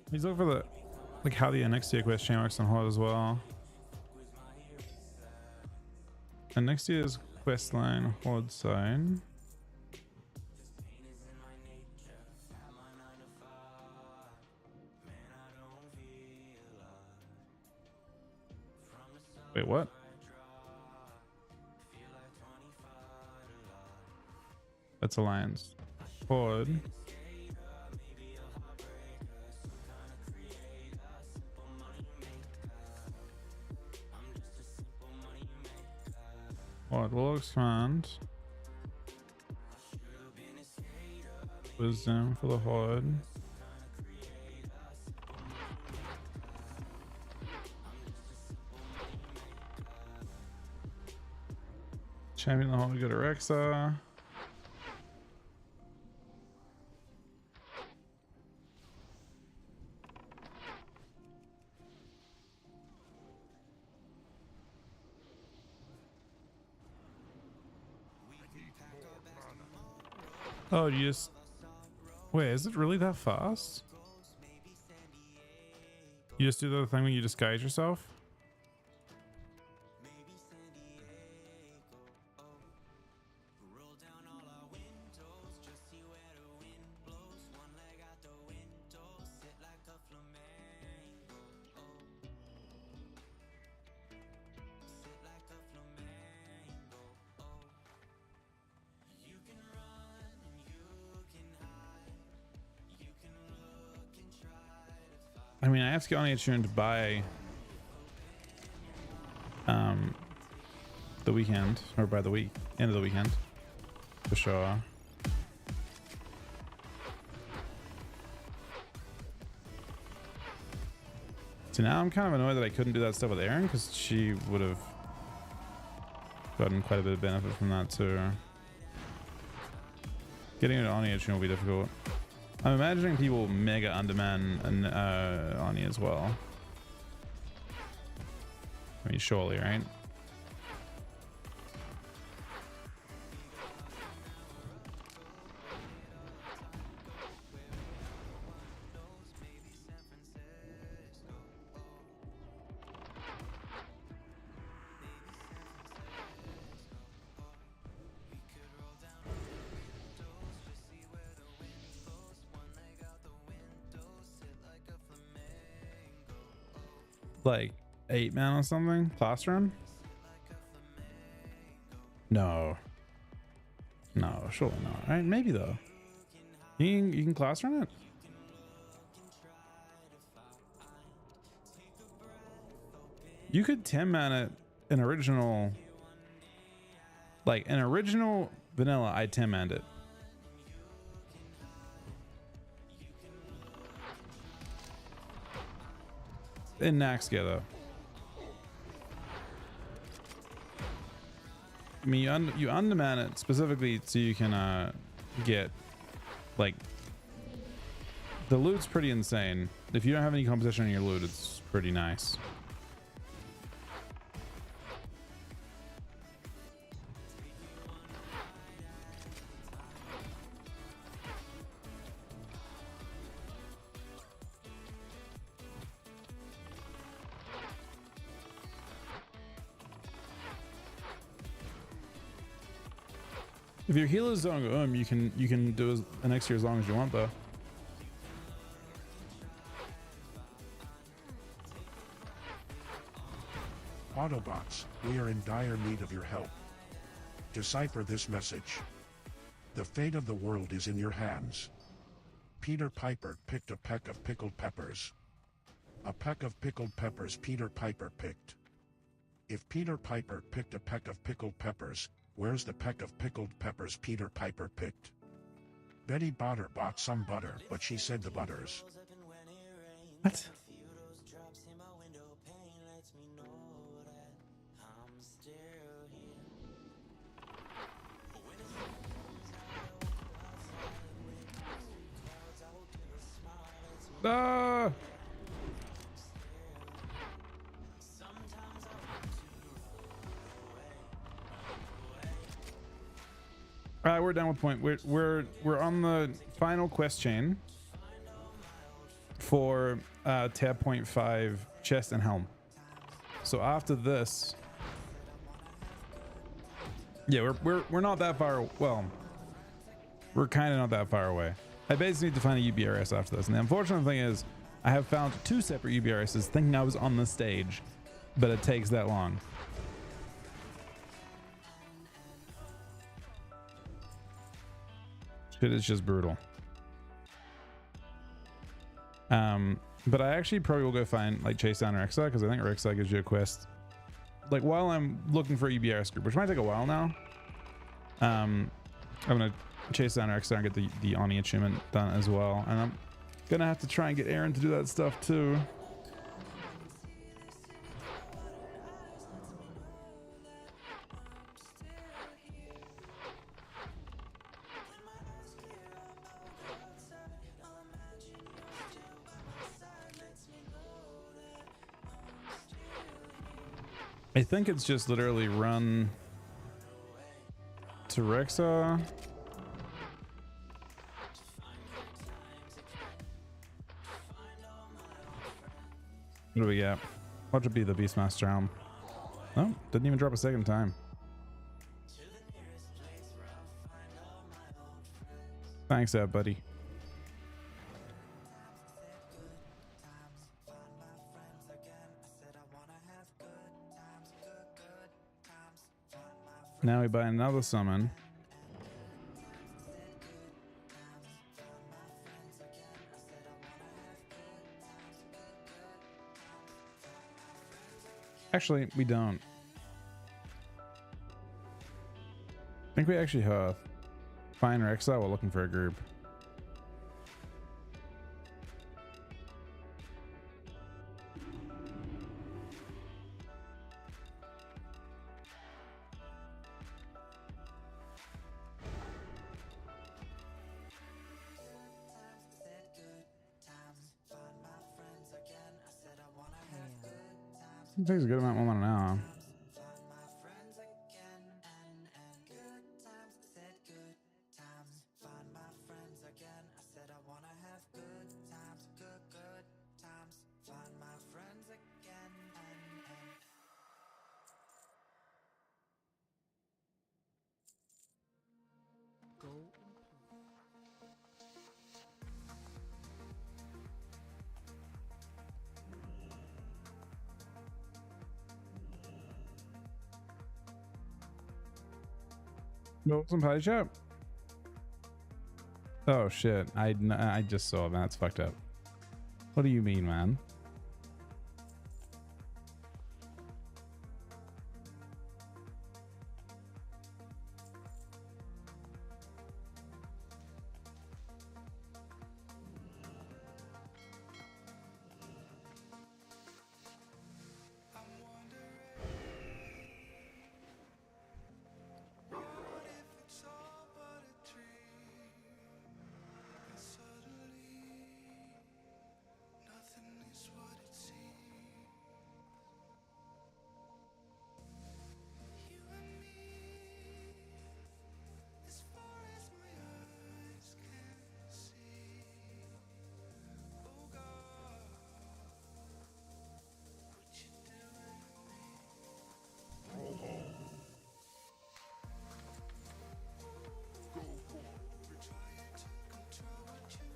He's looking for the, like, how the Anexia quest chain works on Horde as well. Anexia's quest line, Horde side. Wait, what? That's Alliance. Horde. Horde will expand. Wisdom for the Horde. Champion the Horde, go to Rexa. Oh, you just wait, is it really that fast? You just do the thing when you disguise yourself? I mean, I have to get on attuned by the weekend, or by the week, end of the weekend, for sure. So now I'm kind of annoyed that I couldn't do that stuff with Erin, because she would have gotten quite a bit of benefit from that too. Getting it on Ani will be difficult. I'm imagining people mega underman and Ani as well. I mean, surely, right? Like 8 mana or something? Class run? No, surely not. Right? Maybe though. You can class run it. You could 10 mana an original, like an original vanilla. I 10 maned it. In Naxxia though. I mean, you underman it specifically so you can get, like, the loot's pretty insane. If you don't have any competition on your loot, it's pretty nice. If your healers don't go you can do an extra as long as you want though. Autobots, we are in dire need of your help. Decipher this message. The fate of the world is in your hands. Peter Piper picked a peck of pickled peppers. A peck of pickled peppers Peter Piper picked. If Peter Piper picked a peck of pickled peppers, where's the peck of pickled peppers Peter Piper picked? Betty Botter bought some butter, but she said the butters. What? Ah! All right, we're done with point. We're on the final quest chain for tab 0.5 chest and helm. So after this, yeah, we're not that far. Well, we're kind of not that far away. I basically need to find a UBRS after this. And the unfortunate thing is, I have found 2 separate UBRSs thinking I was on the stage, but it takes that long. Shit is just brutal. But I actually probably will go find like chase down Rexa, because I think Rexa gives you a quest like while I'm looking for a UBRS group, which might take a while now. I'm gonna chase down Rexa and get the Oni achievement done as well, and I'm gonna have to try and get Aaron to do that stuff too. I think it's just literally run to Rexa. What do we get? Watch it be the Beastmaster helm. Oh, didn't even drop a second time. Thanks, buddy. Now we buy another summon. Actually, we don't. I think we actually have find Rexa while looking for a group. It takes a good amount more than an hour. No, some patty chop. Oh shit! I just saw, man. That's fucked up. What do you mean, man?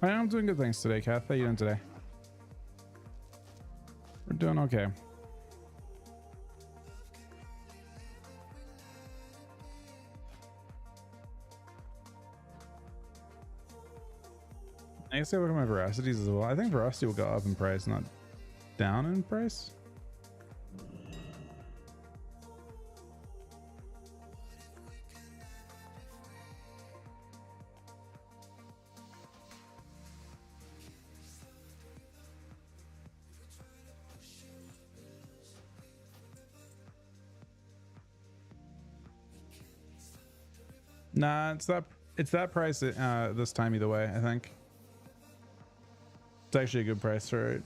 I'm doing good things today, Kath. How you doing today? We're doing okay. I guess I look at my veracities as well. I think veracity will go up in price, not down in price. Nah, it's that price this time either way. I think it's actually a good price for it.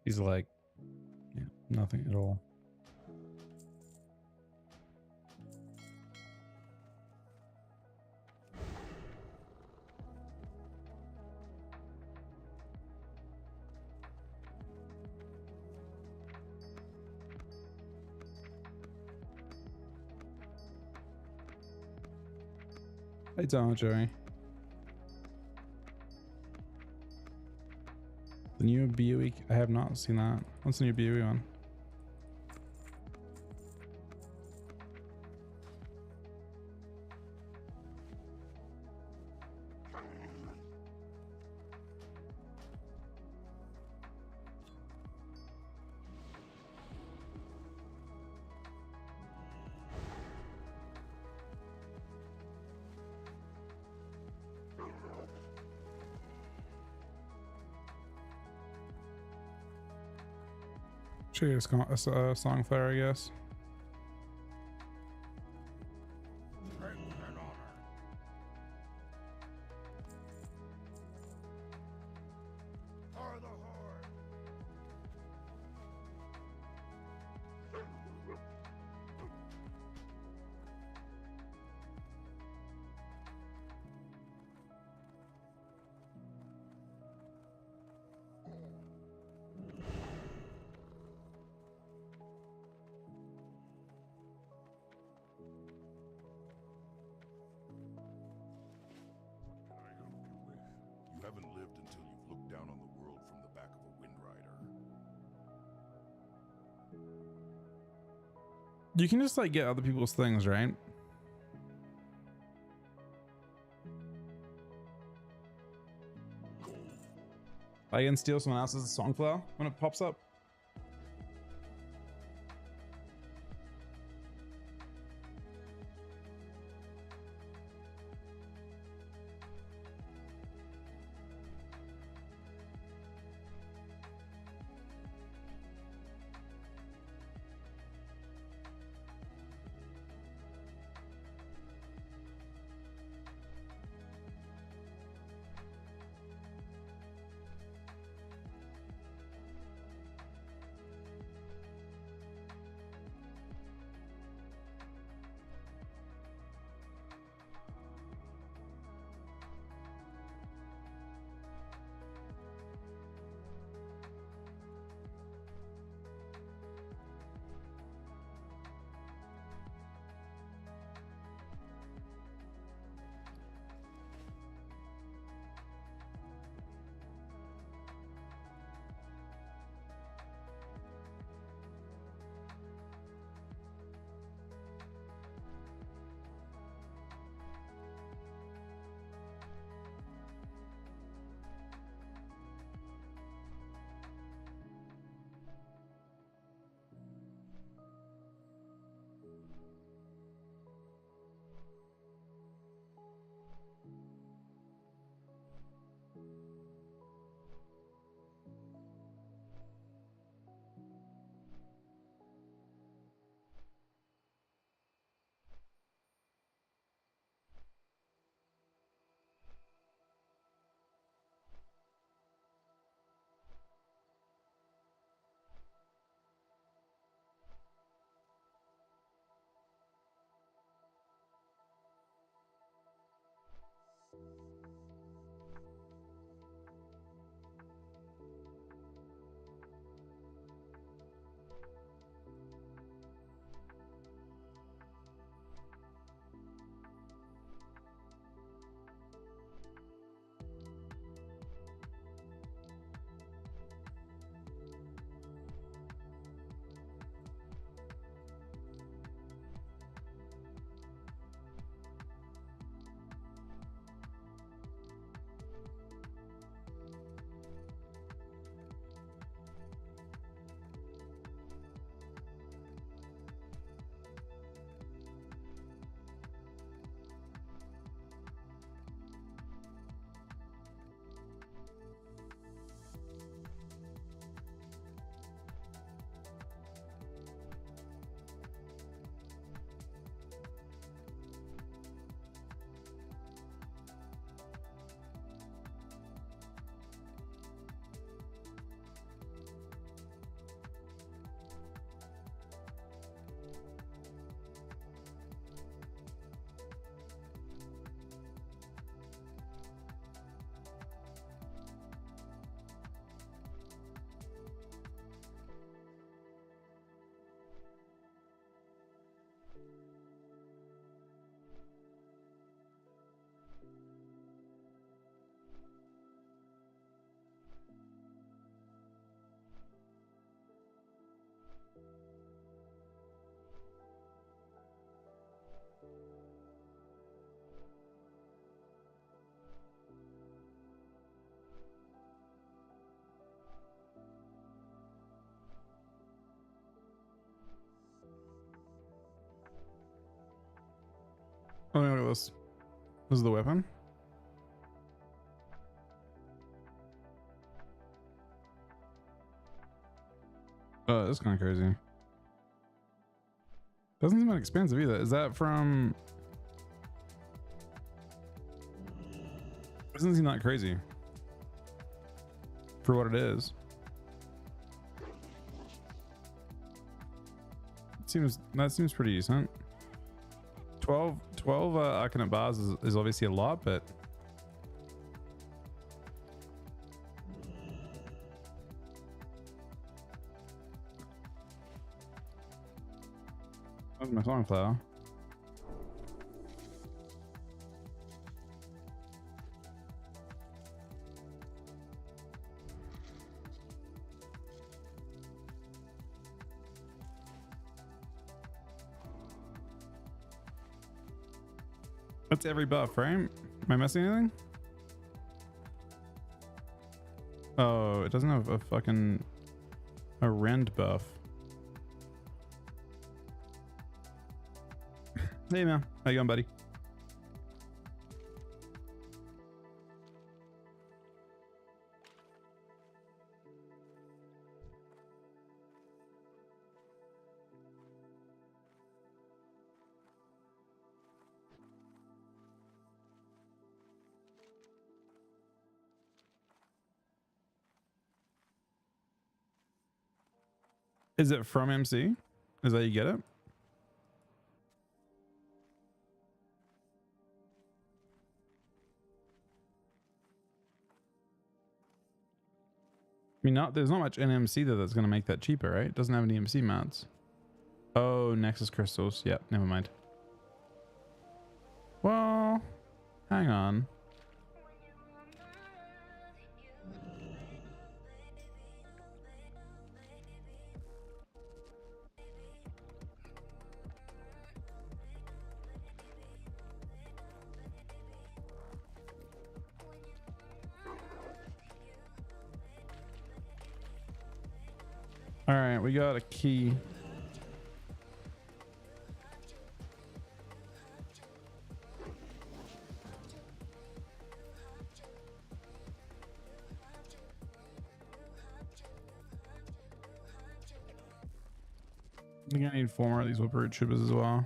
He's like, yeah, nothing at all. Hey, Donald Joey. The new BUE, I have not seen that. What's the new BUE one? Should get a song flare, I guess. You haven't lived until you've looked down on the world from the back of a Wind Rider. You can just like get other people's things, right? I can steal someone else's song flower when it pops up. Oh, no, it was the weapon. Oh, that's kind of crazy. Doesn't seem that expensive either. Is that from? Doesn't seem that crazy for what it is. That seems pretty decent. 12 Arcanite bars is obviously a lot, but that's my sunflower. That's every buff, right? Am I missing anything? Oh, it doesn't have a rend buff. Hey man, how you going, buddy? Is it from MC? Is that you get it? I mean, there's not much NMC though that's going to make that cheaper, right? It doesn't have any MC mounts. Oh, Nexus crystals. Yep, never mind. Well, hang on. All right, we got a key. I think I need 4 more of these Whipper Troopers as well.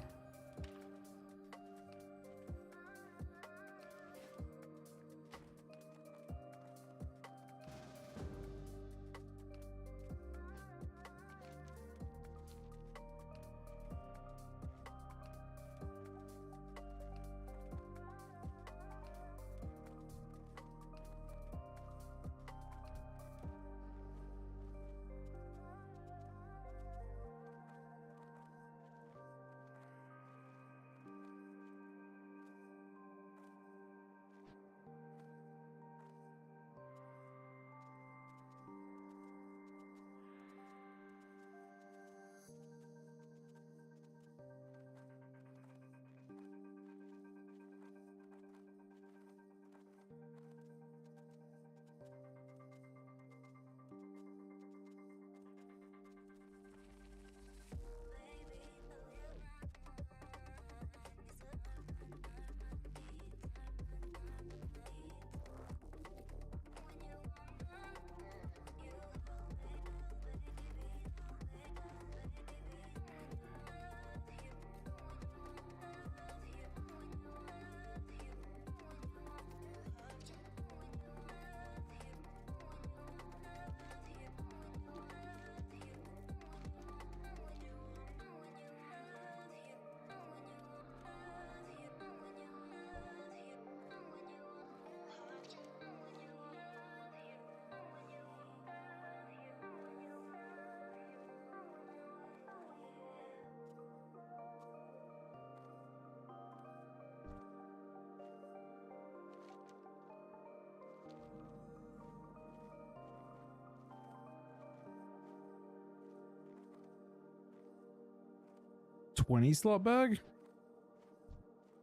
$20 slot bag?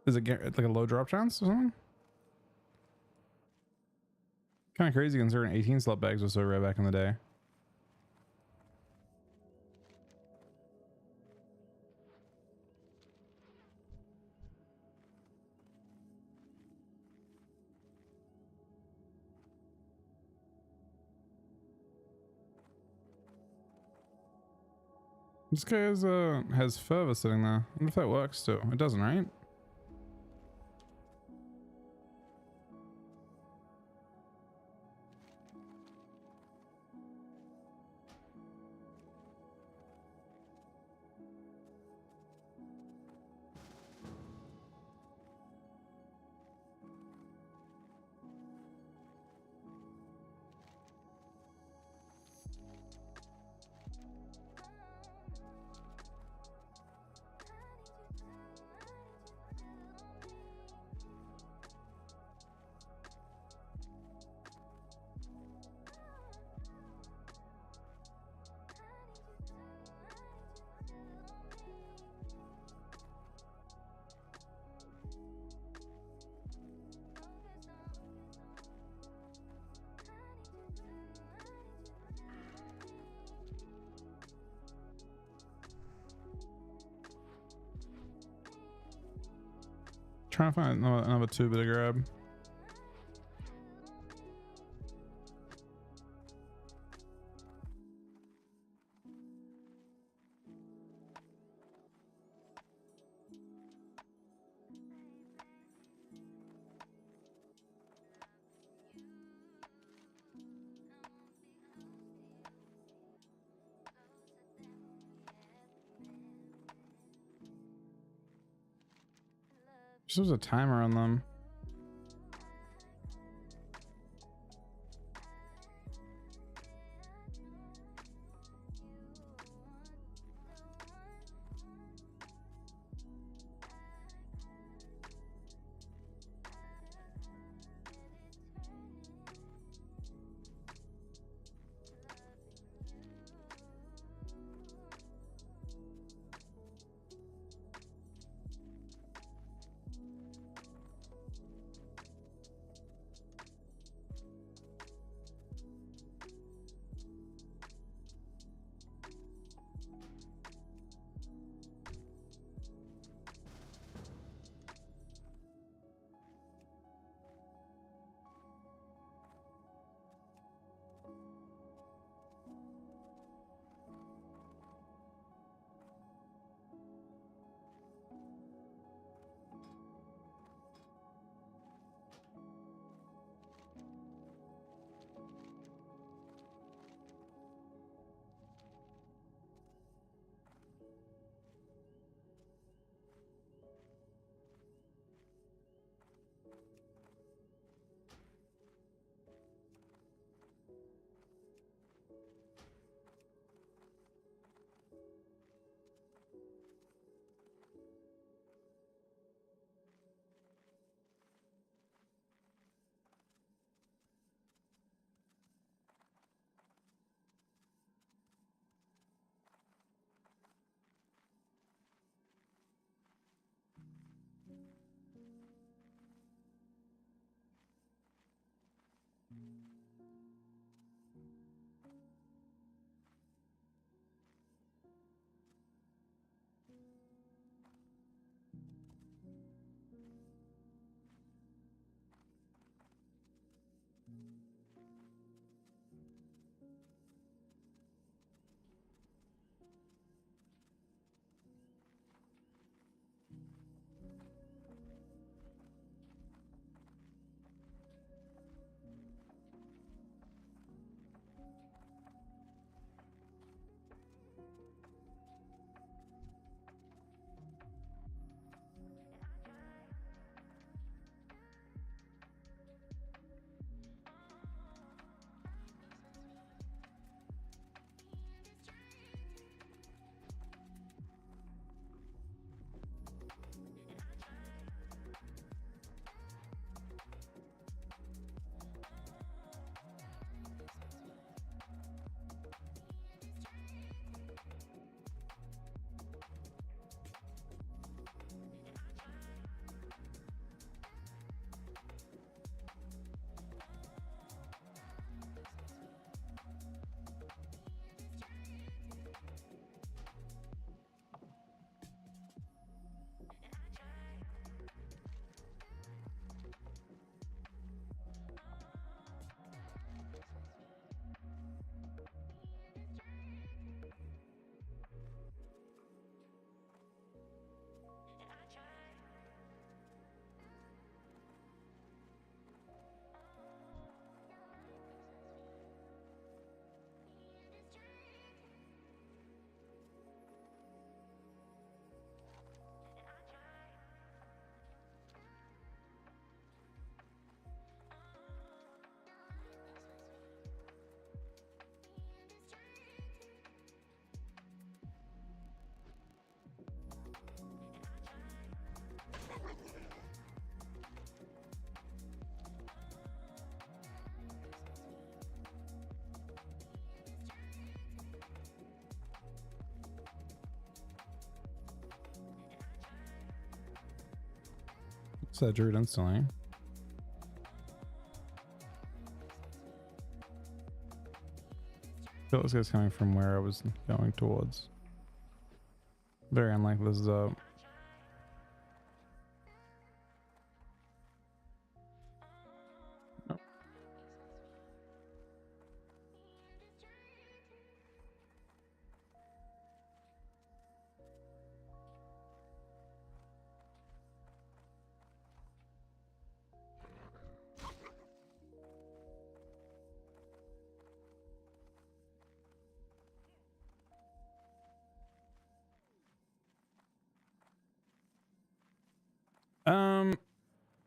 Is it like a low drop chance or something? Kind of crazy considering 18 slot bags was so rare back in the day. This guy has fervor sitting there. I wonder if that works too. It doesn't, right? Trying to find another 2-bit to grab. There's a timer on them. Said Druid instantly. I feel this guy's coming from where I was going towards. Very unlikely this is up. Nope.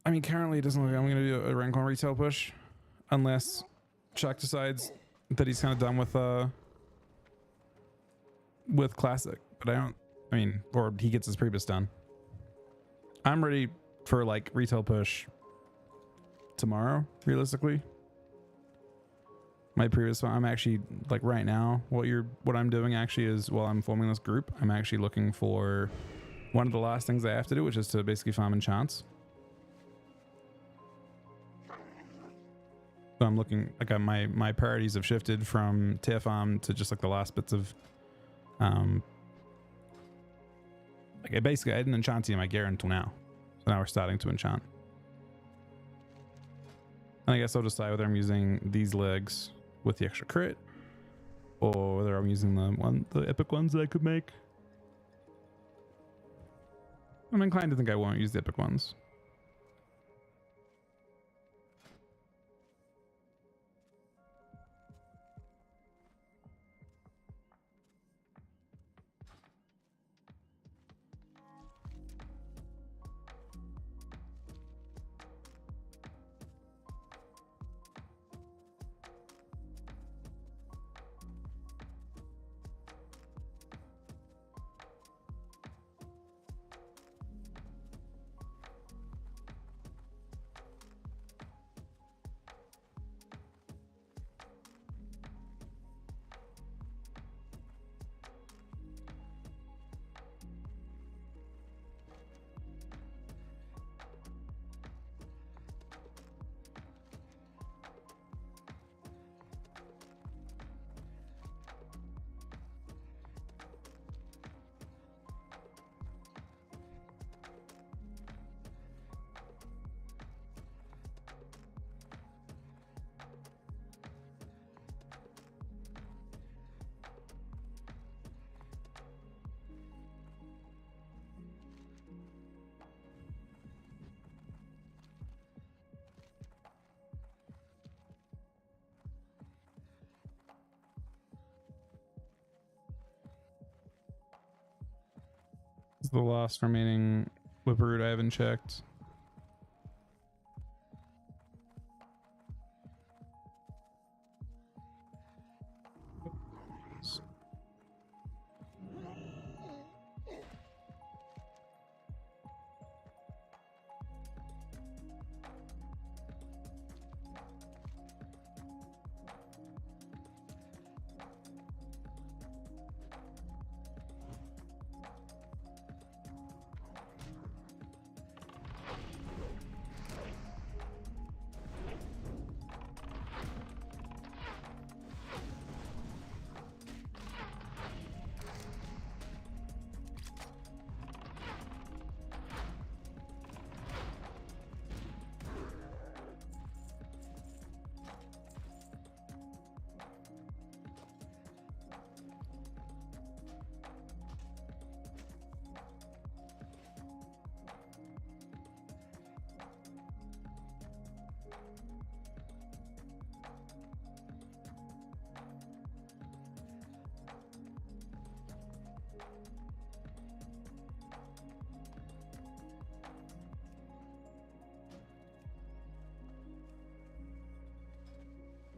I mean, currently it doesn't look like I'm going to do a rank 1 retail push unless Chuck decides that he's kind of done with classic, but I mean, or he gets his Priebus done. I'm ready for like retail push tomorrow, realistically. My previous one, I'm actually like right now, what I'm doing actually is while I'm forming this group, I'm actually looking for one of the last things I have to do, which is to basically farm enchants. So I'm looking like my priorities have shifted from tier farm to just like the last bits of like I didn't enchant in my gear until now. So now we're starting to enchant. And I guess I'll decide whether I'm using these legs with the extra crit or whether I'm using the epic ones that I could make. I'm inclined to think I won't use the epic ones. This is the last remaining Whipperroot I haven't checked.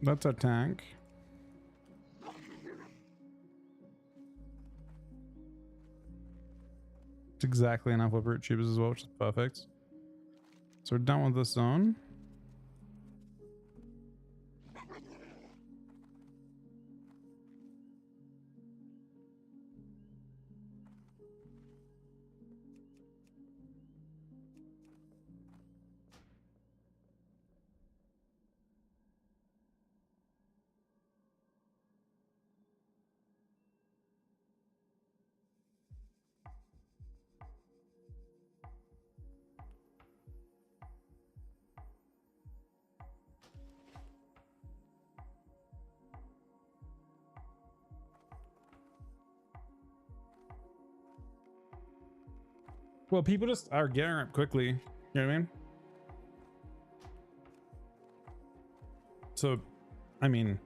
That's our tank. It's exactly enough Whipperroot tubes as well, which is perfect. So we're done with this zone. Well, people just are getting up quickly. You know what I mean? So, I mean,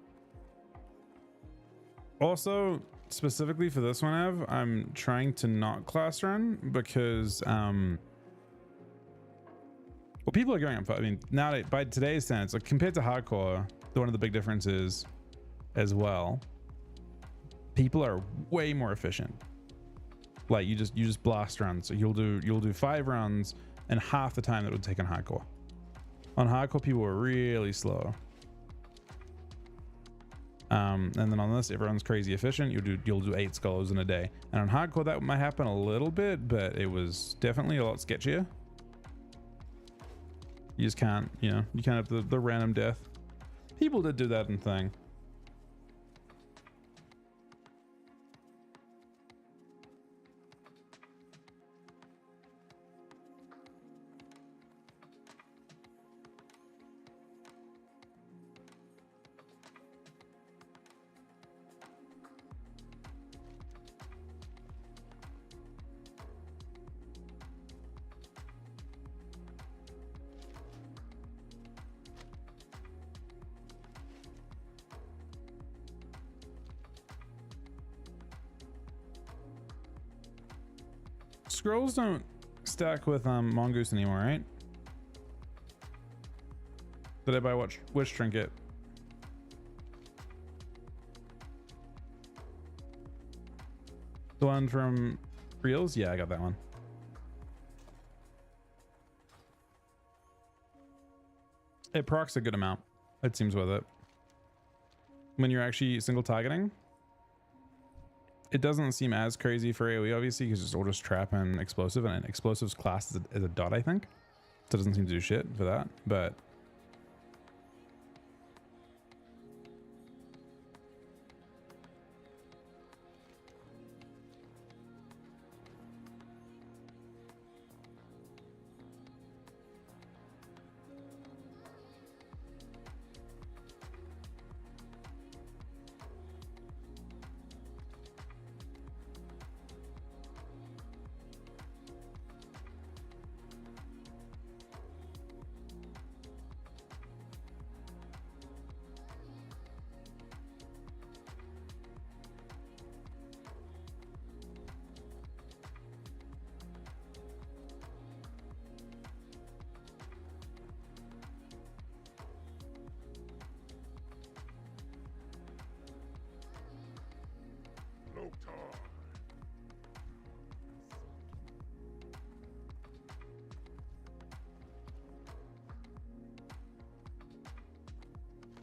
also specifically for this one, Ev, I'm trying to not class run because, well, people are going up. I mean, now by today's standards, like compared to hardcore, one of the big differences as well, people are way more efficient. Like you just blast runs. So you'll do 5 rounds in half the time that would take on hardcore. On hardcore, people were really slow. And then on this, everyone's crazy efficient. You'll do 8 skulls in a day. And on hardcore, that might happen a little bit, but it was definitely a lot sketchier. You just can't, you know, you can't have the random death. People did do that in Thing. Scrolls don't stack with Mongoose anymore, right? Did I buy which trinket? The one from Reels? Yeah, I got that one. It procs a good amount. It seems with it. When you're actually single targeting, it doesn't seem as crazy for AoE, obviously, because it's all just trap and explosive, and explosives class as a dot, I think. So it doesn't seem to do shit for that, but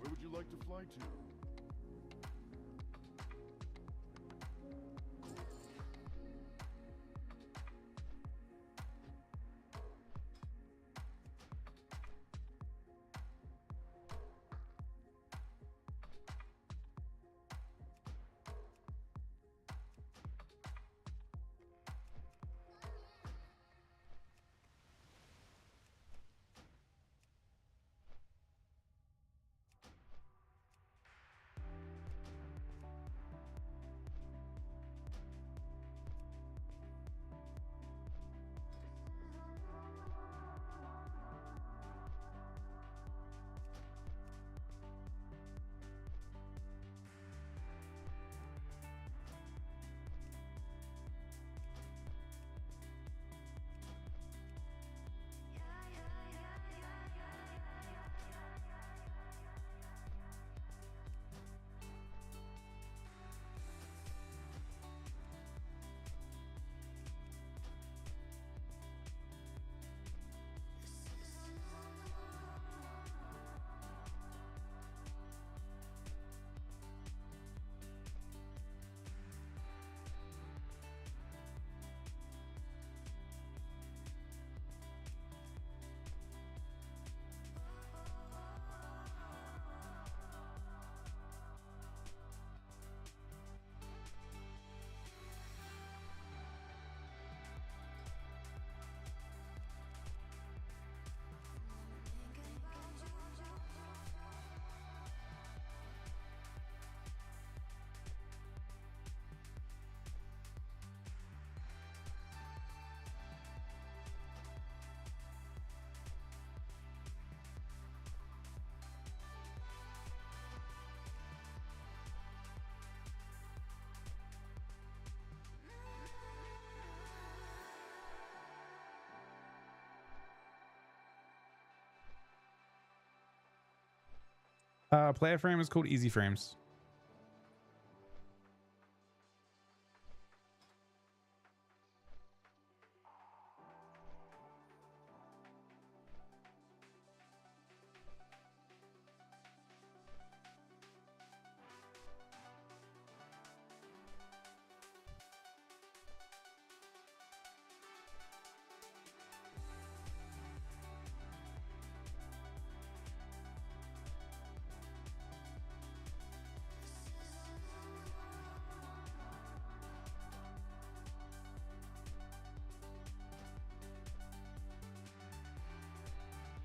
Where would you like to fly to? Player frame is called Easy Frames.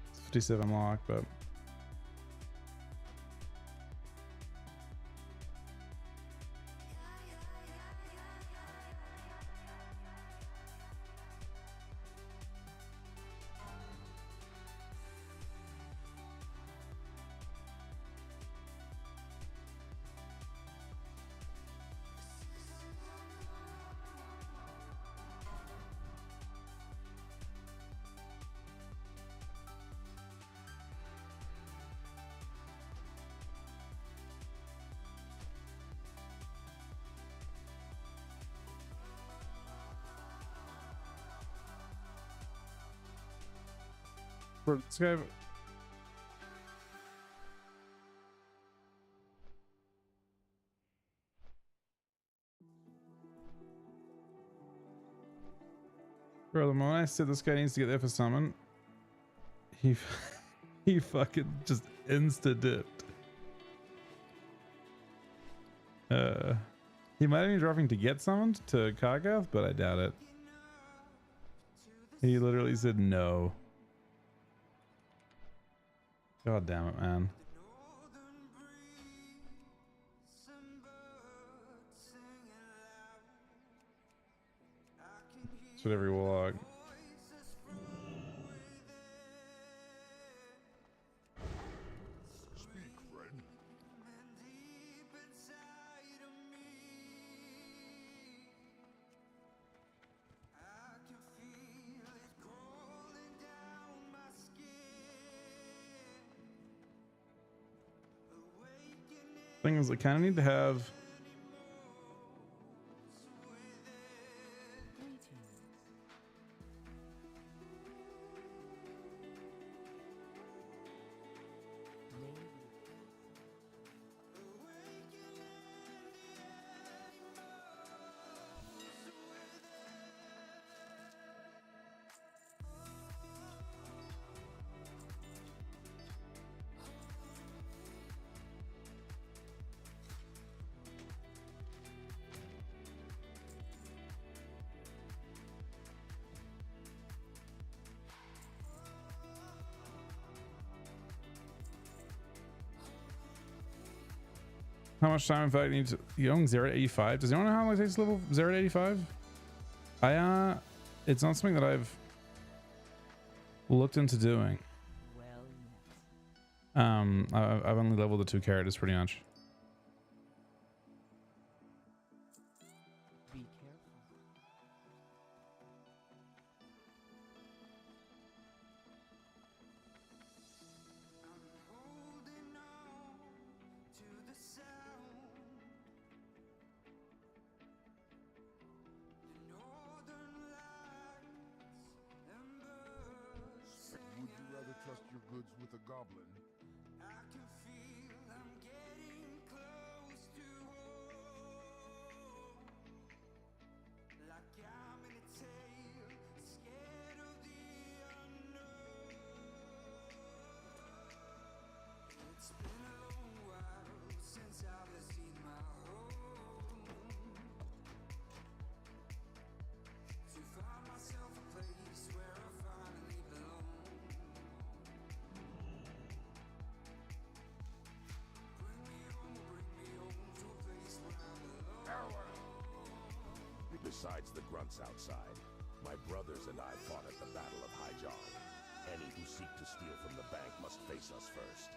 It's 57 lock, but bro, this guy. Bro, the moment I said this guy needs to get there for summon, he he fucking just insta dipped. He might have been dropping to get summoned to Kargath, but I doubt it. He literally said no. God damn it, man. That's what every warlock. Speak, friend. Thing is, I kind of need to have. How much time in fact needs you own 0 to 85? Does anyone know how long it takes to level 0 to 85? It's not something that I've looked into doing. I've only leveled the 2 characters pretty much. Be careful. Would you rather trust your goods with a goblin? Besides the grunts outside, my brothers and I fought at the Battle of Hyjal. Any who seek to steal from the bank must face us first.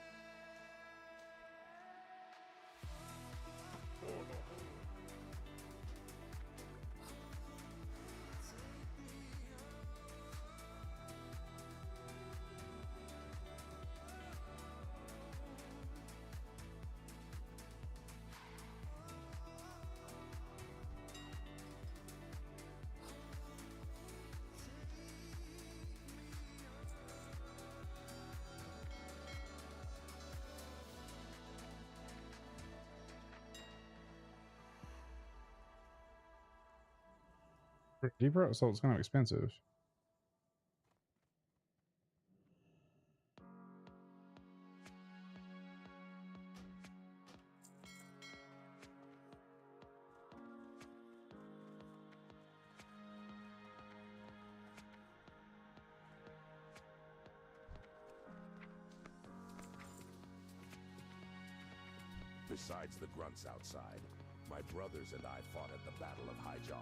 Deeper assault's kind of expensive. Besides the grunts outside, my brothers and I fought at the Battle of Haijong.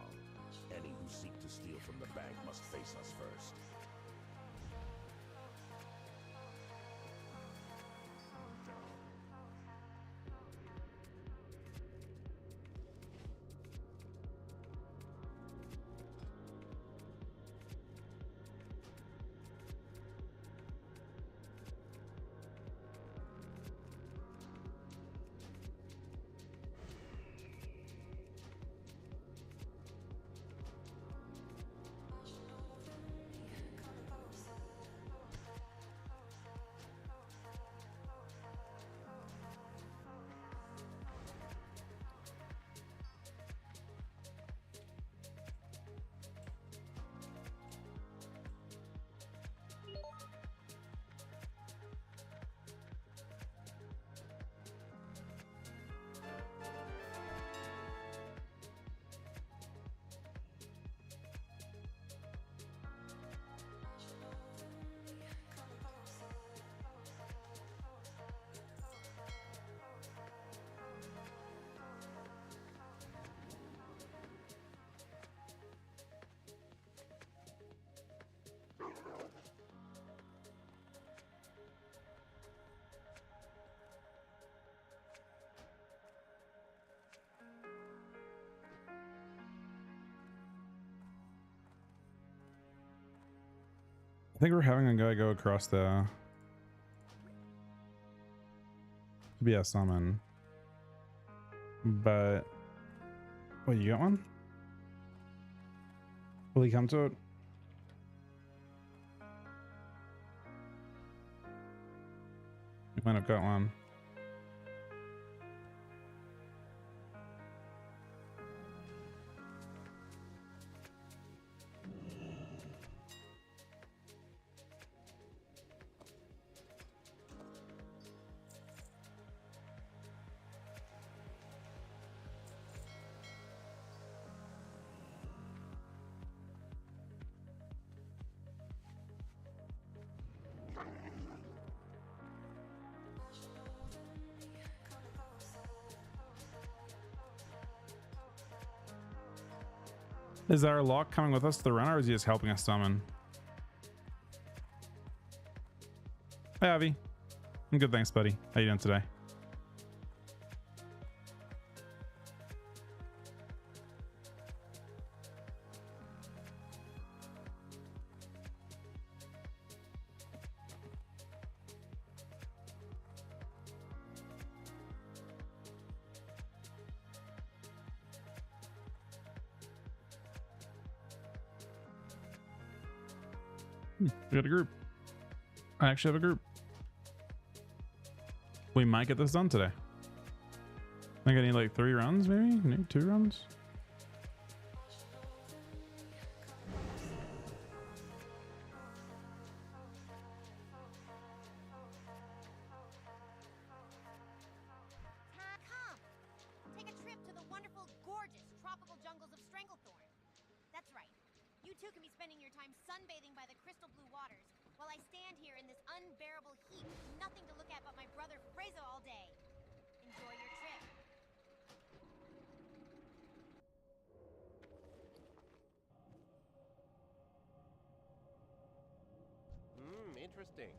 Any who seek to steal from the bank must face us first. I think we're having a guy go across the to be a summon. But wait, you got one? Will he come to it? You might have got one. Is our lock coming with us to the run, or is he just helping us summon? Hey, Avi. I'm good, thanks, buddy. How you doing today? We got a group. I actually have a group. We might get this done today. I think I need like 3 runs, maybe? Maybe 2 runs? Come! Take a trip to the wonderful, gorgeous tropical jungles of Stranglethorn. That's right. You two can be spending your time sunbathing by the crystal blue waters, while I stand here in this unbearable heat with nothing to look at but my brother Freza all day. Enjoy your trip. Interesting.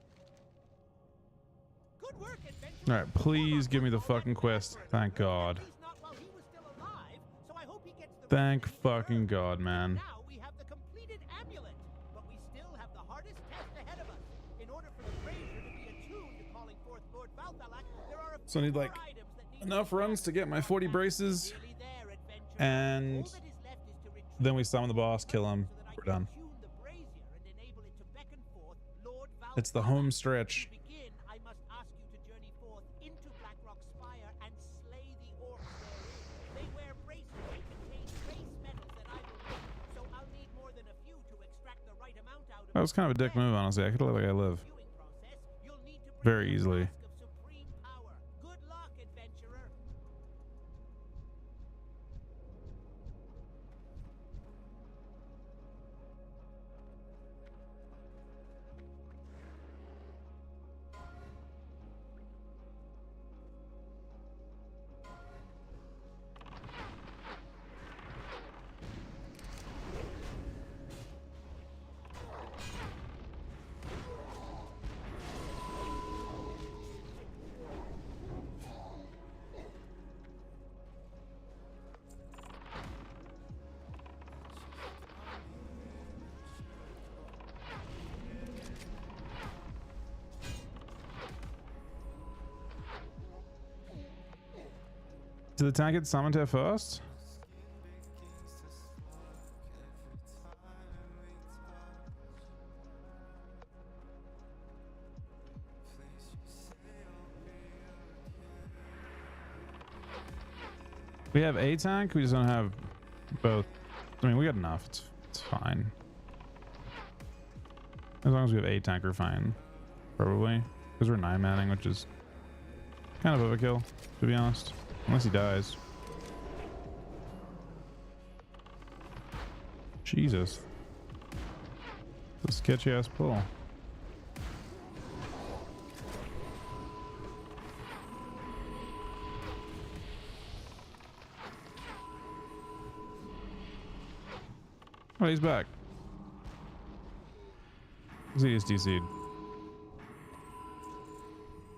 Good work, adventurer. All right, please give me the fucking quest. Thank God. Not while he was still alive, so I hope he gets the Thank fucking God, man. Now we have the completed amulet, but we still have the hardest test ahead of us. In order for the brazier to be attuned to calling forth Lord Valthalak, there are a So I need like enough runs to get my 40 braces, and then we summon the boss, kill him, we're done. It's the home stretch. Begin, I must ask you to journey forth into Blackrock Spire and slay the orcs therein. They wear bracelets that contain trace metals that I will need, so I'll That was kind of a dick move, honestly. I could let that guy live very easily. Good luck, adventurer. Did the tank get summoned here first? We have a tank, we just don't have both. I mean, we got enough. It's fine. As long as we have a tank, we're fine. Probably. Because we're 9-manning, which is kind of overkill, to be honest. Unless he dies. Jesus. It's a sketchy ass pull. Oh, he's back. Z is DC'd.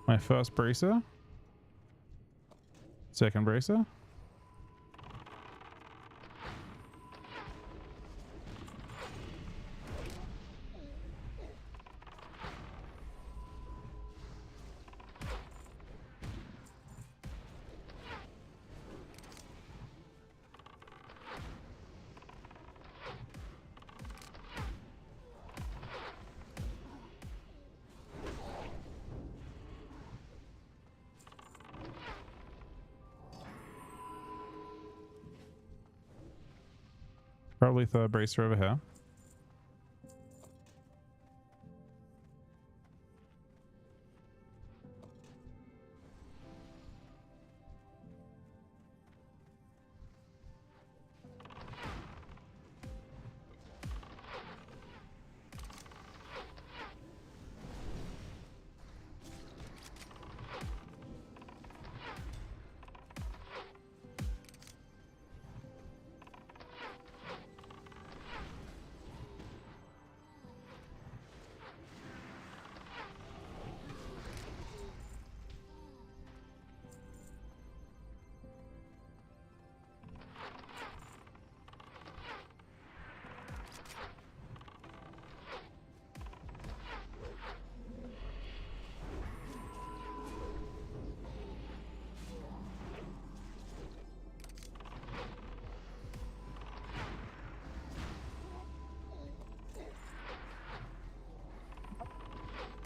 My first bracer. Second bracer. Probably third bracer over here.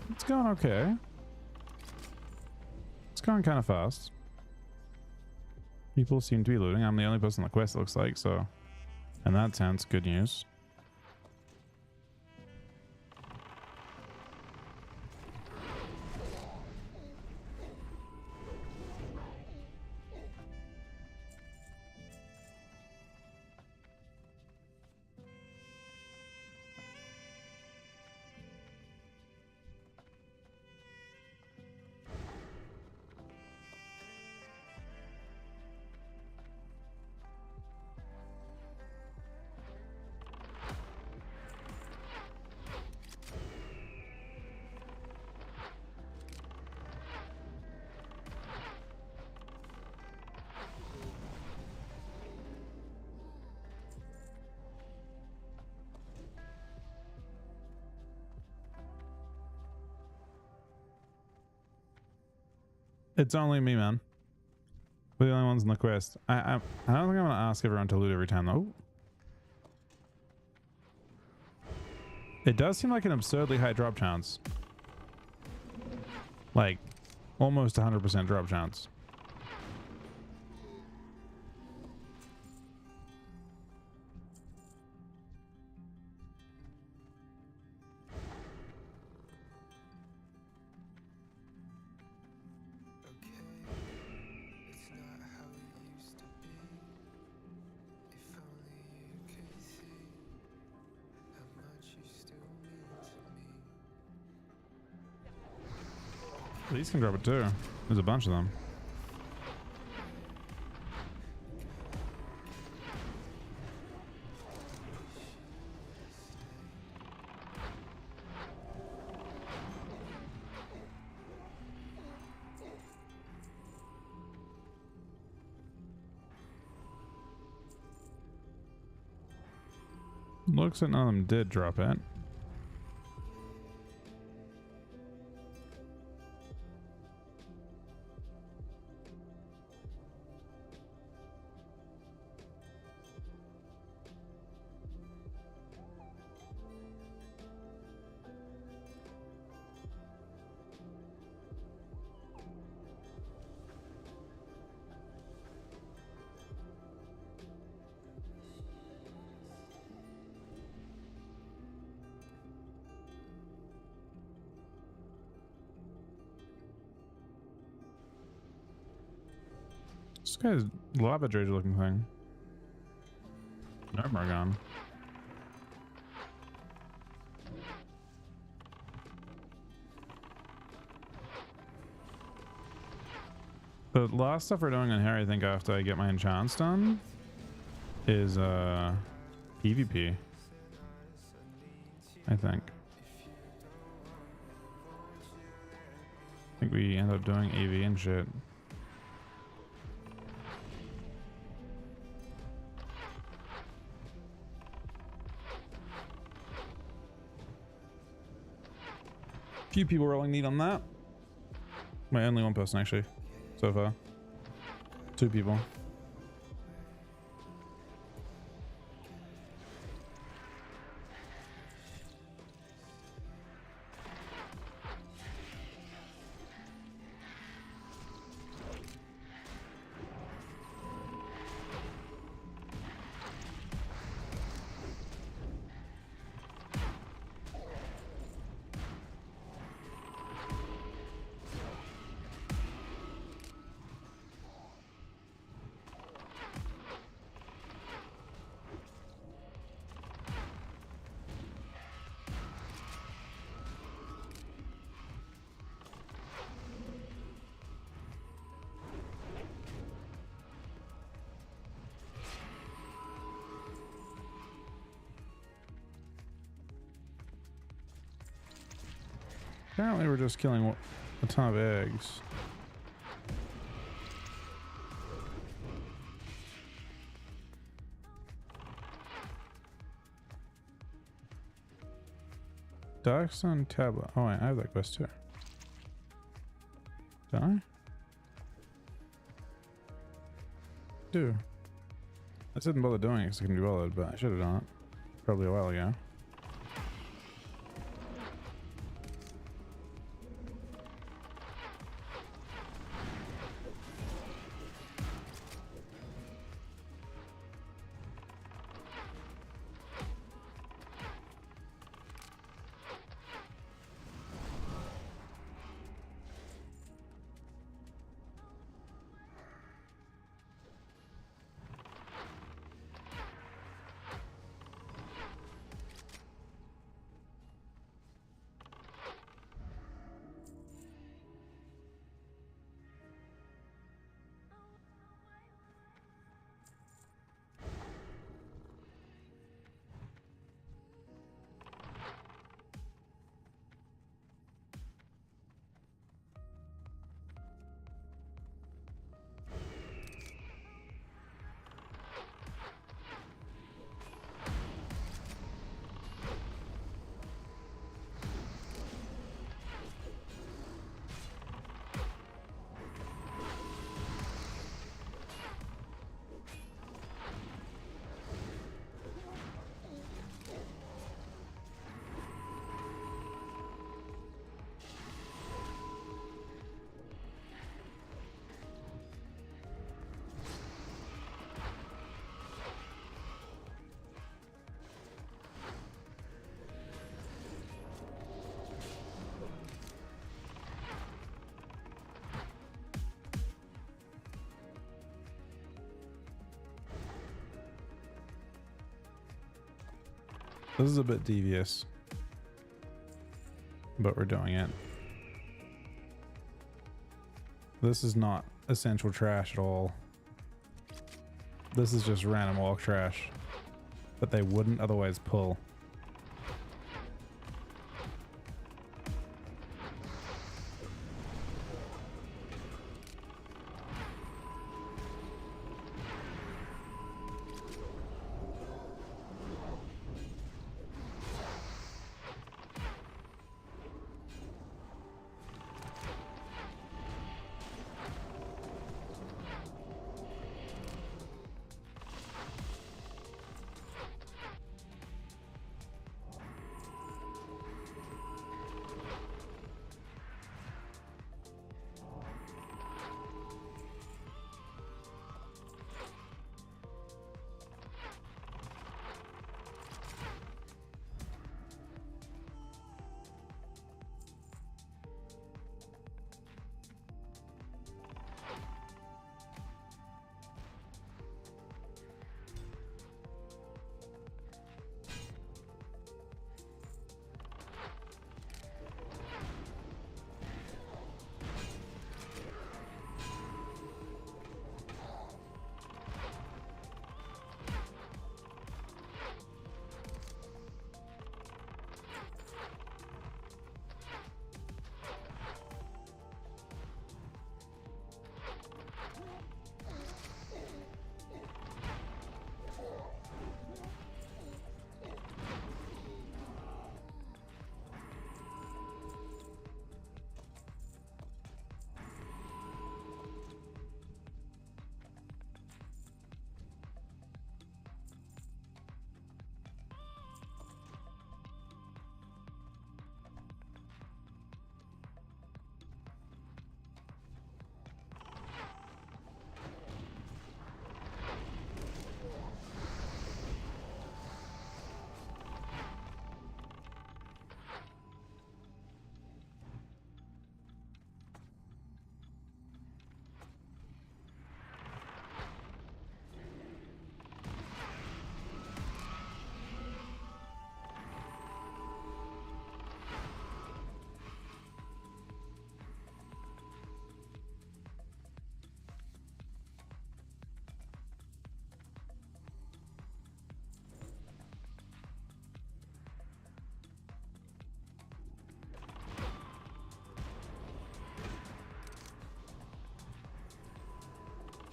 It's going okay. It's going kind of fast. People seem to be looting. I'm the only person on the quest, it looks like, so in that sense, good news. It's only me, man. We're the only ones in the quest. I don't think I'm gonna ask everyone to loot every time though. It does seem like an absurdly high drop chance. Like almost 100% drop chance. These can drop it too. There's a bunch of them. Looks like none of them did drop it. This guy's lava dredge looking thing. Nermargon. The last stuff we're doing on here, I think after I get my enchants done, is PvP. I think we end up doing AV and shit. Few people rolling neat on that. My only one person actually so far. 2 people. Apparently we're just killing a ton of eggs. Darkstone tablet. Oh wait, I have that quest too. Don't I? Do. I didn't bother doing it because I couldn't be bothered, but I should have done it. Probably a while ago. This is a bit devious, but we're doing it. This is not essential trash at all. This is just random walk trash that they wouldn't otherwise pull.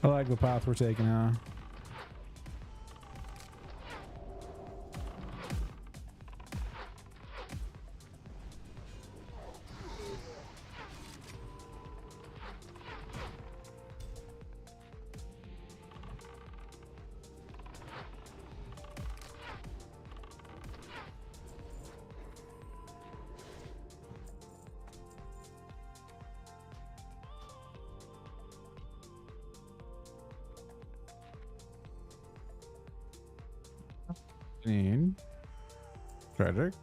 I like the path we're taking now. Need tragic.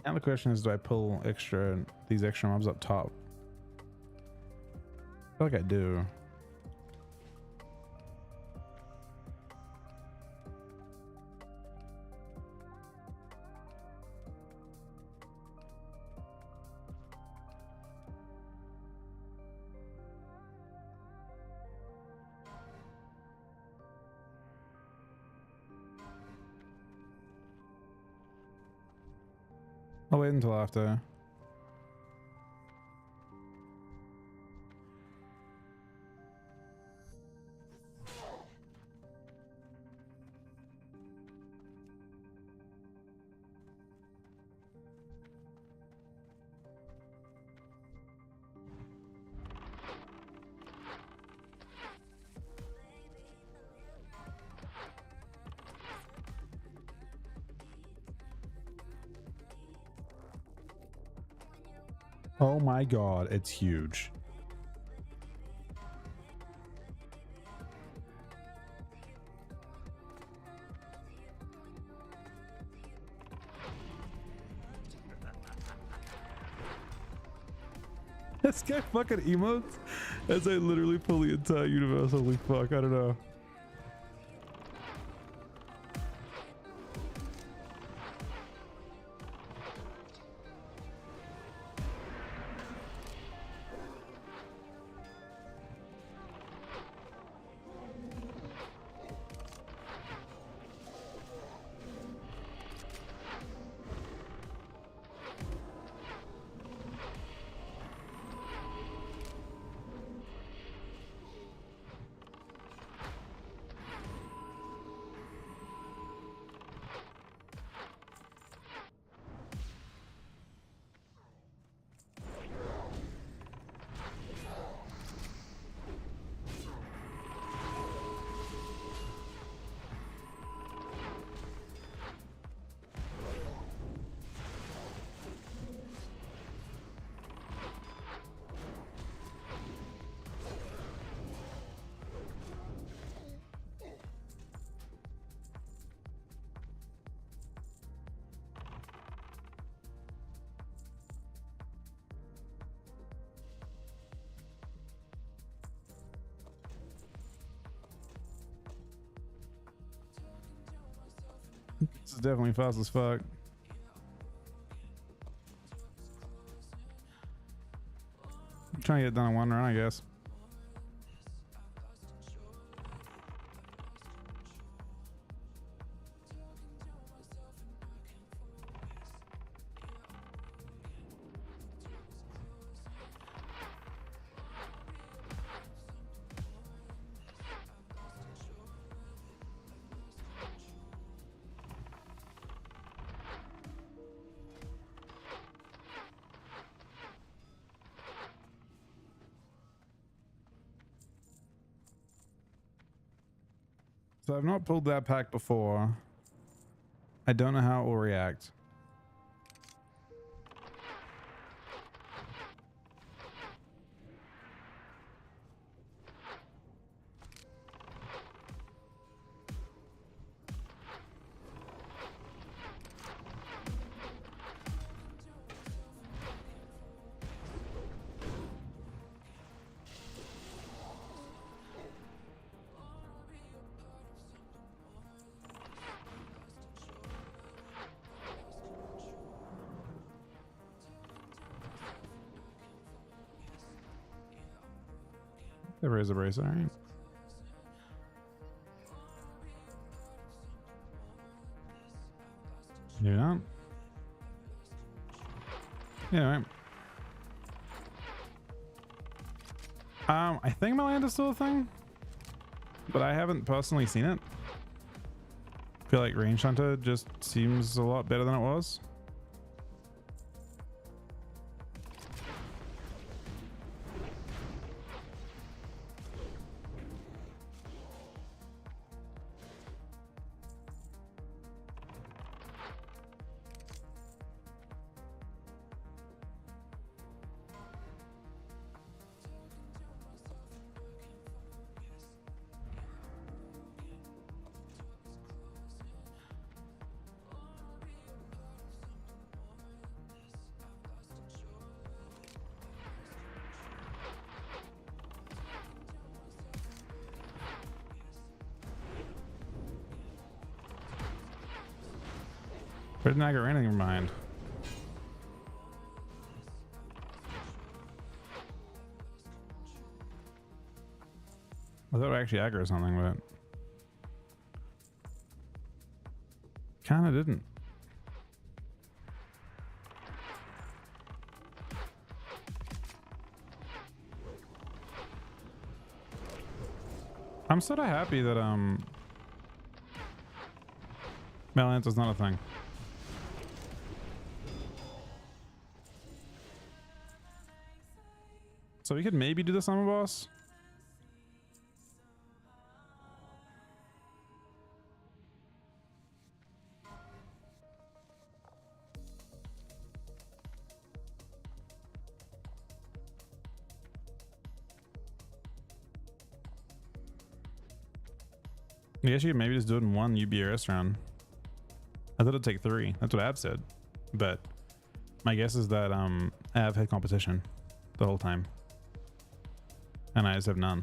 Now the question is, do I pull these extra mobs up top? I feel like I do. I'll wait until after. Oh my god, it's huge. This guy fucking emotes as I literally pull the entire universe. Holy fuck, I don't know. This is definitely fast as fuck. I'm trying to get it done in one run, I guess. So I've not pulled that pack before. I don't know how it will react. There is a brace, all right. Maybe not. Yeah, all right. I think Melanda's still a thing, but I haven't personally seen it. I feel like Range Hunter just seems a lot better than it was. Did not get anything from behind. I thought I actually aggro or something, but kinda didn't. I'm sort of happy that Malance is not a thing. So we could maybe do the summer boss. I guess you could maybe just do it in one UBRS round. I thought it'd take 3. That's what Ab said. But my guess is that Av had competition the whole time. And I just have none.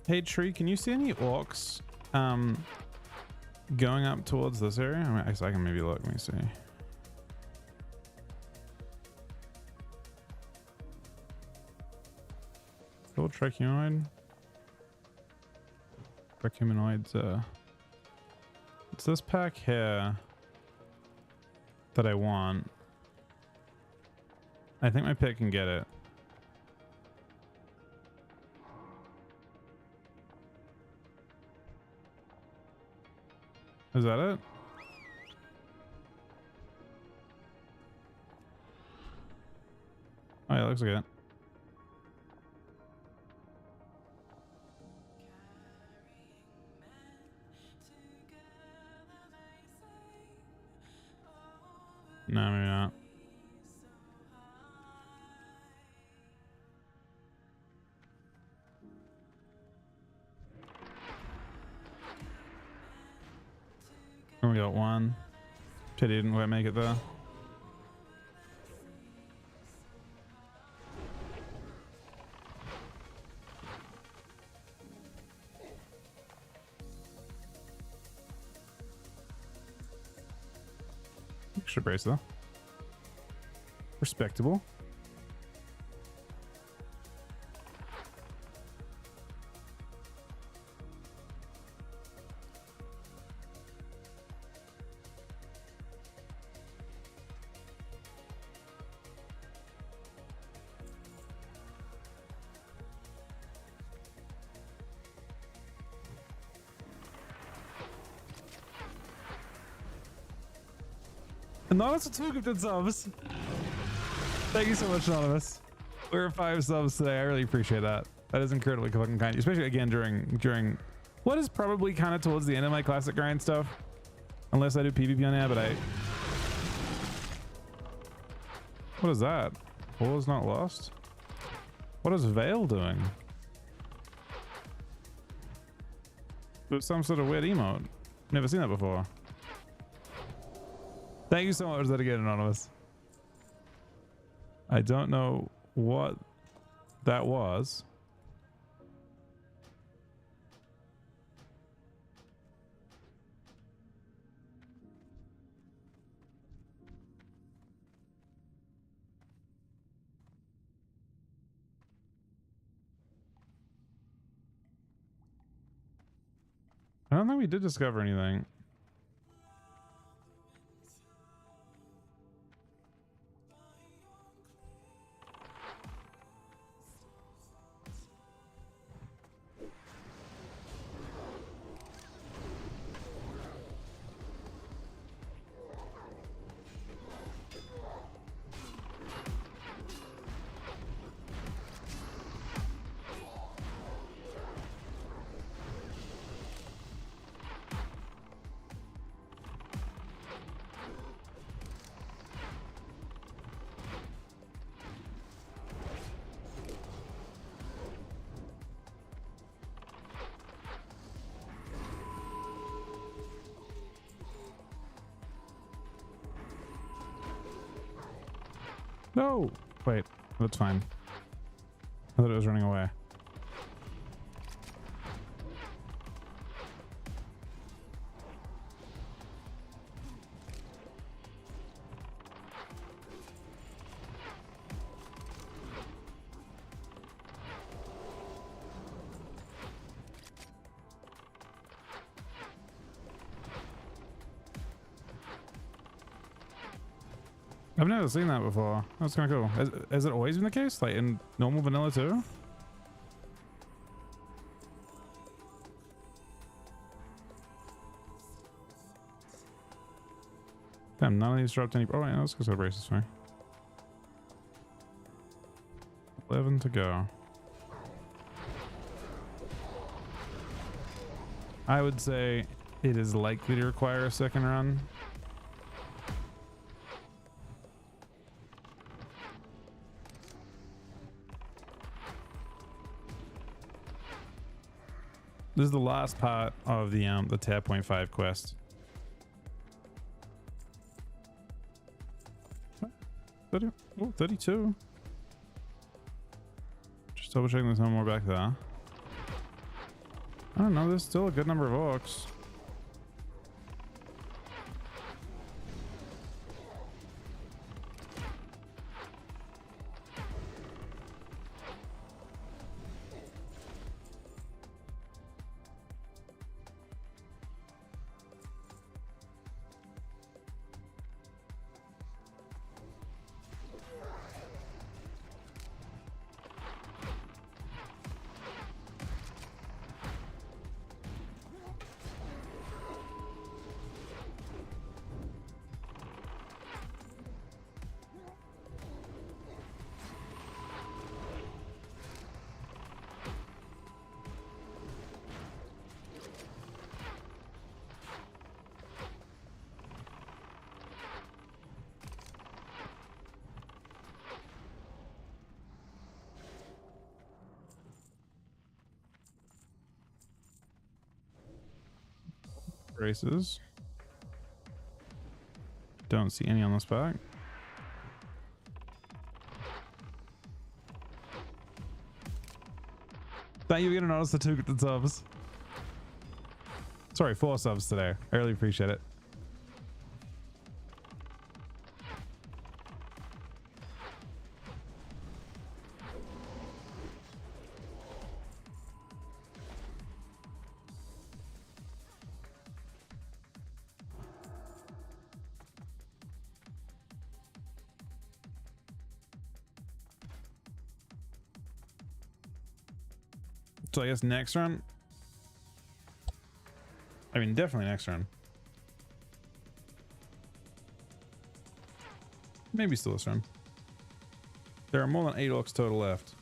Hey Tree, can you see any orcs going up towards this area? I mean, I can maybe look. Let me see. Gold trachumanoid. Trachumanoids. It's this pack here that I want. I think my pet can get it. Is that it? Oh yeah, looks like it. No, maybe not. We got one. Pity didn't quite make it there. Extra brace though. Respectable. Anonymous with 2 gifted subs. Thank you so much, Anonymous. We're at 5 subs today. I really appreciate that. That is incredibly fucking kind, especially again during what is probably kind of towards the end of my classic grind stuff, unless I do PvP on that. But what is that? All is not lost. What is Vale doing? It's some sort of weird emote. Never seen that before. Thank you so much for that again, Anonymous. I don't know what that was. I don't think we did discover anything. No! Wait, that's fine. I thought it was running away. I've never seen that before. That's kind of cool. Has it always been the case? Like in normal vanilla too? Damn, none of these dropped any. Oh, wait, no, let's go to the braces for me. 11 to go. I would say it is likely to require a second run. This is the last part of the tab 0.5 quest. 30, oh, 32. Just double checking there's no more back there. I don't know, there's still a good number of orcs. Braces. Don't see any on this back. Thank you for getting notice the 2 gifted subs. Sorry, 4 subs today. I really appreciate it. So I guess next run. I mean, definitely next run. Maybe still this run. There are more than 8 orcs total left.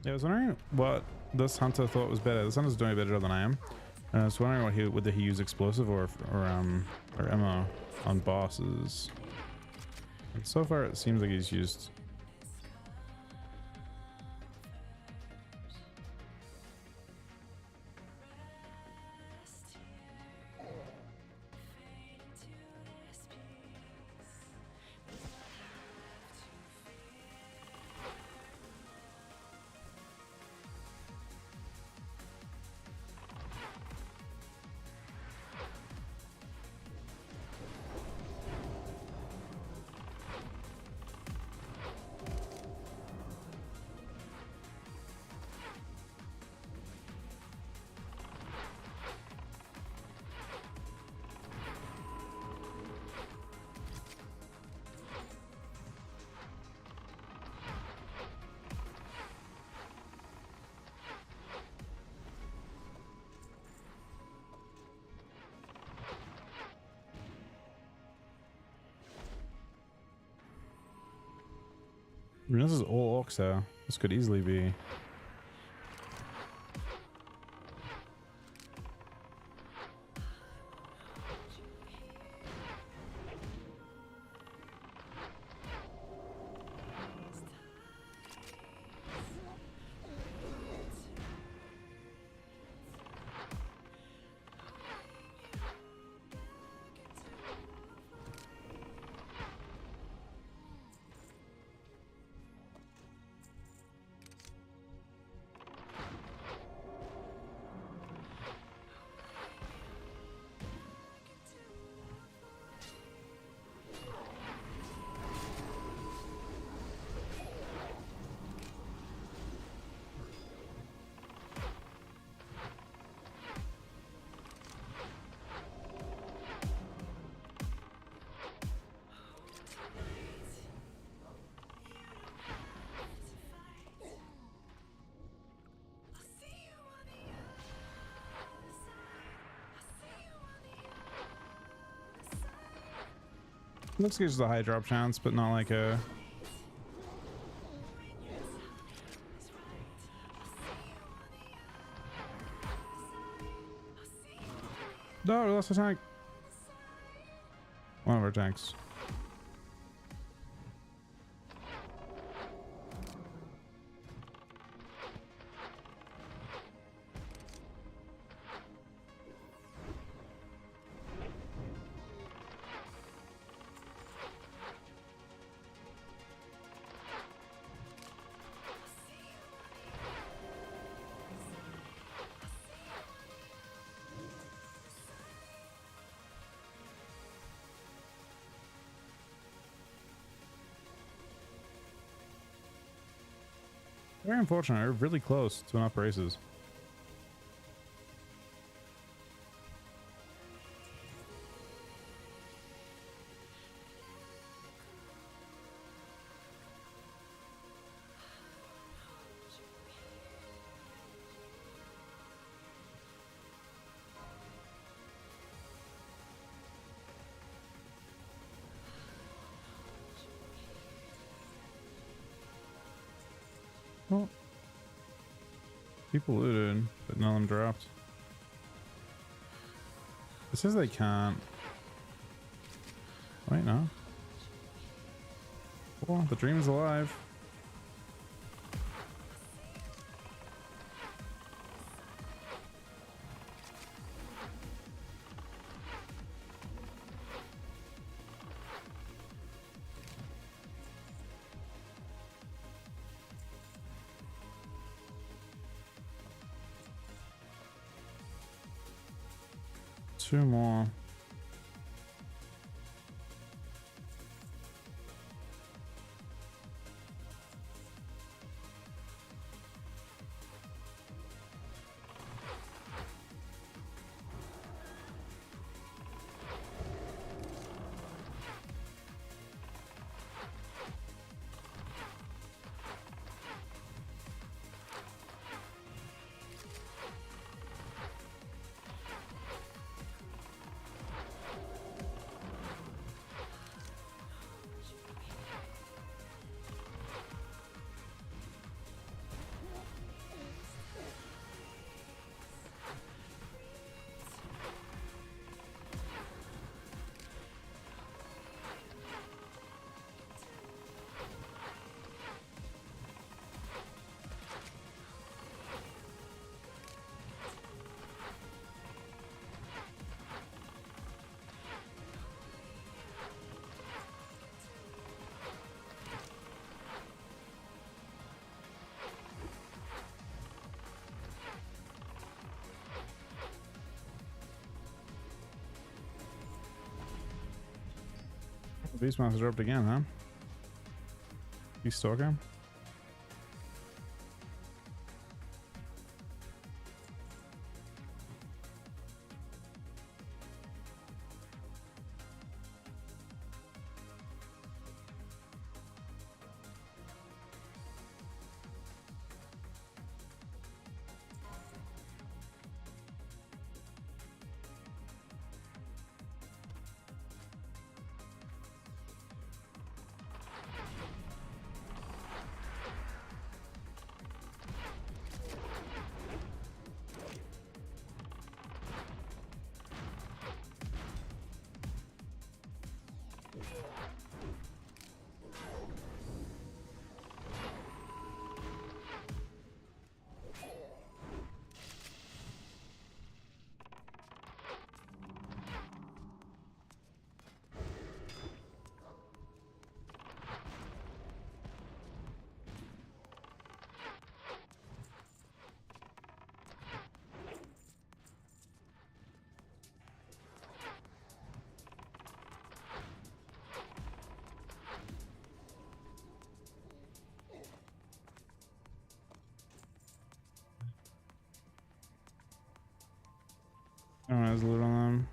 Yeah, I was wondering what this hunter thought was better. This hunter's doing a better job than I am. And I was wondering whether he used explosive or ammo on bosses. And so far, it seems like he's used. I mean, this is all Oxa. This could easily be. Looks like it's a high drop chance, but not like a. No, we lost a tank. One of our tanks. Very unfortunate. We're really close to enough races. Well, people looted, but none of them dropped. It says they can't. Wait, no. Oh, the dream is alive. Two more. Beastmaster dropped again, huh? He's stalking. I don't know, there's loot on them.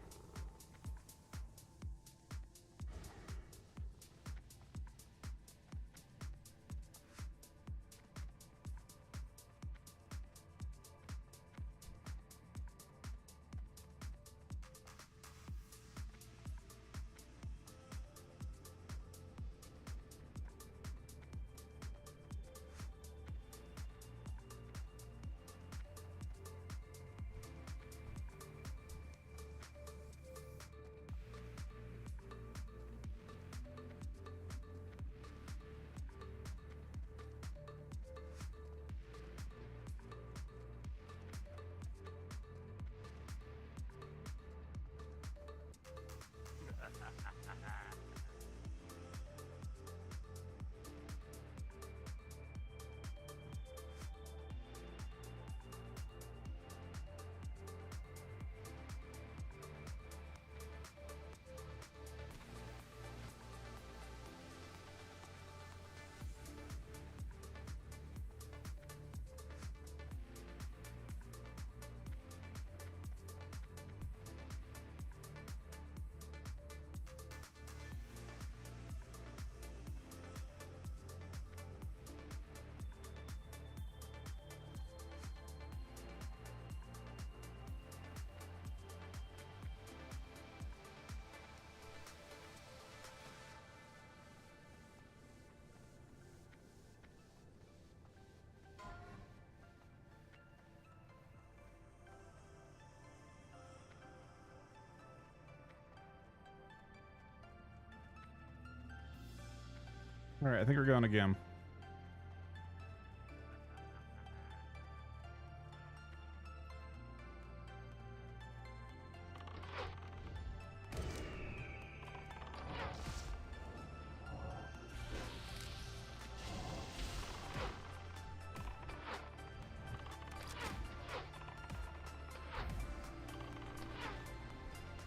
All right, I think we're going again.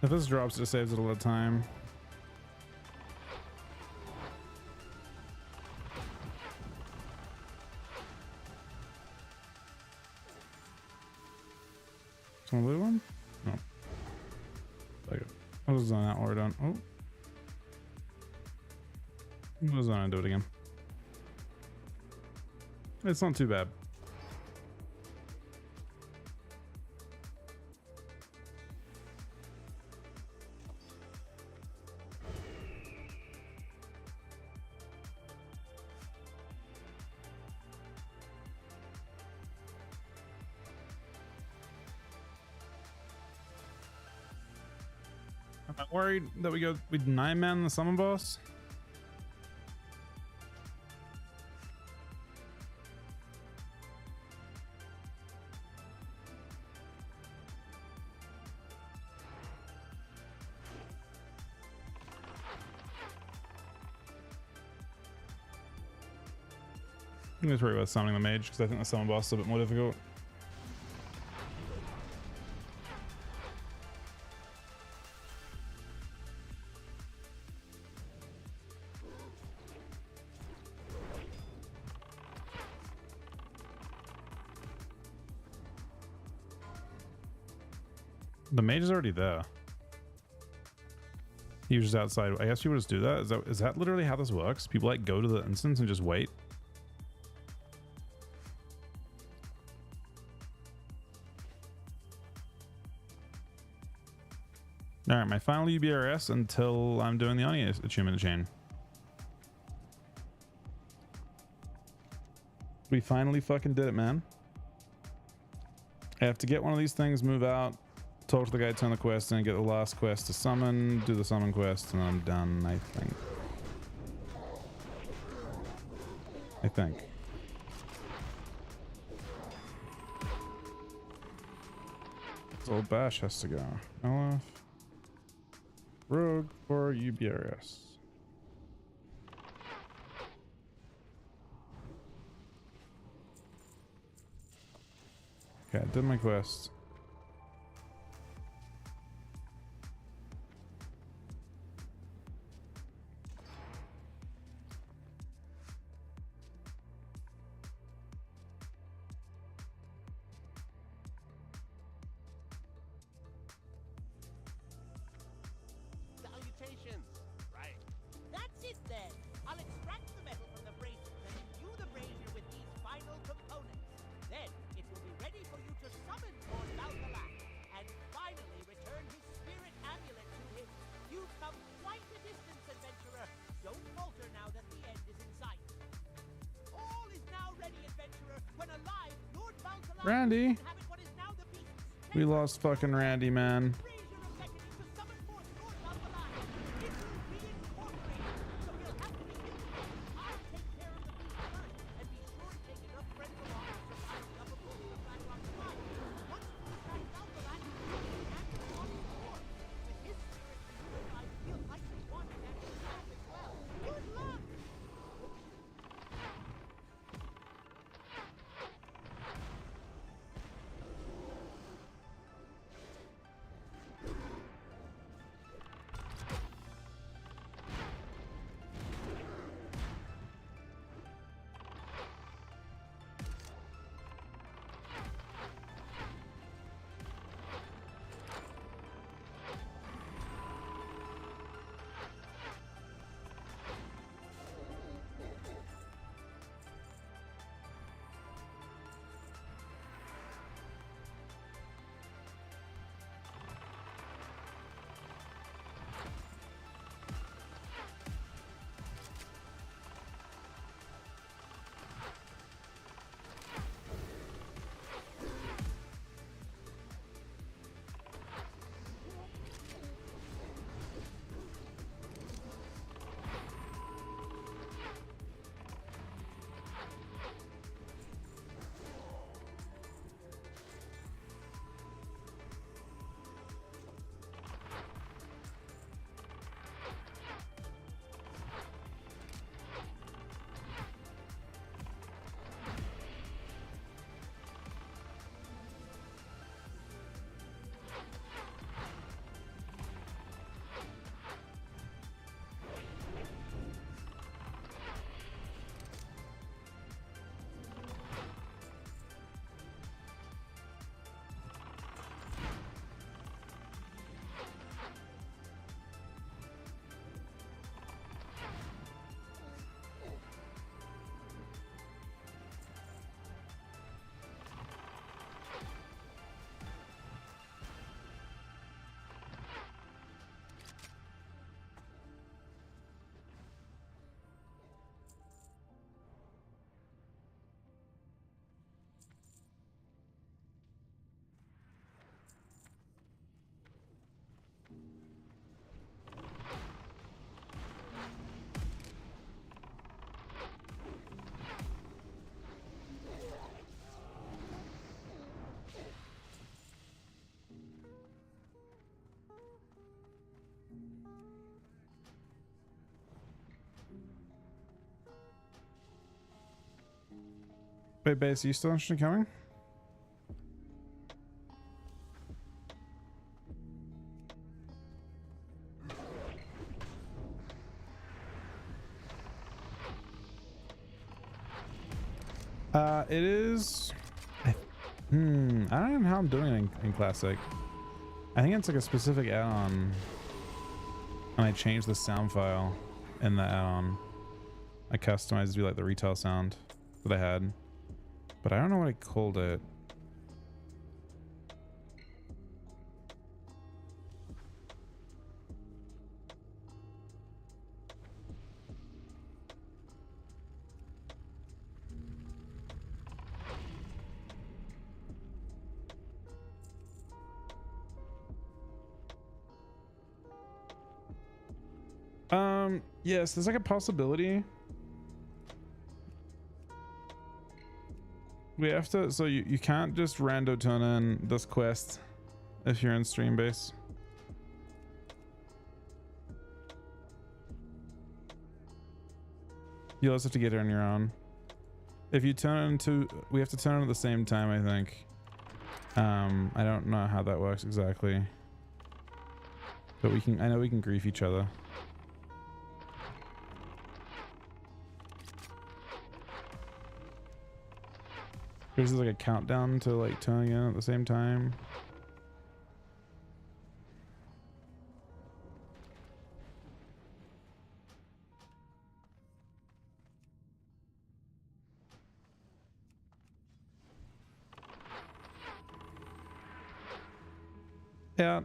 If this drops, it saves it a lot of time. Some blue one? No. Okay. I was on that or done. Oh. I was on to do it again. It's not too bad. I'm not worried that we go with 9 men in the summon boss. I'm gonna worry about summoning the mage because I think the summon boss is a bit more difficult. The mage is already there. He was just outside. I guess people just do that. Is that literally how this works? People like go to the instance and just wait. All right, my final UBRS until I'm doing the Oni achievement chain. We finally fucking did it, man. I have to get one of these things, move out, talk to the guy, turn the quest in, get the last quest to summon, do the summon quest, and I'm done, I think. So Bash has to go. Elf. Rogue for UBRS. Okay, I did my quest. Randy. We lost fucking Randy, man. Wait, Base, are you still interested in coming? It is. I don't know how I'm doing it in Classic. I think it's like a specific add-on, and I changed the sound file in the add-on. I customized to be like the retail sound that I had, but I don't know what I called it. Yes, there's like a possibility. We have to, so you can't just rando turn in this quest if you're in stream base. You'll also have to get it on your own. If you turn it into, we have to turn it at the same time, I think. I don't know how that works exactly, but we can, I know we can grief each other. There's like a countdown to like turning in at the same time. Yeah.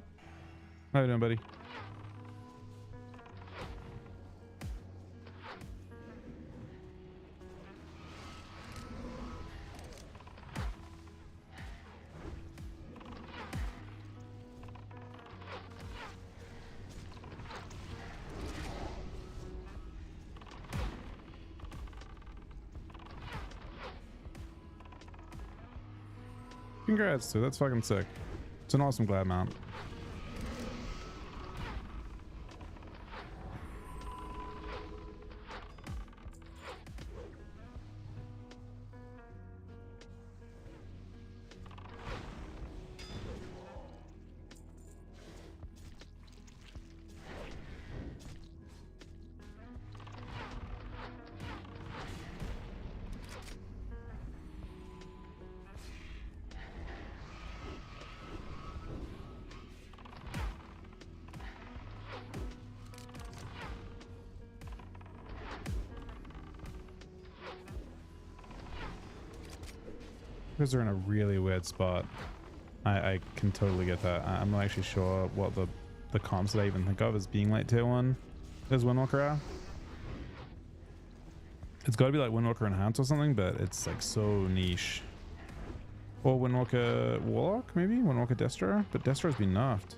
How you doing, buddy? Congrats, dude. That's fucking sick. It's an awesome glad mount. Because they're in a really weird spot. I can totally get that. I'm not actually sure what the comps that I even think of as being like tier 1 as Windwalker are. It's got to be like Windwalker Enhanced or something, but it's like so niche. Or Windwalker Warlock, maybe? Windwalker Destro? But Destro's been nerfed.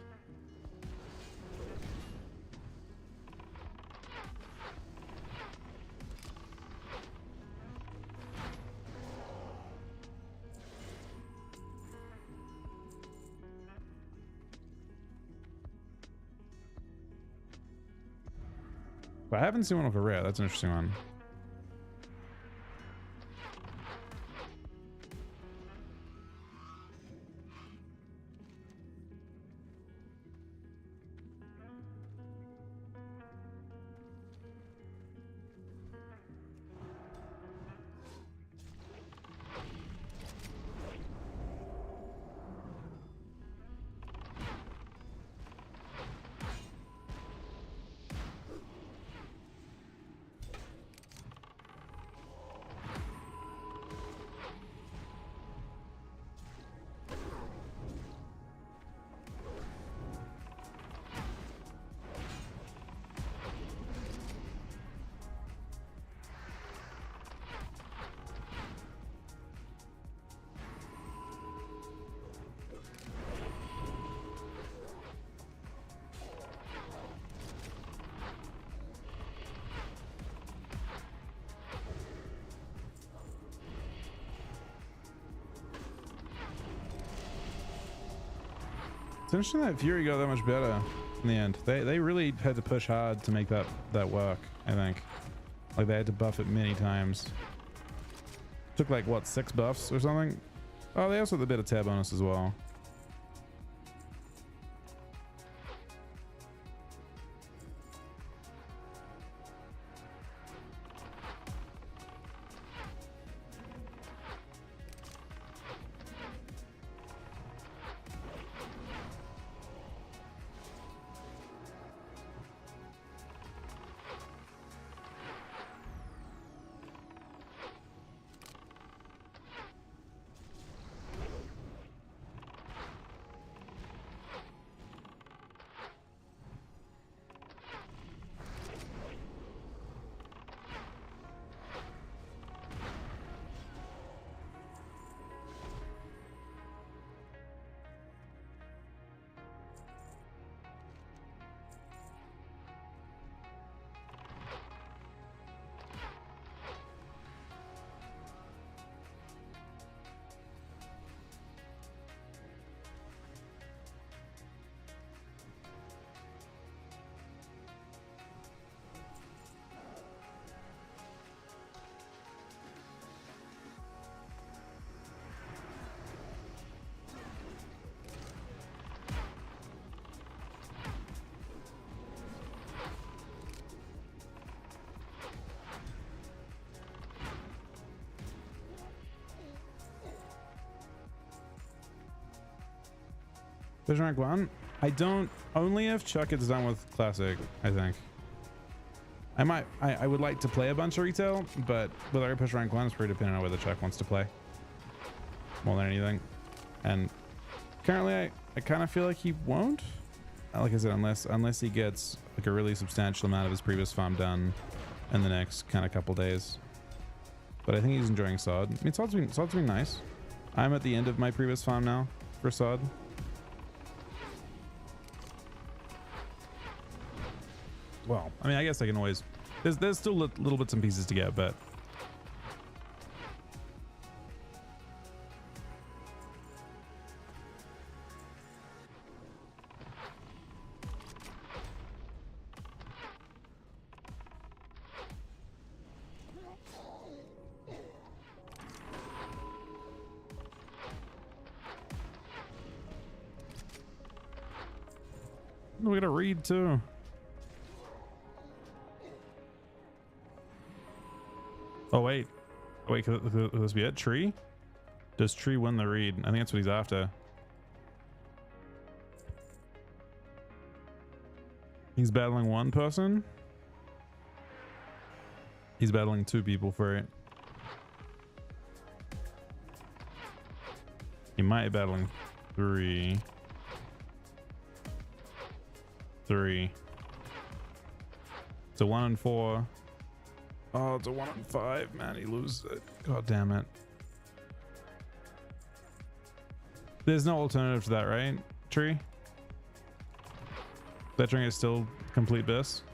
But I haven't seen one of a rare. That's an interesting one. It's interesting that Fury got that much better in the end. They really had to push hard to make that work, I think. Like they had to buff it many times. Took like what, 6 buffs or something? Oh, they also had a bit of tab bonus as well. Vision rank 1? I don't, only if Chuck is done with Classic, I think. I would like to play a bunch of retail, but whether I push rank 1 is pretty dependent on whether Chuck wants to play more than anything. And currently I kind of feel like he won't. Like I said, unless he gets like a really substantial amount of his previous farm done in the next kind of couple days. But I think he's enjoying Sod. I mean, Sod's been nice. I'm at the end of my previous farm now for Sod. Well, I mean, I guess I can always, there's still little bits and pieces to get, but We gotta read too. Oh wait, could this be it? Tree? Does Tree win the read? I think that's what he's after. He's battling one person. He's battling two people for it. He might be battling three. It's a 1 and 4. Oh, it's a 1 and 5. Man, he loses it. God damn it. There's no alternative to that, right? Tree? That drink is still complete bis.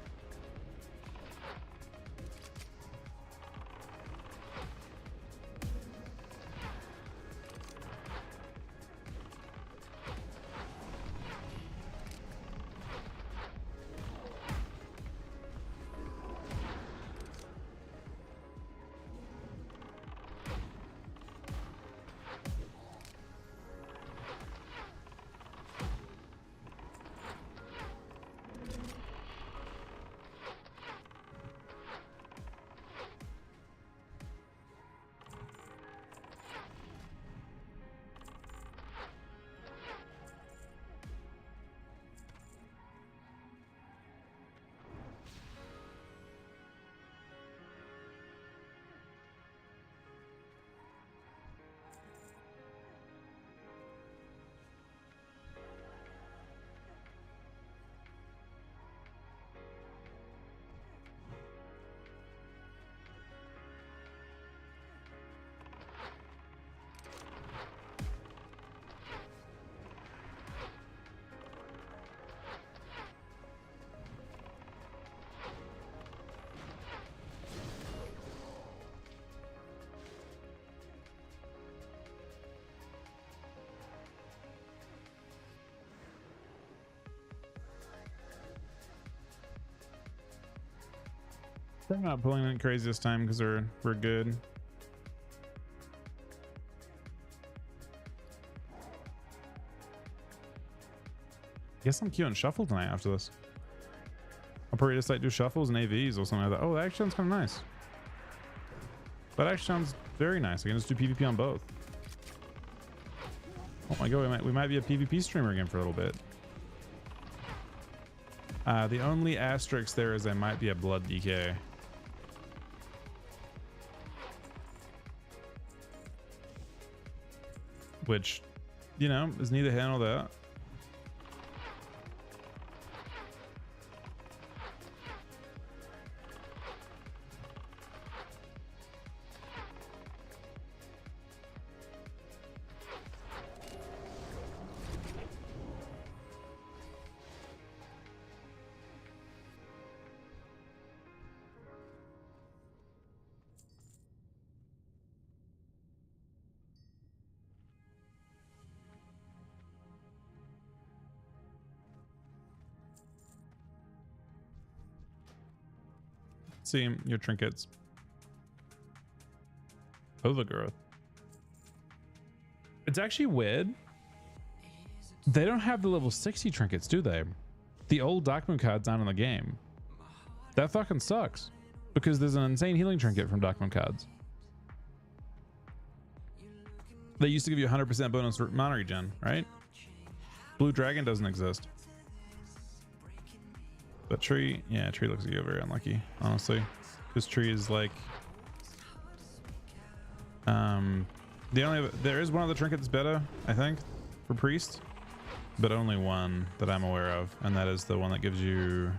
They're not pulling it crazy this time because we're good. Guess I'm queuing shuffle tonight after this. I'll probably just like do shuffles and AVs or something like that. Oh, that actually sounds kind of nice. That actually sounds very nice. I can just do PvP on both. Oh my god, we might be a PvP streamer again for a little bit. The only asterisk there is I might be a blood DK. Which, you know, is neither here nor there. See your trinkets. Overgrowth. It's actually weird. They don't have the level 60 trinkets, do they? The old Darkmoon cards aren't in the game. That fucking sucks. Because there's an insane healing trinket from Darkmoon cards. They used to give you 100% bonus mana regen, right? Blue Dragon doesn't exist. But Tree, yeah, Tree looks like you're very unlucky, honestly. Because Tree is like, there is one of the trinkets better, I think, for Priest, but only one that I'm aware of, and that is the one that gives you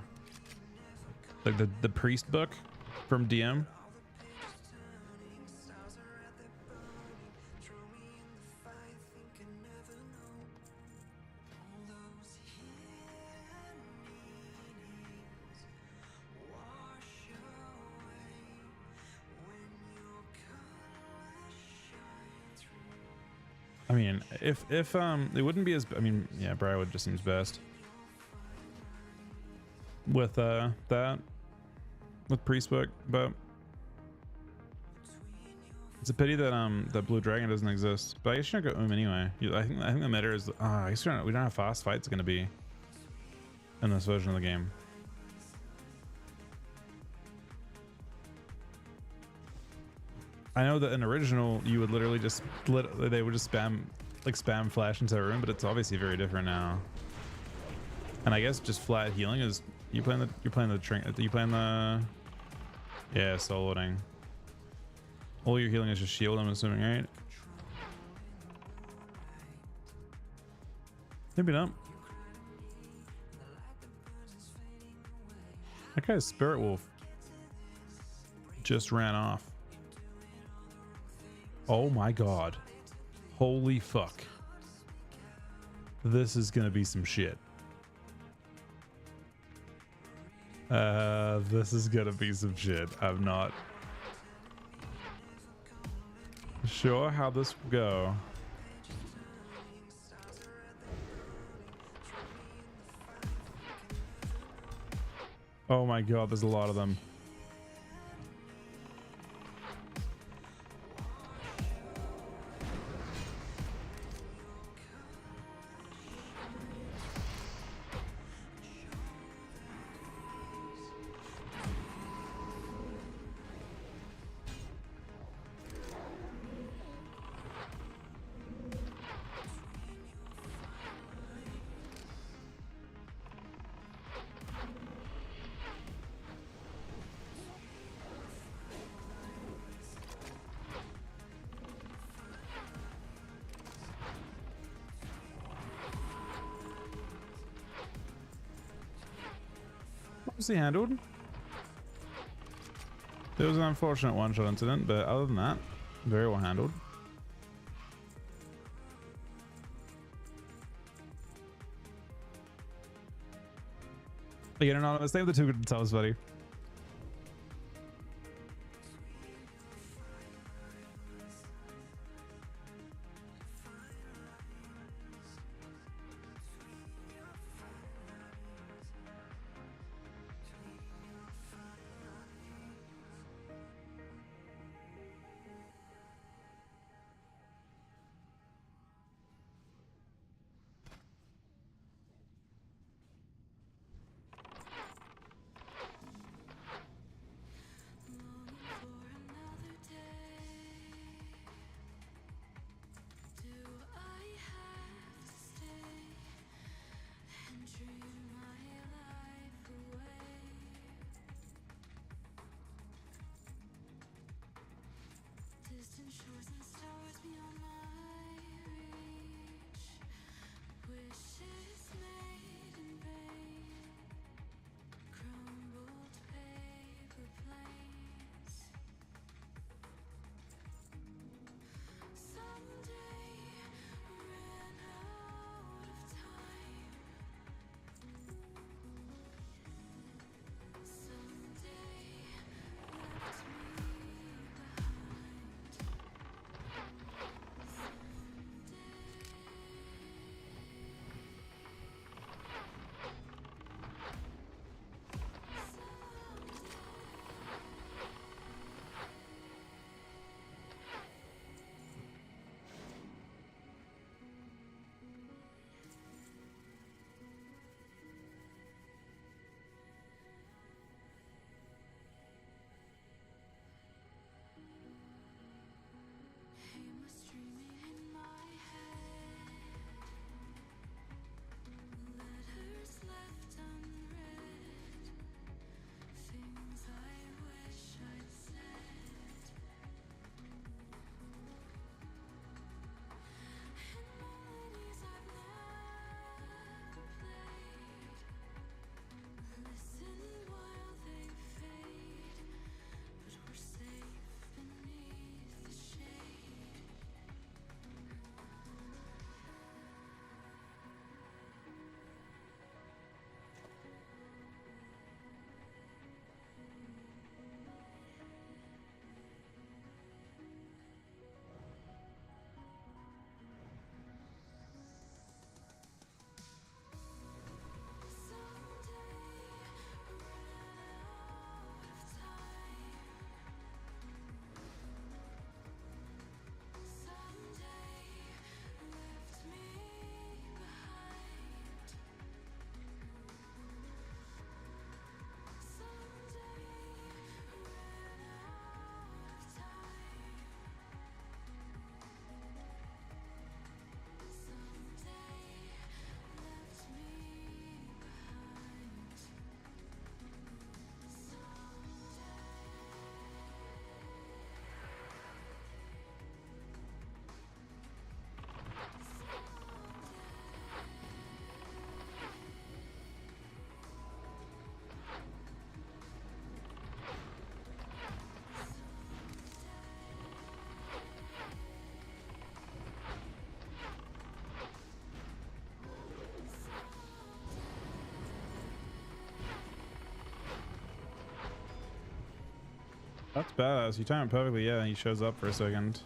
like the Priest book from DM. I mean, if it wouldn't be as, I mean, yeah, Briarwood just seems best with that with Priest book, but it's a pity that that Blue Dragon doesn't exist. But I guess you don't go anyway. I think the meta is I guess we don't know how fast fights are gonna be. in this version of the game. I know that in original you would literally just they would just spam flash into a room, but it's obviously very different now. And I guess just flat healing is you playing the yeah, soloing. All your healing is just shield, I'm assuming, right? Maybe not. That guy's Spirit Wolf just ran off. Oh my god. Holy fuck. This is gonna be some shit. This is gonna be some shit. I'm not sure how this will go. Oh my god, there's a lot of them. Mostly handled. There was an unfortunate one-shot incident, but other than that, very well handled. Again, anonymous, they have the two good to tell us, buddy. That's badass. You time it perfectly. Yeah, he shows up for a second.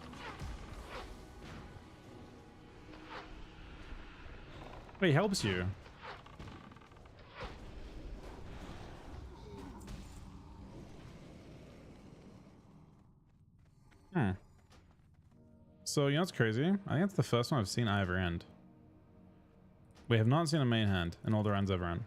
But he helps you. So, you know what's crazy? I think it's the first one I've seen I ever end. We have not seen a main hand in all the runs I've run.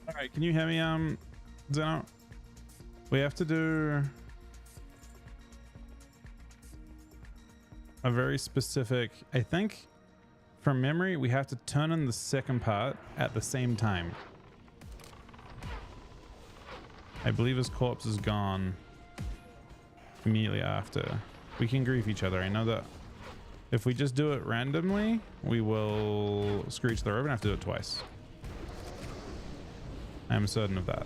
All right, can you hear me, Zeno? We have to do a very specific, I think from memory, we have to turn in the second part at the same time. I believe his corpse is gone immediately after. We can grief each other. I know that if we just do it randomly, we will screw each other over and have to do it twice. I'm certain of that.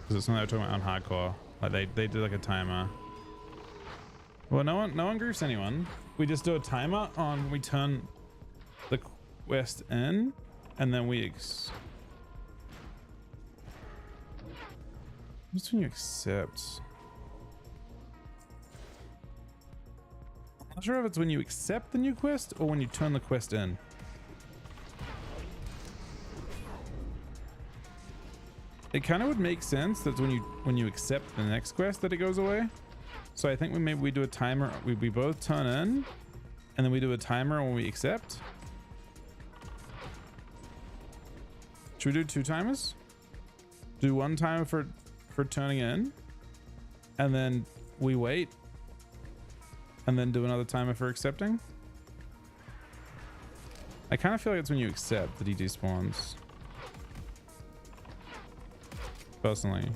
Because it's something they were talking about on hardcore. Like they did like a timer. Well, no one griefs anyone. We just do a timer on when we turn the quest in, and then we what's when you accept? I'm not sure if it's when you accept the new quest or when you turn the quest in. It kind of would make sense that when you accept the next quest that it goes away. So I think maybe we do a timer. We both turn in, and then we do a timer when we accept. Should we do 2 timers? Do 1 timer for turning in, and then we wait, and then do another timer for accepting. I kind of feel like it's when you accept that he despawns. Personally.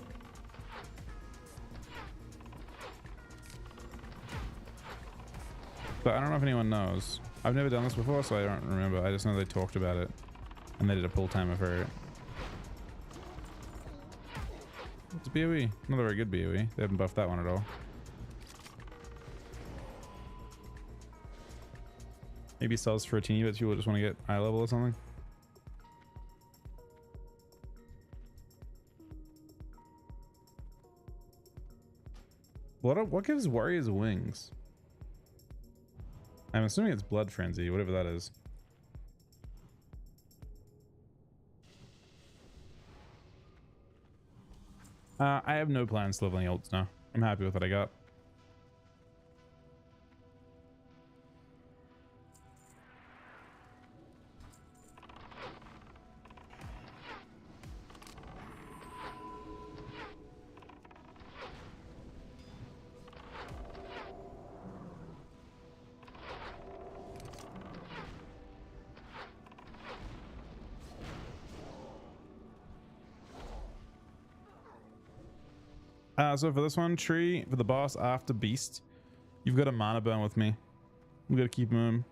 But I don't know if anyone knows. I've never done this before, so I don't remember. I just know they talked about it, and they did a pull timer for it. It's a BOE. Not a very good BOE. They haven't buffed that one at all. Maybe sells for a teeny bit. People just want to get eye level or something. What gives warriors wings? I'm assuming it's blood frenzy, whatever that is. I have no plans to leveling ults now. I'm happy with what I got. So for this one, tree, for the boss after beast, you've got a mana burn with me. We gotta keep moving.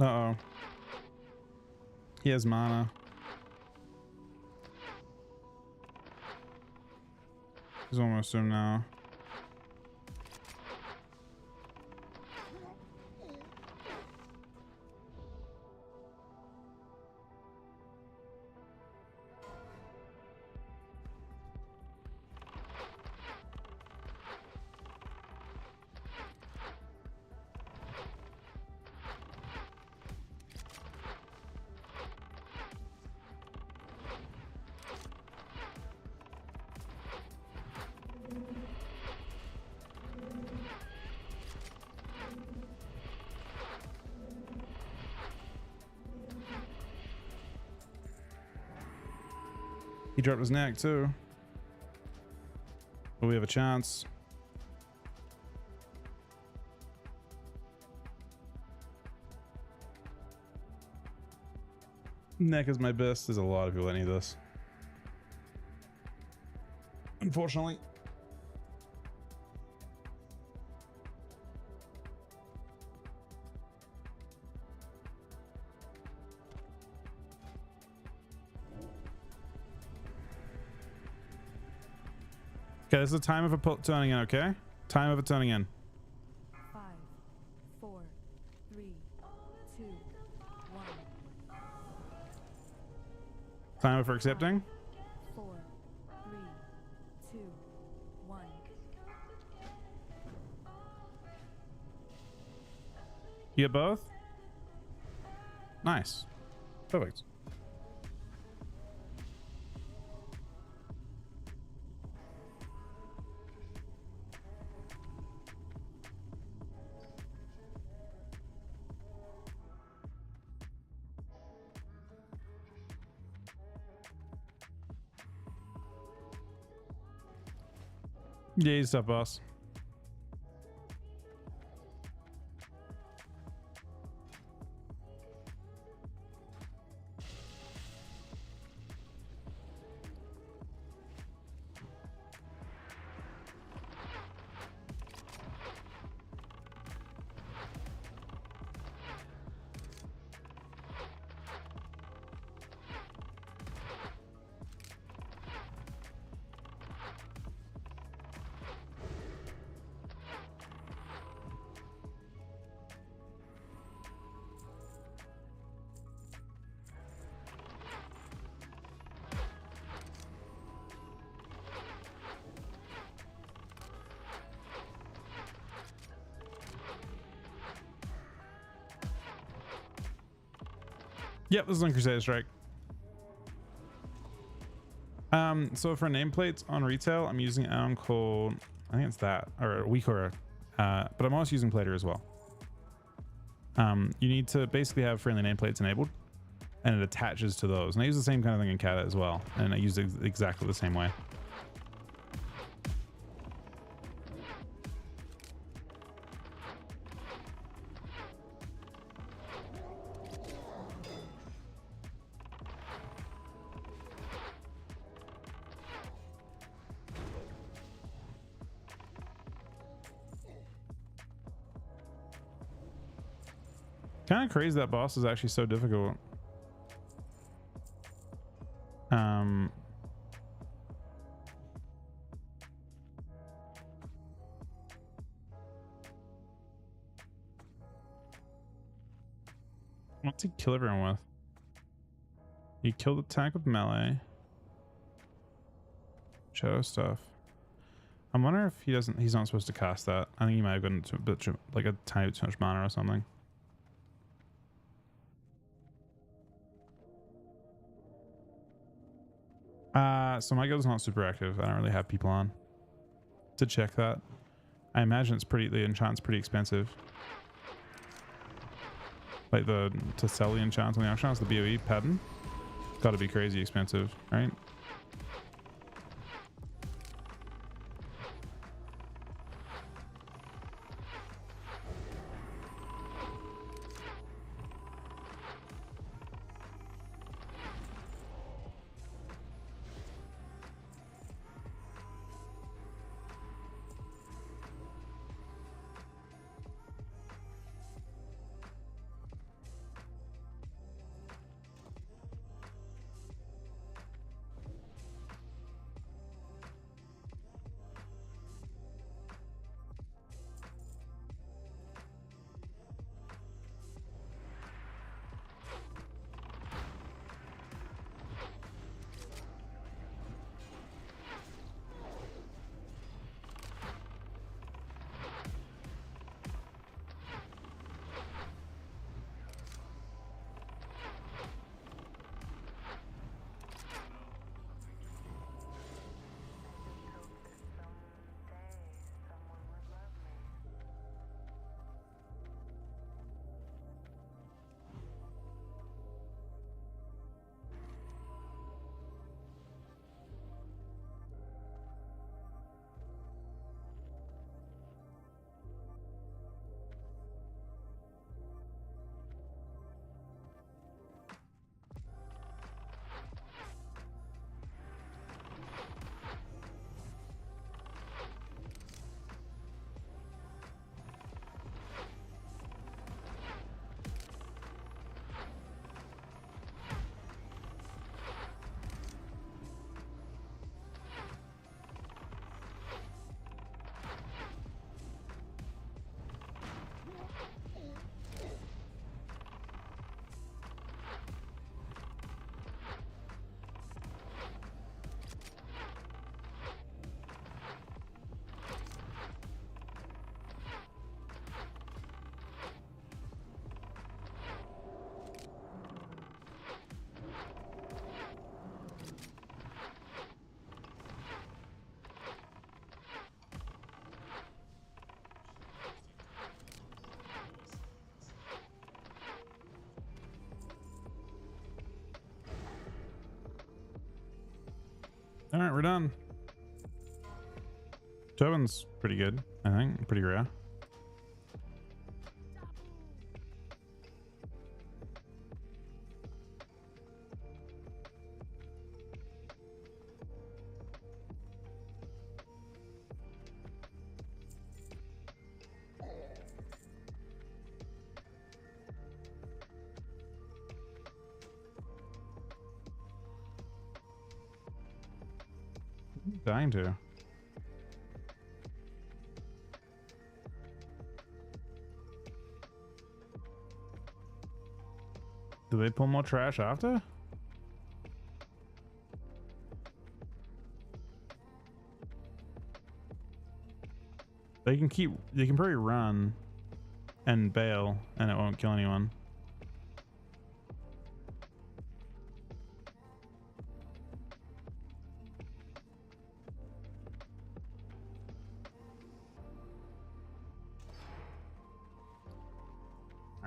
Uh-oh. He has mana. He's almost soon now. He dropped his neck too. But we have a chance. Neck is my best. There's a lot of people that need this. Unfortunately. Okay, this is the time of a turning in, okay? Time of a turning in. 5, 4, 3, 2, 1. Time for accepting. 4, 3, 2, 1. You get both? Nice. Perfect. Yeah, you stuff, boss. Yep, this is on Crusader Strike. So for nameplates on retail, I'm using called, I think it's that, or WeakAura, but I'm also using Plater as well. You need to basically have friendly nameplates enabled, and it attaches to those. And I use the same kind of thing in Kata as well, and I use it exactly the same way. Kind of crazy that boss is actually so difficult. What's he kill everyone with? He killed the tank with melee. Shadow stuff. I'm wondering if he doesn't. He's not supposed to cast that. I think he might have gotten a bit like a tiny bit too much mana or something. So my guild's not super active. I don't really have people on to check that. I imagine it's pretty. The enchant's pretty expensive. Like to sell the enchant on the auction house, the BOE pattern, got to be crazy expensive, right? All right, we're done. Tobin's pretty good, I think. Pretty rare. Dying to. Do they pull more trash after? They can probably run and bail and it won't kill anyone.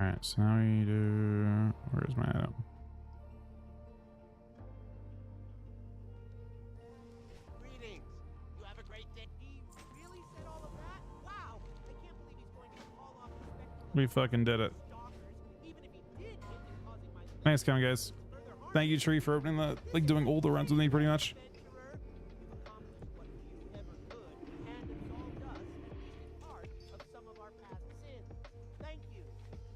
Alright, so now we do... Where's my item? Greetings. You have a great day. He really said all of that? Wow. I can't believe he's going to call off the spectral We fucking did it. even if he did hit and causing my Thanks, coming guys. Thank you, Tree, for opening the, like, doing all the runs with me pretty much. of some of our past sins. Thank you.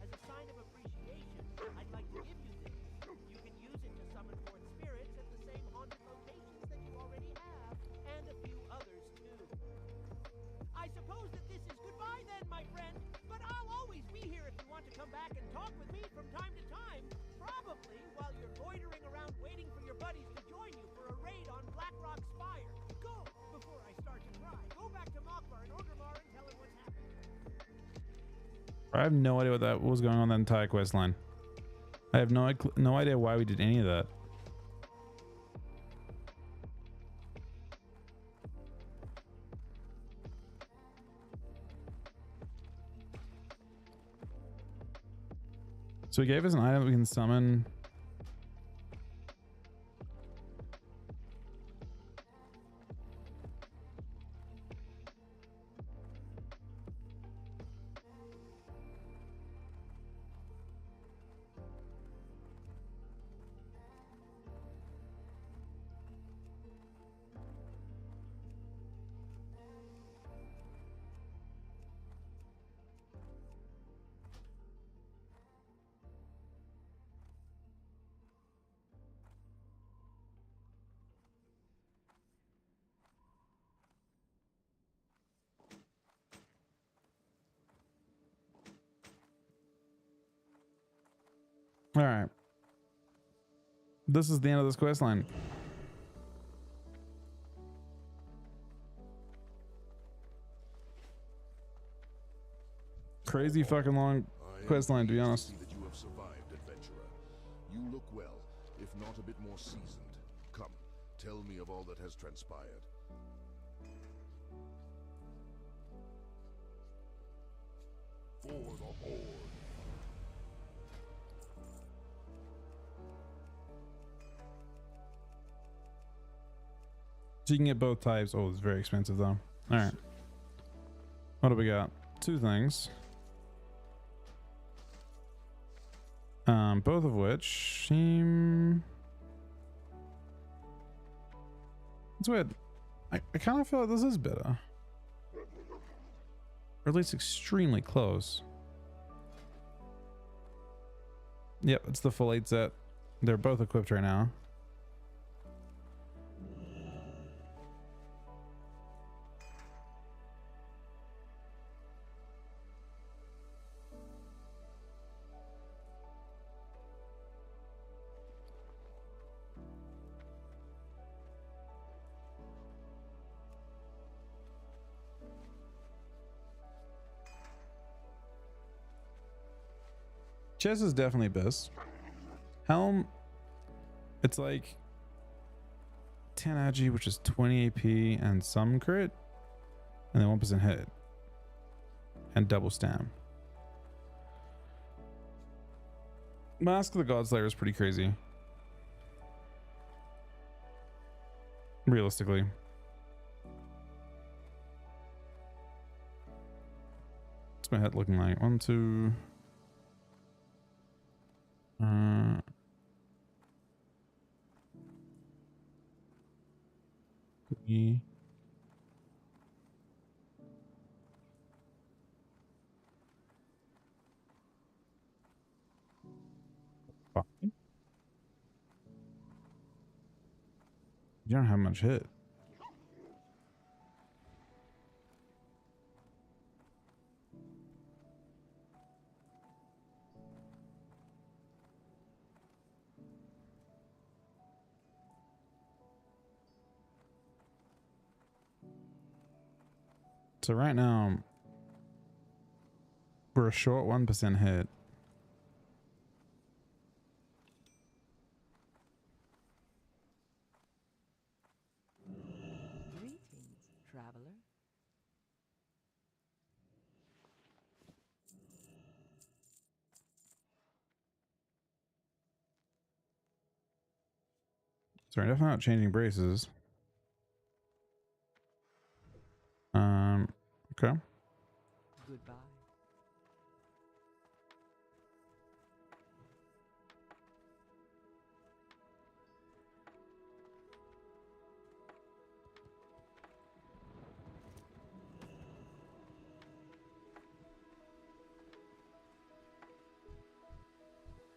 As a sign of appreciation, I'd like to give you this. You can use it to summon forth spirits at the same haunted locations that you already have, and a few others too. I suppose that this is goodbye then, my friend, but I'll always be here if you want to come back and talk with me from time to time, probably while you're loitering around waiting for your buddies to join you for a raid on Blackrock Spire. Go, before I start to cry. Go back to Mokbar and Orgrimmar and tell him what's happening. I have no idea what was going on that entire quest line. I have no idea why we did any of that. So he gave us an item that we can summon. All right. This is the end of this quest line. Crazy fucking long quest line, to be honest. That you have survived, adventurer. You look well, if not a bit more seasoned. Come, tell me of all that has transpired. For the Horde. So you can get both types. Oh, it's very expensive though. All right. What do we got? Two things. Both of which seem... It's weird. I kind of feel like this is better. Or at least extremely close. Yep, it's the full 8 set. They're both equipped right now. Chess is definitely best. Helm, it's like 10 agi, which is 20 AP and some crit, and then 1% hit, and double stam. Mask of the Godslayer is pretty crazy. realistically. What's my head looking like? 1, 2. 3. Five. You don't have much hit. So right now, we're a short 1% hit. Greetings, traveler. So we're definitely not changing braces. Okay. Goodbye.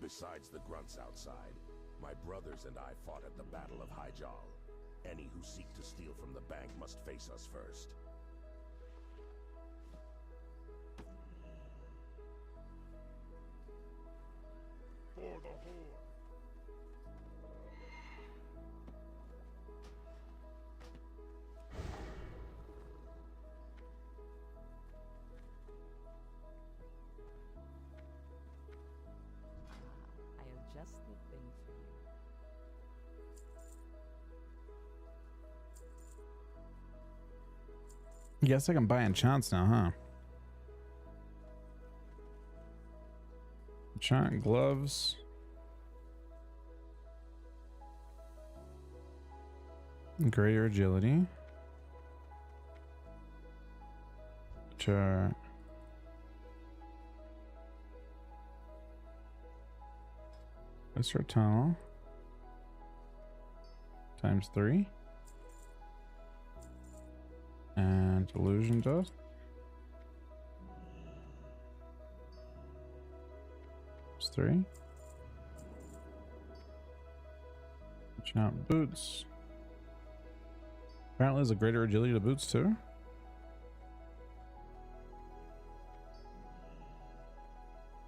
Besides the grunts outside, my brothers and I fought at the Battle of Hyjal. Any who seek to steal from the bank must face us first. For the Horde. I have just the thing for you. Guess I can buy enchants now, huh? Enchant gloves. Greater agility. Which are Viscer Tunnel ×3 and illusion dust. It's 3. Enchant boots. Apparently there's a greater agility to boots too.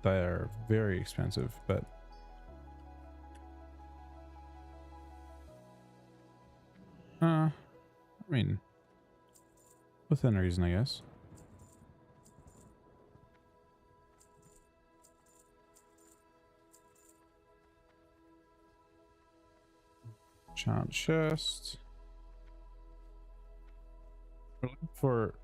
They are very expensive, but I mean, within reason, I guess. Enchant chest. We're looking for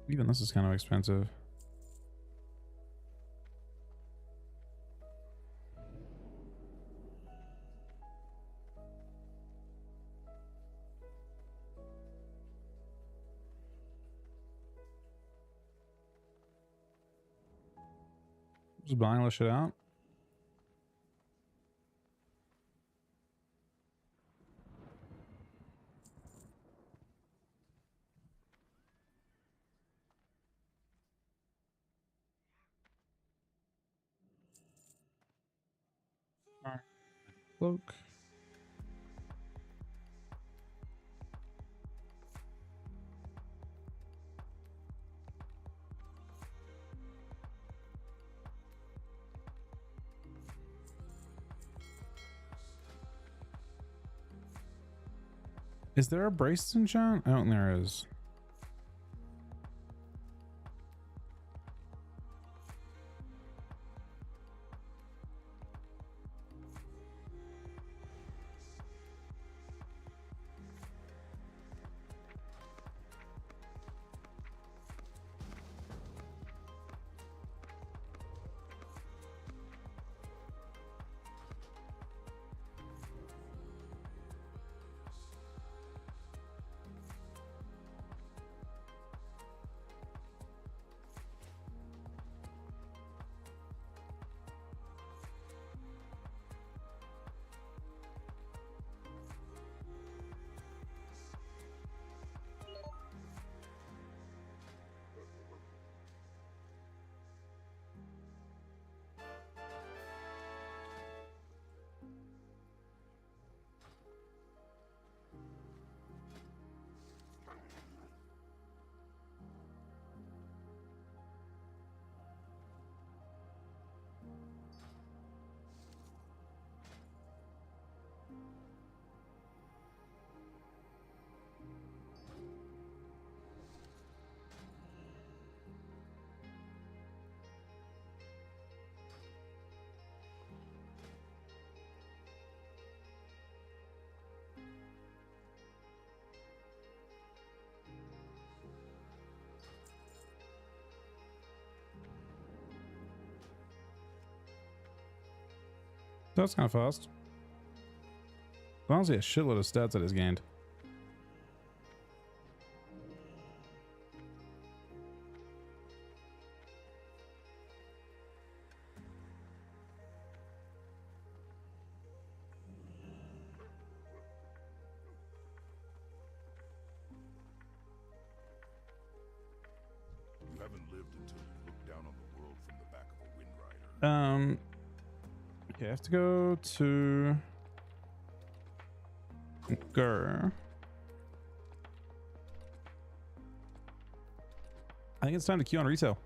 even this is kind of expensive. Just buying all this shit out. Cloak. Is there a bracelet enchant? I don't think there is. That's kind of fast. Honestly, a shitload of stats that is gained. You haven't lived until you look down on the world from the back of a Wind Rider. Okay, I have to go to Gur. I think it's time to queue on retail.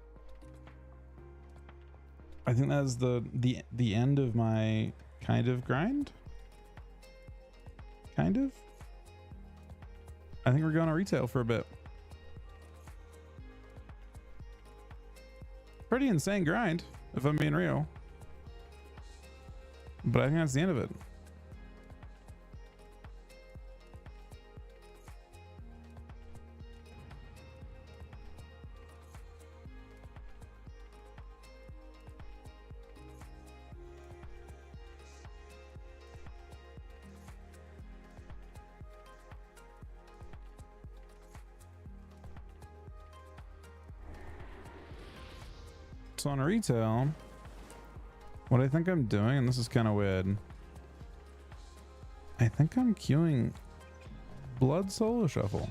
I think that's the end of my kind of grind. Kind of. I think we're going to retail for a bit. Pretty insane grind, if I'm being real. But I think that's the end of it. So on retail, what I think I'm doing, and this is kind of weird, I think I'm queuing Blood Solo Shuffle.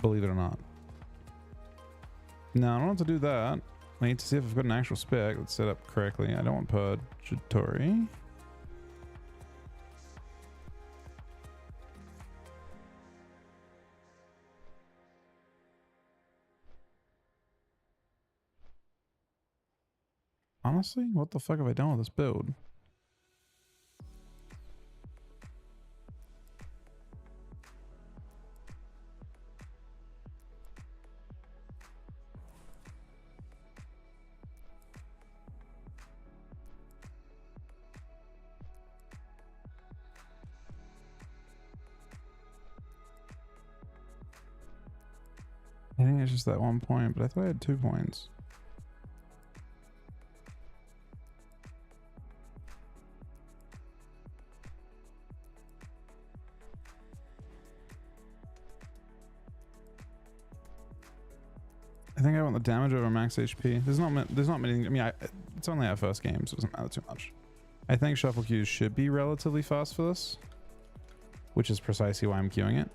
Believe it or not. Now I don't have to do that. I need to see if I've got an actual spec that's set up correctly. I don't want Purgatory. Honestly, what the fuck have I done with this build? I think it's just that 1 point, but I thought I had 2 points. I think I want the damage over max HP. There's not many. I mean, it's only our first game, so it doesn't matter too much. I think shuffle queues should be relatively fast for this, which is precisely why I'm queuing it.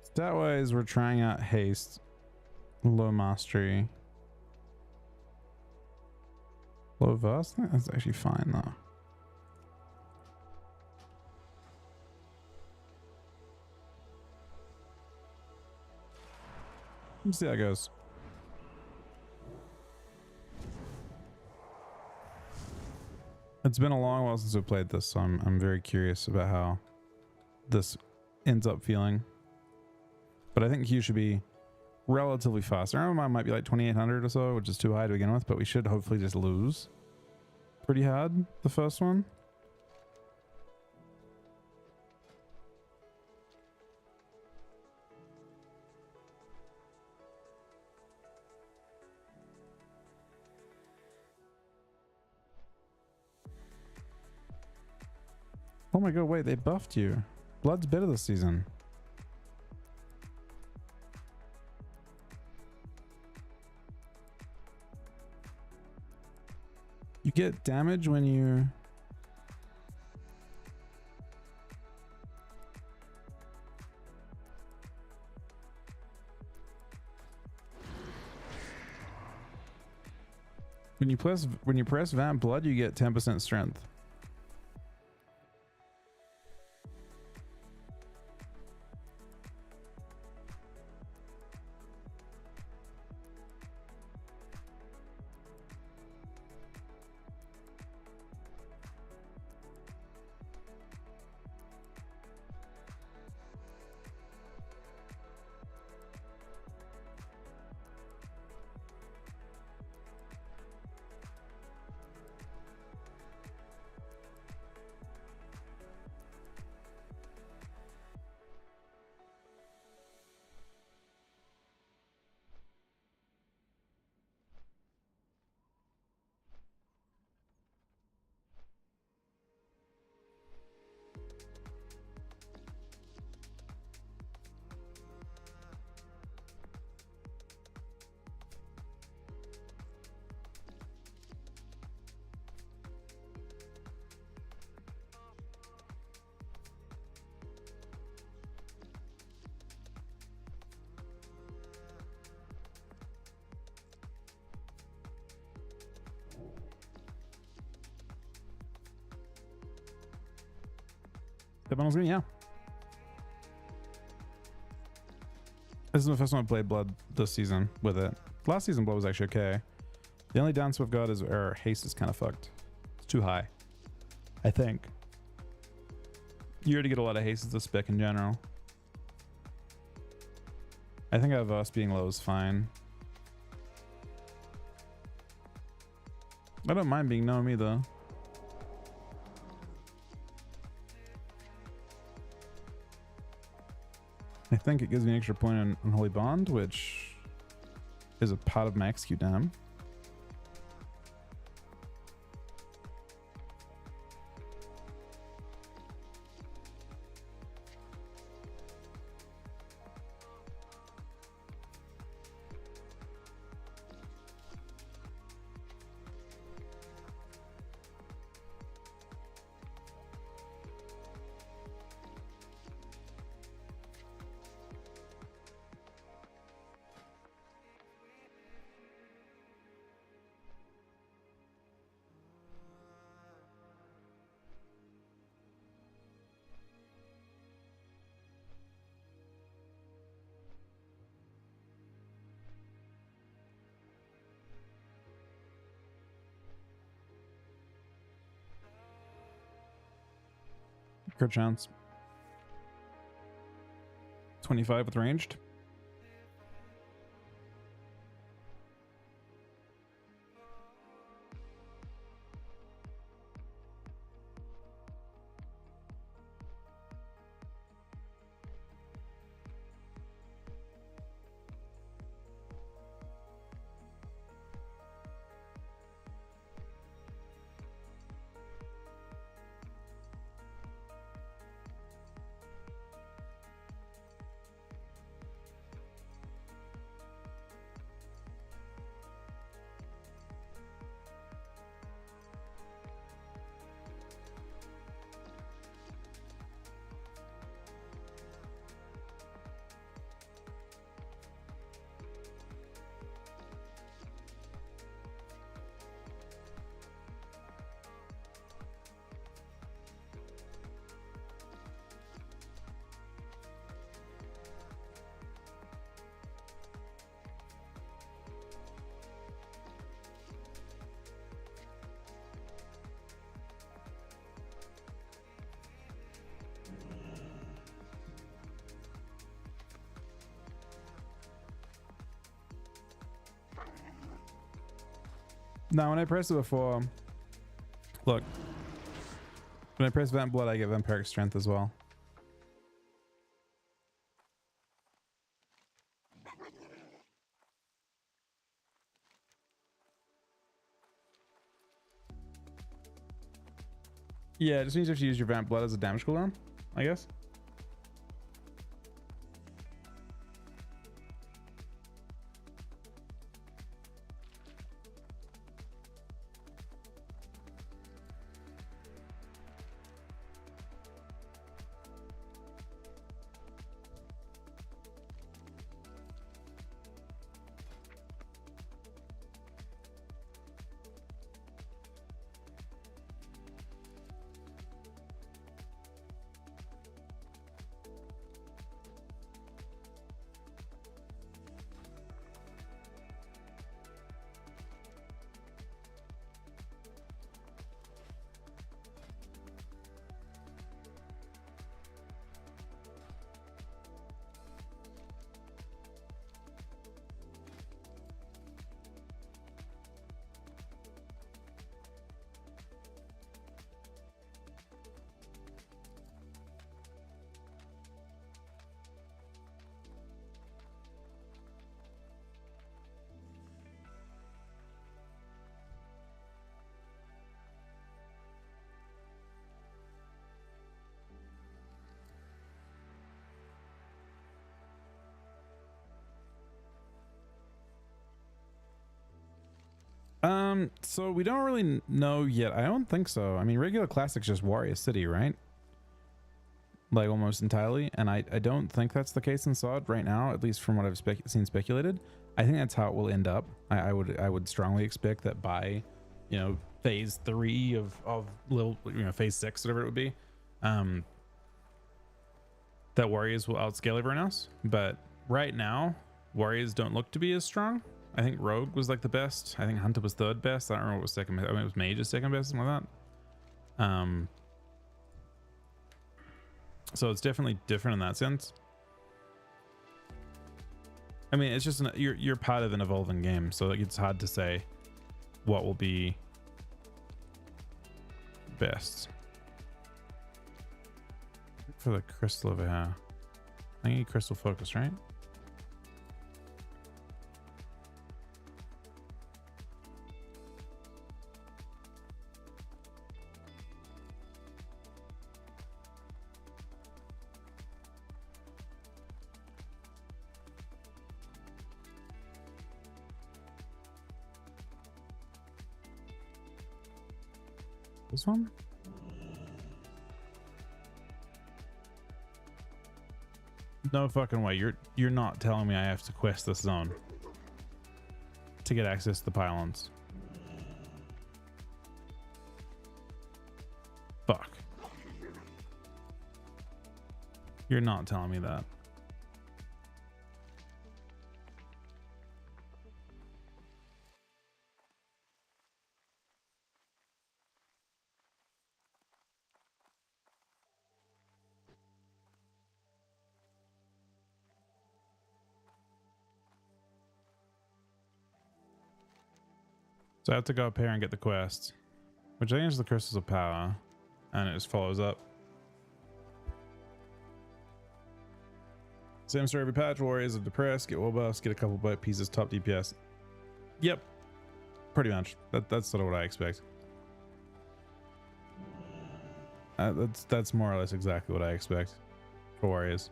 Stat-wise, we're trying out haste, low mastery, low verse. I think that's actually fine though. Let's see how it goes. It's been a long while since I played this, so I'm very curious about how this ends up feeling. But I think Q should be relatively fast. I remember mine might be like 2800 or so, which is too high to begin with, but we should hopefully just lose pretty hard the first one. Oh my god, wait, they buffed you. Blood's better this season. You get damage when you... When you press Vamp Blood, you get 10% strength. bundles me, yeah. This is the first time I played Blood this season with it. Last season Blood was actually okay. The only downside we've got is our haste is kind of fucked. It's too high, I think. You already get a lot of haste as a spec in general. I think us being low is fine. I don't mind being gnome either. I think it gives me an extra point on Unholy Bond, which is a part of my execute dam. Crit chance. 25 with ranged. Now, when I press it before, look, when I press Vent Blood, I get Vampiric Strength as well. Yeah, it just means you have to use your Vamp Blood as a damage cooldown, I guess. So we don't really know yet. I don't think so. I mean, regular classic's just Warrior City, right? Like almost entirely. And I don't think that's the case in SOD right now, at least from what I've seen speculated. I think that's how it will end up. I would strongly expect that by, you know, phase 3 of little, you know, phase 6, whatever it would be, that Warriors will outscale everyone else, but right now Warriors don't look to be as strong. I think Rogue was like the best. I think Hunter was third best. I don't remember what was second best. I mean, it was Mage's second best, something like that. So it's definitely different in that sense. I mean, it's just you're part of an evolving game, so like, it's hard to say what will be best. For the crystal over here, I need crystal focus, right? This one? No fucking way. You're not telling me I have to quest this zone to get access to the pylons. Fuck. You're not telling me that. So I have to go up here and get the quest, which I think is the crystals of power, and it just follows up. Same story every patch. Warriors of depressed, get wall buffs, get a couple bite pieces, top DPS. Yep, pretty much. That's sort of what I expect. That's more or less exactly what I expect for Warriors,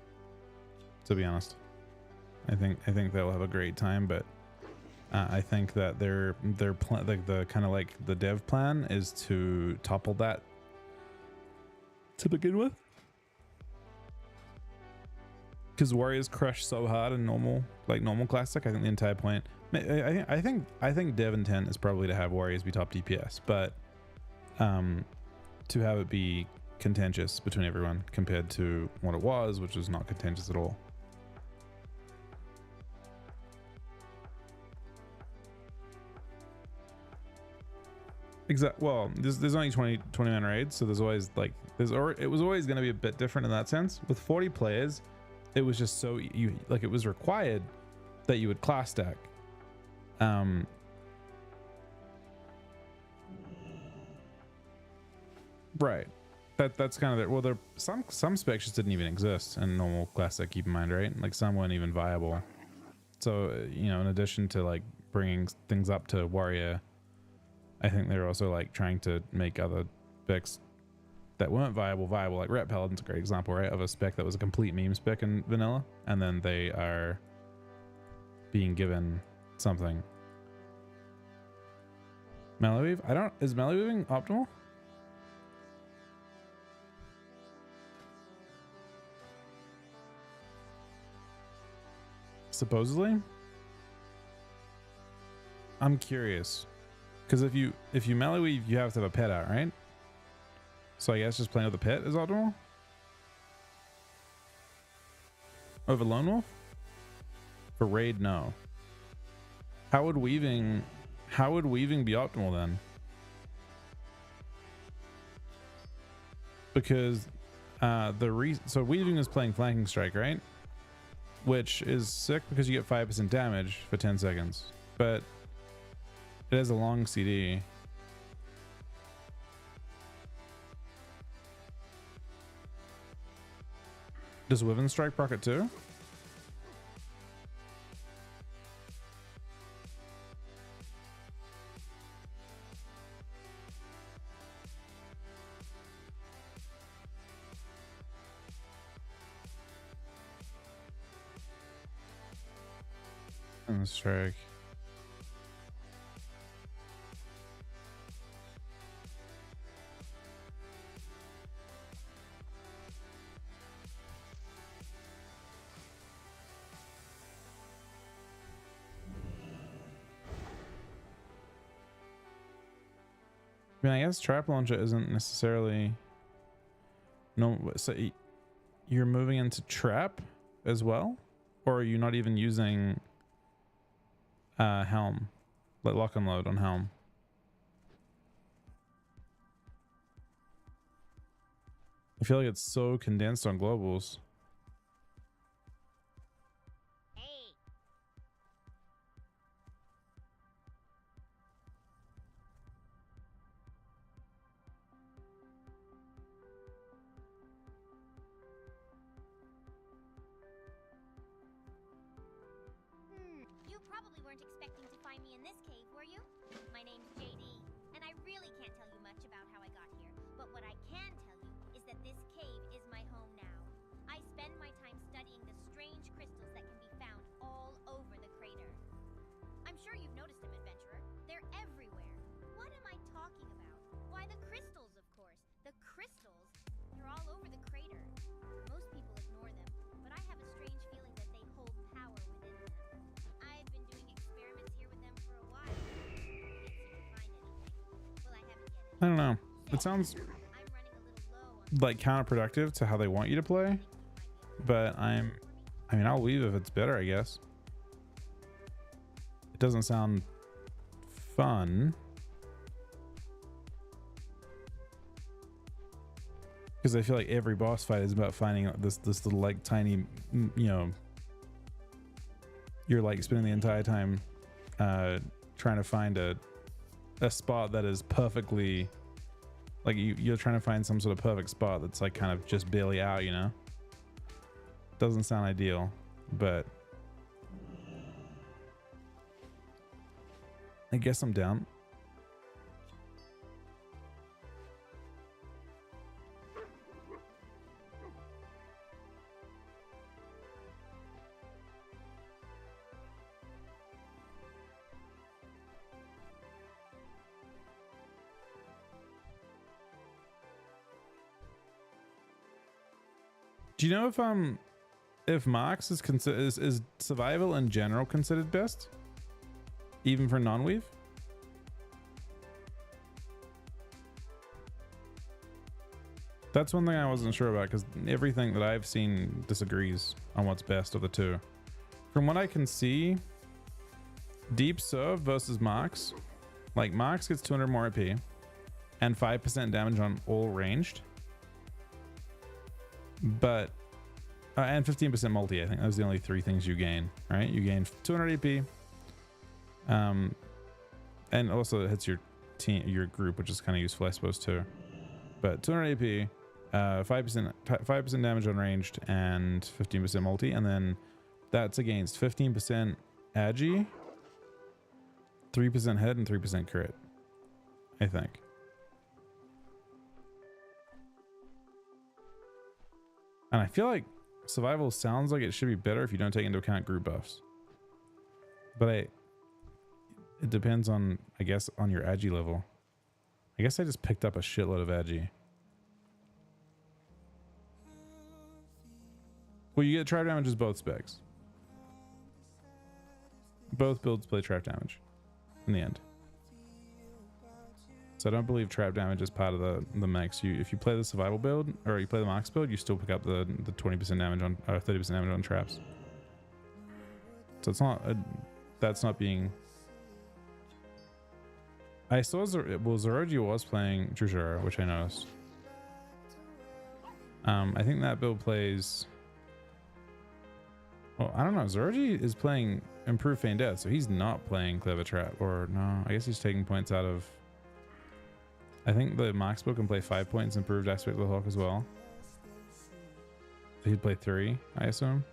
to be honest. I think they'll have a great time, but I think that their plan, like the kind of like the dev plan, is to topple that to begin with, because Warriors crush so hard in normal classic. I think the entire point, I think dev intent is probably to have Warriors be top DPS, but to have it be contentious between everyone compared to what it was, which was not contentious at all. Well, there's only 20 man raids, so there's always like it was always going to be a bit different in that sense. With 40 players, it was just so it was required that you would class stack. Right. That's kind of it. Well, there some specs just didn't even exist in normal classic. Keep in mind, right? Like some weren't even viable. So in addition to like bringing things up to Warrior, I think they're also like trying to make other specs that weren't viable. Like Ret Paladin's a great example, right, of a spec that was a complete meme spec in vanilla, and then they are being given something. Melee Weave? Is melee weaving optimal? Supposedly? I'm curious. Because if you melee weave, you have to have a pet out, right? So I guess just playing with a pet is optimal? Over Lone Wolf? For raid, no. How would weaving be optimal then? Because so weaving is playing flanking strike, right? Which is sick because you get 5% damage for 10 seconds. But it has a long CD. Does Wyvern Strike proc it too? And strike. I mean, I guess trap launcher isn't necessarily no. So you're moving into trap as well, or are you not even using helm, like lock and load on helm? I feel like it's so condensed on globals. You probably weren't expecting to find me in this cave, were you? My name's JD, and I really can't tell you much about how I got here, but what I can tell you is that this cave is my home now. I spend my time studying the strange crystals that can be found all over the crater. I'm sure you've noticed them, adventurer. They're everywhere. What am I talking about? Why, the crystals, of course. The crystals? They're all over the crater. Most people ignore them, but I have a strange feeling that they hold power within them. I've been doing experiments here with them for a while. Can't seem to find anything. Well, I haven't yet. I don't know. It sounds like counterproductive to how they want you to play, but I mean, I'll leave if it's better, I guess. It doesn't sound fun. Because I feel like every boss fight is about finding this little like tiny, you know, you're like spending the entire time trying to find a spot that is perfectly, like you're trying to find some sort of perfect spot that's like kind of just barely out, you know. Doesn't sound ideal, but I guess I'm down. Do you know if Mox is survival in general considered best, even for non-weave? That's one thing I wasn't sure about, because everything that I've seen disagrees on what's best of the two. From what I can see, Deep Serve versus Mox, like Mox gets 200 more AP and 5% damage on all ranged. But and 15% multi. I think those are the only three things you gain, right? You gain 200 AP, and also it hits your team, your group, which is kind of useful, I suppose, too. But 200 AP, 5% damage on ranged, and 15% multi, and then that's against 15% agi, 3% hit, and 3% crit, I think. And I feel like survival sounds like it should be better if you don't take into account group buffs. But it depends on, I guess, on your agi level. I guess I just picked up a shitload of agi. Well, you get trap damage as both specs. Both builds play trap damage in the end. So I don't believe trap damage is part of the mix. If you play the survival build, or you play the Mox build, you still pick up the 20% damage on, or 30% damage on traps. So it's not that's not being. I saw Zoroark was playing Trujara, which I noticed. I think that build plays. Well, I don't know. Zoroark is playing Improved Feign Death, so he's not playing Clever Trap, or no? I guess he's taking points out of. I think the Mox build can play 5 points Improved Aspect of the Hawk as well. He'd play 3, I assume.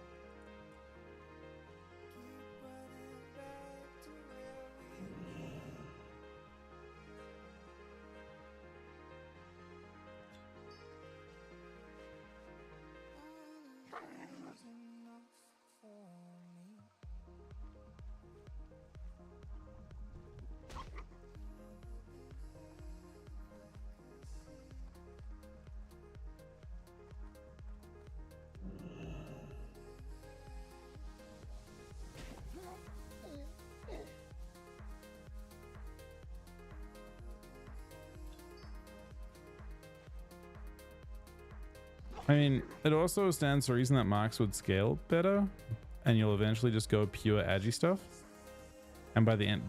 I mean, it also stands to reason that Marks would scale better, and you'll eventually just go pure agi stuff. And by the end,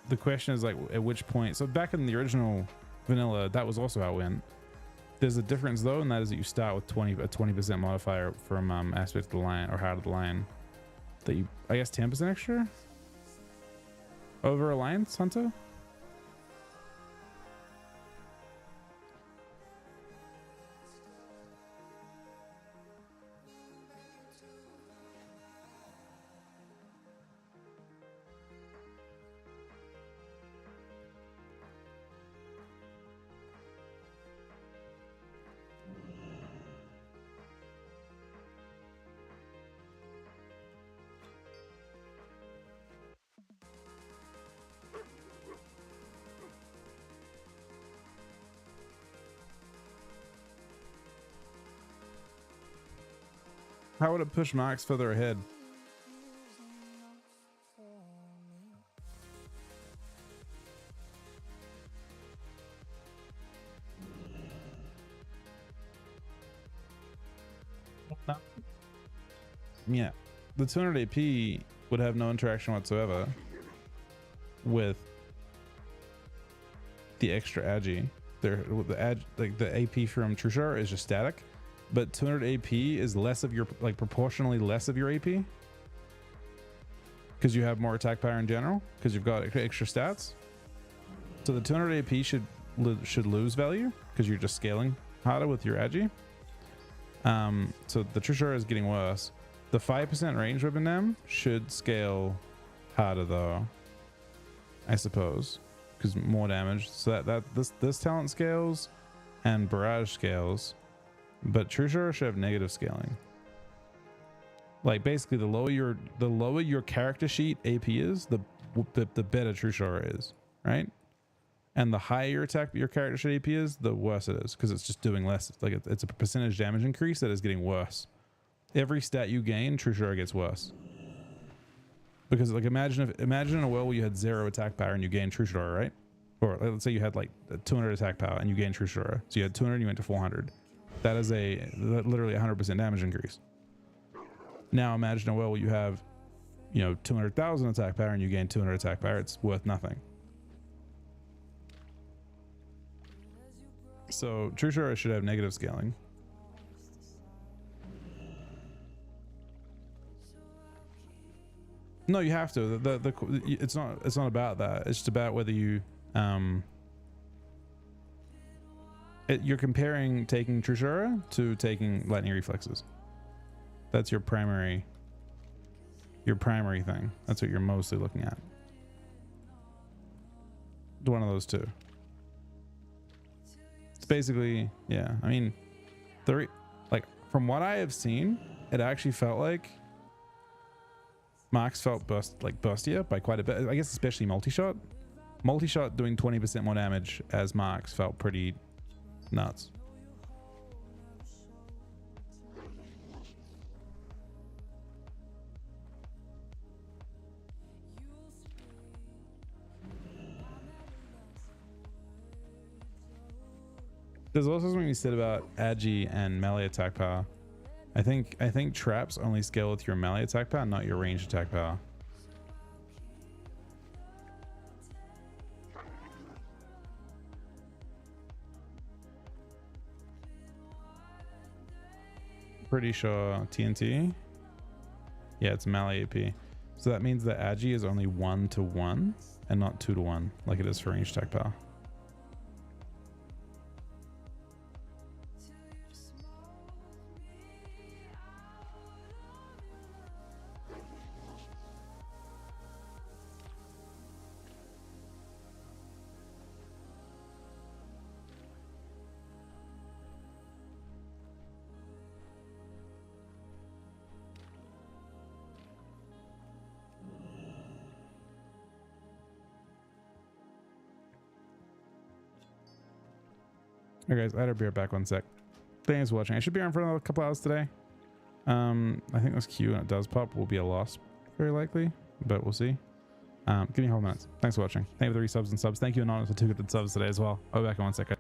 the question is like, at which point? So back in the original vanilla, that was also how it went. There's a difference though, and that is that you start with a 20% modifier from aspect of the line or heart of the line. That you, I guess, 10% extra over Alliance Hunter. How would it push Marks further ahead? Yeah, the 200 AP would have no interaction whatsoever with the extra agi. The AP from Trushar is just static. But 200 AP is less of your, like, proportionally less of your AP because you have more attack power in general because you've got extra stats. So the 200 AP should lose value because you're just scaling harder with your agi. So the Trushar is getting worse. The 5% range weapon them should scale harder though, I suppose, because more damage. So that this talent scales and barrage scales. But Trushar should have negative scaling. Like basically, the lower your character sheet AP is, the better Trushar is, right? And the higher your character sheet AP is, the worse it is because it's just doing less. Like it's a percentage damage increase that is getting worse. Every stat you gain, Trushar gets worse. Because like imagine in a world where you had 0 attack power and you gained Trushar, right? Or let's say you had like 200 attack power and you gained Trushar, so you had 200 and you went to 400. That is literally 100% damage increase. Now imagine a world where you have, 200,000 attack power and you gain 200 attack power. It's worth nothing. So Trushar should have negative scaling. No, you have to. It's not about that. It's just about whether you you're comparing taking Trushara to taking lightning reflexes. That's your primary thing. That's what you're mostly looking at. One of those two. It's basically, yeah. I mean, like from what I have seen, it actually felt like Marks felt burstier by quite a bit. I guess especially multi-shot. Multi-shot doing 20% more damage as Marks felt pretty nuts. There's also something you said about agi and melee attack power. I think traps only scale with your melee attack power, not your ranged attack power. Pretty sure TNT. Yeah, it's melee AP. So that means that agi is only 1-to-1 and not 2-to-1 like it is for ranged attack power. Alright guys, I had to be right back 1 sec. Thanks for watching. I should be around for another couple hours today. I think this Q, when it does pop, will be a loss, very likely, but we'll see. Give me a whole minute. Thanks for watching. Thank you for the resubs and subs. Thank you Anonymous for 2 good subs today as well. I'll be back in 1 second.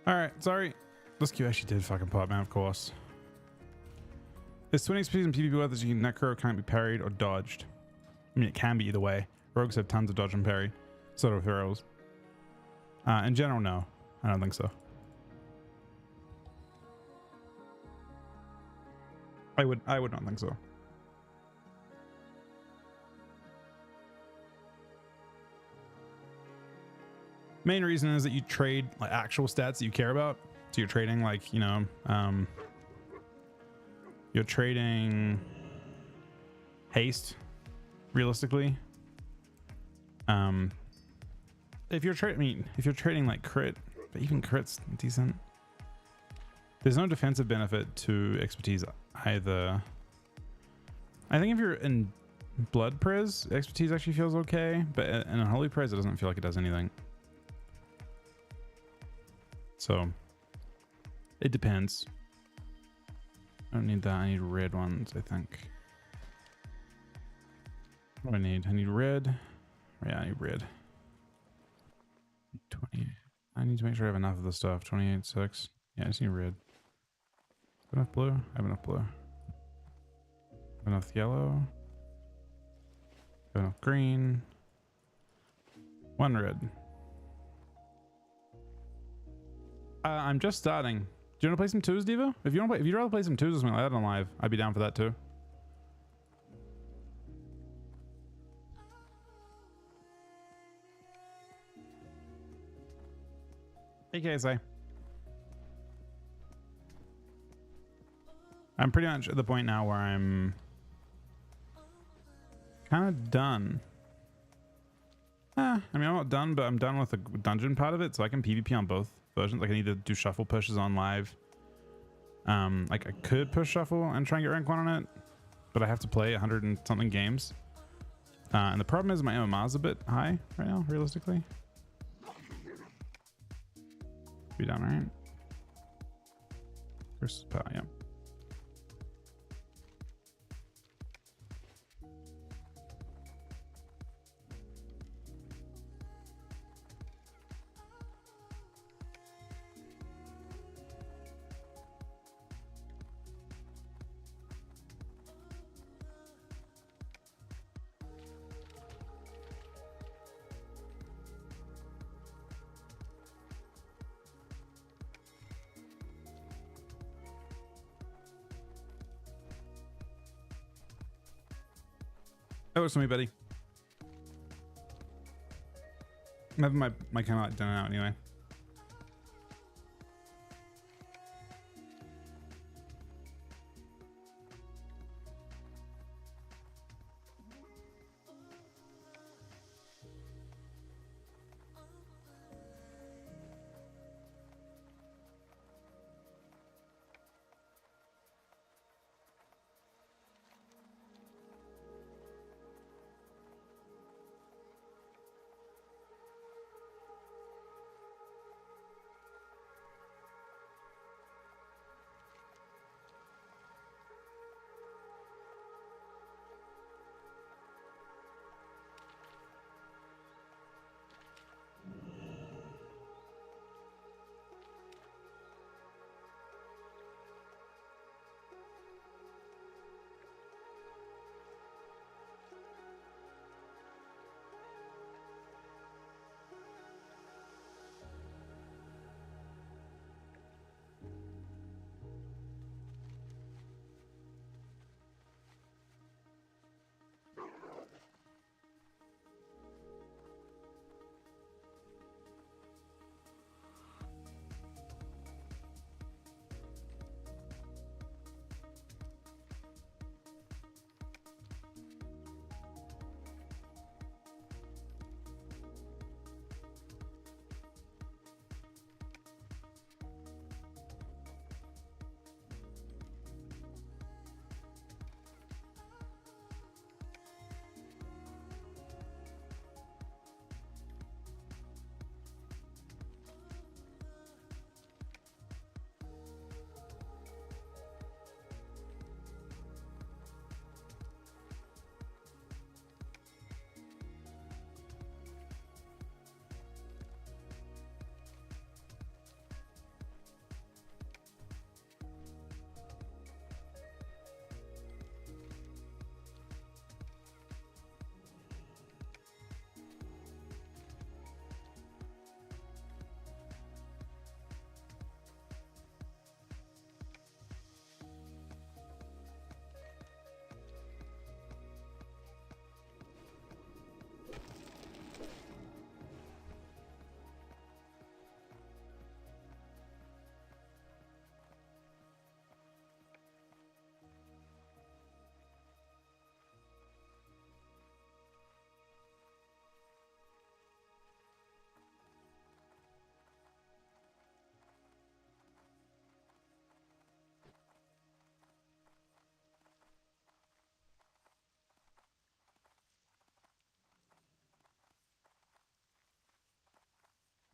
All right, sorry. This queue actually did fucking pop, man. Of course. Is 20 XP in PvP worth as you necro can't be parried or dodged? I mean, it can be either way. Rogues have tons of dodge and parry. So do heroes. In general, no. I don't think so. I would not think so. Main reason is that you trade like actual stats that you care about. So you're trading like, you know, you're trading haste realistically. If you're trading like crit, but even crit's decent. There's no defensive benefit to expertise either. I think if you're in blood prez, expertise actually feels okay, but in a holy prez, it doesn't feel like it does anything. So it depends. I don't need that. I need red ones, I think. What do I need? I need red. Yeah, I need red. 20. I need to make sure I have enough of the stuff. 28.6. Yeah, I just need red. Enough blue? I have enough blue. Enough yellow. Enough green. One red. I'm just starting. Do you want to play some twos, Diva? If you'd rather play some twos or something like that on live, I'd be down for that too. Hey, KSI. I'm pretty much at the point now where I'm kind of done. I mean, I'm not done, but I'm done with the dungeon part of it, so I can PvP on both versions. Like I need to do shuffle pushes on live. Like I could push shuffle and try and get rank 1 on it, but I have to play 100 and something games. And the problem is my MMR is a bit high right now, realistically. Be down, right? Versus power, yeah. That works for me, buddy. I'm having my camera done out anyway.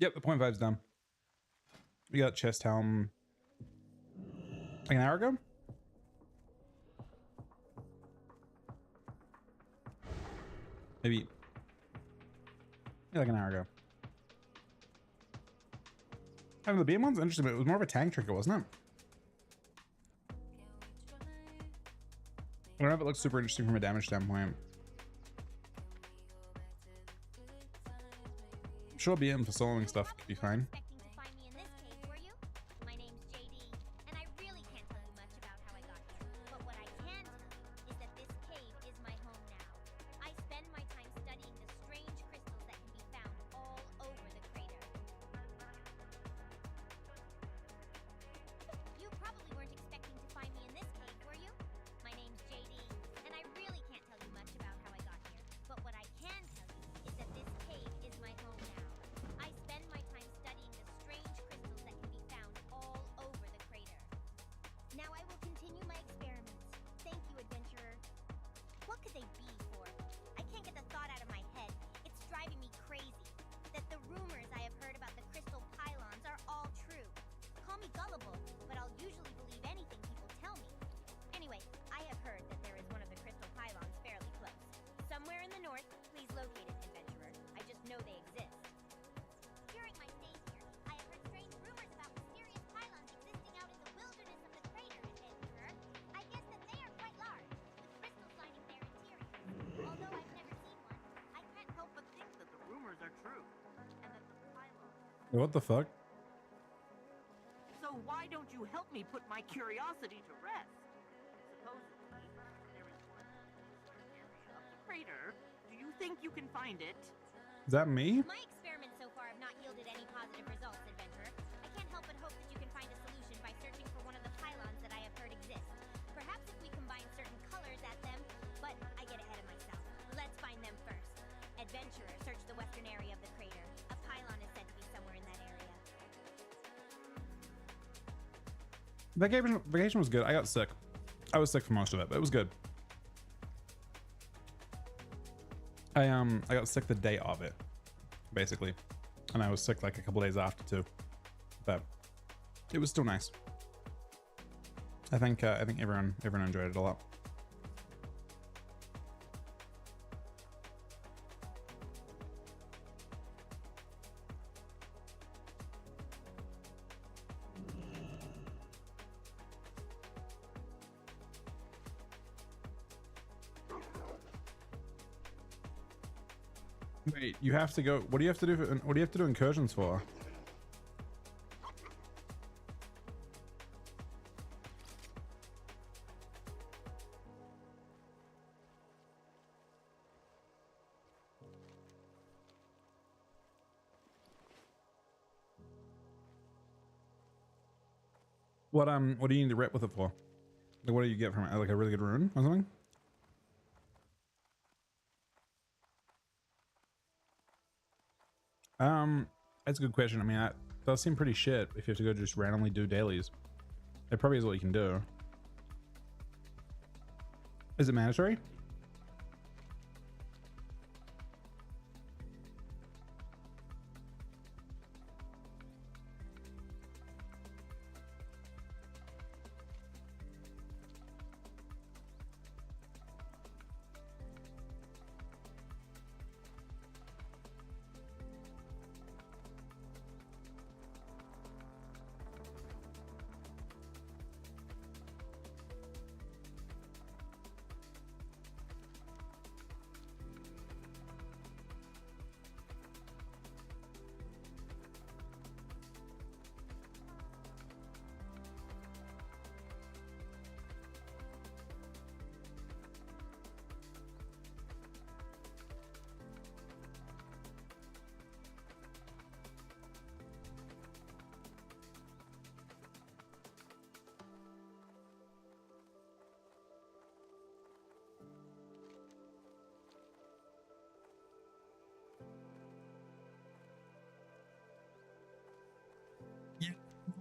Yep, the 0.5's done. We got chest helm like an hour ago. Maybe like an hour ago. And the beam one's interesting, but it was more of a tank trinket, wasn't it? I don't know if it looks super interesting from a damage standpoint. Sure, BM for soloing stuff could be fine. Expecting to find me in this cave, were you? My name's JD, and I really can't tell you much about how I got here. But what I can tell you is that this cave is my home now. I spend my time studying the strange crystals that can be found all over the crater. You probably weren't expecting to find me in this cave, were you? My name's JD, and I really can't tell you much about how I got here. But what I can tell you is that this cave is my home now. I spend my time studying the strange crystals that can be found all over the crater. Now I will continue my experiments. Thank you, adventurer. What could they be for? I can't get the thought out of my head. It's driving me crazy. That the rumors I have heard about the crystal pylons are all true. Call me gullible, but I'll usually believe anything people tell me. Anyway, I have heard that there is one of the crystal pylons fairly close. Somewhere in the north, please locate it, adventurer. I just know they exist. During my stay here, I have heard strange rumors about mysterious pylons existing out in the wilderness of the crater, adventurer. I guess that they are quite large, with crystals lining their interiors. Although I've never seen one, I can't help but think that the rumors are true, and that the pylons... What the fuck? So why don't you help me put my curiosity to rest? Supposedly, there is one in the eastern area of the crater. Do you think you can find it? Is that me? My experiments so far have not yielded any positive results, adventurer. I can't help but hope that you can find a solution by searching for one of the pylons that I have heard exist. Perhaps if we combine certain colors at them, but I get ahead of myself. Let's find them first. Adventurer, search the western area of the crater. A pylon is said to be somewhere in that area. Vacation was good. I got sick. I was sick for most of it, but it was good. I got sick the day of it, basically, and I was sick like a couple days after too. But it was still nice. I think everyone enjoyed it a lot. Wait, you have to go. What do you have to do? What do you have to do incursions for? What do you need to rep with it for? Like, what do you get from it? Like a really good rune or something? That's a good question. I mean, that does seem pretty shit if you have to go just randomly do dailies. It probably is what you can do. Is it mandatory?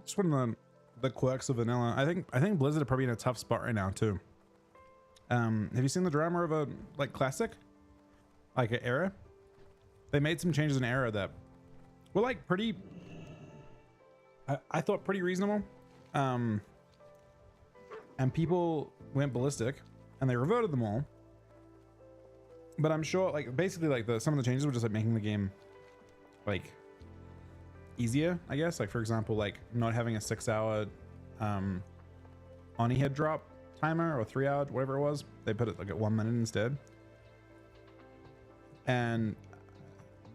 It's one of the quirks of vanilla. I think Blizzard are probably in a tough spot right now too. Have you seen the drama of a like classic, like an era? They made some changes in era that were like pretty, I thought pretty reasonable. And people went ballistic and they reverted them all. But I'm sure like basically like some of the changes were just like making the game like easier, I guess. Like for example, like not having a 6-hour Oni head drop timer or 3-hour, whatever it was. They put it like at 1 minute instead. And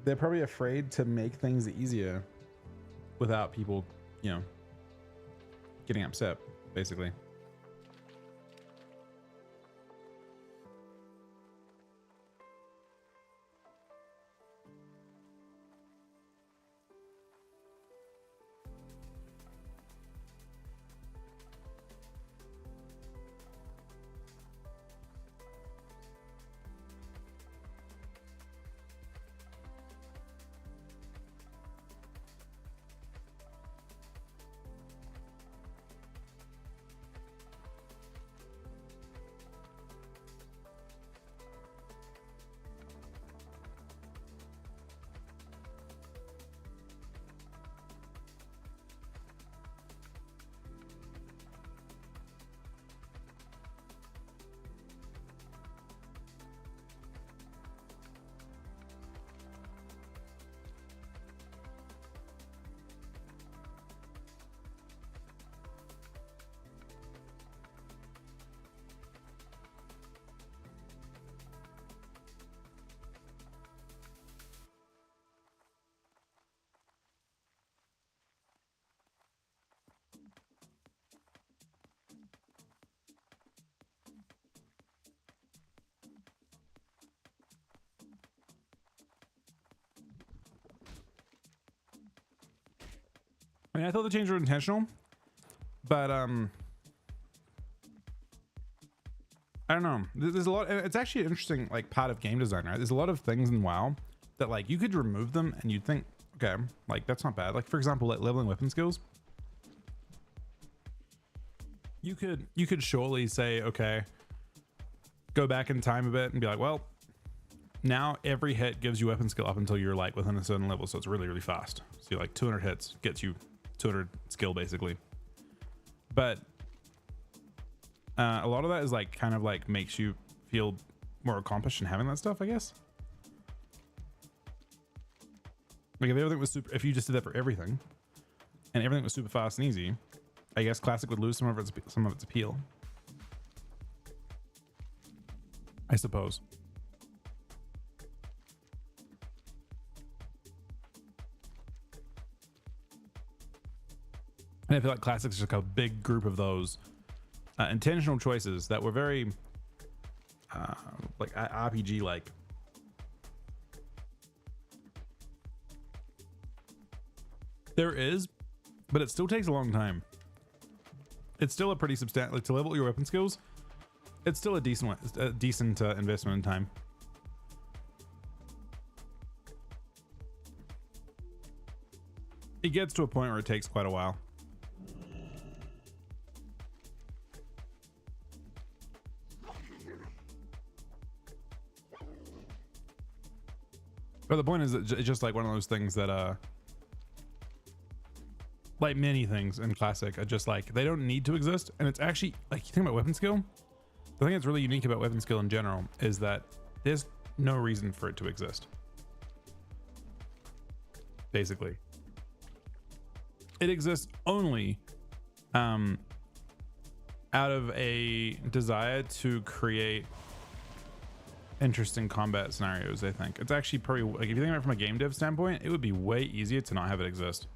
they're probably afraid to make things easier without people, you know, getting upset, basically. I mean, I thought the changes were intentional, but I don't know. There's a lot. It's actually an interesting like part of game design, right? There's a lot of things in WoW that like you could remove them and you'd think, okay, like that's not bad. Like for example, like leveling weapon skills. You could surely say, okay, go back in time a bit and be like, well, now every hit gives you weapon skill up until you're like within a certain level, so it's really, really fast. So you're like 200 hits gets you 200 skill basically. But a lot of that is like kind of like makes you feel more accomplished in having that stuff, I guess. Like if everything was super, if you just did that for everything and everything was super fast and easy, I guess Classic would lose some of its appeal, I suppose. And I feel like Classic's just like a big group of those intentional choices that were very like RPG like. There is, but it still takes a long time. It's still a pretty substantial, like, to level your weapon skills. It's still a decent investment in time. It gets to a point where it takes quite a while. But the point is that it's just like one of those things that like many things in Classic are just like they don't need to exist. And it's actually like, you think about weapon skill, the thing that's really unique about weapon skill in general is that there's no reason for it to exist. Basically it exists only out of a desire to create interesting combat scenarios. I think it's actually pretty, like, if you think about it from a game dev standpoint, it would be way easier to not have it exist,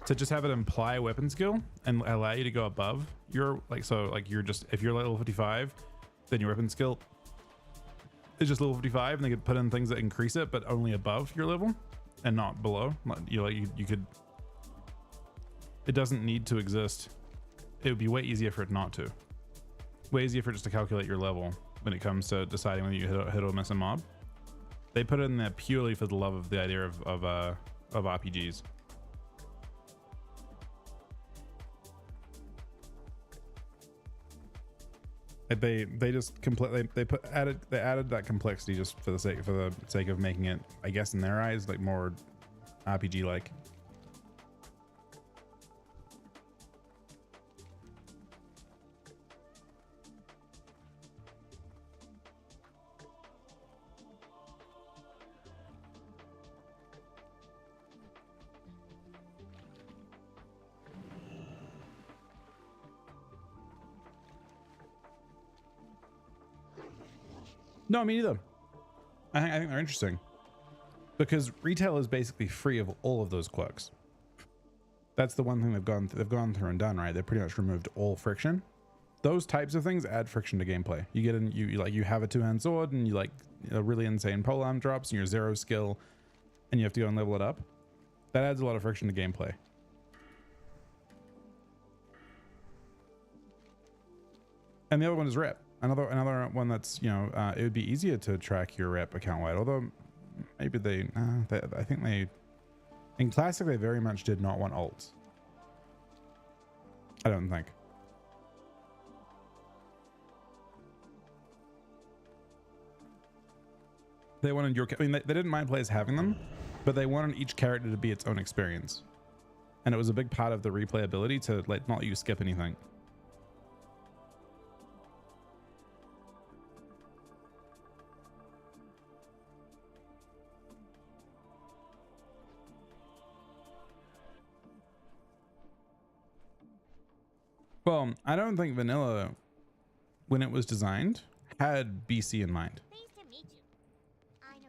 to just have it imply weapon skill and allow you to go above your, like, so like you're just, if you're level 55, then your weapon skill is just level 55 and they could put in things that increase it but only above your level and not below. You could, it doesn't need to exist. It would be way easier for it not to, way easier for it just to calculate your level when it comes to deciding whether you hit or miss a mob. They put it in there purely for the love of the idea of RPGs. They just completely added that complexity just for the sake of making it, I guess in their eyes, like more RPG like. No, me neither. I think they're interesting because retail is basically free of all of those quirks. That's the one thing they've gone through and done, right? They've pretty much removed all friction. Those types of things add friction to gameplay. You get in, you have a two-hand sword and you like a really insane polearm drops and you're 0 skill and you have to go and level it up. That adds a lot of friction to gameplay. And the other one is rep. Another one that's, you know, it would be easier to track your rep account wide, although maybe I think they in Classic they very much did not want ults. I don't think. They wanted your, I mean, they didn't mind players having them, but they wanted each character to be its own experience. And it was a big part of the replayability to like not let you skip anything. Well, I don't think vanilla, when it was designed, had BC in mind.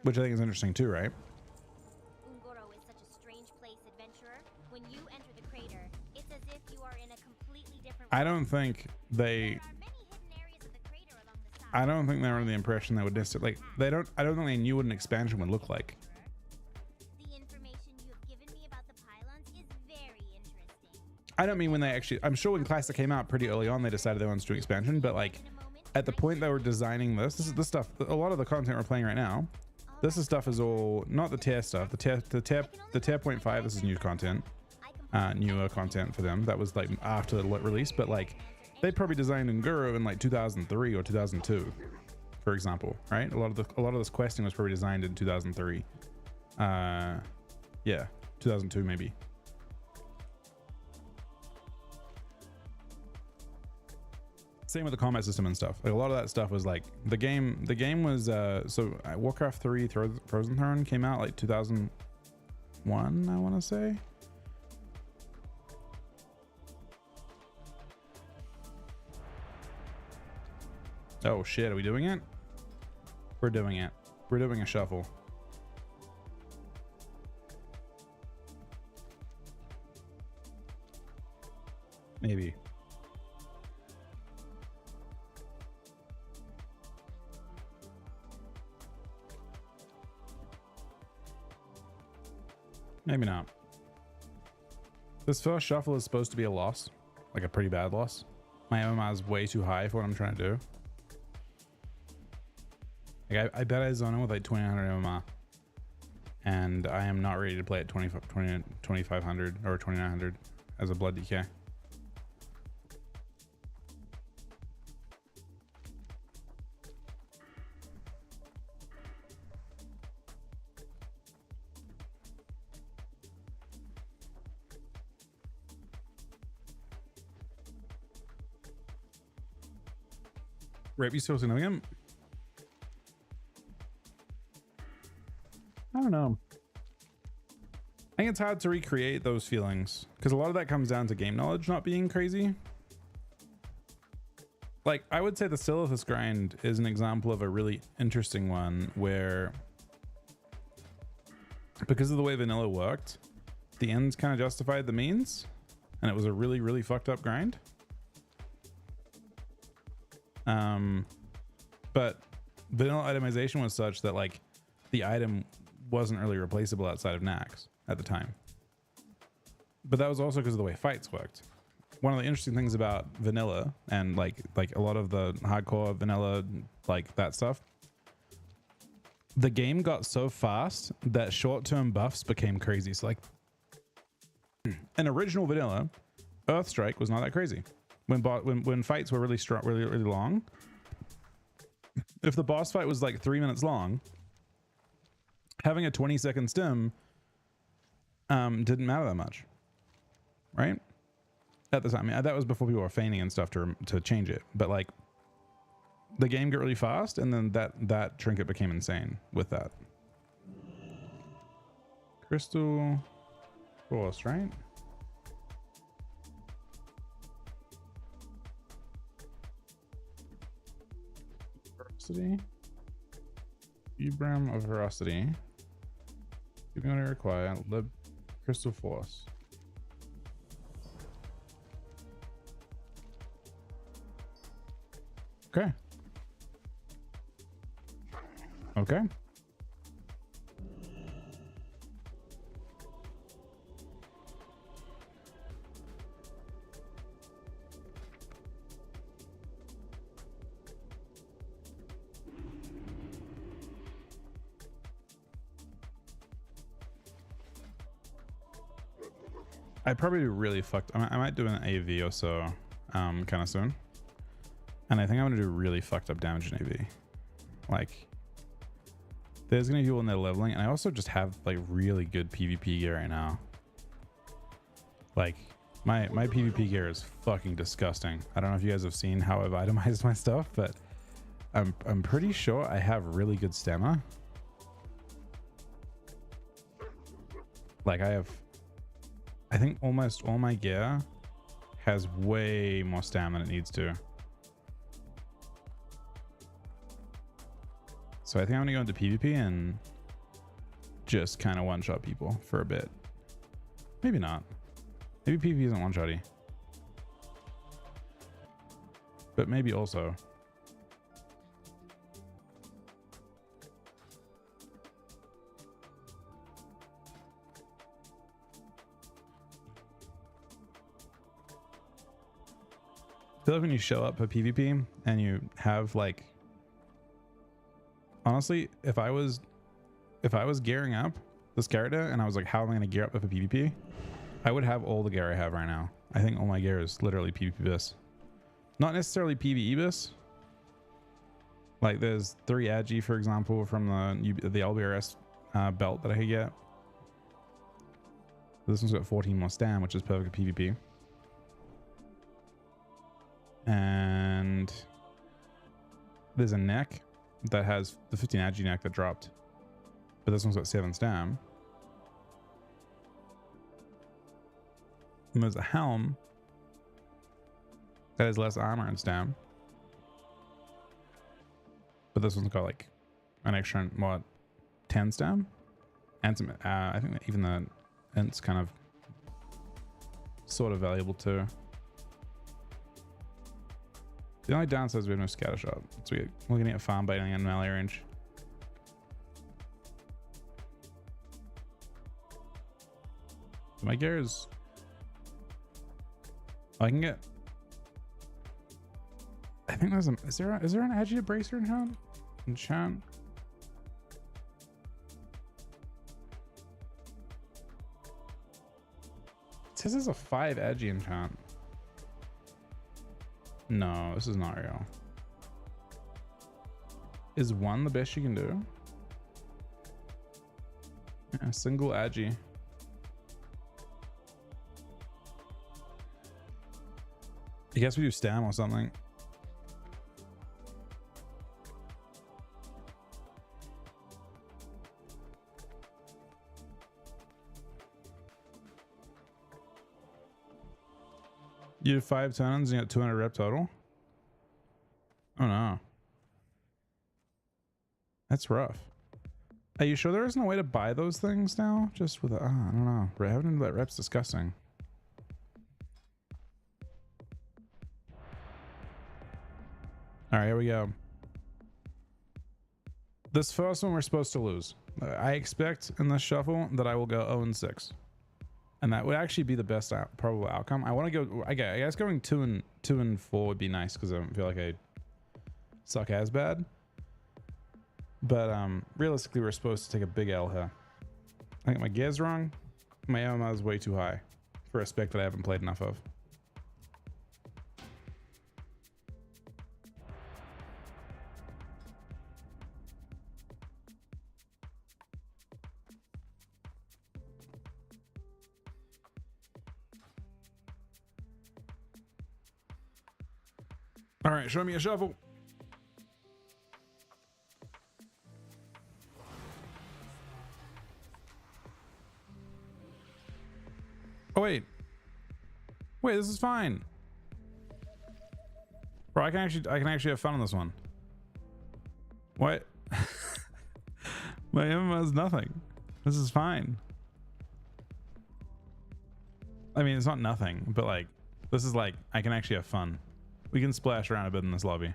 Which I think is interesting too, right? Ungoro is such a strange place, adventurer. When you enter the crater, it's as if you are in a completely different I don't think they... I don't think they were under the impression they would necessarily... Like, I don't think they knew what an expansion would look like. The information you have given me about the pylons is very interesting. I don't mean when they actually... I'm sure when Classic came out pretty early on, they decided they wanted to do expansion, but like, at the point they were designing this is the stuff... A lot of the content we're playing right now, this is stuff is all... Not the tier stuff. The tier 0.5, this is new content. Newer content for them. That was like after the release, but like... They probably designed Ungoro in like 2003 or 2002, for example, right? A lot of this questing was probably designed in 2003. Yeah, 2002 maybe. Same with the combat system and stuff. Like a lot of that stuff was like the game was so Warcraft 3 Frozen Throne came out like 2001, I want to say. Oh shit, are we doing it? We're doing it. We're doing a shuffle. Maybe. Maybe not. This first shuffle is supposed to be a loss. Like a pretty bad loss. My MMR is way too high for what I'm trying to do. Like I bet I zone in with like 2900 MMR. And I am not ready to play at 2500 or 2900 as a blood DK. Rape, you still significant? I don't know. I think it's hard to recreate those feelings because a lot of that comes down to game knowledge not being crazy. Like, I would say the Silithus grind is an example of a really interesting one where, because of the way vanilla worked, the ends kind of justified the means, and it was a really, really fucked up grind. But vanilla itemization was such that like the item wasn't really replaceable outside of Nax at the time. But that was also because of the way fights worked. One of the interesting things about vanilla and like a lot of the hardcore vanilla, like that stuff, the game got so fast that short-term buffs became crazy. So like in original vanilla, Earthstrike was not that crazy. When fights were really strong, really long, if the boss fight was like 3 minutes long, having a 20-second stim didn't matter that much, right? At the time. I mean, that was before people were feigning and stuff to change it. But like, the game got really fast, and then that trinket became insane with that. Crystal Force, right? Veracity. Vibram of Veracity. Give me what I require. Lib Crystal Force. Okay. Okay. I probably really fucked. I might do an AV or so, kind of soon. And I think I'm gonna do really fucked up damage in AV. Like, there's gonna be people in there leveling, and I also just have like really good PvP gear right now. Like, my PvP gear is fucking disgusting. I don't know if you guys have seen how I've itemized my stuff, but I'm pretty sure I have really good stamina. Like, I think almost all my gear has way more stamina than it needs to. So I think I'm gonna go into PvP and just kind of one-shot people for a bit. Maybe not. Maybe PvP isn't one-shotty. But maybe also. I feel like when you show up for PvP and you have like, honestly, if I was gearing up this character and I was like, how am I going to gear up for PvP? I would have all the gear I have right now. I think all my gear is literally PvP bis. Not necessarily PvE bis. Like there's 3 Agi, for example, from the LBRS belt that I could get. This one's got 14 more stam, which is perfect for PvP. And there's a neck that has the 15 Agi neck that dropped, but this one's got 7 stam. And there's a helm that has less armor and stam, but this one's got like an extra, what, 10 stam, and some I think even the int's kind of sort of valuable too. The only downside is we have no scatter shot, so we're gonna get farm baiting in melee range. My gear is, I can get, I think there's is there an Agi Bracer enchant? It says there's a 5 Agi enchant. No, this is not real. Is 1 the best you can do? Yeah, single Agi. I guess we do stam or something. You did 5 turns and you got 200 rep total? Oh no. That's rough. Are you sure there isn't a way to buy those things now? Just with I don't know. Having that rep's disgusting. Alright, here we go. This first one we're supposed to lose. I expect in this shuffle that I will go 0-6. And that would actually be the best probable outcome. I want to go. I guess going 2 and 4 would be nice because I don't feel like I suck as bad. But realistically, we're supposed to take a big L here. I think my gear's wrong. My MMO is way too high for a spec that I haven't played enough of. All right, show me a shovel. Oh wait, this is fine, bro. I can actually have fun on this one. What? My MMO is nothing. This is fine. I mean, it's not nothing, but like, this is like, I can actually have fun. We can splash around a bit in this lobby.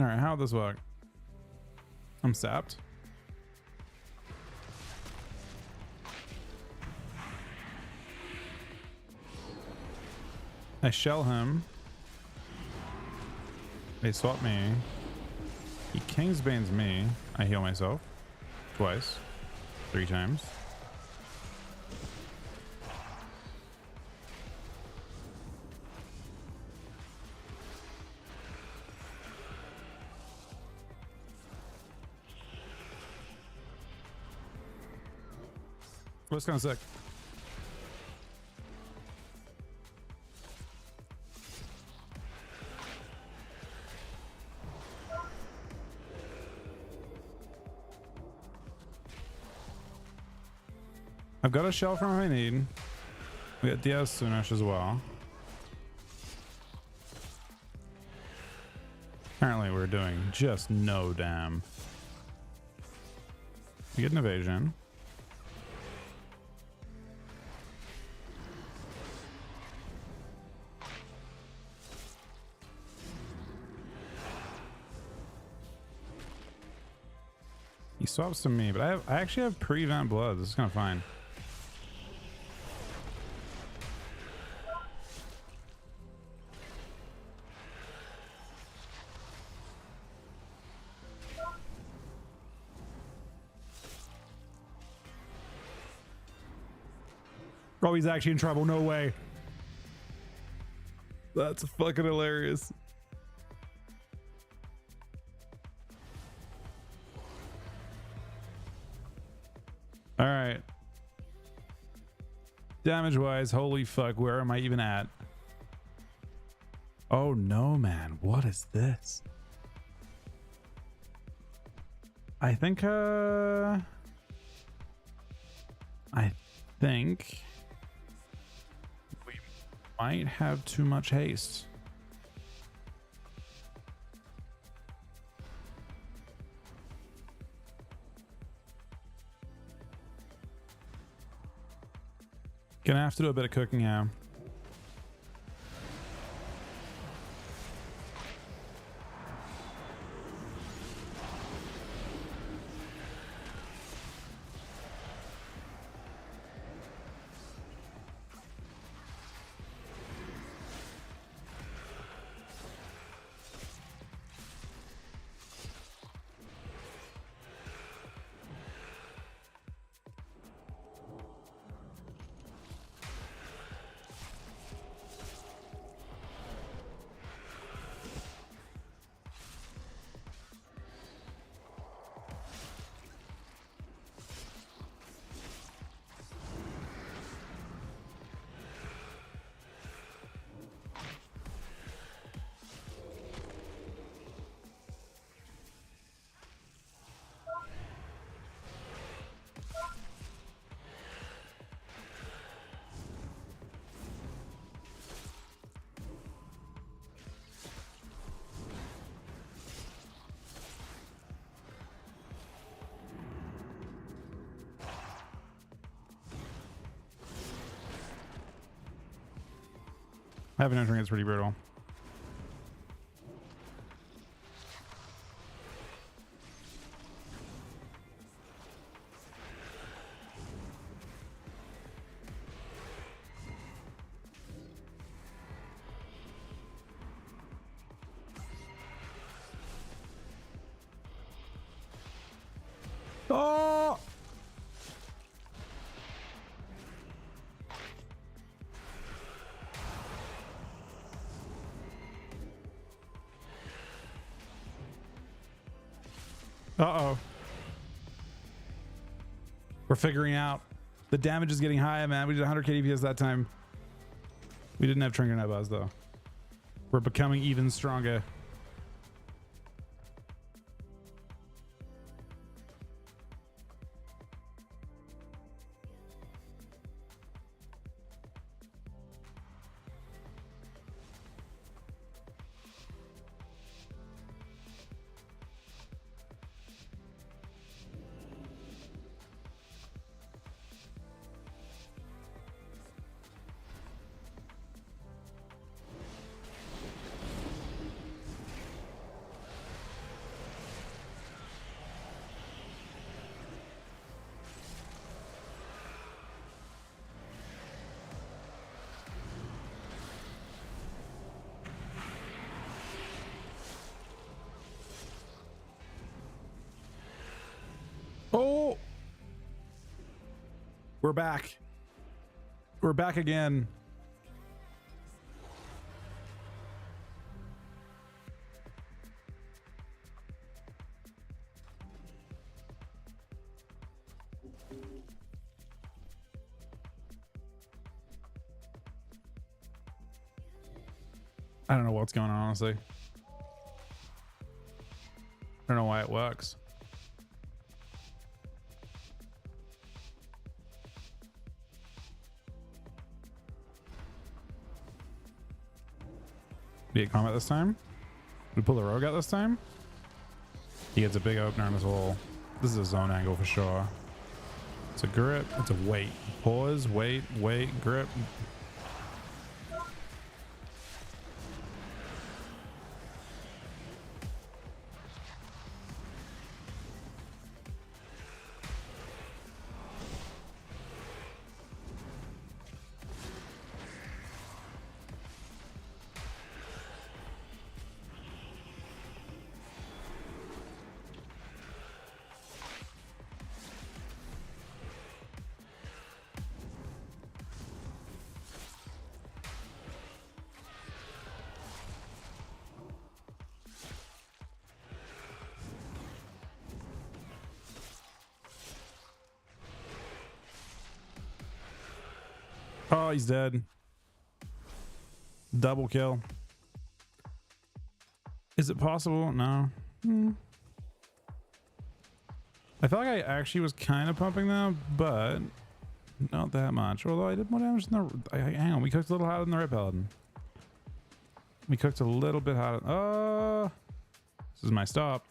All right, how'd this work? I'm sapped. I shell him. They swap me. He Kingsbanes me. I heal myself. Twice. 3 times. That's kind of sick. I've got a shell from if I need. We got Diaz Sunesh as well. Apparently we're doing just no damn. We get an evasion. He swaps to me, but I actually have prevent blood. This is kind of fine. Oh, he's actually in trouble. No way. That's fucking hilarious. All right. Damage wise, holy fuck, where am I even at? Oh no, man. What is this? I think we might have too much haste. Gonna have to do a bit of cooking now. Having entering is pretty brutal. Uh-oh. We're figuring out. The damage is getting higher, man. We did 100 KDPS that time. We didn't have Trinket Night Buzz, though. We're becoming even stronger. Oh, we're back. We're back again. I don't know what's going on, honestly. I don't know why it works. Be at combat this time. We pull the rogue out this time. He gets a big opener on his wall. This is a zone angle for sure. It's a grip. It's a wait. Pause. Wait. Wait. Grip. Oh, he's dead. Double kill. Is it possible? No. I felt like I actually was kind of pumping them, but not that much. Although I did more damage than the... hang on, we cooked a little harder than the Red Paladin. We cooked a little bit harder. Oh, this is my stop.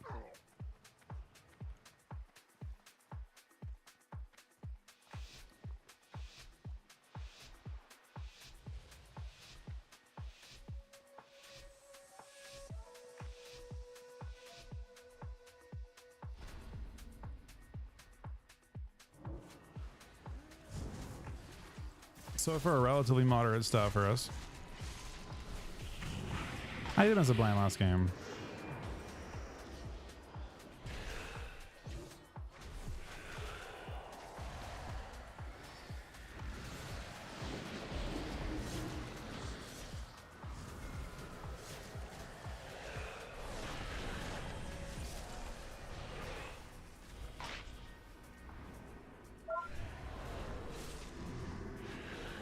So for a relatively moderate start for us. I did miss a blind last game.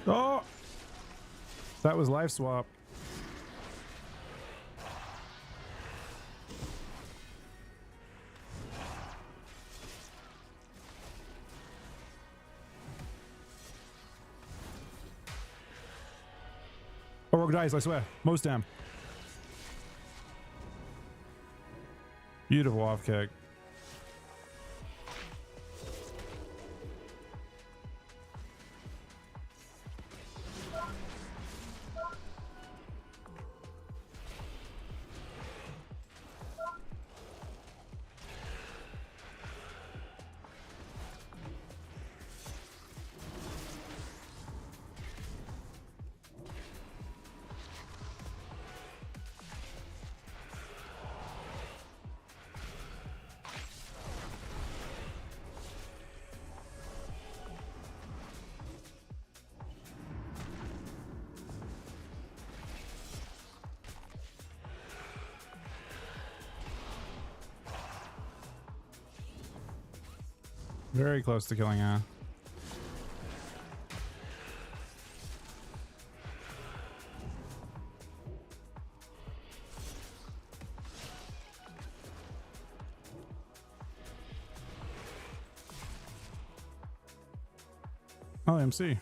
Oh, that was life swap. Oh, rogue dies, I swear. Most damn. Beautiful off kick. Very close to killing her. Oh, MC.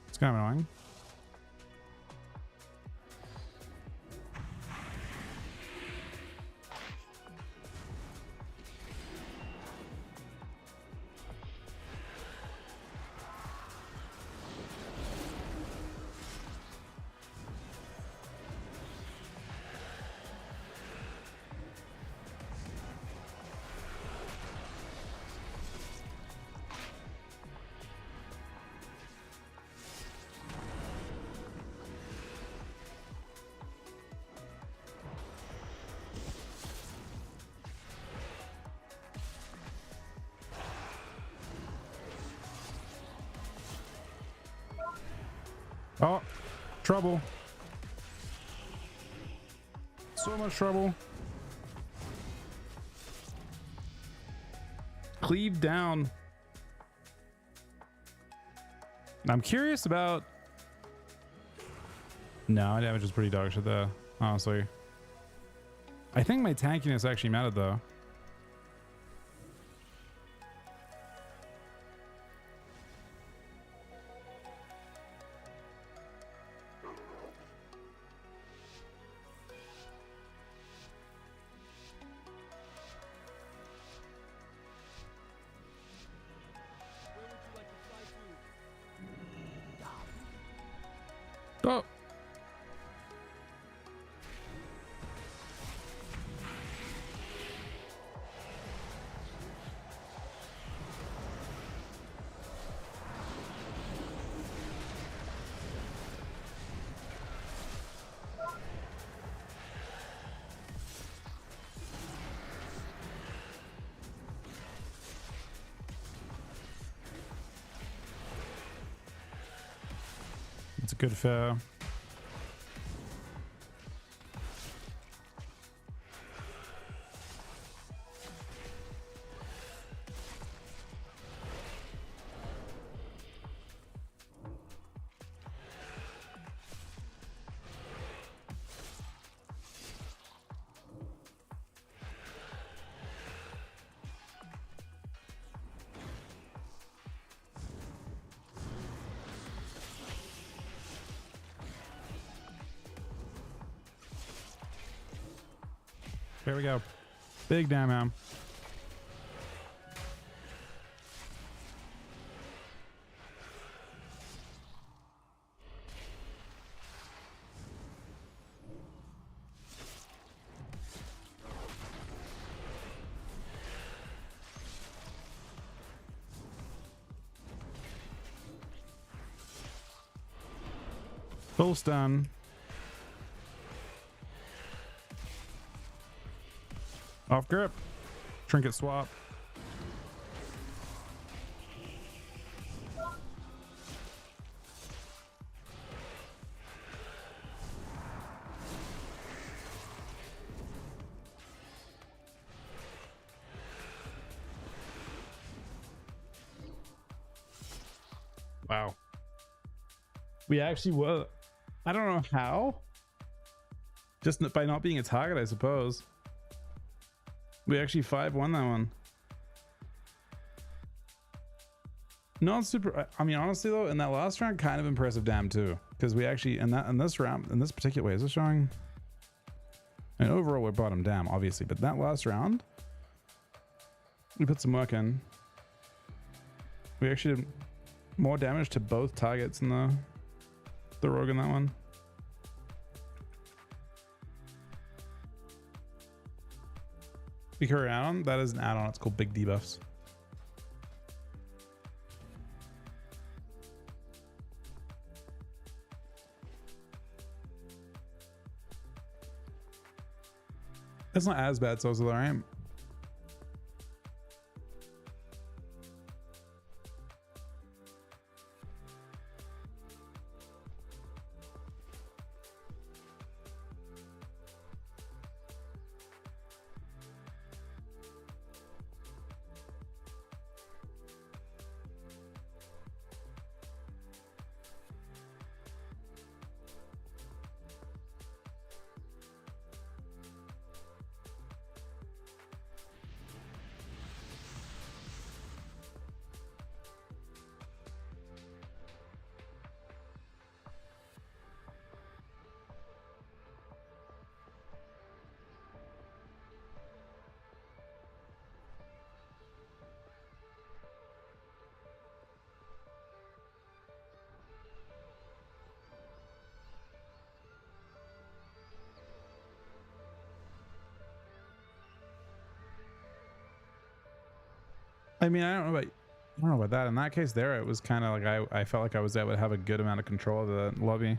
It's kind of annoying. Oh, trouble. So much trouble. Cleave down. I'm curious about... No, my damage is pretty dog shit though, honestly. I think my tankiness actually mattered though. Oh. It's a good fair. There we go. Big damn am. Full stun. Off grip. Trinket swap. Wow. We actually were. I don't know how. Just by not being a target, I suppose. We actually 5-1 that one. Not super. I mean, honestly though, in that last round, kind of impressive damn too, because we actually in this round, in this particular way, is this showing? And overall, we're bottom damn, obviously, but that last round, we put some work in. We actually did more damage to both targets in the rogue in that one. Recurring add-on? That is an add-on. It's called Big Debuffs. That's not as bad, so it's alright. I mean, I don't know about that. In that case, there it was kind of like I felt like I was able to have a good amount of control of the lobby.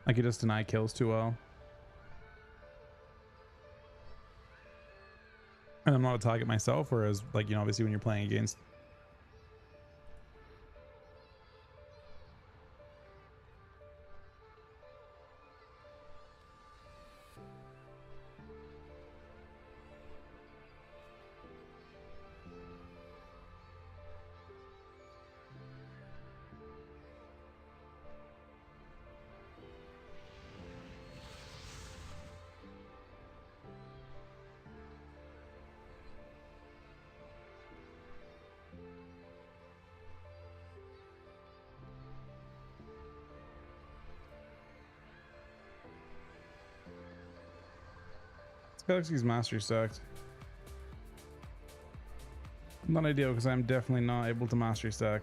I could just deny kills too well, and I'm not a target myself. Whereas, like, you know, obviously when you're playing against. Galaxy's mastery stacked. Not ideal because I'm definitely not able to mastery stack.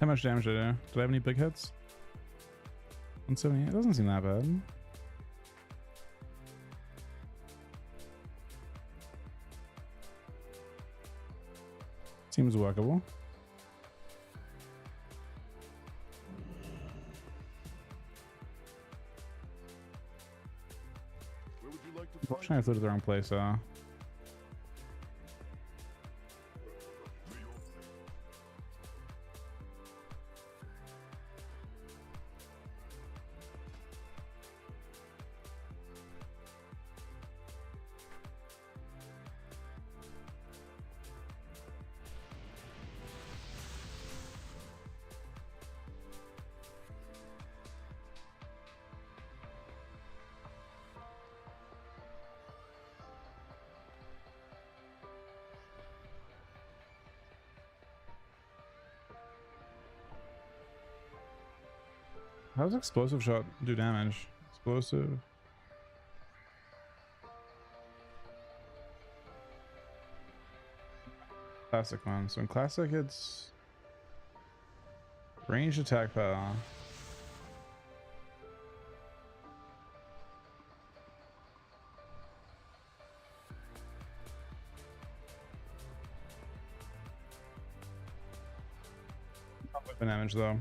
How much damage did I do? Did I have any big hits? 178? It doesn't seem that bad. Seems workable. Where would you like to Unfortunately, I flew to the wrong place. How does explosive shot do damage? Explosive. Classic one. So in classic, it's ranged attack power. Not weapon damage though.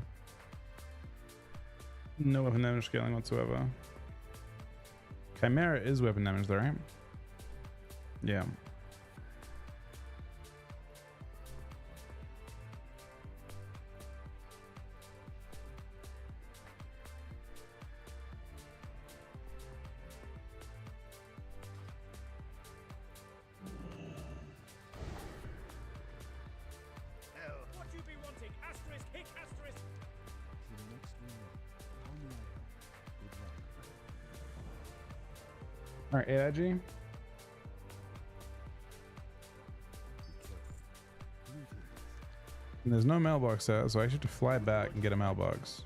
No weapon damage scaling whatsoever. Chimera is weapon damage though, right? Yeah. What you be wanting? Asterisk, hick, asterisk. All right, AIG. And there's no mailbox out, so I should have to fly back and get a mailbox.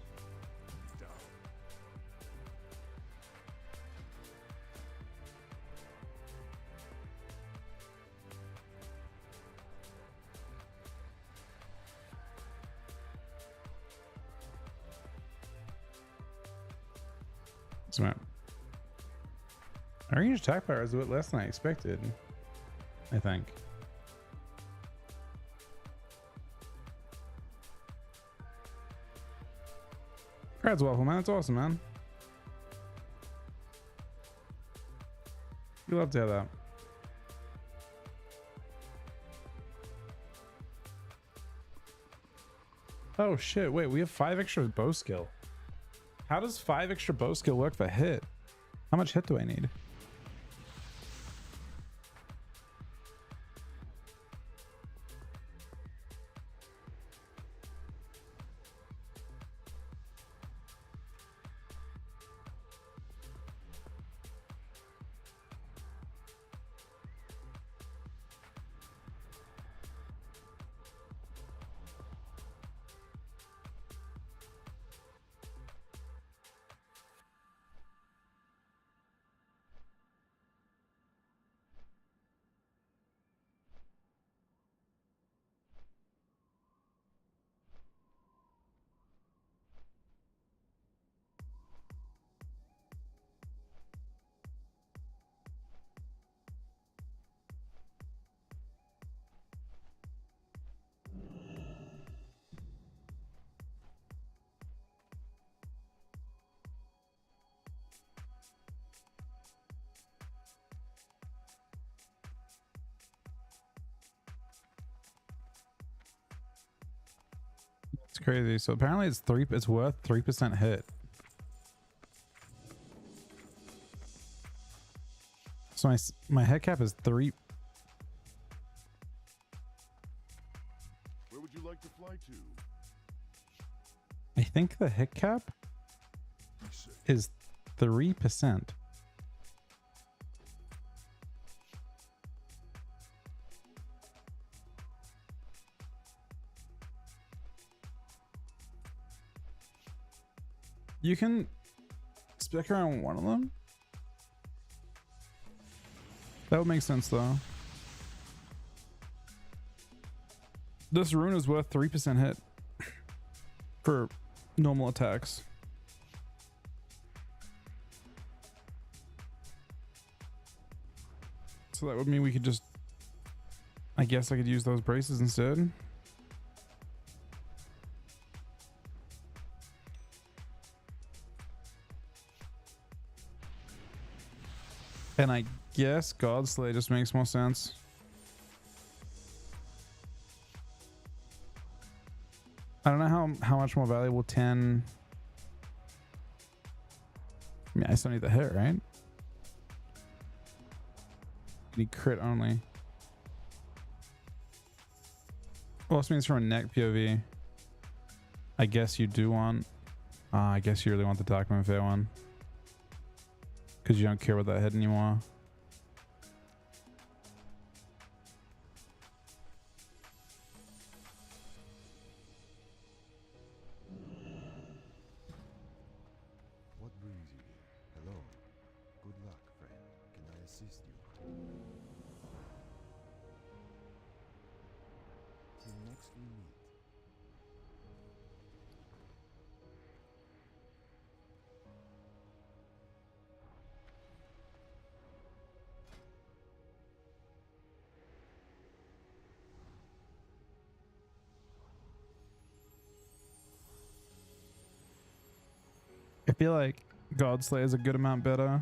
Smart. Our range attack power is a bit less than I expected, I think. Congrats, Waffle Man. That's awesome, man. We love to have that. Oh shit, wait, we have 5 extra bow skill. How does 5 extra bow skill work for hit? How much hit do I need? It's crazy. So apparently it's worth 3% hit. So my head cap is 3. Where would you like to fly to? I think the hit cap is 3%. You can spec around one of them. That would make sense though. This rune is worth 3% hit for normal attacks. So that would mean we could just, I guess I could use those braces instead. And I guess Godslay just makes more sense. I don't know how much more valuable 10. I mean, I still need the hit, right? Need crit only. Well, this means from a neck POV. I guess you do want. I guess you really want the Document Fair one. Because you don't care about that head anymore. What brings you here? Hello. Good luck, friend. Can I assist you? Till next we meet. I feel like Godslay is a good amount better.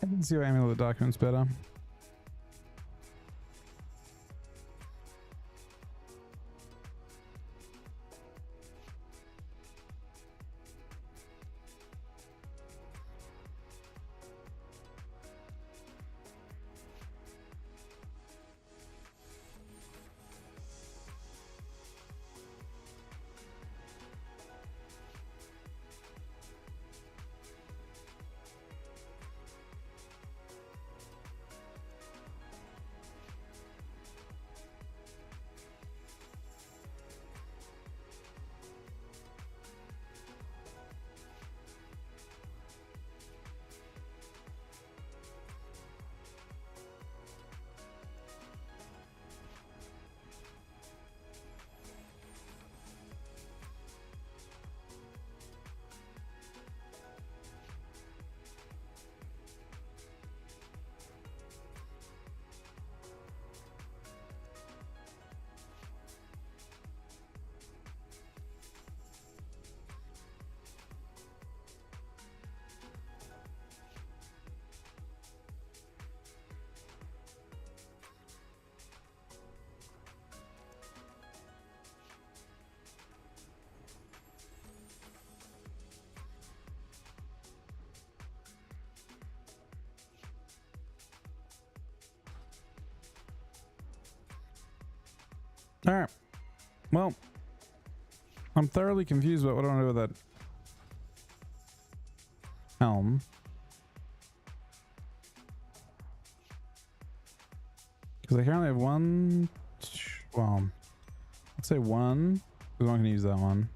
I can see why Amulet of the Document's better. All right. Well, I'm thoroughly confused about what I want to do with that helm. Because I currently have one. Well, let's say one. I'm not going to use that one.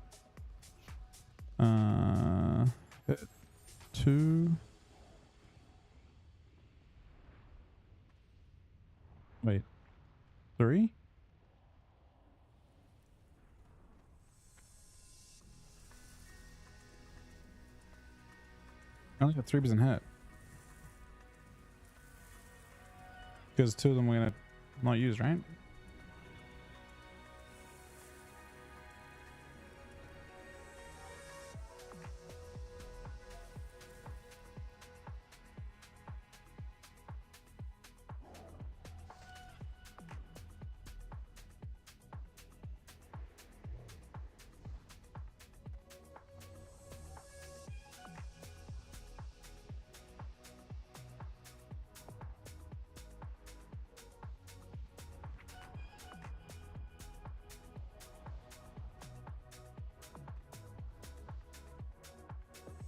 2. Wait. 3? I only got 3% hit. Because 2 of them we're gonna not use, right?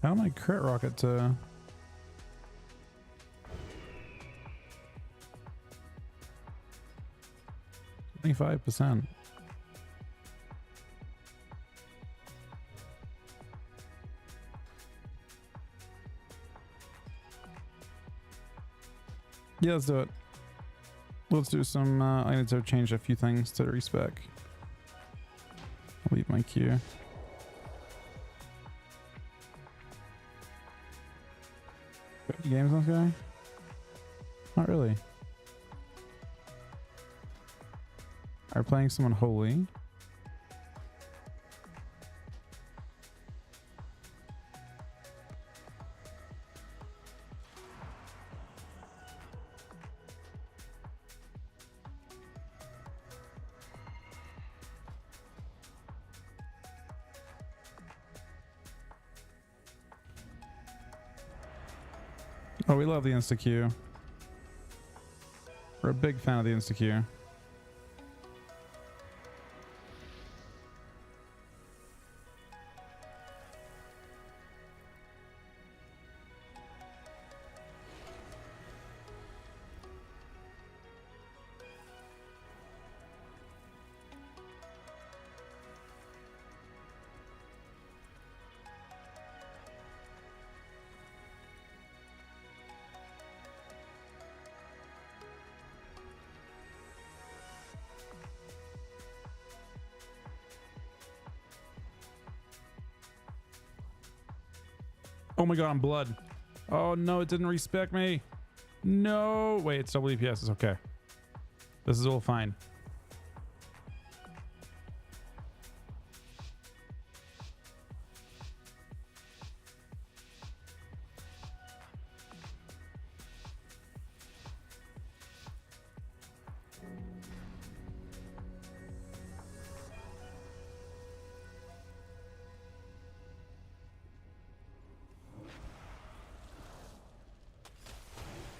How am I crit rocket to 25%? Yeah, let's do it. Let's do some I need to change a few things to respec. I'll leave my queue. Games on this guy? Not really. Are playing someone holy? Oh, we love the insta-queue. We're a big fan of the insta-queue. Oh my god, I'm blood. Oh no, it didn't respec me. No. Wait, it's double DPS. It's okay. This is all fine.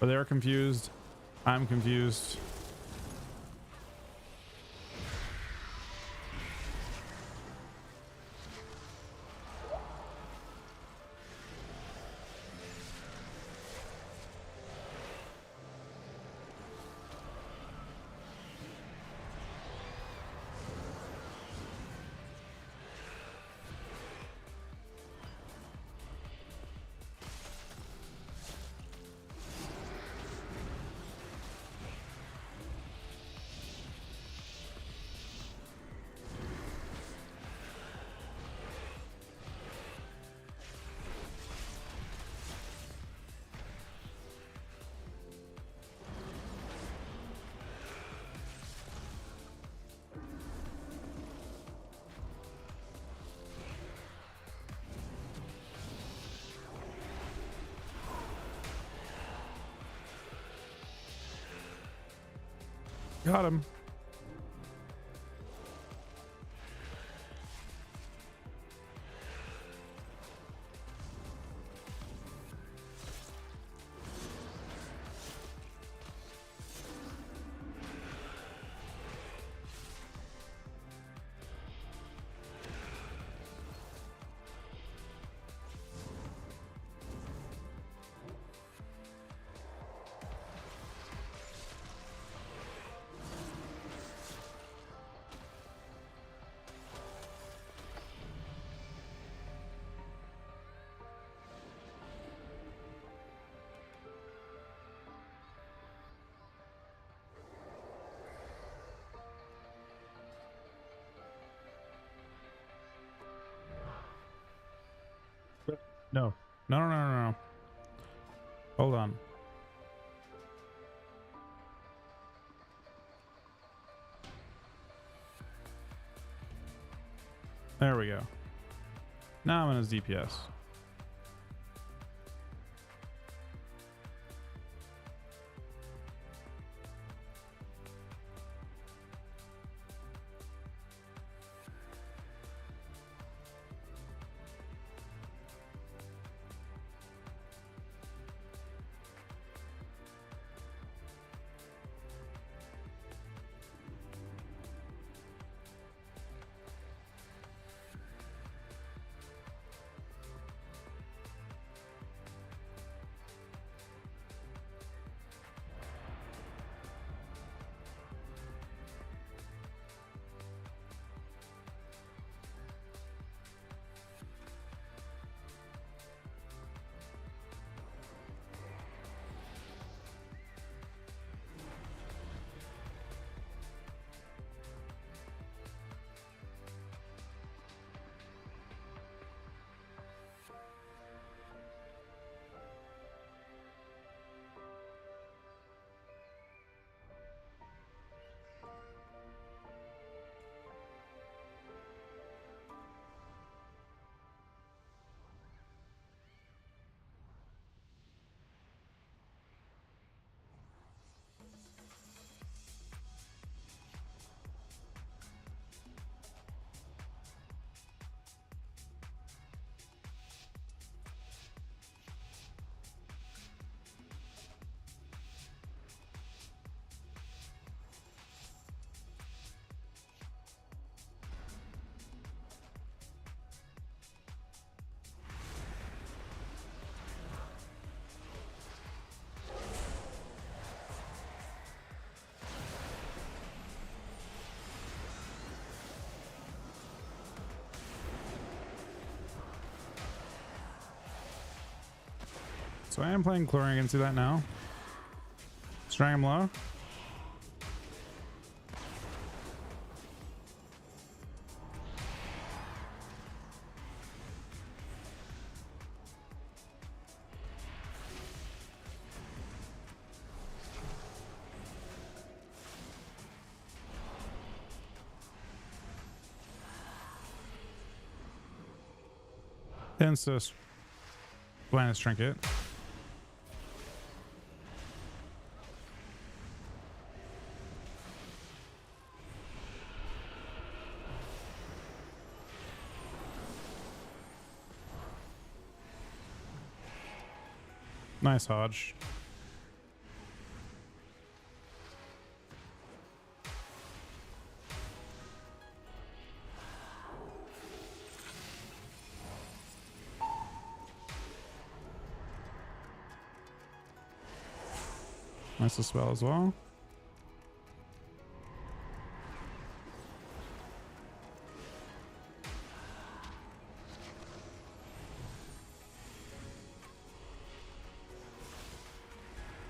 But they're confused. I'm confused. Got him. No. No, no, no, no, no. Hold on. There we go. Now I'm in his DPS. So I am playing Chlorine, I can see that now. Strang him low. Insist. Blindness Trinket. Nice Hodge. Nice spell as well.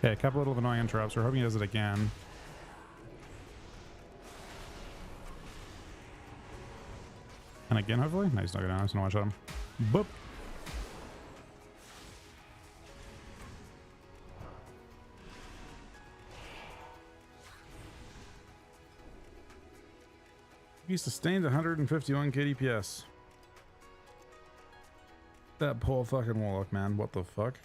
Okay, a couple little annoying interrupts. We're hoping he does it again. And again, hopefully. No, he's not gonna. I'm just gonna one-shot him. Boop. He sustained 151 KDPS. That poor fucking Warlock, man. What the fuck?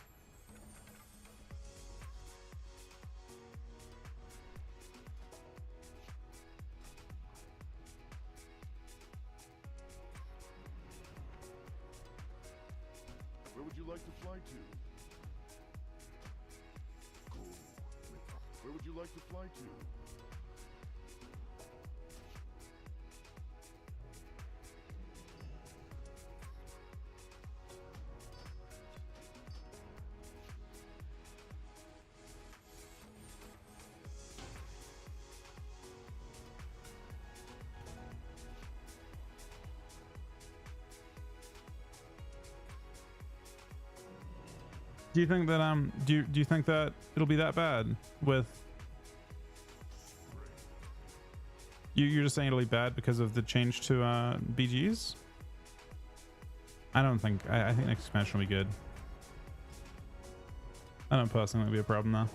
Where would you like to fly to? Cool. Where would you like to fly to? Do you think that do you think that it'll be that bad with you're just saying it'll be bad because of the change to BGs? I don't think. I think next expansion will be good. I don't personally think it'll be a problem though.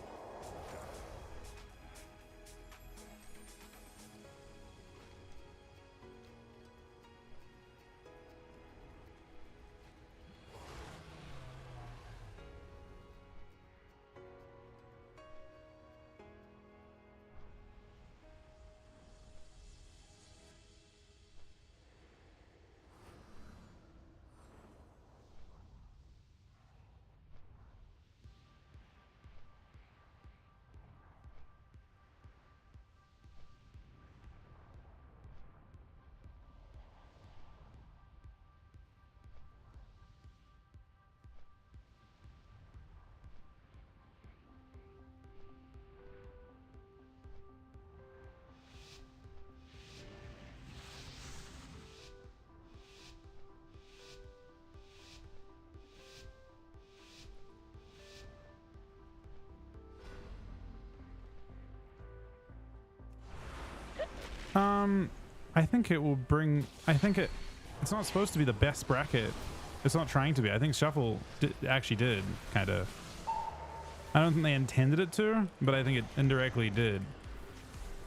I think it will bring. I think it's not supposed to be the best bracket. It's not trying to be. I think Shuffle actually did kind of. I don't think they intended it to, but I think it indirectly did.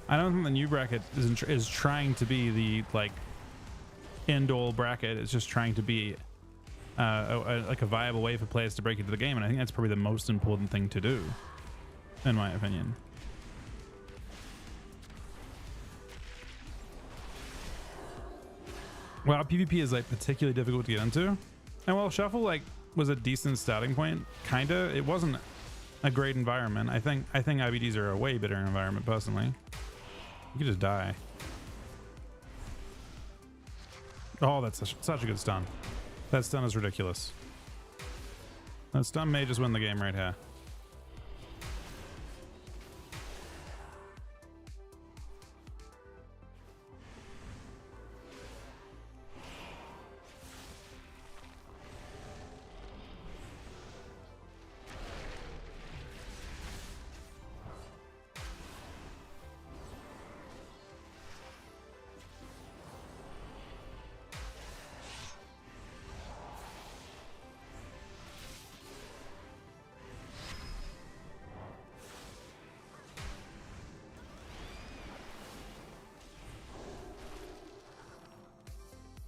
I don't think the new bracket is trying to be the like end all bracket. It's just trying to be like a viable way for players to break into the game, and I think that's probably the most important thing to do, in my opinion. Well, PvP is like particularly difficult to get into, and while Shuffle like was a decent starting point, kinda, it wasn't a great environment. I think IBDs are a way better environment personally. You could just die. Oh, that's such a good stun. That stun is ridiculous. That stun may just win the game right here.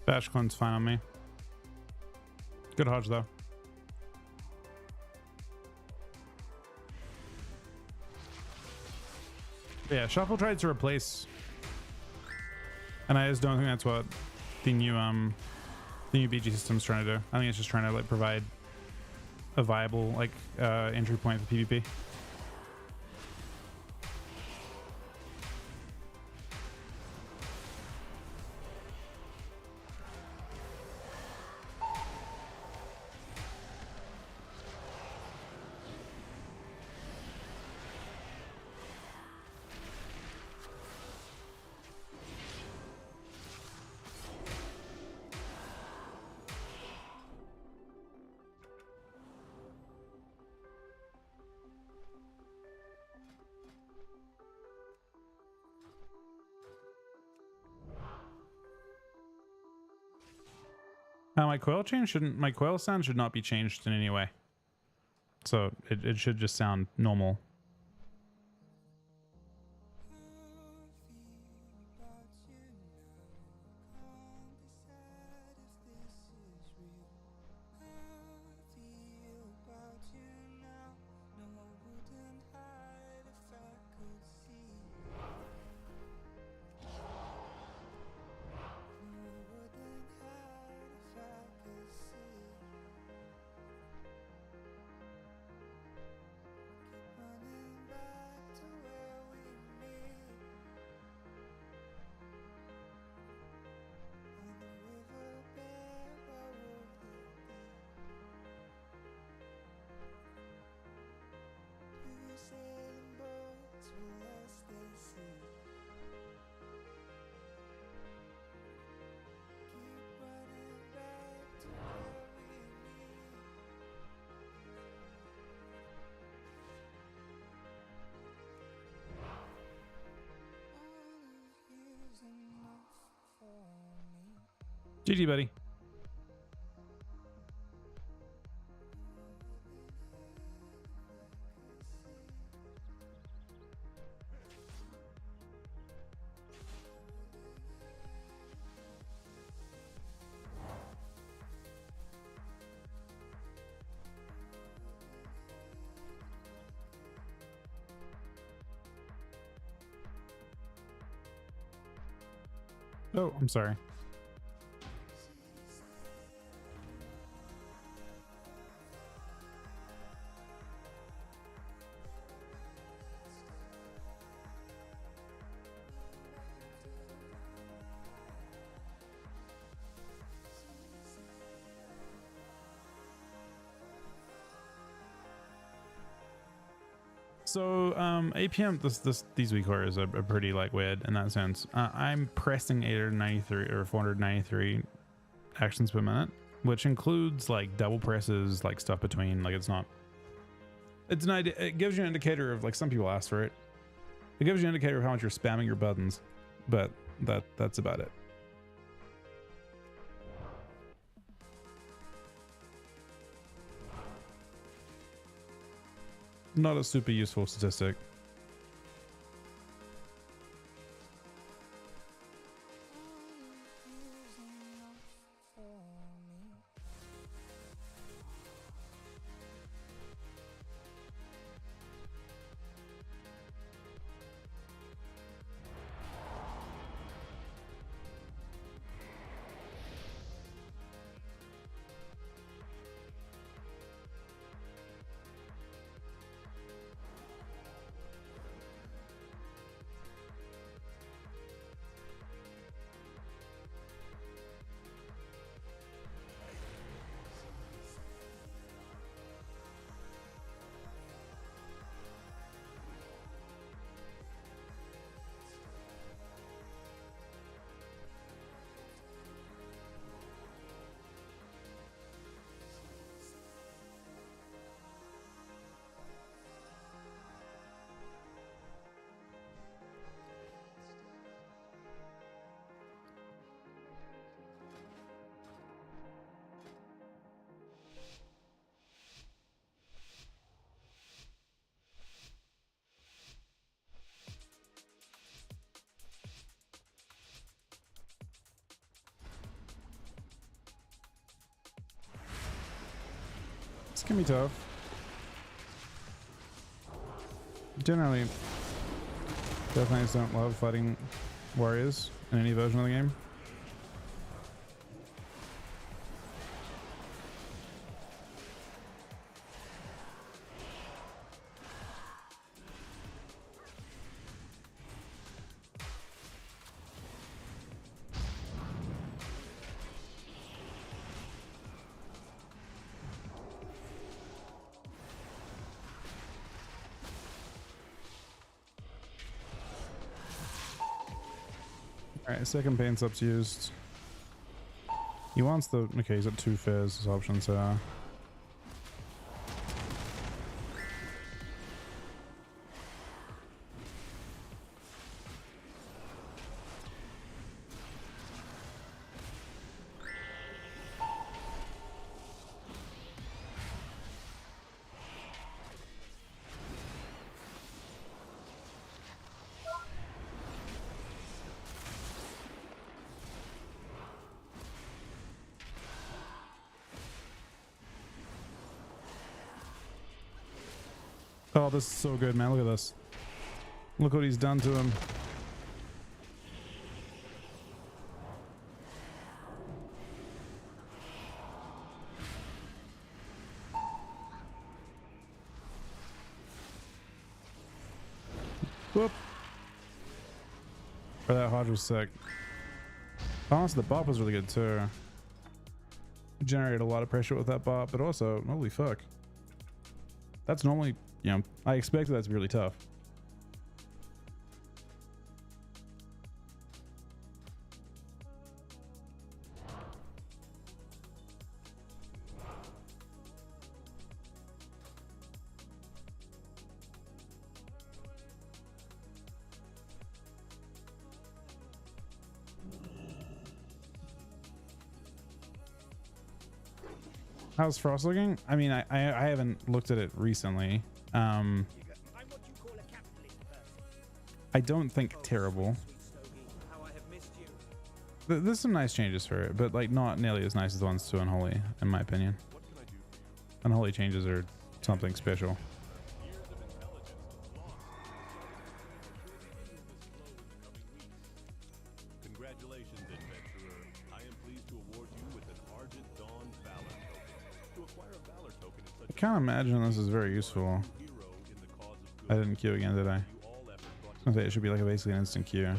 Bashclun's fine on me. Good Hodge though. But yeah, Shuffle tried to replace, and I just don't think that's what the new BG system's trying to do. I think it's just trying to like provide a viable like entry point for PvP. My coil sound should not be changed in any way. So it should just sound normal. GG, buddy. Oh, I'm sorry. So APM these week orders are pretty like weird in that sense. I'm pressing 893 or 493 actions per minute, which includes like double presses, like stuff between. Like it's an idea. It gives you an indicator of like some people ask for it. It gives you an indicator of how much you're spamming your buttons, but that's about it. Not a super useful statistic. This can be tough. Generally, Death Knights don't love fighting warriors in any version of the game. Alright, second pain sub's used. He wants the... Okay, he's got 2 fears as options, so... Oh, this is so good, man. Look at this. Look what he's done to him. Whoop. Oh, that Hodge was sick. Honestly, the bop was really good too. Generated a lot of pressure with that bop, but also, holy fuck. That's normally, you know, I expected that to be really tough. How's Frost looking? I mean, I haven't looked at it recently. I don't think terrible. There's some nice changes for it, but like not nearly as nice as the ones to Unholy, in my opinion. Unholy changes are something special. Congratulations, can't imagine this is very useful. I didn't queue again, did I? I think it should be like basically an instant queue.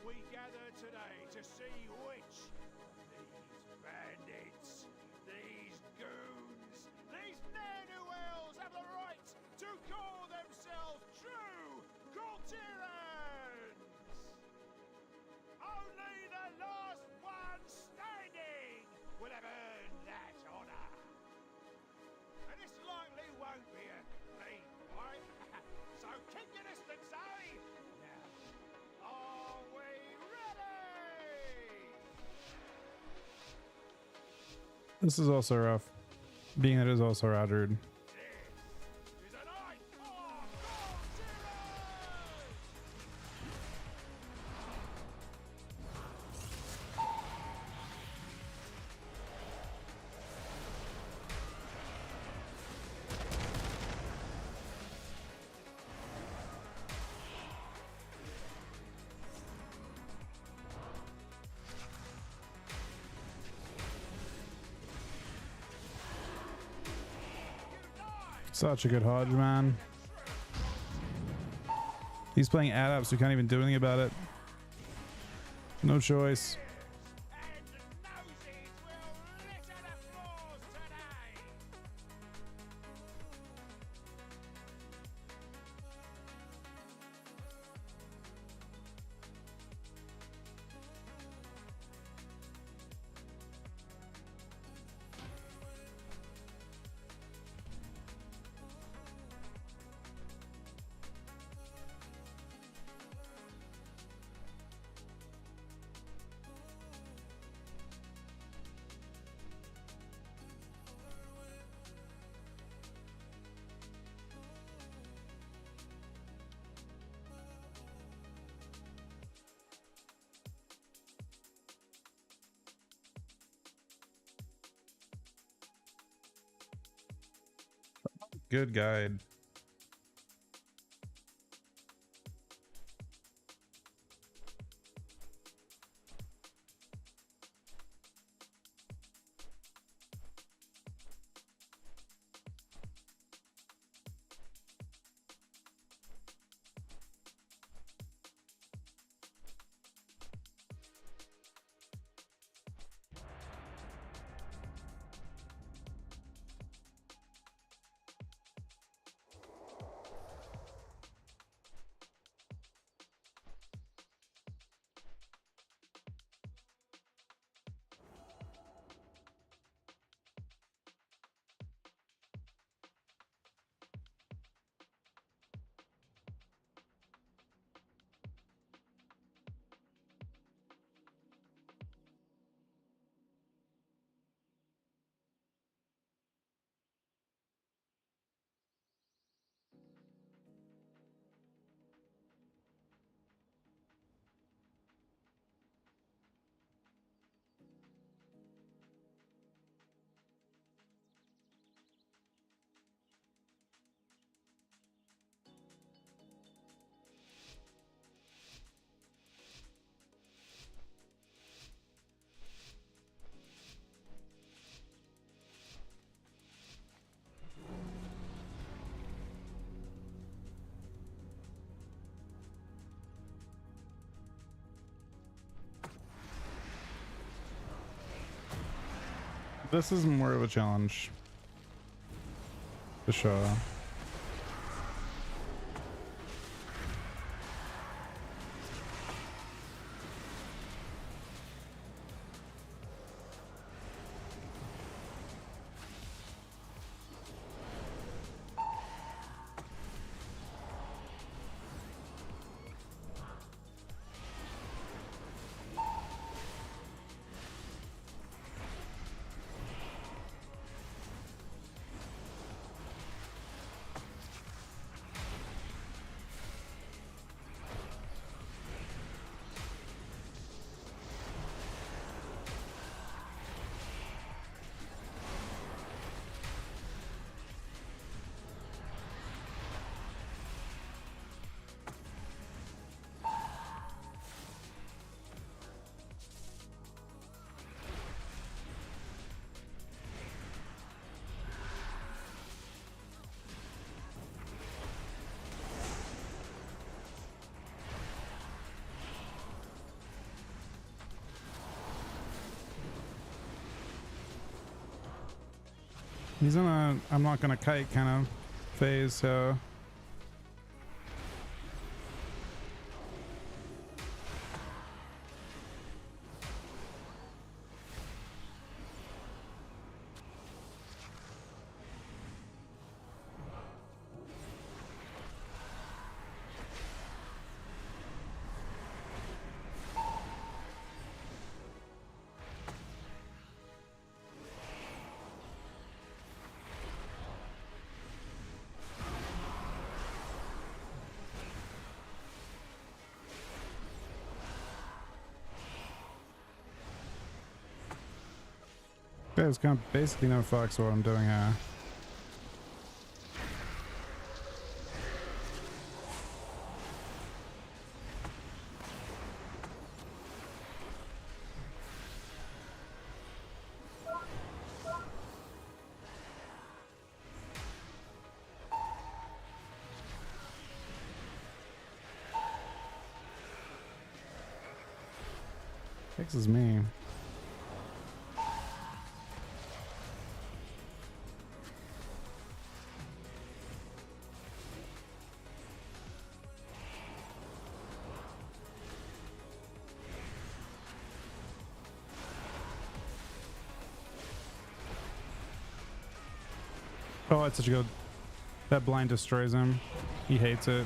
We gather today to see which these bandits, these goons, these ne'er-do-wells have the right to call themselves true Galterians! Only the last one standing will have earned that honor. And this likely won't be a clean fight, so keep your distance, eh? Now, are we ready? This is also rough, being that it is also routed. Such a good Hodge, man. He's playing AdApps, so we can't even do anything about it. No choice. Good guide. This is more of a challenge for sure. He's in a I'm not gonna kite kind of phase, so there's kind of basically no fucks what I'm doing here. Fixes me. Oh, it's such a good. That blind destroys him. He hates it.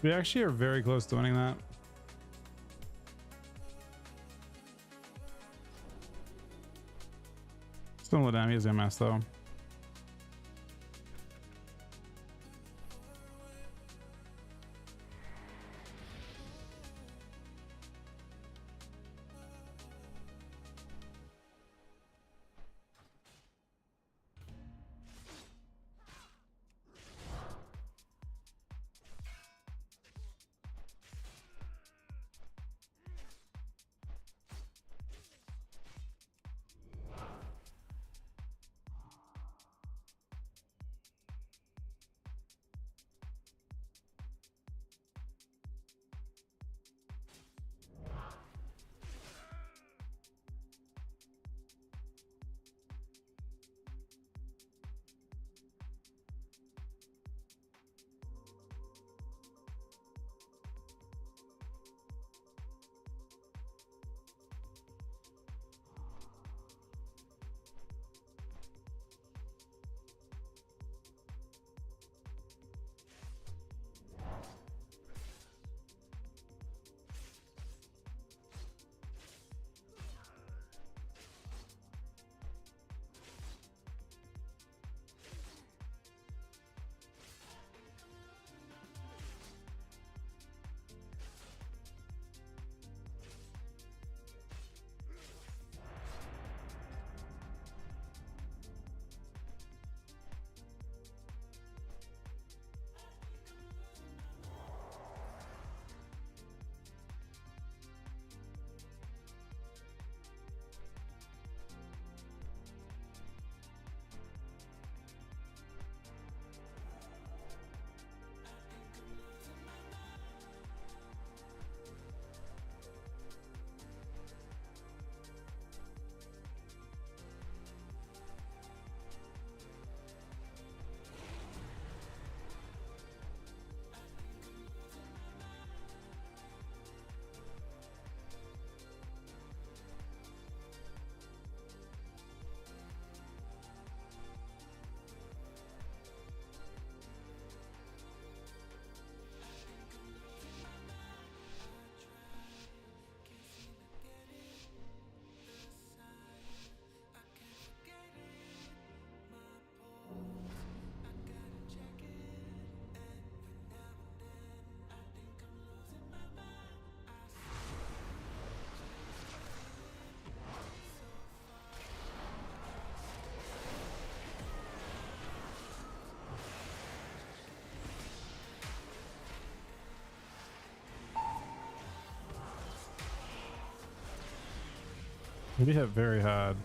We actually are very close to winning that. Still no damn, he's a mess though. He hit very hard.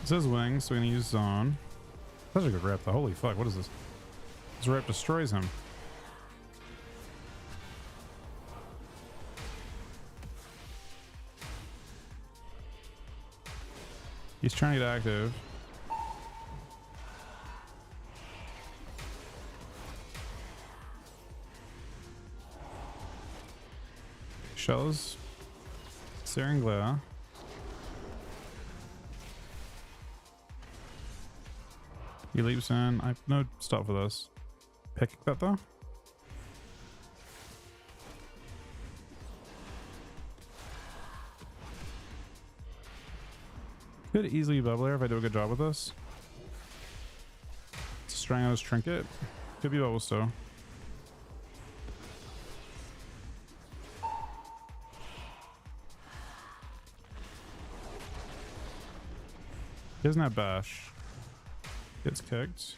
It says wings, so we're gonna use zone. Such a good rep though. Holy fuck, what is this? This rep destroys him. He's trying to get active. Shells. Searing glare. He leaps in. I have no stop for this. Picking that though. Could easily be bubble here if I do a good job with this. It's a Strango's trinket. Could be bubble still. He doesn't have bash. Gets kicked.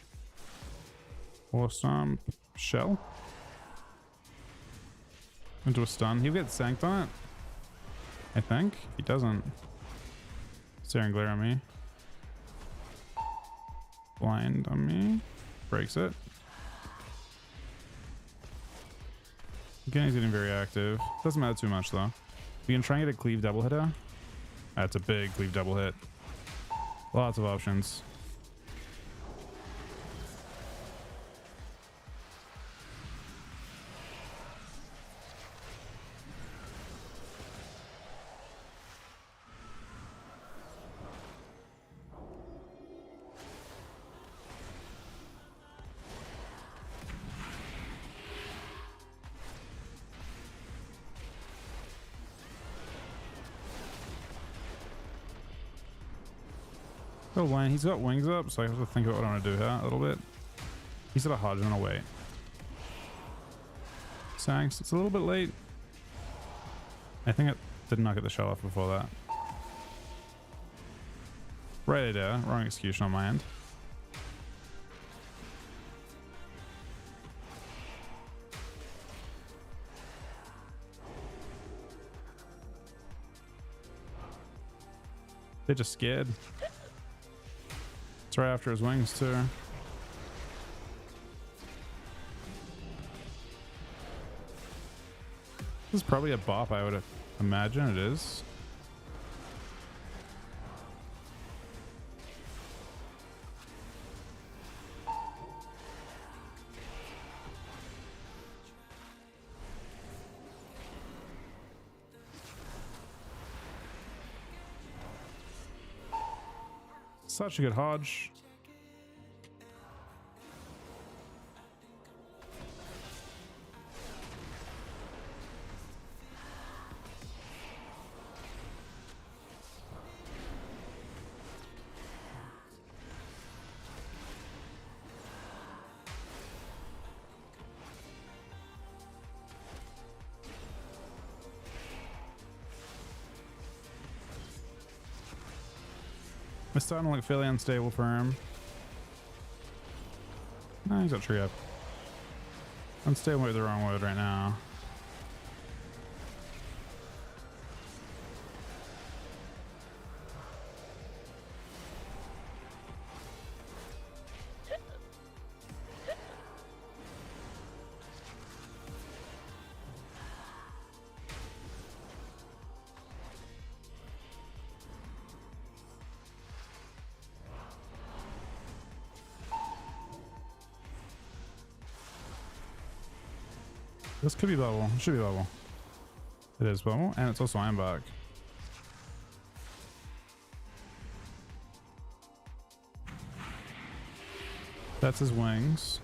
Or some shell. Into a stun. He'll get sanked on it. I think. He doesn't. Searing glare on me. Blind on me. Breaks it. Again, he's getting very active. Doesn't matter too much though. We can try and get a cleave double hitter. That's a big cleave double hit. Lots of options. Oh, line. He's got wings up, so I have to think about what I want to do here a little bit. He's got a Hodge on a wait. Sanks, it's a little bit late. I think it did not get the shell off before that. Right idea, wrong execution on my end. They're just scared. It's right after his wings too. This is probably a bop, I would imagine it is. Such a good Hodge. It's starting to look fairly unstable for him. No, he's got tree up. Unstable might be the wrong word right now. This could be bubble. It should be bubble. It is bubble, and it's also ironbark. That's his wings.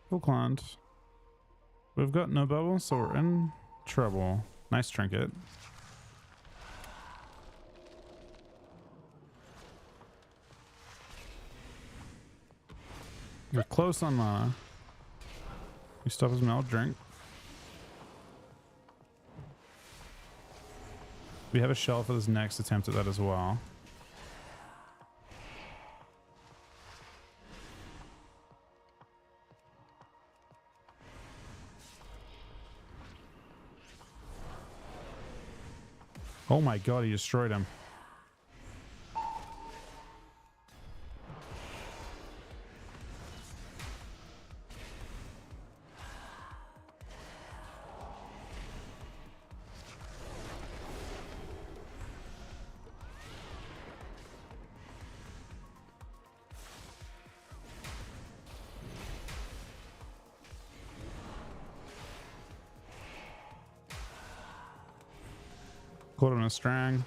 Full climbed. We've got no bubble, so we're in trouble. Nice trinket. You're close on mana. You stuff his mouth, drink. We have a shell for this next attempt at that as well. Oh my god, he destroyed him. Caught him in a strang.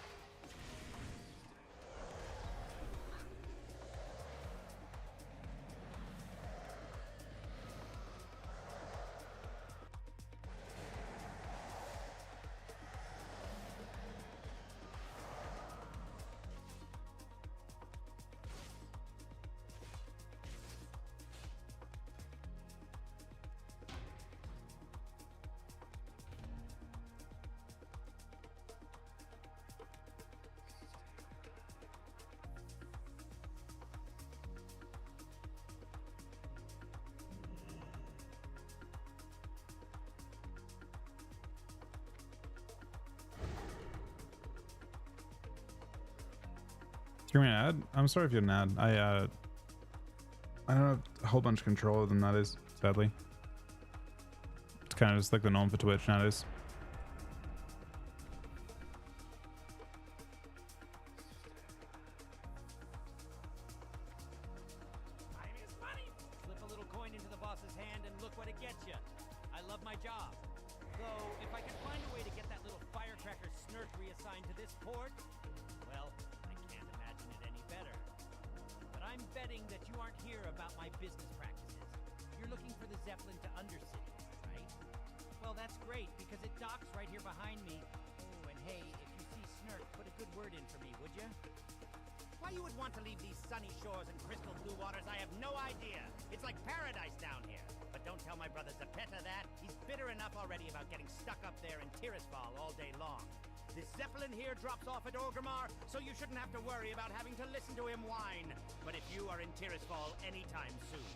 You're an ad? I'm sorry if you're an ad. I don't have a whole bunch of control other than that is, sadly. It's kind of just like the norm for Twitch nowadays. Time is money. Slip a little coin into the boss's hand and look what it gets you. I love my job. Though, if I could find a way to get that little firecracker snurk reassigned to this port, well, I can't imagine it any better. But I'm betting that you aren't here about my business practices. You're looking for the Zeppelin to Undercity, right? Well, that's great, because it docks right here behind me. Oh, and hey, if you see Snurk, put a good word in for me, would you? Why you would want to leave these sunny shores and crystal blue waters, I have no idea. It's like paradise down here. But don't tell my brother Zepeta that. He's bitter enough already about getting stuck up there in Tirisfal all day long. This Zeppelin here drops off at Orgrimmar, so you shouldn't have to worry about having to listen to him whine. But if you are in Tirisfal anytime soon,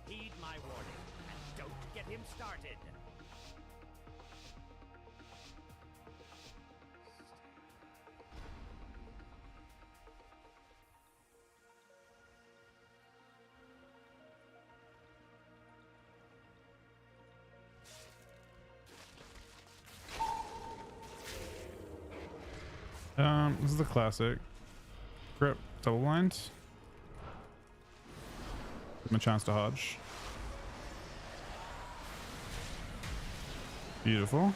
heed my warning, and don't get him started. This is the classic. Grip, double blind. Give him a chance to hodge. Beautiful.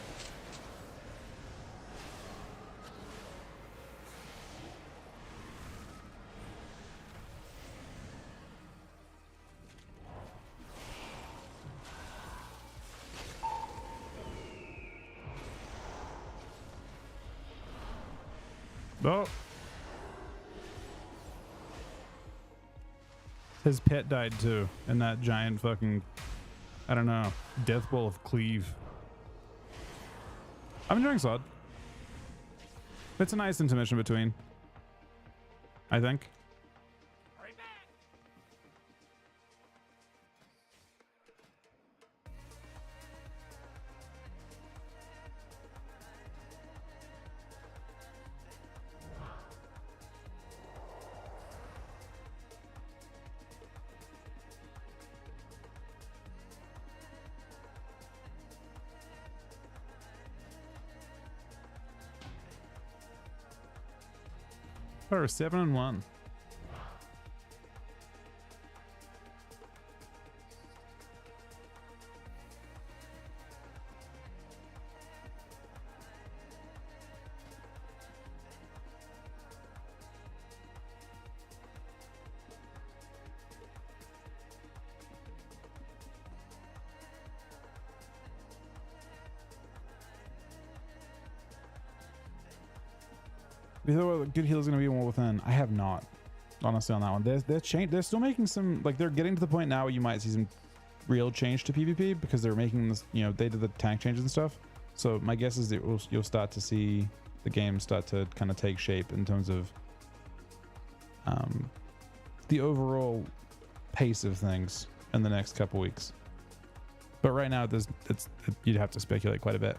Oh. His pet died too, in that giant fucking, I don't know, death ball of cleave. I'm enjoying Sod. It's a nice intermission between, I think. We're 7-1. We thought what good heal is going to be more within. I have not. honestly, on that one. They're still making some, like, they're getting to the point now where you might see some real change to PvP because they're making this, you know, they did the tank changes and stuff. So my guess is that you'll start to see the game start to kind of take shape in terms of the overall pace of things in the next couple weeks. But right now, you'd have to speculate quite a bit.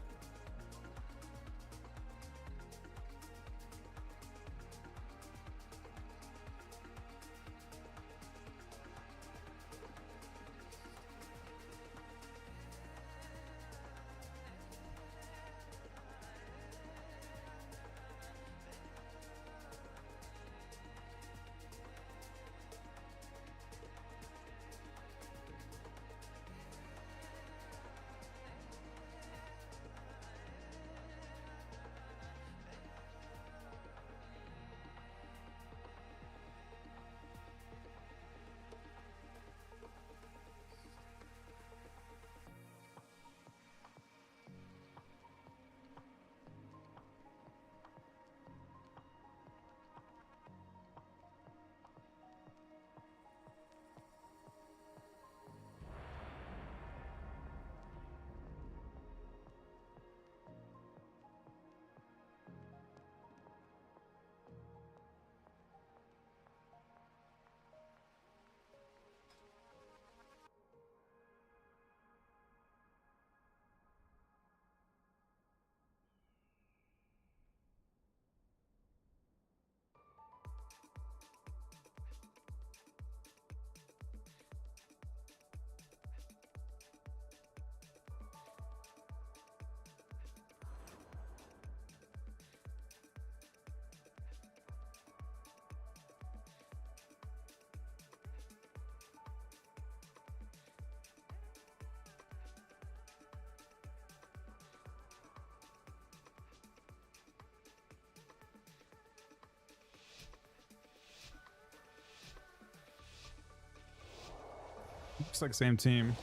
Looks like same team.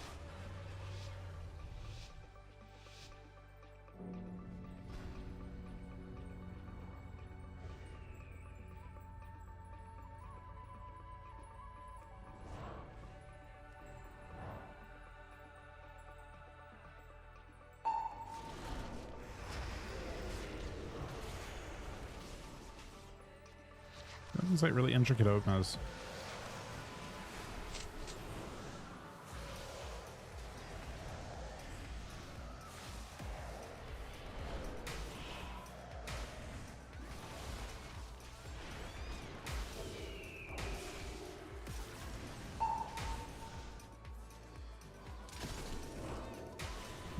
It's like really intricate openers.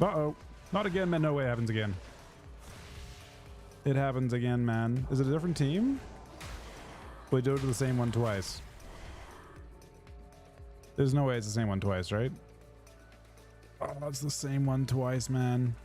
Uh-oh. Not again, man. No way it happens again. It happens again, man. Is it a different team? We do it to the same one twice. There's no way it's the same one twice, right? Oh, it's the same one twice, man.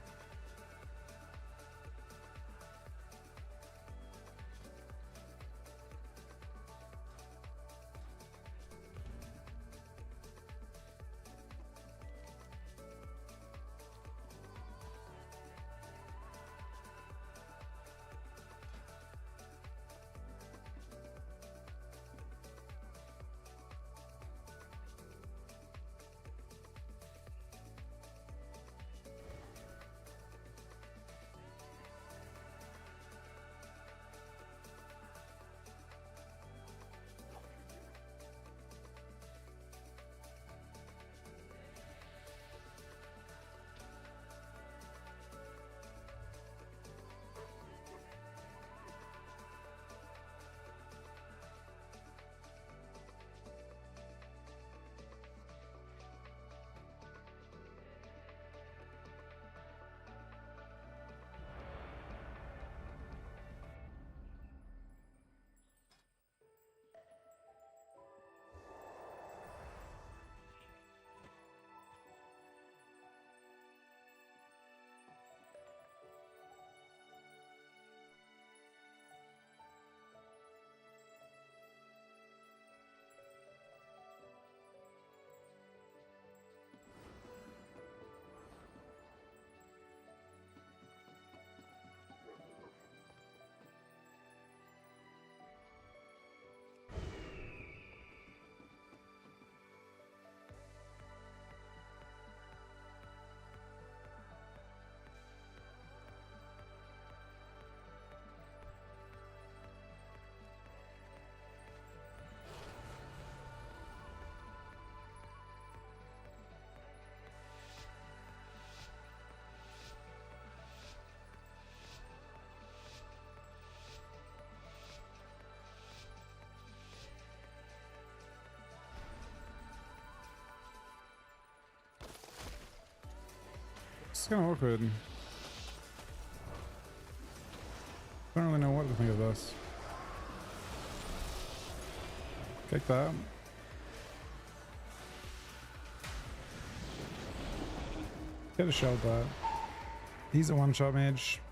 It's kind of awkward. I don't really know what to think of this. Kick that. Get a shell that. He's a one-shot mage.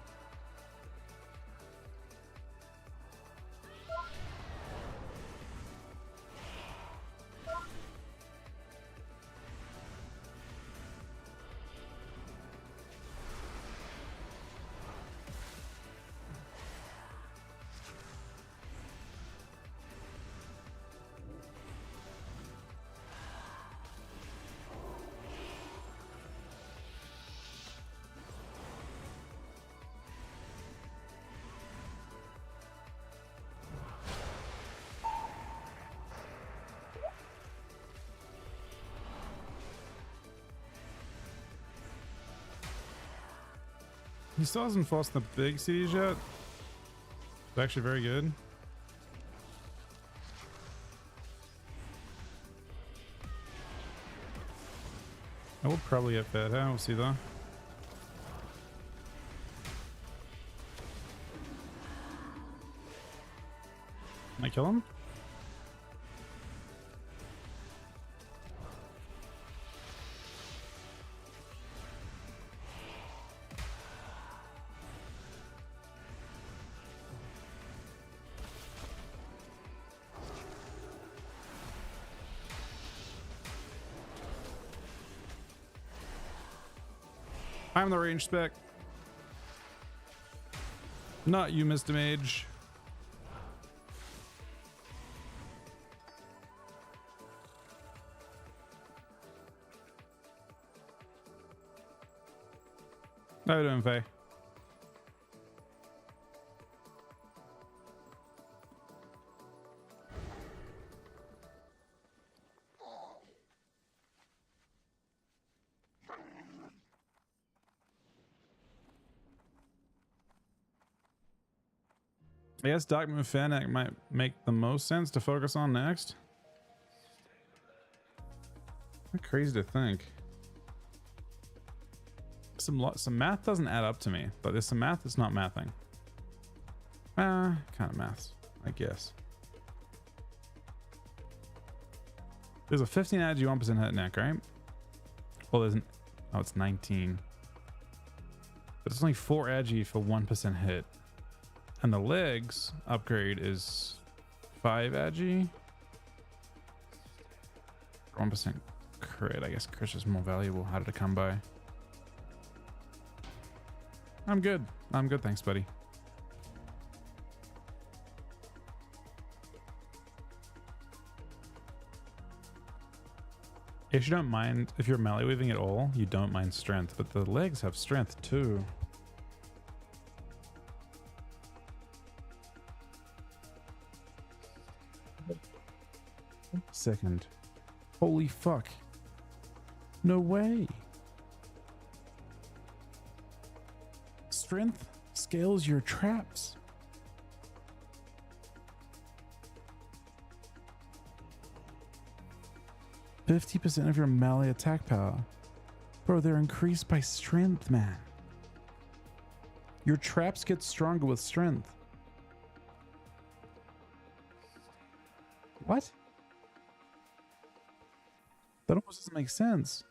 He still hasn't forced the big cities yet. It's actually very good. I will probably get fed. We'll see though. Can I kill him? I'm the range spec. Not you, Mr. Mage. How you doing, Faye? I guess Darkmoon Fanac might make the most sense to focus on next. What crazy to think. Some math doesn't add up to me, but there's some math that's not mathing. Kind of maths, I guess. There's a 15 agi 1% hit neck, right? Well, there's an, oh, it's 19. But it's only 4 agi for 1% hit. And the legs upgrade is 5 agi. 1% crit. I guess crit is more valuable. How did it come by? I'm good. I'm good, thanks, buddy. If you don't mind, if you're melee weaving at all, you don't mind strength, but the legs have strength too. Second. Holy fuck. No way. Strength scales your traps. %50 of your melee attack power. Bro, they're increased by strength, man. Your traps get stronger with strength. What? That almost doesn't make sense.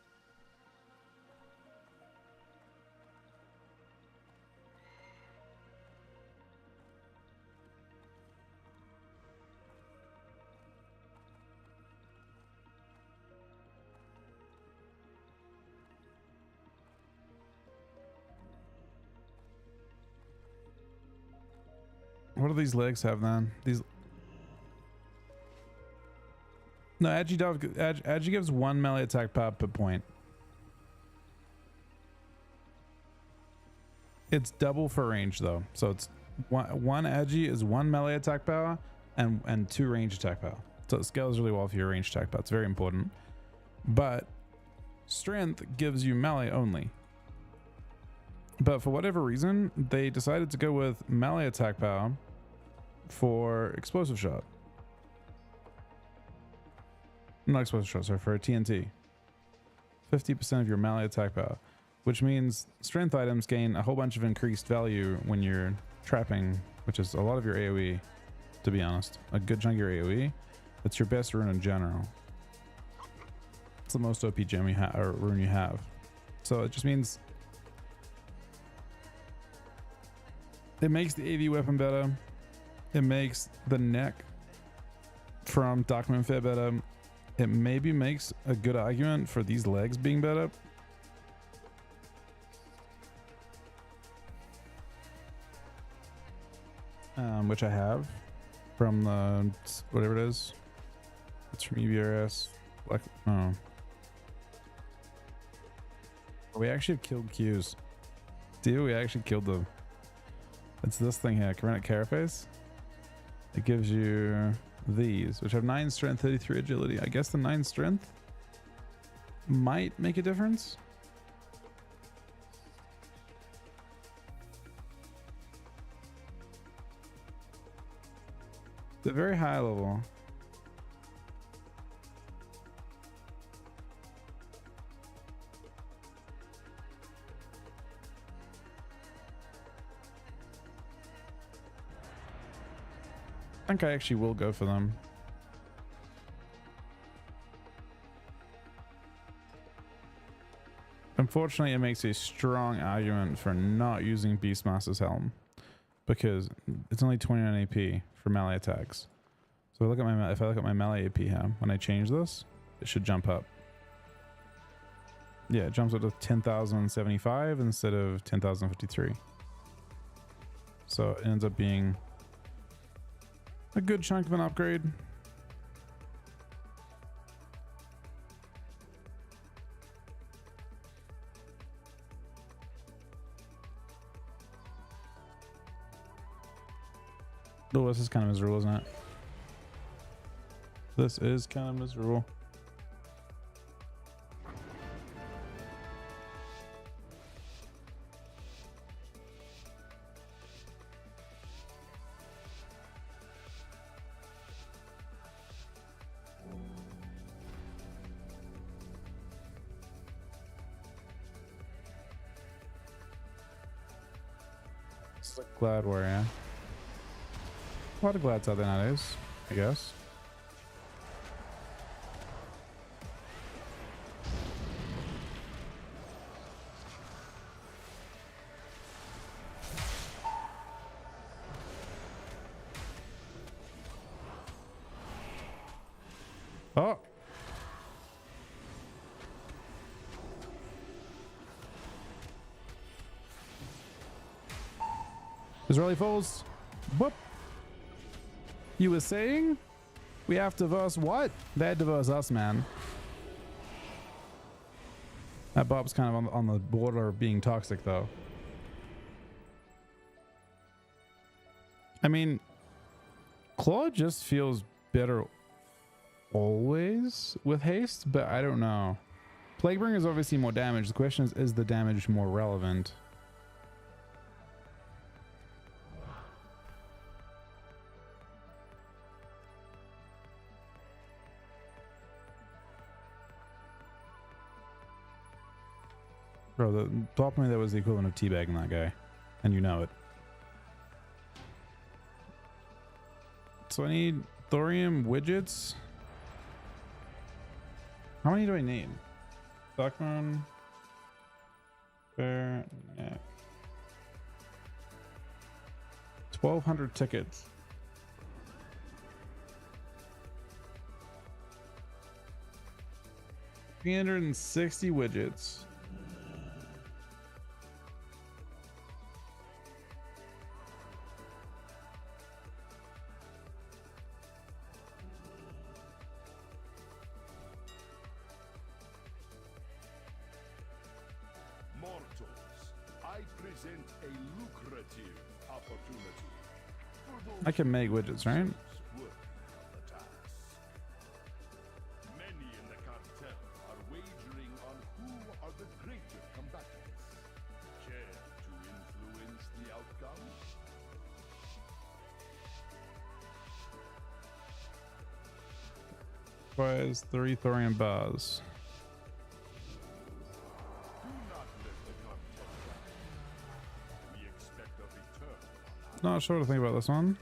What do these legs have then? These. No, Agi gives 1 melee attack power per point. It's double for range though, so it's one Agi is 1 melee attack power and 2 range attack power. So it scales really well for your range attack power. It's very important. But strength gives you melee only. But for whatever reason, they decided to go with melee attack power for explosive shot. Not explosive shot, sorry, for a TNT. 50% of your melee attack power. which means strength items gain a whole bunch of increased value when you're trapping, which is a lot of your AoE, to be honest. A good chunk of your AoE. It's your best rune in general. It's the most OP gem you have, or rune you have. So it just means it makes the AV weapon better. It makes the neck from Dark Moonfair better. It maybe makes a good argument for these legs being better. Which I have from the whatever it is. It's from EVRS. Like, oh. We actually have killed Qs. Dude, we actually killed them. It's this thing here, Krennic Carapace. It gives you these, which have 9 strength, 33 agility. I guess the 9 strength might make a difference. They're very high level. I think I actually will go for them. Unfortunately, it makes a strong argument for not using Beastmaster's Helm because it's only 29 AP for melee attacks. So if I look at my melee AP here, when I change this, it should jump up. Yeah, it jumps up to 10,075 instead of 10,053. So it ends up being a good chunk of an upgrade. Oh, this is kind of miserable, isn't it? This is kind of miserable. This is a Glad Warrior. A lot of Glads out there nowadays, I guess. Oh! Israeli Falls. Whoop! You were saying we have to verse what? They had to verse us, man. That Bob's kind of on the border of being toxic, though. I mean, Claw just feels better always with haste, but I don't know. Plaguebringer is obviously more damage. The question is the damage more relevant? Bro, the top me that was the equivalent of teabagging that guy, and you know it. So I need thorium widgets. How many do I need? Darkmoon, Fair, yeah. 1,200 tickets. $360 widgets. I can make widgets, right? Many in the cartel are wagering on who are the greater combatants. Care to influence the outcome? Requires 3 thorium bars. Do not let the Not sure what to think about this one.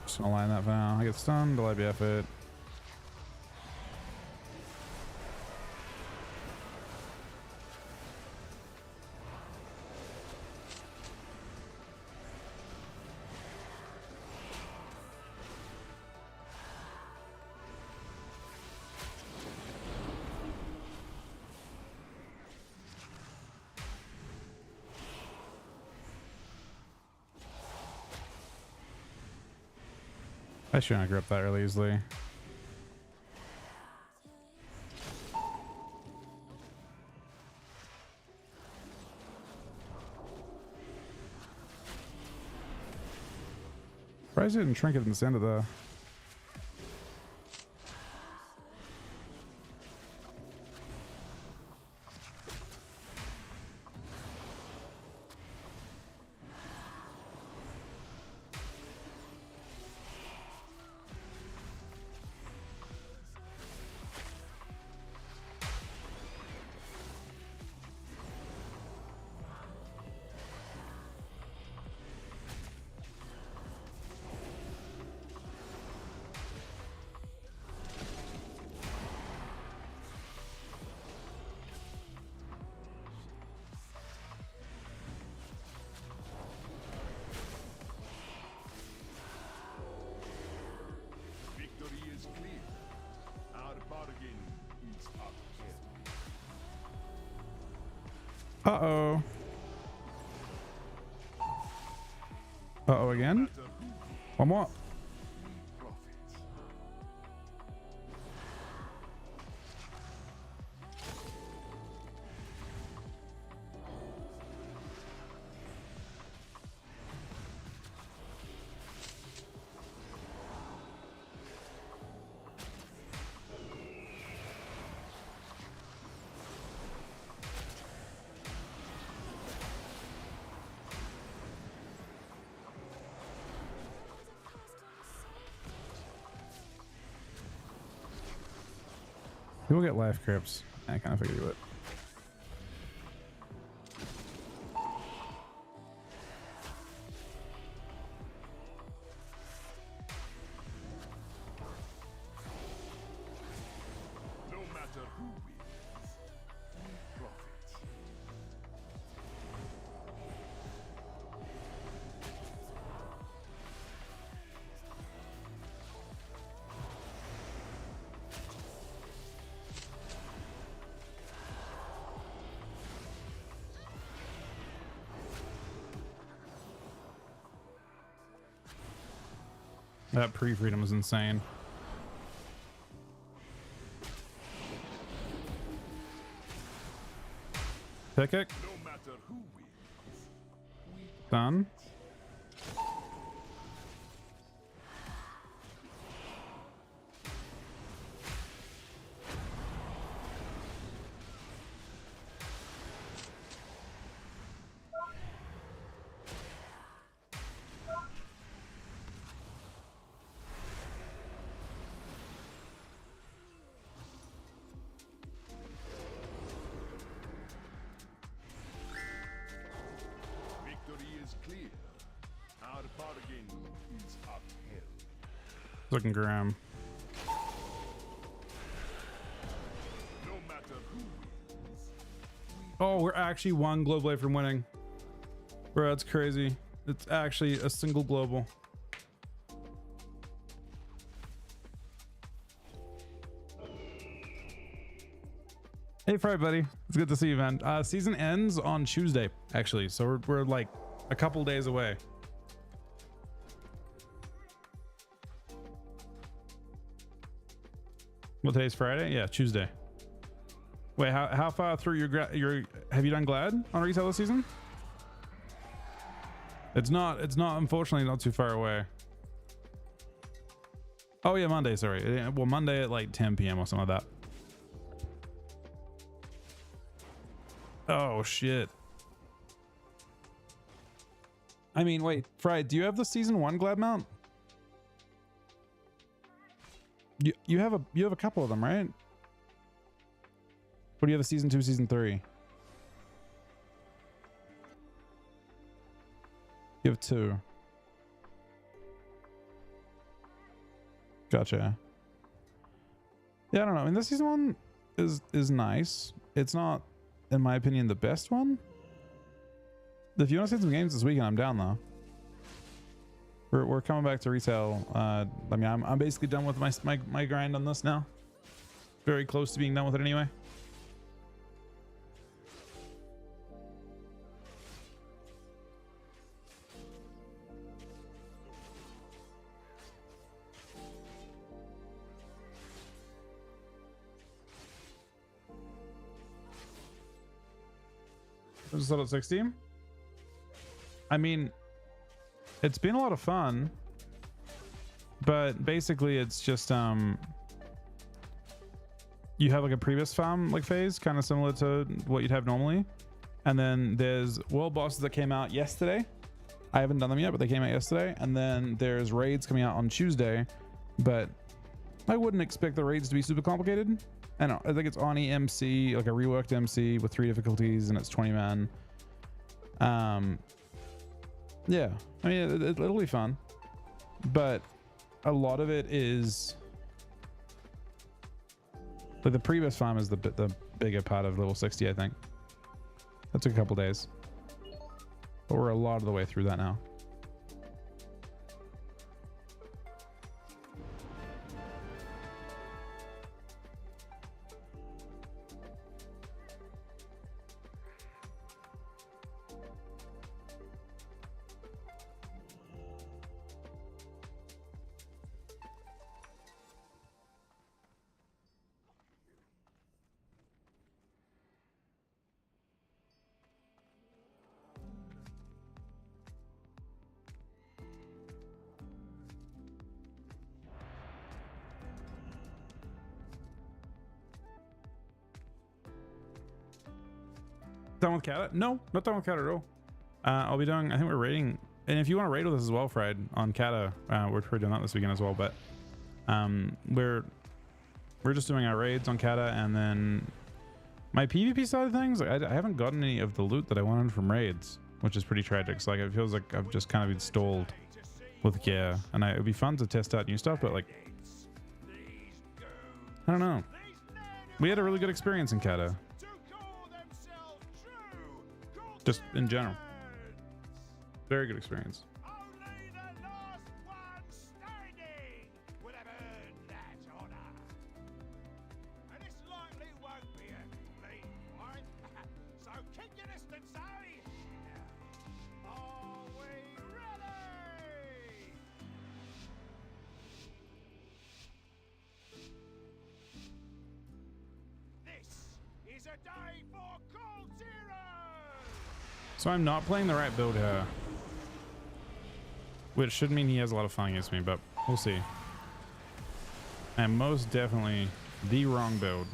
Just gonna line that for now. I get stunned, delay BF it. I shouldn't have gripped that really easily. Surprised you didn't trinket in the end of the. Victory is clear. Our bargain is upheld. Uh-oh. Uh-oh again? One more. People get life grips. I kind of figured you would. No matter who wins, we profit. That pre-freedom was insane. Pick it. No matter who wins, Done. victory is clear. Our bargain is upheld. Looking grim. No matter who wins, Oh, we're actually one globe away from winning. Bro, that's crazy. It's actually a single global. Hey, Fry, buddy. It's good to see you, man. Season ends on Tuesday, actually. So we're like a couple days away. Well, today's Friday? Yeah, Tuesday. Wait, how far through your have you done Glad on retail this season? It's not unfortunately not too far away. Oh yeah, Monday, sorry. Well, Monday at like 10 p.m. or something like that. Oh shit. I mean, wait, Fry, do you have the season 1 Glad mount? You have a couple of them, right? What do you have? A season 2, season 3? You have 2. Gotcha. Yeah, I don't know. I mean, this season 1 is nice. It's not, in my opinion, the best one. If you want to see some games this weekend, I'm down though. We're coming back to retail. I mean, I'm basically done with my grind on this now. Very close to being done with it anyway. Just at 60. I mean, it's been a lot of fun, but basically it's just you have like a previous farm like phase, kind of similar to what you'd have normally, and then there's world bosses that came out yesterday. I haven't done them yet, but they came out yesterday, and then there's raids coming out on Tuesday, but I wouldn't expect the raids to be super complicated. I know, I think it's Oni MC, like a reworked MC with 3 difficulties, and it's 20 man. Yeah, I mean, it'll be fun, but a lot of it is like the previous farm is the bigger part of level 60. I think that took a couple days, but we're a lot of the way through that now. Done with Kata? No, not done with Kata at all. I'll be doing, I think we're raiding, and if you want to raid with us as well, Fred, on Kata, we're doing that this weekend as well, but we're just doing our raids on Kata, and then my PvP side of things, I haven't gotten any of the loot that I wanted from raids, which is pretty tragic. So like it feels like I've just kind of been stalled with gear, and it would be fun to test out new stuff, but like, I don't know. We had a really good experience in Kata. Just in general. Very good experience. So I'm not playing the right build here, which should mean he has a lot of fun against me, but we'll see. And most definitely the wrong build.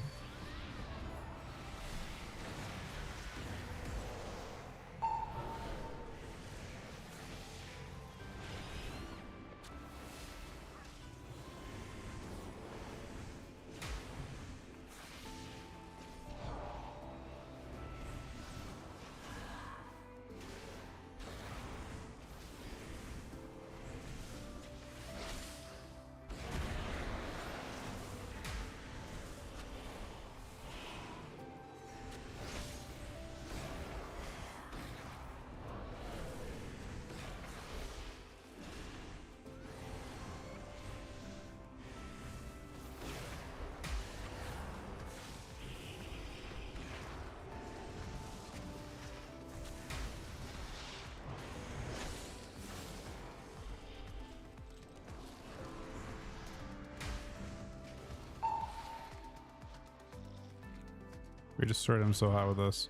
We just destroyed him so hot with this.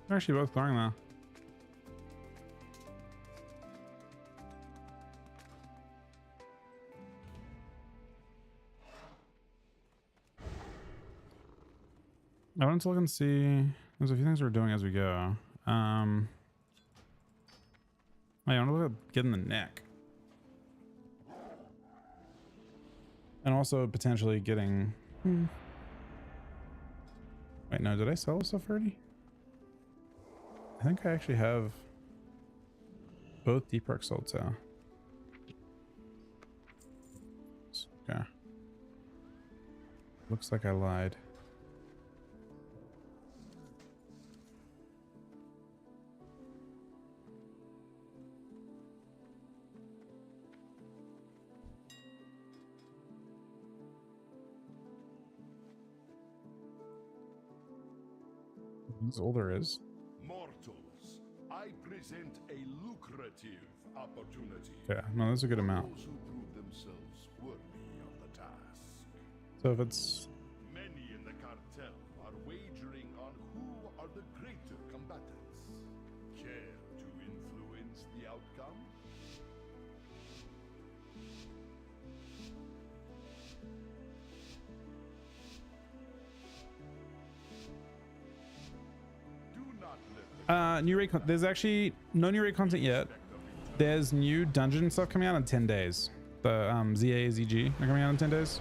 They're actually both glowing though. I wanted to look and see. There's a few things we're doing as we go. I want to look at getting the neck. And also potentially getting... Wait, no, did I sell stuff already? I think I actually have both Deep Rock sold so. Okay. Looks like I lied. That's all there is. Mortals, I present a lucrative opportunity. Yeah, no, that's a good amount. Those who prove themselves worthy of the task. So if it's... Many in the cartel are wagering on who are the greater combatants. Care to influence the outcome? New raid there's actually no new raid content yet. There's new dungeon stuff coming out in 10 days. The ZA, ZG are coming out in 10 days.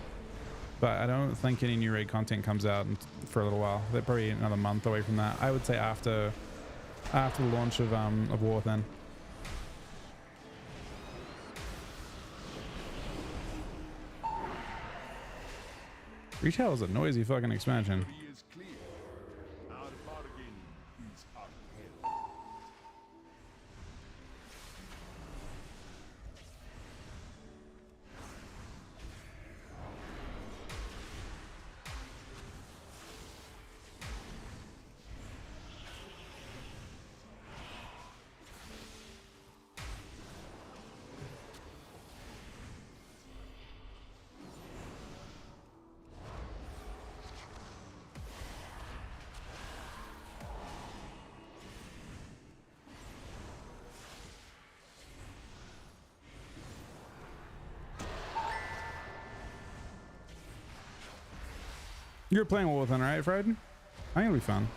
But I don't think any new raid content comes out for a little while. They're probably another month away from that. I would say after the launch of War then. Retail is a noisy fucking expansion. You're playing War Within, right, Fred? I think it'll be fun.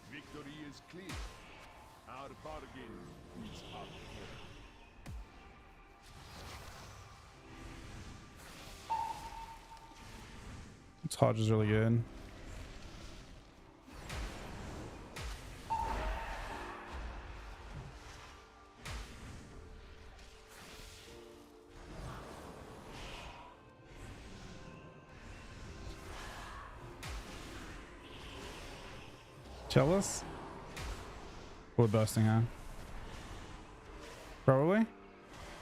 Victory is clear. Our bargain is up. This Hodge is really good. Chalice? Or busting, huh? Probably.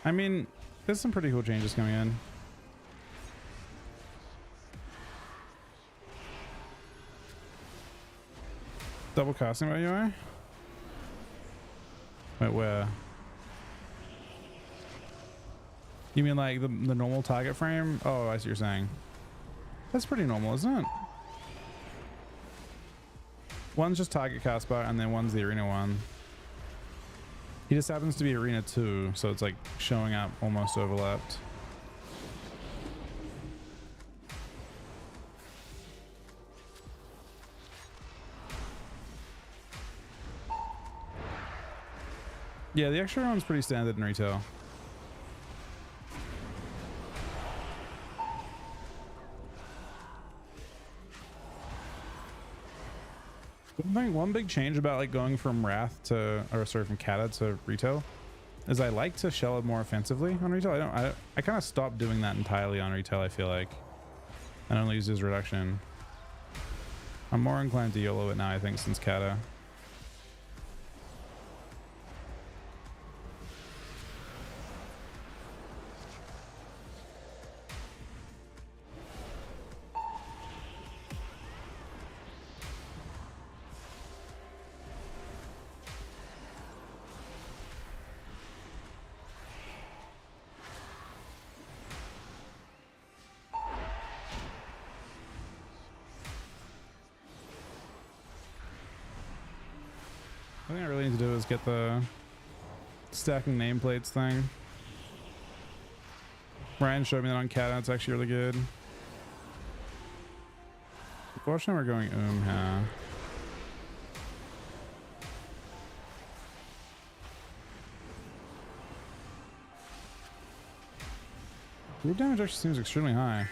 I mean, there's some pretty cool changes coming in. Double casting by UI? Wait, where? You mean like the normal target frame? Oh, I see what you're saying. That's pretty normal, isn't it? One's just target cast bar, and then one's the arena one. He just happens to be arena 2, so it's like showing up almost overlapped. Yeah, the extra one's pretty standard in retail. One big change about like going from Wrath to, or sorry, from Kata to retail is I like to shell it more offensively on retail. I kind of stopped doing that entirely on retail, I feel like. And only use his reduction. I'm more inclined to YOLO it now, I think, since Kata. I think I really need to do is get the stacking nameplates thing. Ryan showed me that on Cat, and it's actually really good. Unfortunately, we're going here. Group damage actually seems extremely high.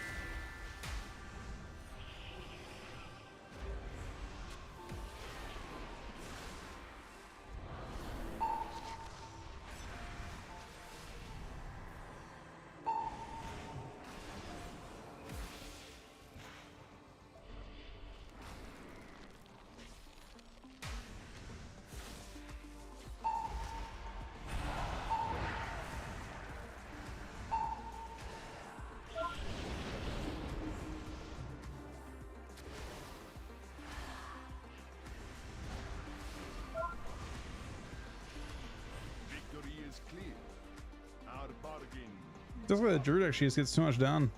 Victory is clear. Our bargain. Just like the Druid actually just gets too much done.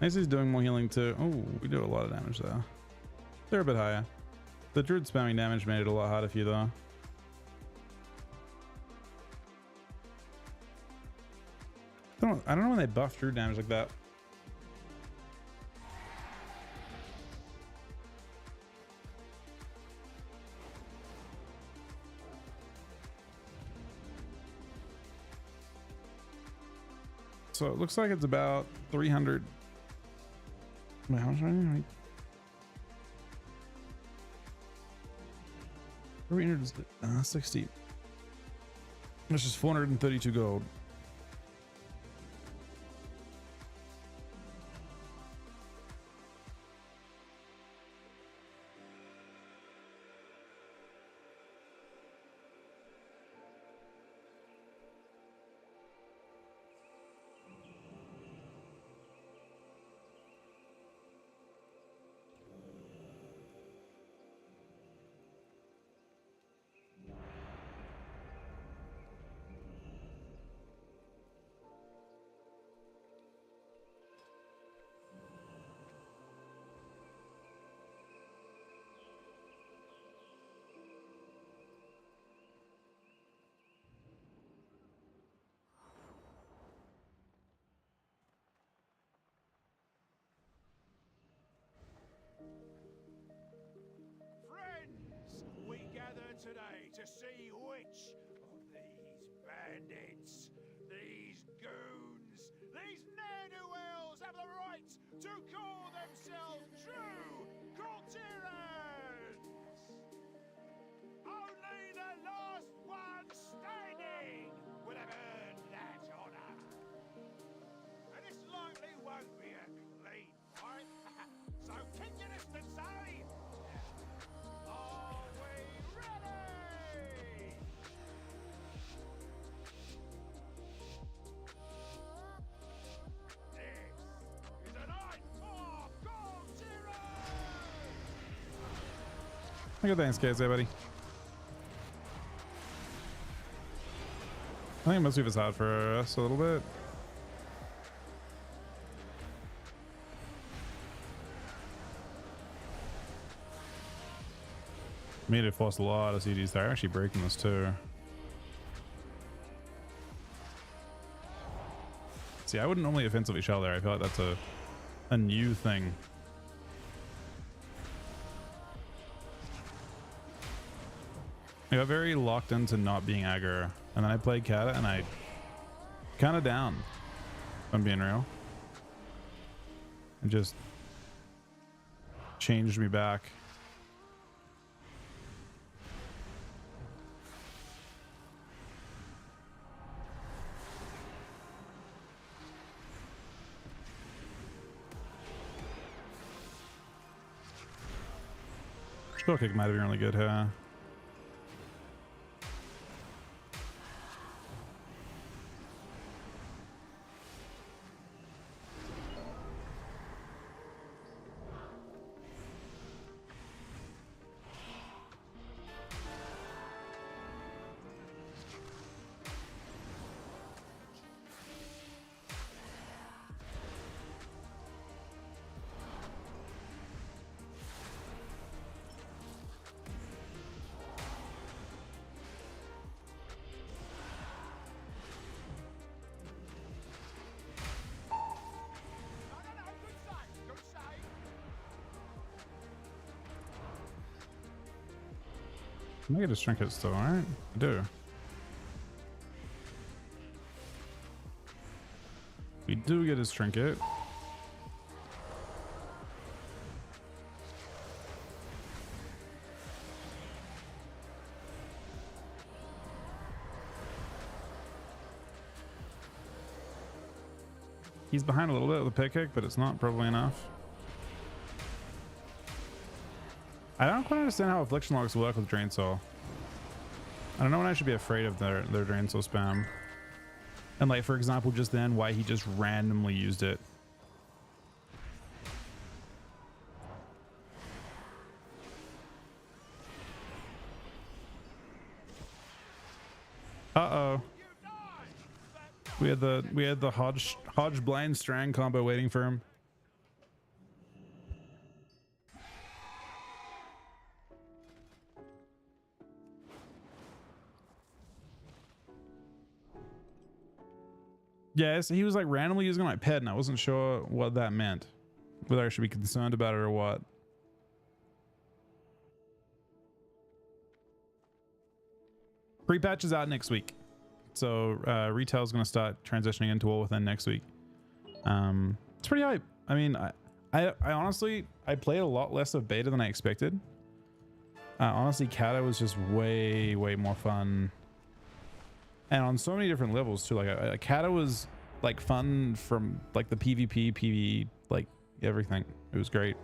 Nice, he's doing more healing too. Oh, we do a lot of damage there. They're a bit higher. The Druid spamming damage made it a lot harder for you though. I don't know when they buff Druid damage like that. So it looks like it's about 300. Wait, how much do I need? 360. That's just 432 gold. Friends, we gather today to see which of these bandits, these goons, these ne'er-do-wells have the right to call themselves true Cortirans! Only the last one standing would have earned that honor. And this likely won't be a clean fight, so keep your distance, say! Are we ready? This is a night for Cortirans! Look at thanks, guys, buddy. I think most of it's hard for us a little bit. Made it force a lot of CDs. They're actually breaking this too. See, I wouldn't normally offensively shell there. I feel like that's a new thing. I got very locked into not being aggro, and then I played Kata and I kind of down, if I'm being real. It just changed me back. Spell kick might have been really good here. I get his trinket still, right? I do. We do get his trinket. He's behind a little bit with the pit kick, but it's not probably enough. I don't quite understand how affliction locks work with Drain Soul. I don't know when I should be afraid of their Drain Soul spam. And like, for example, just then, why he just randomly used it. Uh-oh. We had the Hodge blind Strang combo waiting for him. Yeah, so he was like randomly using my pet, and I wasn't sure what that meant. Whether I should be concerned about it or what. Pre-patch is out next week. So retail is going to start transitioning into all within next week. It's pretty hype. I mean, I honestly, I played a lot less of beta than I expected. Honestly, Kata was just way more fun. And on so many different levels too. Like Kata was like fun from like the PvP, PvE, like everything. It was great.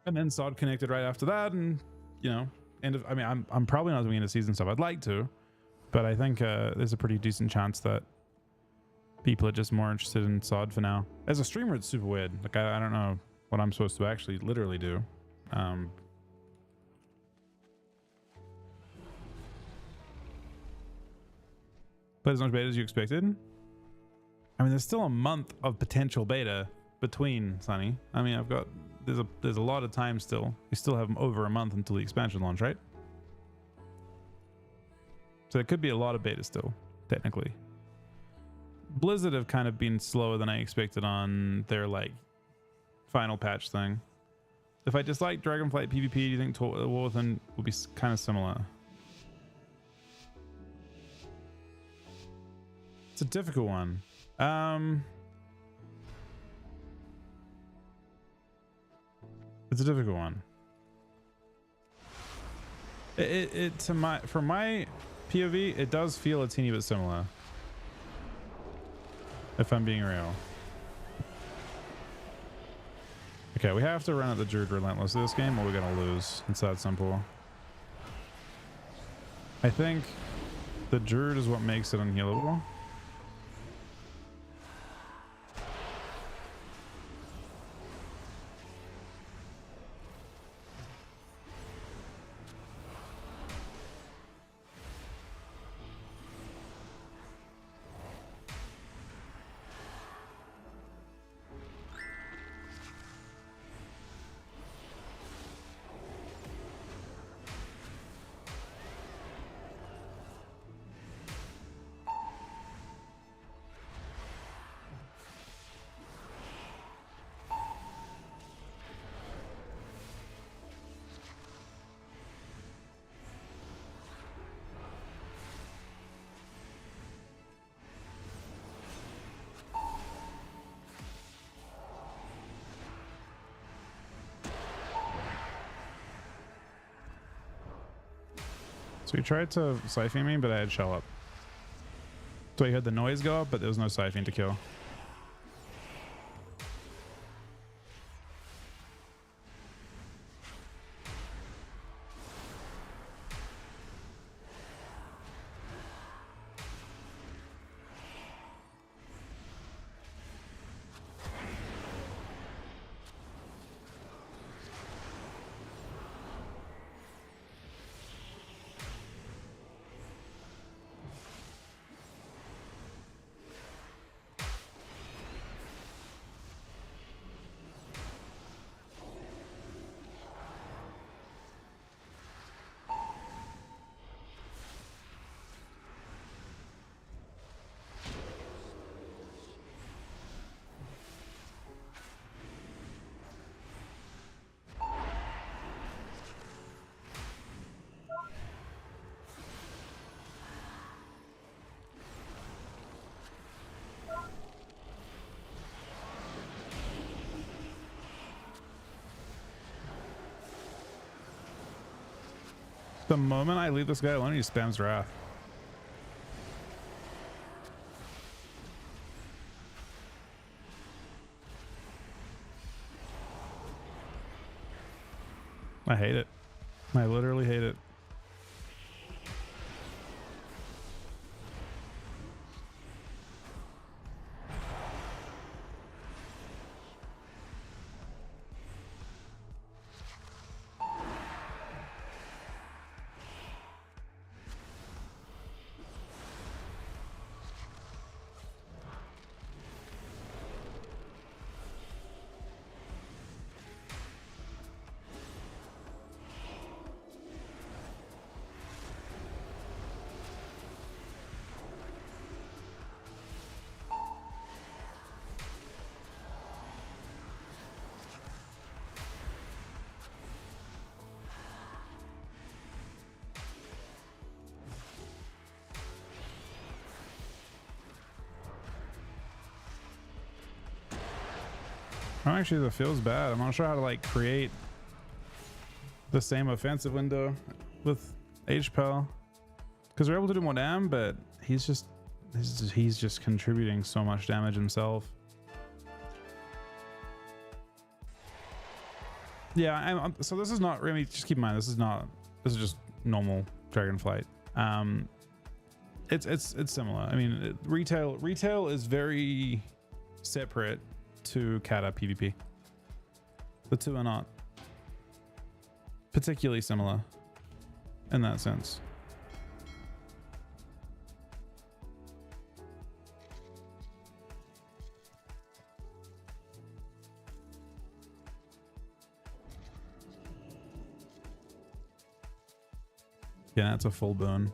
And then Sod connected right after that, and you know, I mean, I'm probably not doing into season stuff. I'd like to, but I think there's a pretty decent chance that people are just more interested in Sod for now. As a streamer, it's super weird. Like I don't know what I'm supposed to actually literally do. But as much beta as you expected. I mean, there's still a month of potential beta between, Sonny. I mean, there's a lot of time still. We still have over a month until the expansion launch, right? So it could be a lot of beta still, technically. Blizzard have kind of been slower than I expected on their like final patch thing. If I dislike Dragonflight PvP, do you think War Within will be kind of similar? It's a difficult one. It's a difficult one. From my POV, it does feel a teeny bit similar. If I'm being real. Okay, we have to run at the Druid relentlessly this game, or we're gonna lose. It's that simple. I think the Druid is what makes it unhealable. So he tried to siphon me, but I had shell up. So he heard the noise go up, but there was no siphon to kill. The moment I leave this guy alone, he spams Wrath. I hate it. I literally hate it. Oh, actually, that feels bad. I'm not sure how to like create the same offensive window with HPEL because we're able to do more damage, but he's just contributing so much damage himself. Yeah, so this is not really. Just keep in mind, this is just normal Dragonflight. It's similar. I mean, retail is very separate to Kata PvP. The two are not particularly similar in that sense. Yeah, that's a full burn.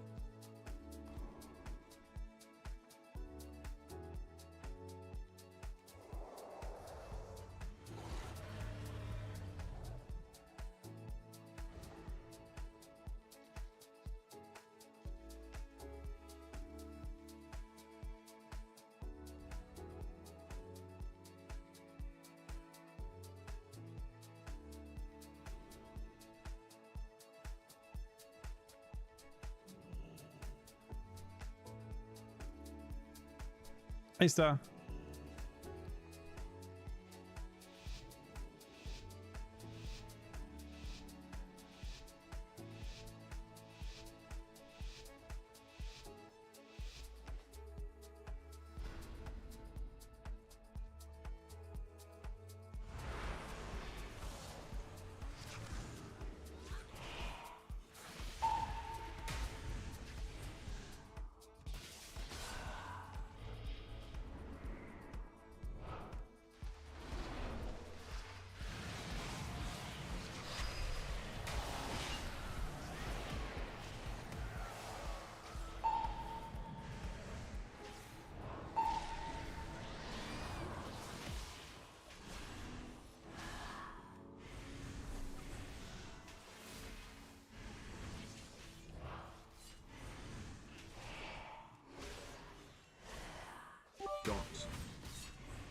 Hey, Star.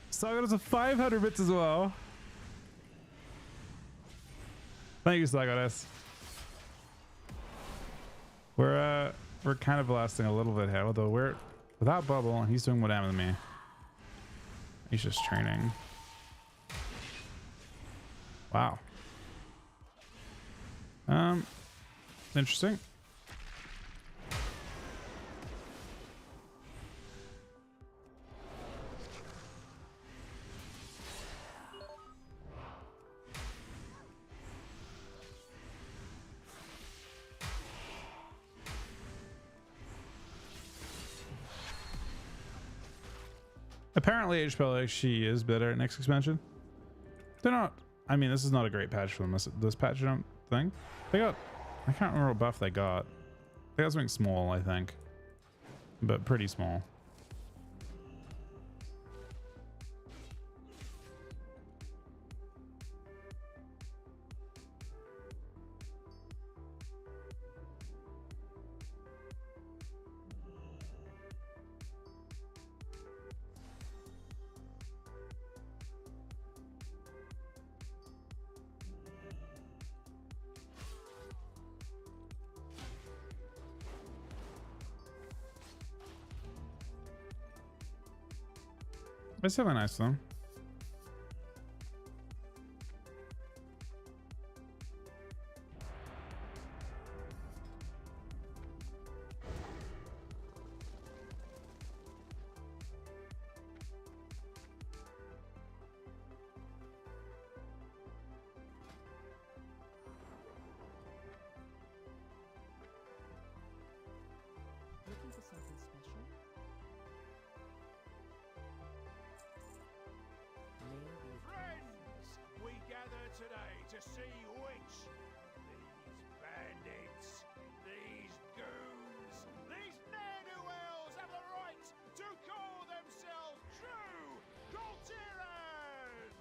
So I got us a 500 bits as well. Thank you, Sagadas. We're kind of blasting a little bit here, although we're without bubble and he's doing more damage than me. He's just training. Wow. Interesting. Apparently HPEL actually is better at next expansion. They're not, I mean, this is not a great patch for them, this patch, I don't think. They got, I can't remember what buff they got. They got something small, I think, but pretty small. It's definitely nice though. Looking for something special? Maybe. Friends, we gather today to see which these bandits, these goons, these ne'er-do-wells have the right to call themselves true Galtiran!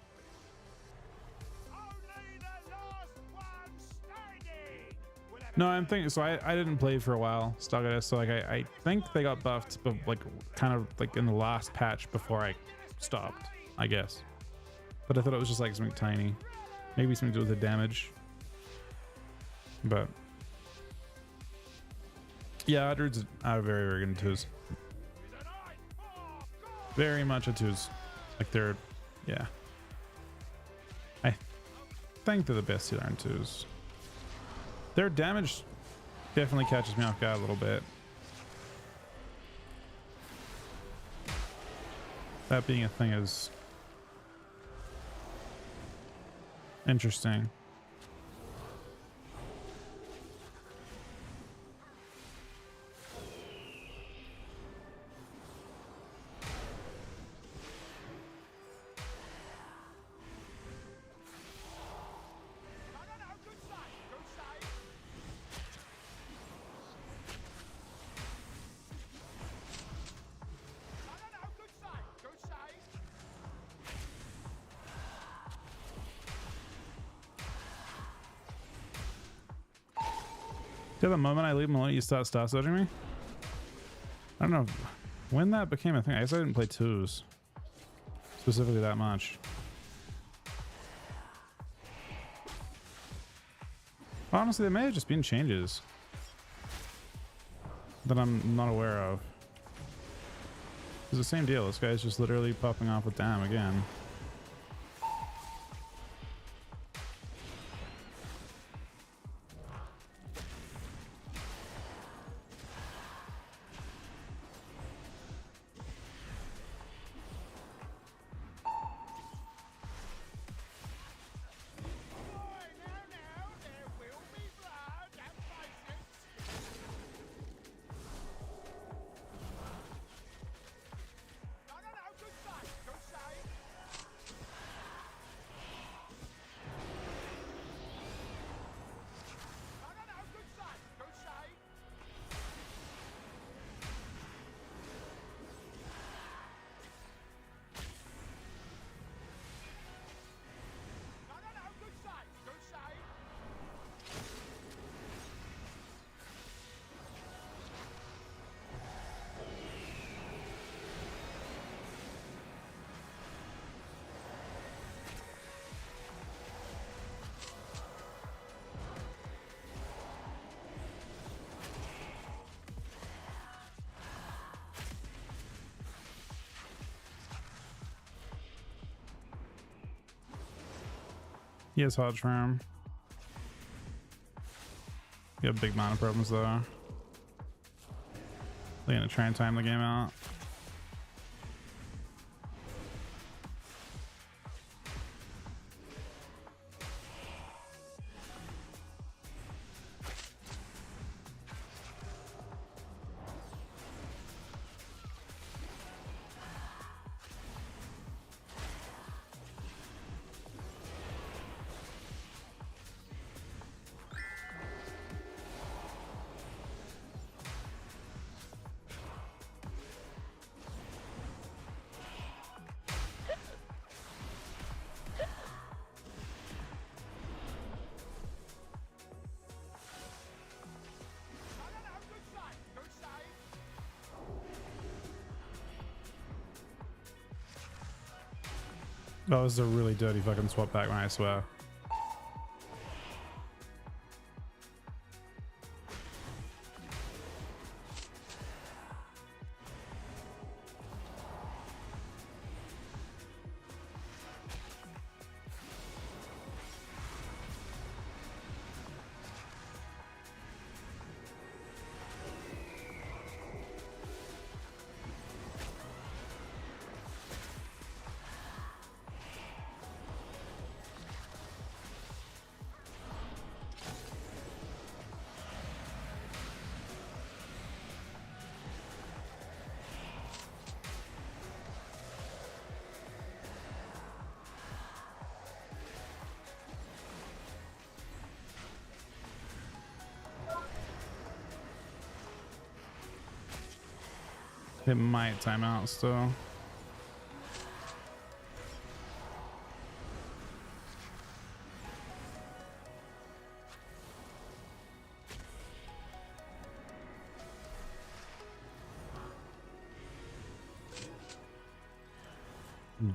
Only the last one standing will have No, I'm thinking. So I didn't play for a while, Stoggadus. So like I think they got buffed, but like kind of like in the last patch before I stopped, I guess. But I thought it was just like something tiny, maybe something to do with the damage. But yeah, Druids are very, very good in twos. Very much a twos. Like they're, yeah. I think they're the best healer in twos. Their damage definitely catches me off guard a little bit. That being a thing is interesting. To the moment I leave him alone, you start star surging me. I don't know when that became a thing. I guess I didn't play twos specifically that much. Honestly, there may have just been changes that I'm not aware of. It's the same deal. This guy's just literally popping off with damn again. He has hot charm. You have big mana problems though. They're gonna try and time the game out. That was a really dirty fucking swap back, when I swear. It might time out still.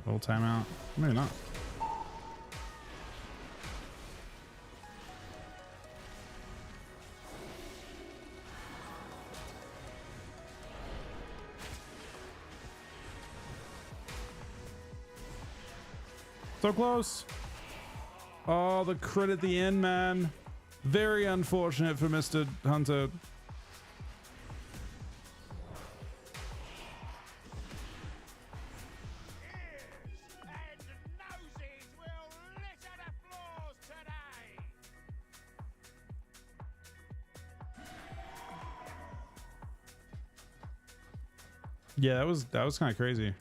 Full timeout. Maybe not. So close. Oh, the crit at the end, man. Very unfortunate for Mr. Hunter. Yeah, that was kind of crazy.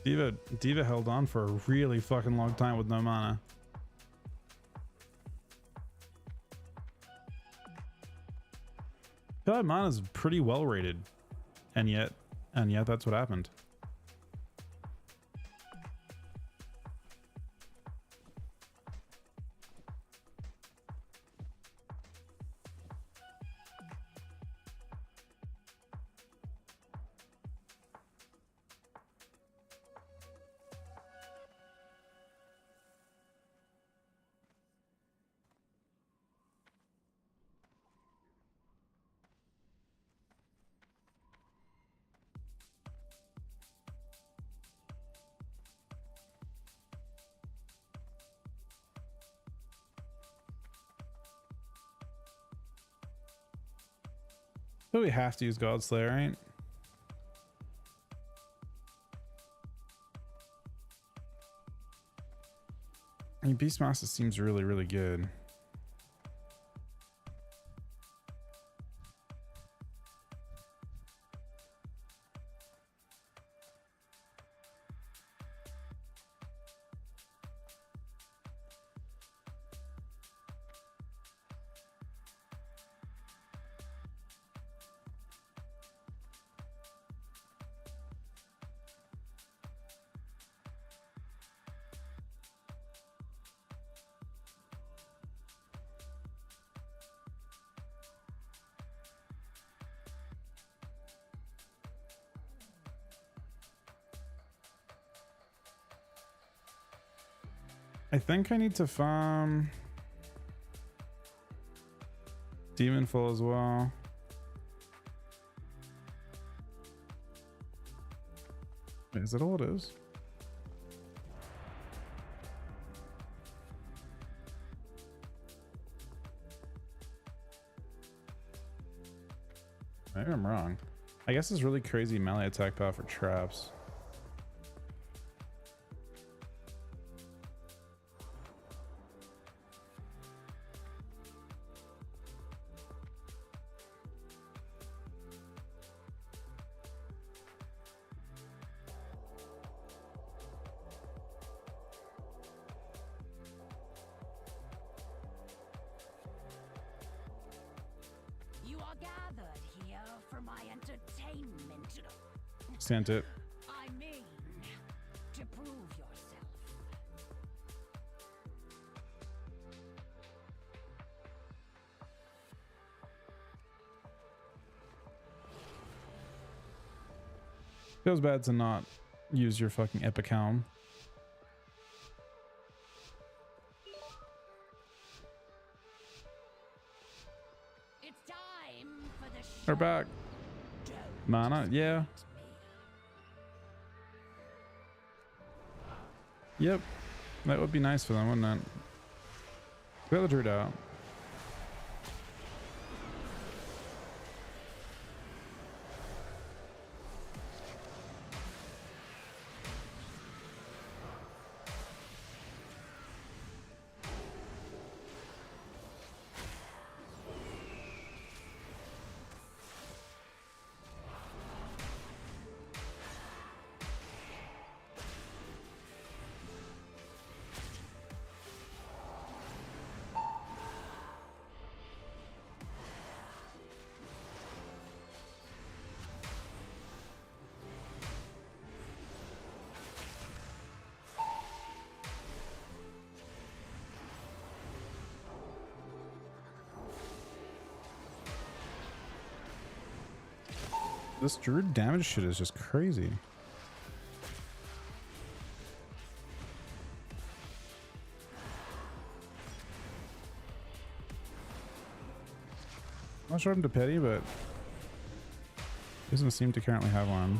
Diva held on for a really fucking long time with no mana. I feel like mana's pretty well rated, and yet that's what happened. But we have to use Godslayer, right? I mean, Beastmaster seems really, really good. I think I need to farm Demonfall as well. Wait, is that all it is? Maybe I'm wrong. I guess it's really crazy melee attack power for traps. You are gathered here for my entertainment. Sent it. I mean, to prove yourself. Feels bad to not use your fucking epic helm. It's time for the We're back. Mana, yeah. Yep. That would be nice for them, wouldn't it? We got the Druid out. This druid damage shit is just crazy. I'm not sure him to petty, but doesn't seem to currently have one.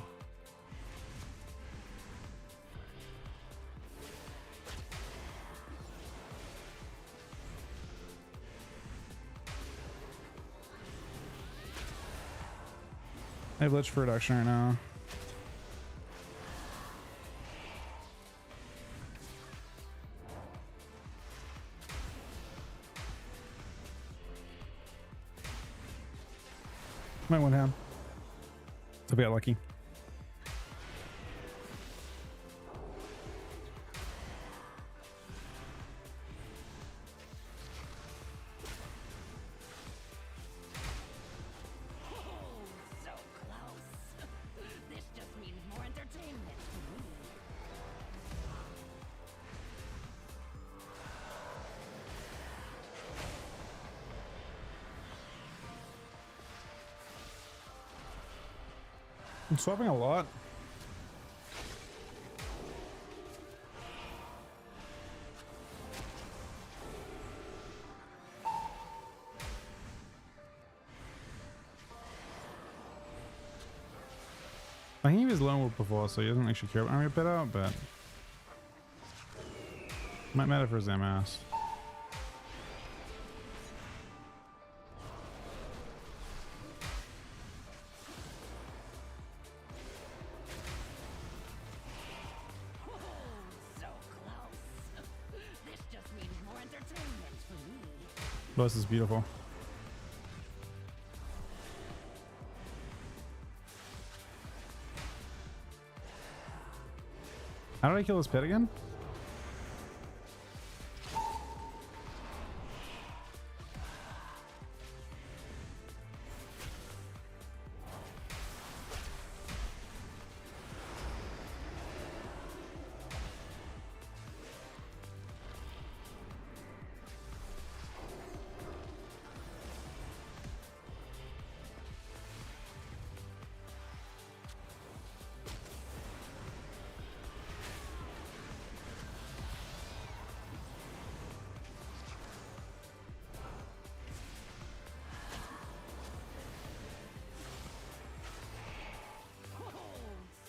I have Lich for reduction right now. Might win him. If we got lucky. So close. This just means more entertainment for me. I'm swapping a lot. I think he was lone wolf before, so he doesn't actually care about army pit out, but might matter for his MS. So close. This just means more entertainment for me. This is beautiful. How did I kill this pit again?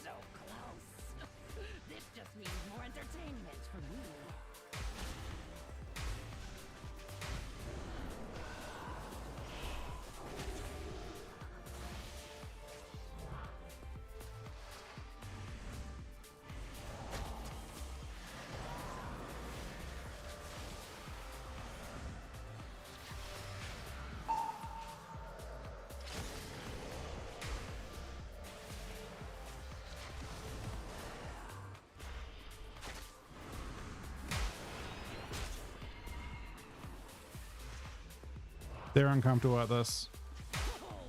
So close. This just means more entertainment for me. They're uncomfortable at this.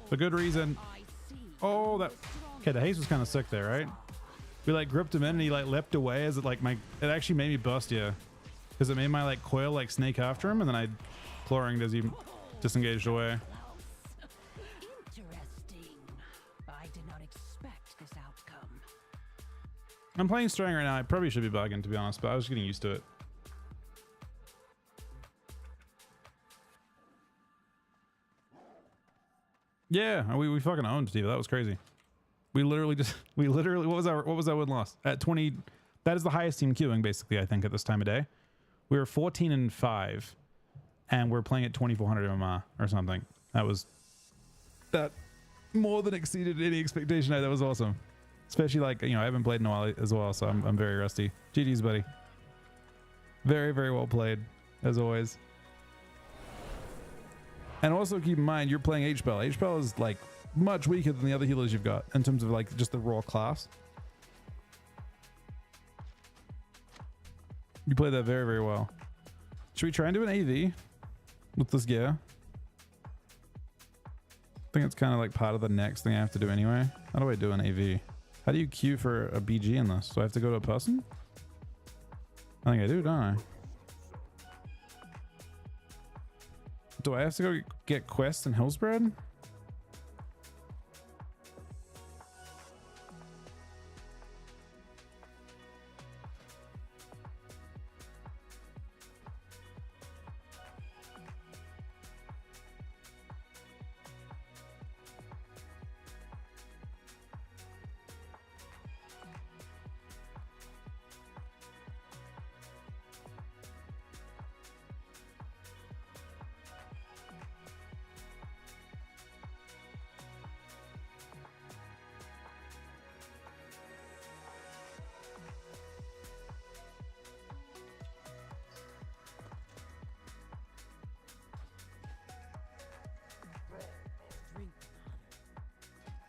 For good reason. Oh, that... Okay, the haste was kind of sick there, right? We like gripped him in and he like leapt away as it like my... It actually made me bust, yeah. Because it made my like coil like snake after him and then I clawinged as he disengaged away. Interesting. I did not expect this outcome. I'm playing Strang right now. I probably should be bugging to be honest, but I was getting used to it. Yeah, we fucking owned Steve. That was crazy. We literally what was our win loss at 20? That is the highest team queuing basically. I think at this time of day, we were 14-5, and we're playing at 2400 MMR or something. That more than exceeded any expectation. That was awesome. Especially like I haven't played in a while as well, so I'm very rusty. GG's, buddy. Very very well played as always. And also keep in mind, you're playing H-Bell. H-Bell is like much weaker than the other healers you've got in terms of like just the raw class. You play that very, very well. Should we try and do an AV with this gear? I think it's kind of like part of the next thing I have to do anyway. How do I do an AV? How do you queue for a BG in this? Do I have to go to a person? I think I do, don't I? Do I have to go get quests in Hillsbred?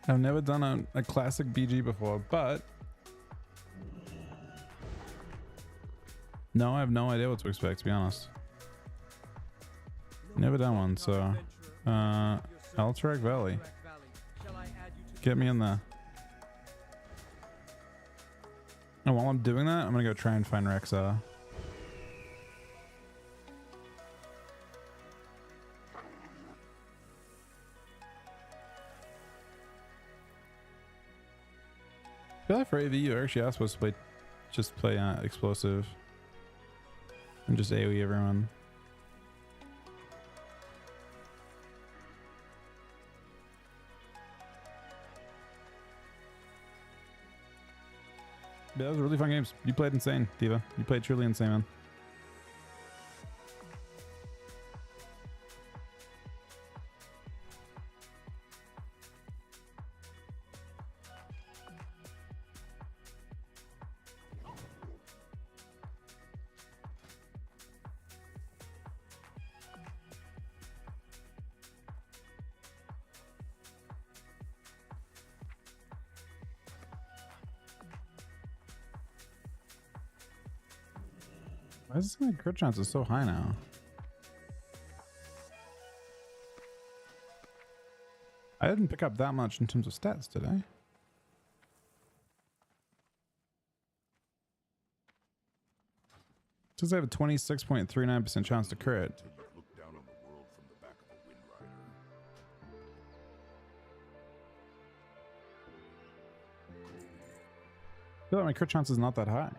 I've never done a classic BG before, but no, I have no idea what to expect, to be honest. Never done one, so Alterac Valley. Get me in there. And while I'm doing that, I'm gonna go try and find Rexar. I feel like for AV you actually are supposed to play explosive and just AoE everyone. Yeah, those were really fun games. You played insane, Diva. You played truly insane, man. Why is my crit chances so high now? I didn't pick up that much in terms of stats, did I? Says I have a 26.39% chance to crit. Look down on the world from the back of a Wind Rider. I feel like my crit chance is not that high.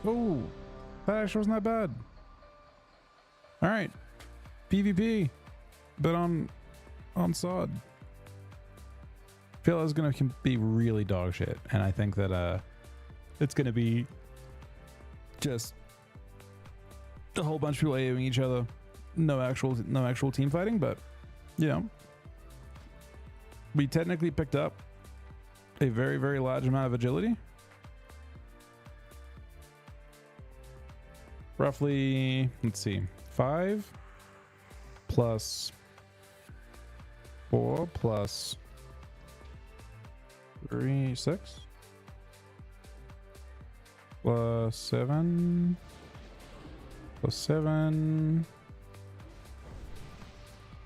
Oh, that actually wasn't that bad. All right, PvP, but on Sod. I feel it's gonna be really dog shit, and I think that it's gonna be just a whole bunch of people AoEing each other. No actual team fighting, but you know, we technically picked up a very, very large amount of agility. Roughly, let's see, 5 plus 4 plus 3, 6 plus 7 plus 7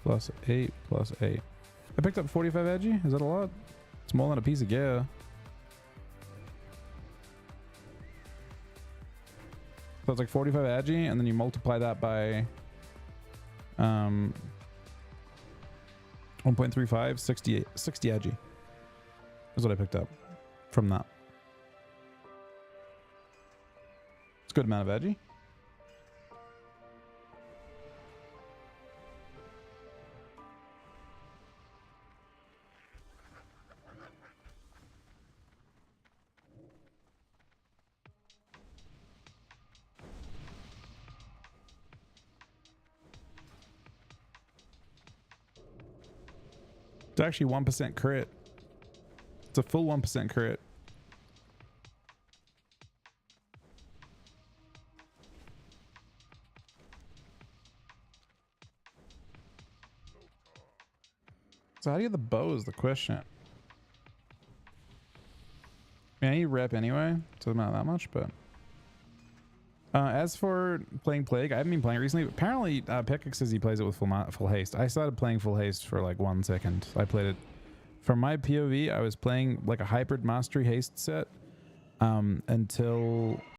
plus 8 plus 8. I picked up 45 edgy. Is that a lot? It's more than a piece of gear. So it's like 45 agi, and then you multiply that by 1.35, 60 agi is what I picked up from that. It's a good amount of agi. It's actually 1% crit. It's a full 1% crit. So how do you get the bow is the question. I mean, I need rep anyway, so not that much, but as for playing Plague, I haven't been playing it recently. Apparently, Pekka says he plays it with full haste. I started playing full haste for like 1 second. I played it from my POV. I was playing like a hybrid mastery haste set until